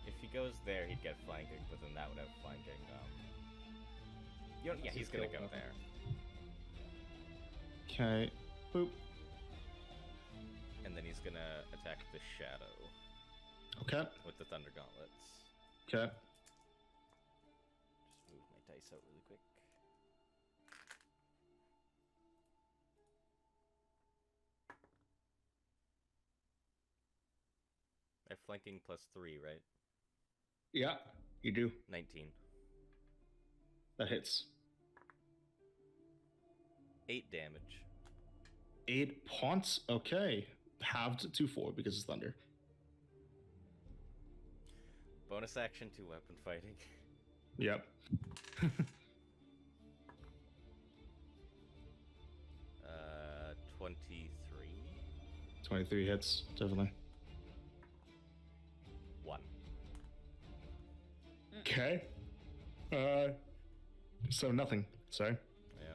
A: If he goes there, he'd get flanking, but then that would have flanking. Yeah, he's gonna go there.
B: Okay. Boop.
A: And then he's gonna attack the shadow
B: Okay.
A: with the Thunder Gauntlets.
B: Okay.
A: Just move my dice out really quick. I have flanking plus 3, right?
B: Yeah, you do.
A: 19.
B: That hits.
A: 8 damage.
B: 8 points. Okay. Halved to 4 because it's thunder.
A: Bonus action to weapon fighting.
B: Yep.
A: 23.
B: 23 hits, definitely.
A: 1.
B: Okay. So nothing. Sorry.
A: Yeah,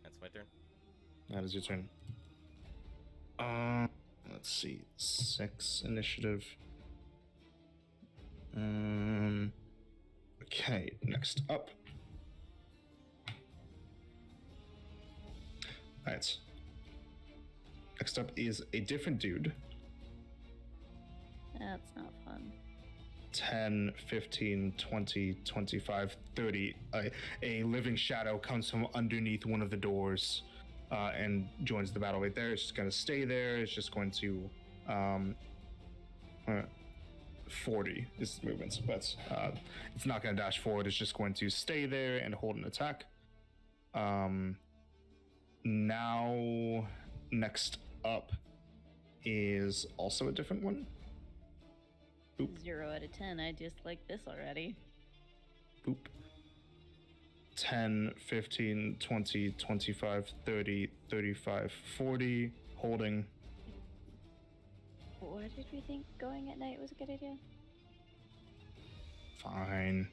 A: that's my turn.
B: That is your turn. Let's see. 6 initiative. Okay, next up. Alright. Next up is a different dude.
D: That's not fun.
B: 10, 15, 20, 25, 30. A living shadow comes from underneath one of the doors and joins the battle right there. It's just going to stay there. It's just going to 40 is movements, but it's not going to dash forward. It's just going to stay there and hold an attack. Now, next up is also a different one. Boop.
D: 0 out of 10. I just like this already.
B: Boop. 10, 15, 20, 25, 30, 35, 40. Holding.
D: Why did we think going at night was a good idea?
B: Fine.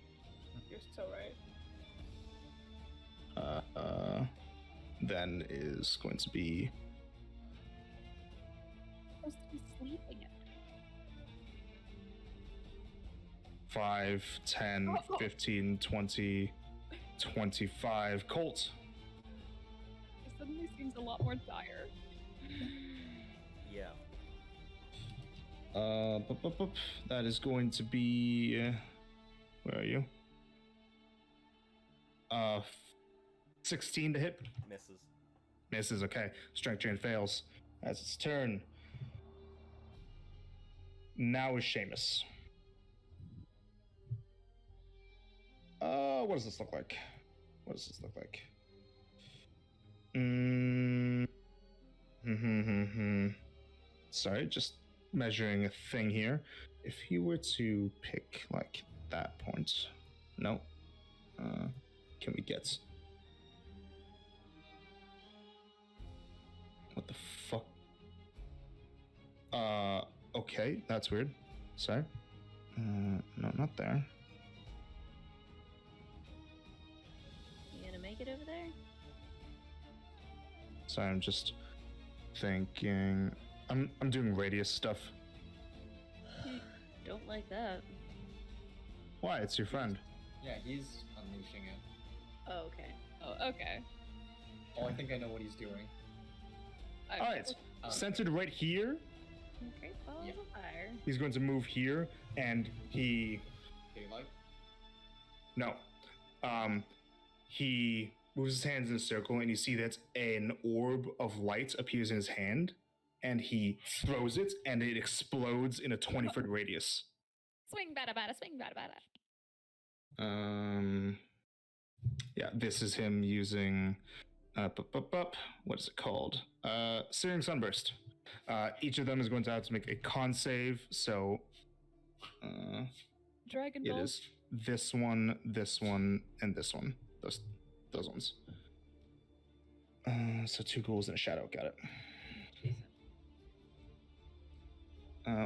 C: You're so right.
B: Then is going to be
G: Supposed to be sleeping at
B: 5, 10, 15, 20, 25. Colt.
E: It suddenly seems a lot more dire.
A: Yeah.
B: That is going to be. Where are you? 16 to hit.
A: Misses.
B: Misses, okay. Strength chain fails. As its turn. Now is Seamus. What does this look like? What does this look like? Sorry, just measuring a thing here. If you were to pick, like, that point. No. Can we get... What the fuck? Okay, that's weird. Sorry. No, not there.
D: You gonna make it over there?
B: Sorry, I'm just thinking. I'm doing radius stuff.
D: Don't like that.
B: Why? It's your friend.
F: Yeah, he's unleashing it.
D: Oh, okay.
E: Oh, okay.
F: Oh, I think I know what he's doing.
E: I-
B: Alright, centered right here.
D: Great balls
F: Yeah.
D: of fire.
B: He's going to move here, and he...
F: Daylight?
B: No. He moves his hands in a circle, and you see that an orb of light appears in his hand, and he throws it, and it explodes in a 20-foot radius.
G: Swing bada bada, swing bada bada.
B: Yeah, this is him using... what is it called? Searing Sunburst. Each of them is going to have to make a con save, so...
E: Dragon
B: It
E: Ball.
B: is this one, and this one. Those ones. So 2 ghouls and a shadow. Got it.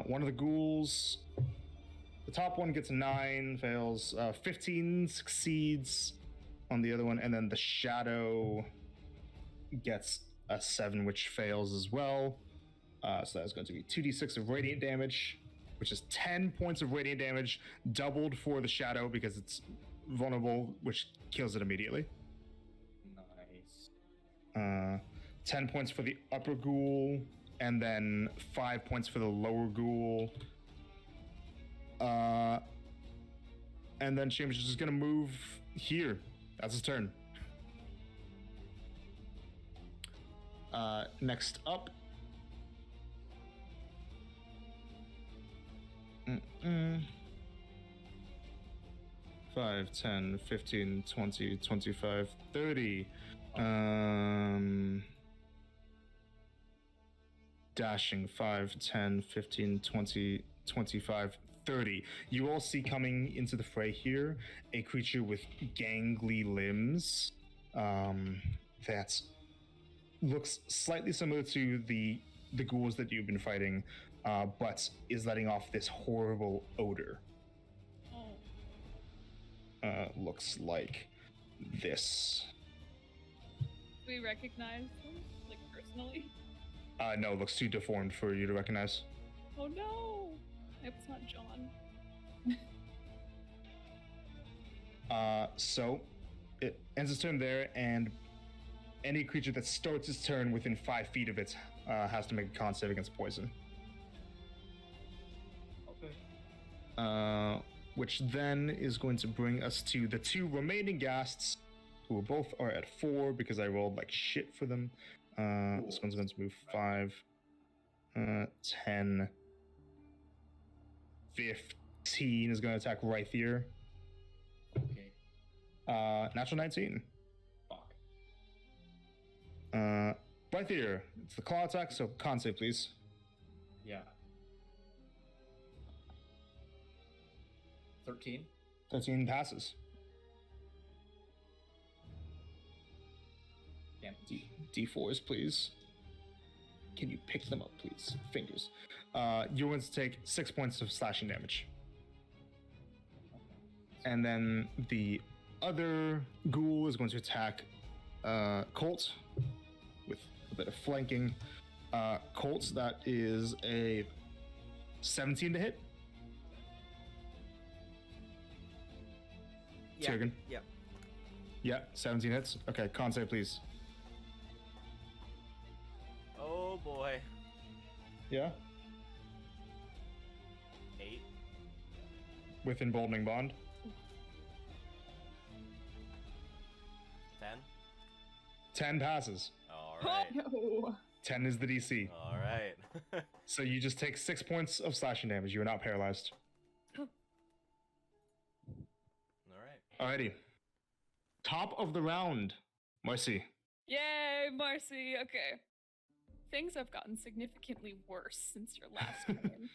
B: One of the ghouls, the top one gets a 9, fails. 15 succeeds on the other one, and then the shadow gets a 7, which fails as well. So that's going to be 2d6 of radiant damage, which is 10 points of radiant damage, doubled for the shadow because it's vulnerable, which kills it immediately.
F: Nice.
B: 10 points for the upper ghoul, and then 5 points for the lower ghoul. And then Seamus is just gonna move here. That's his turn. Next up. 5, 10, 15, 20, 25, 30. Dashing 5, 10, 15, 20, 25, 30. You all see coming into the fray here a creature with gangly limbs that looks slightly similar to the ghouls that you've been fighting, but is letting off this horrible odor. Looks like this.
E: Do we recognize them, like, personally?
B: No, looks too deformed for you to recognize.
E: Oh no! I hope it's not John.
B: So it ends its turn there, and any creature that starts its turn within 5 feet of it has to make a con save against poison.
F: Okay.
B: Which then is going to bring us to the 2 remaining ghasts, who both are at 4 because I rolled like shit for them. This one's going to move 5, 10, 15 is going to attack right here.
F: Okay.
B: Natural 19.
F: Fuck.
B: Right here. It's the claw attack, so con save, please.
F: Yeah. 13.
B: 13 passes. D4s, please. Can you pick them up, please? Fingers. You're going to take 6 points of slashing damage. And then the other ghoul is going to attack Colt with a bit of flanking. Colt, that is a 17 to hit.
A: Yeah.
B: Turgan?
A: Yeah.
B: Yeah, 17 hits. Okay, con save, please.
A: Oh boy.
B: Yeah?
A: 8.
B: With emboldening bond.
A: 10.
B: 10 passes.
A: All right.
C: No.
B: 10 is the DC.
A: All right.
B: So you just take 6 points of slashing damage. You are not paralyzed.
A: All right.
B: Alrighty. Top of the round. Marcy.
E: Yay, Marcy. Okay. Things have gotten significantly worse since your last game.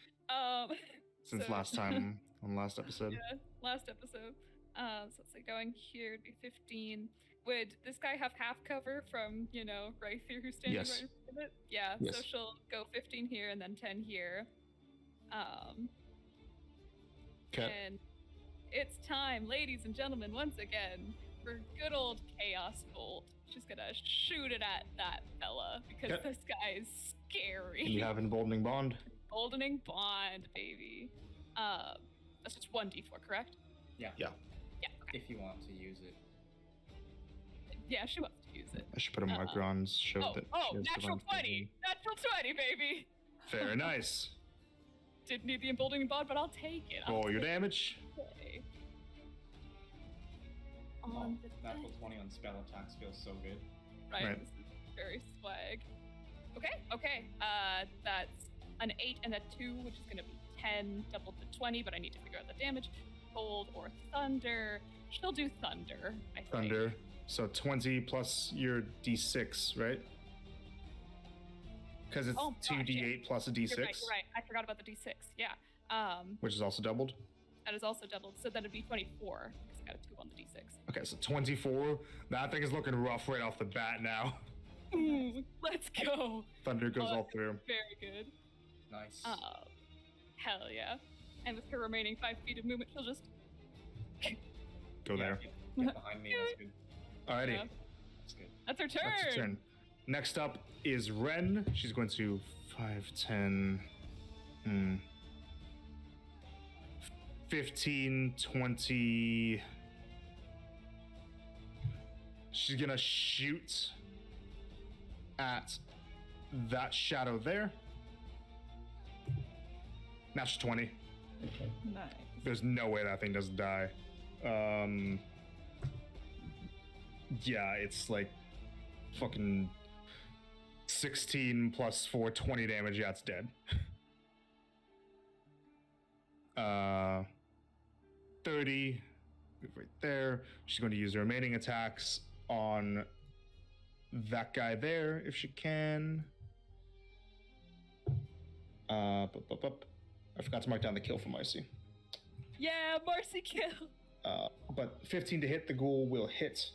B: Since
E: so-
B: last time on last episode.
E: Yeah, last episode. So let's say going here would be 15. Would this guy have half cover from, Ryther who's standing
B: Yes.
E: right in front of it? Yeah, so
B: Yes.
E: she'll go 15 here and then 10 here.
B: Okay.
E: And it's time, ladies and gentlemen, once again, for good old Chaos Bolt. She's gonna shoot it at that fella because
B: Yep.
E: this guy is scary.
B: And you have emboldening bond.
E: Goldening Bond, baby. That's just 1d4, correct?
F: Yeah.
B: Yeah.
E: Yeah, okay.
F: If you want to use it.
E: Yeah, she wants to use it.
B: I should put a marker on show that she has
E: natural
B: divine
E: 20!
B: vision.
E: Natural 20, baby!
B: Very nice.
E: Didn't need the emboldening bond, but I'll take it. I'll
B: Roll your
E: take
B: damage.
E: it.
F: Oh,
E: On the
F: natural 20 on spell attacks feels so good.
E: Right,
B: Right.
E: this is very swag. Okay. That's an 8 and a 2, which is gonna be 10, doubled to 20, but I need to figure out the damage. Cold or thunder. She'll do thunder, I think.
B: Thunder. So 20 plus your d6, right? Because it's
E: Oh, gosh,
B: 2d8 plus a d6,
E: You're right. I forgot about the d6. Yeah.
B: which is also doubled.
E: That is also doubled, so that'd be 24, because I got a 2 on the d6.
B: Okay, so 24. That thing is looking rough right off the bat now.
E: Ooh, let's go.
B: Thunder goes
E: Oh,
B: all through.
E: Very good.
F: Nice.
E: Hell yeah. And with her remaining 5 feet of movement, she'll just
B: Go there.
F: Get behind me, that's good.
B: Alrighty.
E: Yeah.
F: That's good.
E: That's her turn.
B: That's your turn. Next up is Ren. She's going to 5, 10, 15, 20. She's going to shoot at that shadow there. Natural 20.
C: Nice.
B: There's no way that thing doesn't die. Yeah, it's like fucking 16 plus 4, 20 damage. Yeah, it's dead. 30. Move right there. She's going to use her remaining attacks on that guy there if she can. I forgot to mark down the kill for Marcy.
E: Yeah, Marcy kill.
B: But 15 to hit, the ghoul will hit,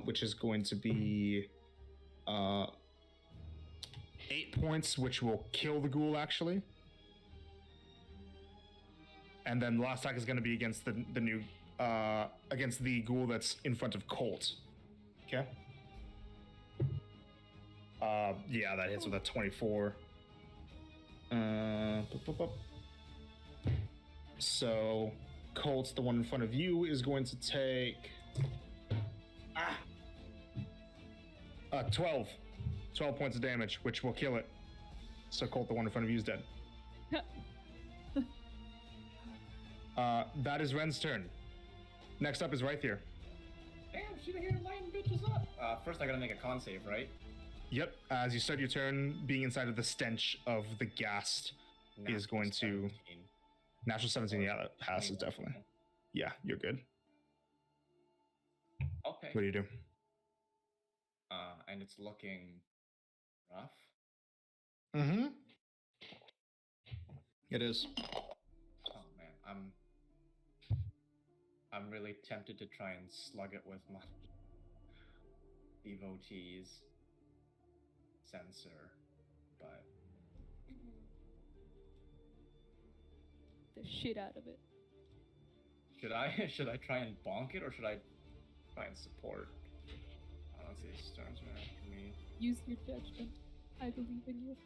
B: which is going to be 8 points, which will kill the ghoul actually. And then the last attack is going to be against the new against the ghoul that's in front of Colt. Okay. Yeah, that hits with a 24. So, Colt, the one in front of you, is going to take 12 points of damage, which will kill it. So, Colt, the one in front of you, is dead. That is Ren's turn. Next up is Ryther.
F: Damn, she here lighting bitches up. First I gotta make a con save, right?
B: Yep. As you start your turn, being inside of the stench of the ghast is going to.
F: 17.
B: Natural 17, yeah, that passes definitely. Yeah, you're good.
F: Okay.
B: What do you do?
F: And it's looking rough.
B: Mm-hmm. It is.
F: Oh man, I'm really tempted to try and slug it with my devotees. sensor, but
E: The shit out of it.
F: should I try and bonk it or should I try and support? I don't see the stars right for me.
E: Use your judgment. I believe in you.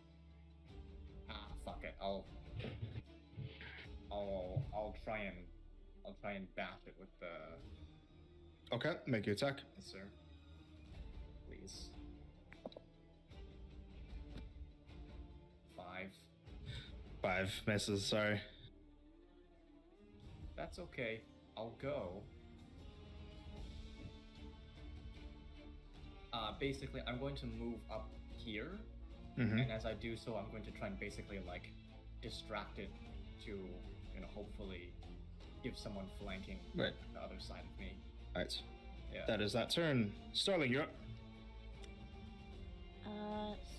F: Ah, fuck it. I'll try and bash it with the
B: Okay, make your attack.
F: sensor. Please. 5.
B: 5 misses, sorry.
F: That's okay. I'll go. Basically, I'm going to move up here,
B: Mm-hmm.
F: and as I do so, I'm going to try and basically like distract it to, hopefully give someone flanking
B: Right.
F: the other side of me.
B: Alright.
F: Yeah.
B: That is that turn. Starling, you're up.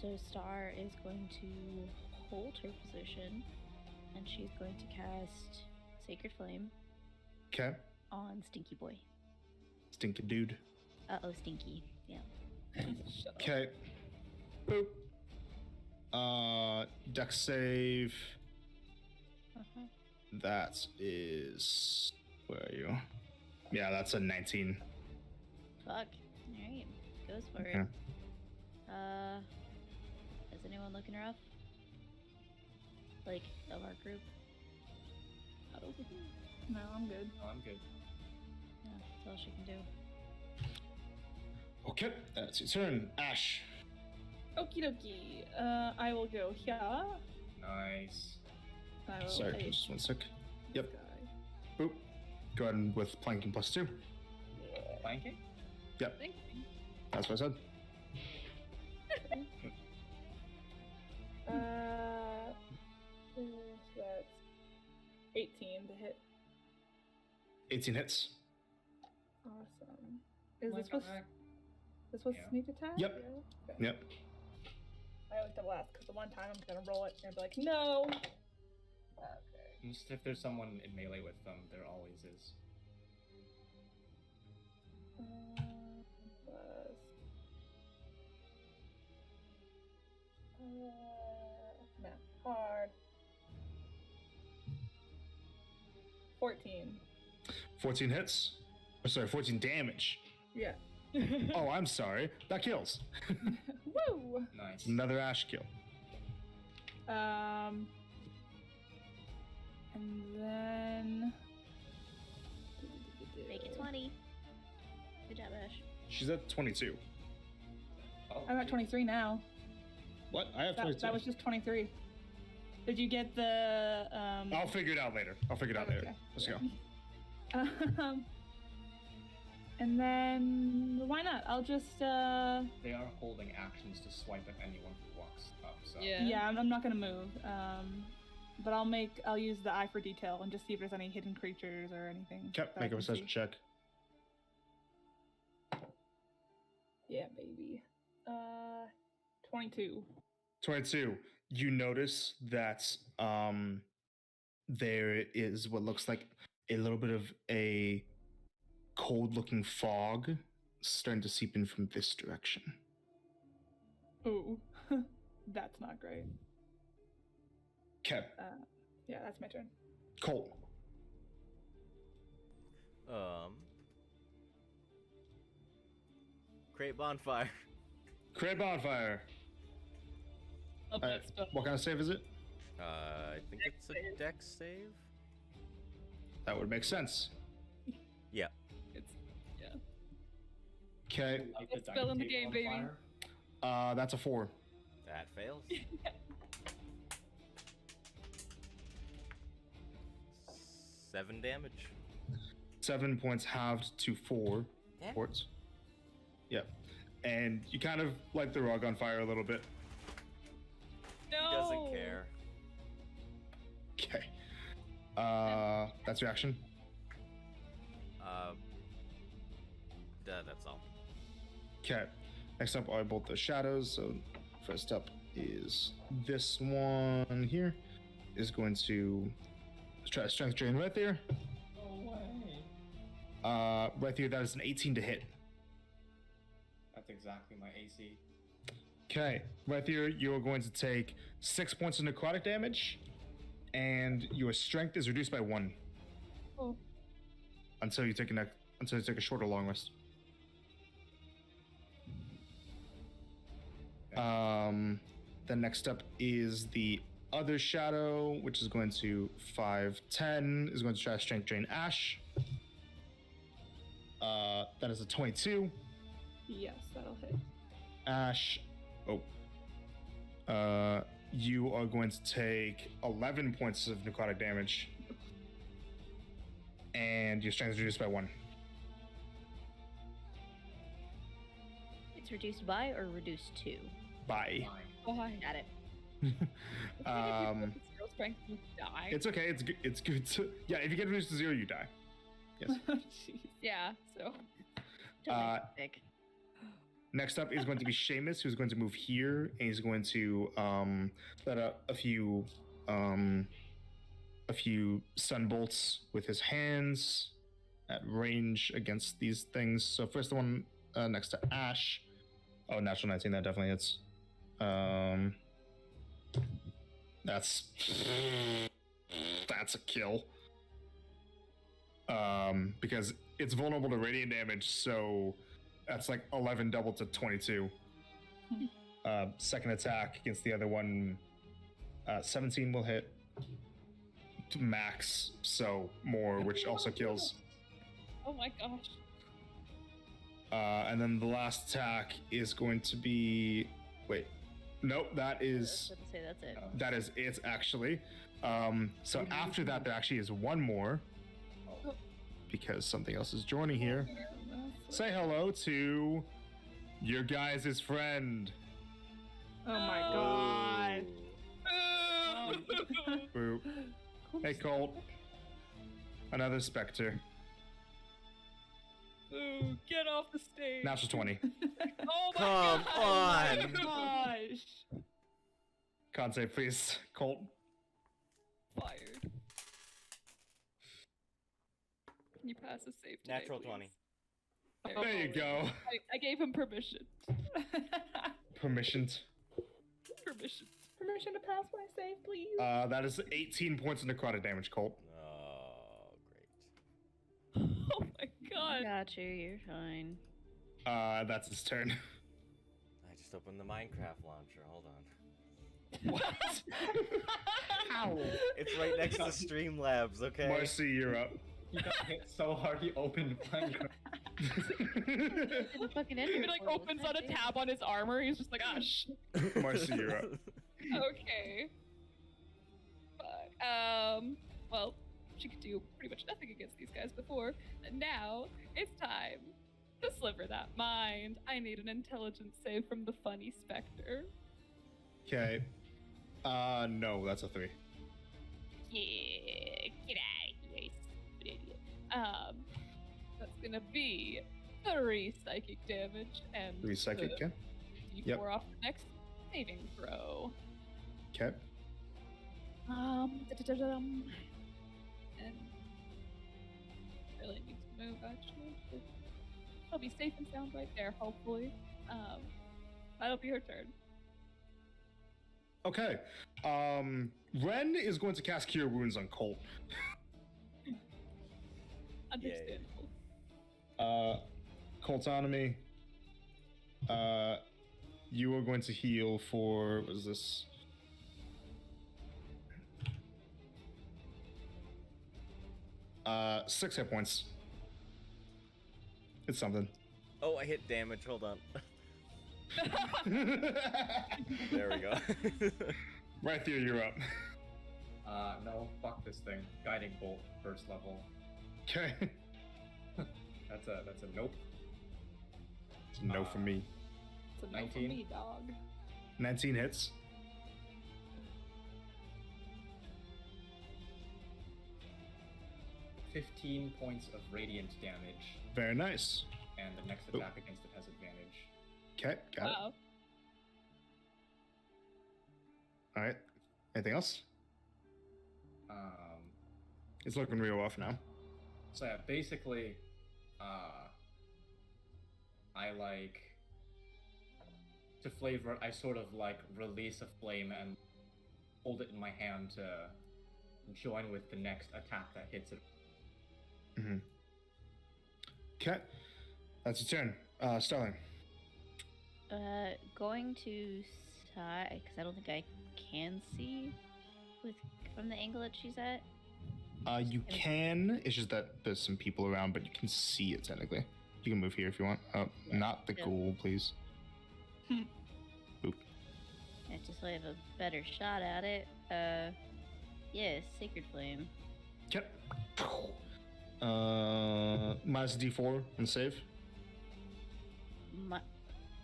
D: So Star is going to hold her position, and she's going to cast Sacred Flame
B: Okay.
D: on Stinky Boy.
B: Stinky dude.
D: Uh-oh, Stinky. Yeah.
E: Shut up.
B: Okay. Boop. Dex save.
D: Uh-huh.
B: That is. Where are you? Yeah, that's a 19.
D: Fuck. Alright. Goes for
B: Okay.
D: it. Is anyone looking rough? Like, of our group?
E: Not over here.
C: No, I'm good.
F: Oh, I'm good.
D: Yeah, that's all she can do.
B: Okay, that's your turn. Ash.
C: Okie dokie. I will go here.
F: Nice.
C: I will
B: Sorry,
C: hit
B: just one sec.
C: this
B: Yep.
C: guy.
B: Boop. Go ahead and with planking +2.
F: Flanking?
B: Yep,
E: Thank you.
B: that's what I said.
C: So that's 18 to hit.
B: 18 hits.
C: Awesome. Is
F: Like
C: this was
F: on
C: this was
F: Yeah.
C: sneak attack?
B: Yep.
C: Yeah. Okay.
B: Yep.
C: I always double ask because the one time I'm gonna roll it and be like, no. Okay.
F: Just if there's someone in melee with them, there always is.
C: Plus. No, hard. 14.
B: 14 hits. Oh, sorry, 14 damage.
C: Yeah.
B: Oh, I'm sorry. That kills.
C: Woo!
F: Nice.
B: Another Ash kill.
C: And then
D: Make it 20. Good job, Ash.
B: She's at 22.
F: Oh,
C: I'm at
F: shit.
C: 23 now.
B: What? I have 22.
C: That was just 23. Did you get the
B: I'll figure it out later.
C: Okay.
B: Let's go.
C: And then why not? I'll just
F: They are holding actions to swipe at anyone who walks up, so.
E: Yeah.
C: yeah, I'm not gonna move. But I'll use the eye for detail and just see if there's any hidden creatures or anything.
B: Okay,
C: that I
B: make a
C: can
B: perception
C: see.
B: check.
C: Yeah, baby. 22.
B: 22. You notice that there is what looks like a little bit of a cold-looking fog starting to seep in from this direction.
C: Ooh, that's not great.
B: Okay,
C: Yeah, that's my turn.
B: Colt.
A: Create bonfire.
B: Create bonfire.
E: Love that spell.
B: What kind of save is it?
A: I think it's a dex save.
B: That would make sense.
A: Yeah.
E: It's yeah.
B: Okay,
F: Light
E: Let's
F: the
E: spell in the
F: dining
E: game,
F: table on
E: baby.
F: fire.
B: that's a 4.
A: That fails. 7 damage.
B: 7 points halved to 4
A: Yeah.
B: ports. Yep. And you kind of light the rug on fire a little bit.
E: No.
A: He doesn't care.
B: Okay. That's your action.
A: That's all.
B: Okay. Next up are both the shadows. So first up is this one here. Is going to try to strength drain right there.
F: No way.
B: Right there, that is an 18 to hit.
F: That's exactly my AC.
B: Okay, right here, you're going to take 6 points of necrotic damage, and your strength is reduced by 1
E: Oh.
B: until you take a short or long rest. Then next up is the other shadow, which is going to 5-10, is going to try to strength drain Ash. That is a 22.
C: Yes, that'll hit.
B: Ash, you are going to take 11 points of necrotic damage, and your strength is reduced by 1.
D: It's reduced by or reduced to?
B: Bye.
E: Why?
D: Got it.
E: Zero strength, you die.
B: It's okay. It's good to, yeah. If you get reduced to 0, you die. Yes.
C: Jeez.
E: Yeah, so.
D: Domestic.
B: Next up is going to be Seamus, who's going to move here, and he's going to let out a few sun bolts with his hands at range against these things. So first the one next to Ash. Oh, natural 19, that definitely hits. That's a kill. Because it's vulnerable to radiant damage, so that's like 11 doubled to 22. Second attack against the other one, 17 will hit to max, so more, which also kills.
E: Oh my gosh.
B: And then the last attack is going to be, wait, nope, that
D: I was
B: is
D: about to say that's it.
B: that is it actually. So after that, there actually is one more, because something else is joining here. Say hello to your guys' friend.
C: Oh my god.
B: Boo. Hey, Colt. Another Spectre.
E: Ooh, get off the stage.
B: Natural 20.
E: Oh my
A: Come
E: god.
A: on.
C: Gosh.
B: Con save, please. Colt.
E: Fired. Can you pass a save today,
A: Natural
E: please?
A: 20.
B: There you go.
E: I gave him permission.
B: Permissioned.
E: Permission.
C: Permission to pass my save, please.
B: That is 18 points of necrotic damage, Colt.
A: Oh, great.
E: Oh my god.
D: Got you. You're fine.
B: That's his turn.
A: I just opened the Minecraft launcher. Hold on.
B: What? How?
A: It's right next to Streamlabs, okay?
B: Marcy, you're up.
F: He got hit so hard he opened Minecraft.
D: Didn't fucking enter
E: He
D: it
E: like
D: for you.
E: opens
D: What's
E: on a
D: that
E: tab on his armor. He's just like, ah, shh.
B: Marcy, you're up.
E: Okay. Fuck. Well, she could do pretty much nothing against these guys before, and now it's time to sliver that mind. I need an intelligence save from the funny specter.
B: Okay. No, that's a 3.
G: Yeah, get out of here, you stupid idiot.
E: That's gonna be 3 psychic damage and
B: 3 psychic,
E: the
B: okay?
E: D4
B: Yep.
E: off the next saving throw.
B: Okay.
E: Da-da-da-dum. And really needs to move actually. She'll be safe and sound right there, hopefully. That'll be her turn.
B: Okay. Ren is going to cast Cure Wounds on Colt.
E: Understandable.
B: Coltonomy. You are going to heal for, what is this? Uh, 6 hit points. It's something.
A: Oh, I hit damage. Hold on. There we go.
B: Right there, you're up.
F: No, fuck this thing. Guiding bolt, first level.
B: Okay.
F: That's a nope.
B: It's a no for me.
E: It's a no for
F: 19.
E: me, dog.
B: 19 hits.
F: $15 points of radiant damage,
B: Very nice.
F: and the next
B: Oop.
F: attack against it has advantage.
B: Okay, got it.
E: Wow.
B: All right. Anything else? It's looking real rough now.
F: So yeah, basically, to flavor it, I sort of like release a flame and hold it in my hand to join with the next attack that hits it.
B: Mm-hmm. Okay, that's your turn. Starling.
D: Going to side because I don't think I can see from the angle that she's at.
B: You can. It's just that there's some people around, but you can see it technically. You can move here if you want. Not the ghoul, please. Boop.
D: Yeah, just so I have a better shot at it. Yeah, Sacred Flame.
B: Okay. Minus D4 and save.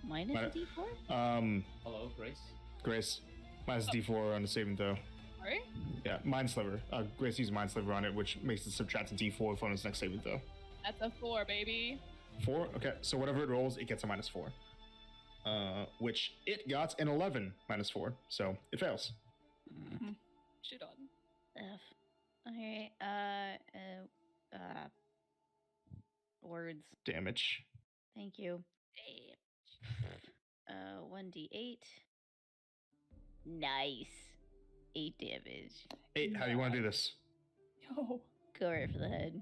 D: Minus
B: Mi-
D: D4?
F: Hello, Grace.
B: Grace. Minus D4 on the saving throw.
E: Sorry?
B: Yeah, Mind Sliver. Grace uses Mind Sliver on it, which makes it subtract a D4 from its next saving throw.
E: That's a 4, baby.
B: 4? Okay, so whatever it rolls, it gets a -4. Which it got an 11 -4, so it fails.
E: Shit on.
D: F. Alright, words.
B: Damage.
D: Thank you. 1d8. Nice. 8 damage.
B: 8, how do you want to do this?
C: Yo.
D: Go right for the head.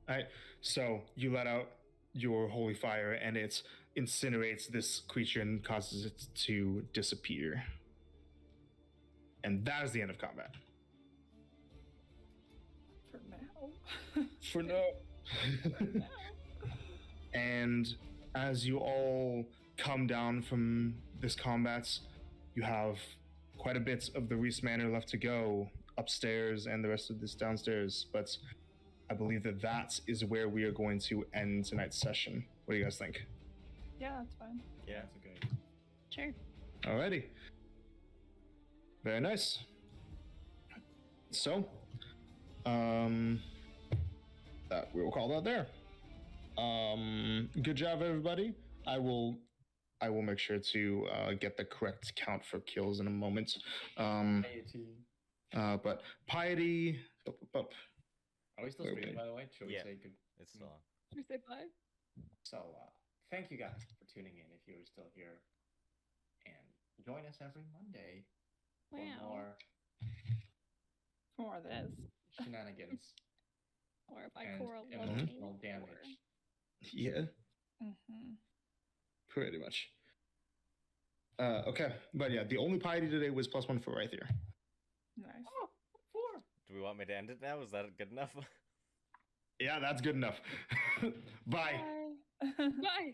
B: Alright, so you let out your holy fire and it incinerates this creature and causes it to disappear. And that is the end of combat.
C: For now.
B: For now. And as you all come down from this combat, you have quite a bit of the Reese Manor left to go upstairs and the rest of this downstairs. But I believe that is where we are going to end tonight's session. What do you guys think?
C: Yeah, that's fine.
A: Yeah.
F: That's a good.
D: Sure.
B: Alrighty. Very nice. So, that we will call that there. Good job, everybody. I will make sure to get the correct count for kills in a moment. But Piety.
F: Are we still
B: Wait,
F: streaming,
B: wait.
F: by the way? Should we
A: Yeah.
F: say good?
A: It's still on.
E: Should we say bye?
F: So, thank you guys for tuning in if you are still here. And join us every Monday for
E: Wow.
F: more
C: More of this.
F: shenanigans
E: Or if I
F: and
E: core
F: emotional damage.
B: Yeah,
C: Mm-hmm.
B: pretty much. Okay, but yeah, the only Piety today was +1 for right there.
C: Nice.
F: Oh, 4.
A: Do we want me to end it now? Is that good enough?
B: Yeah, that's good enough. Bye.
C: Bye.
E: Bye.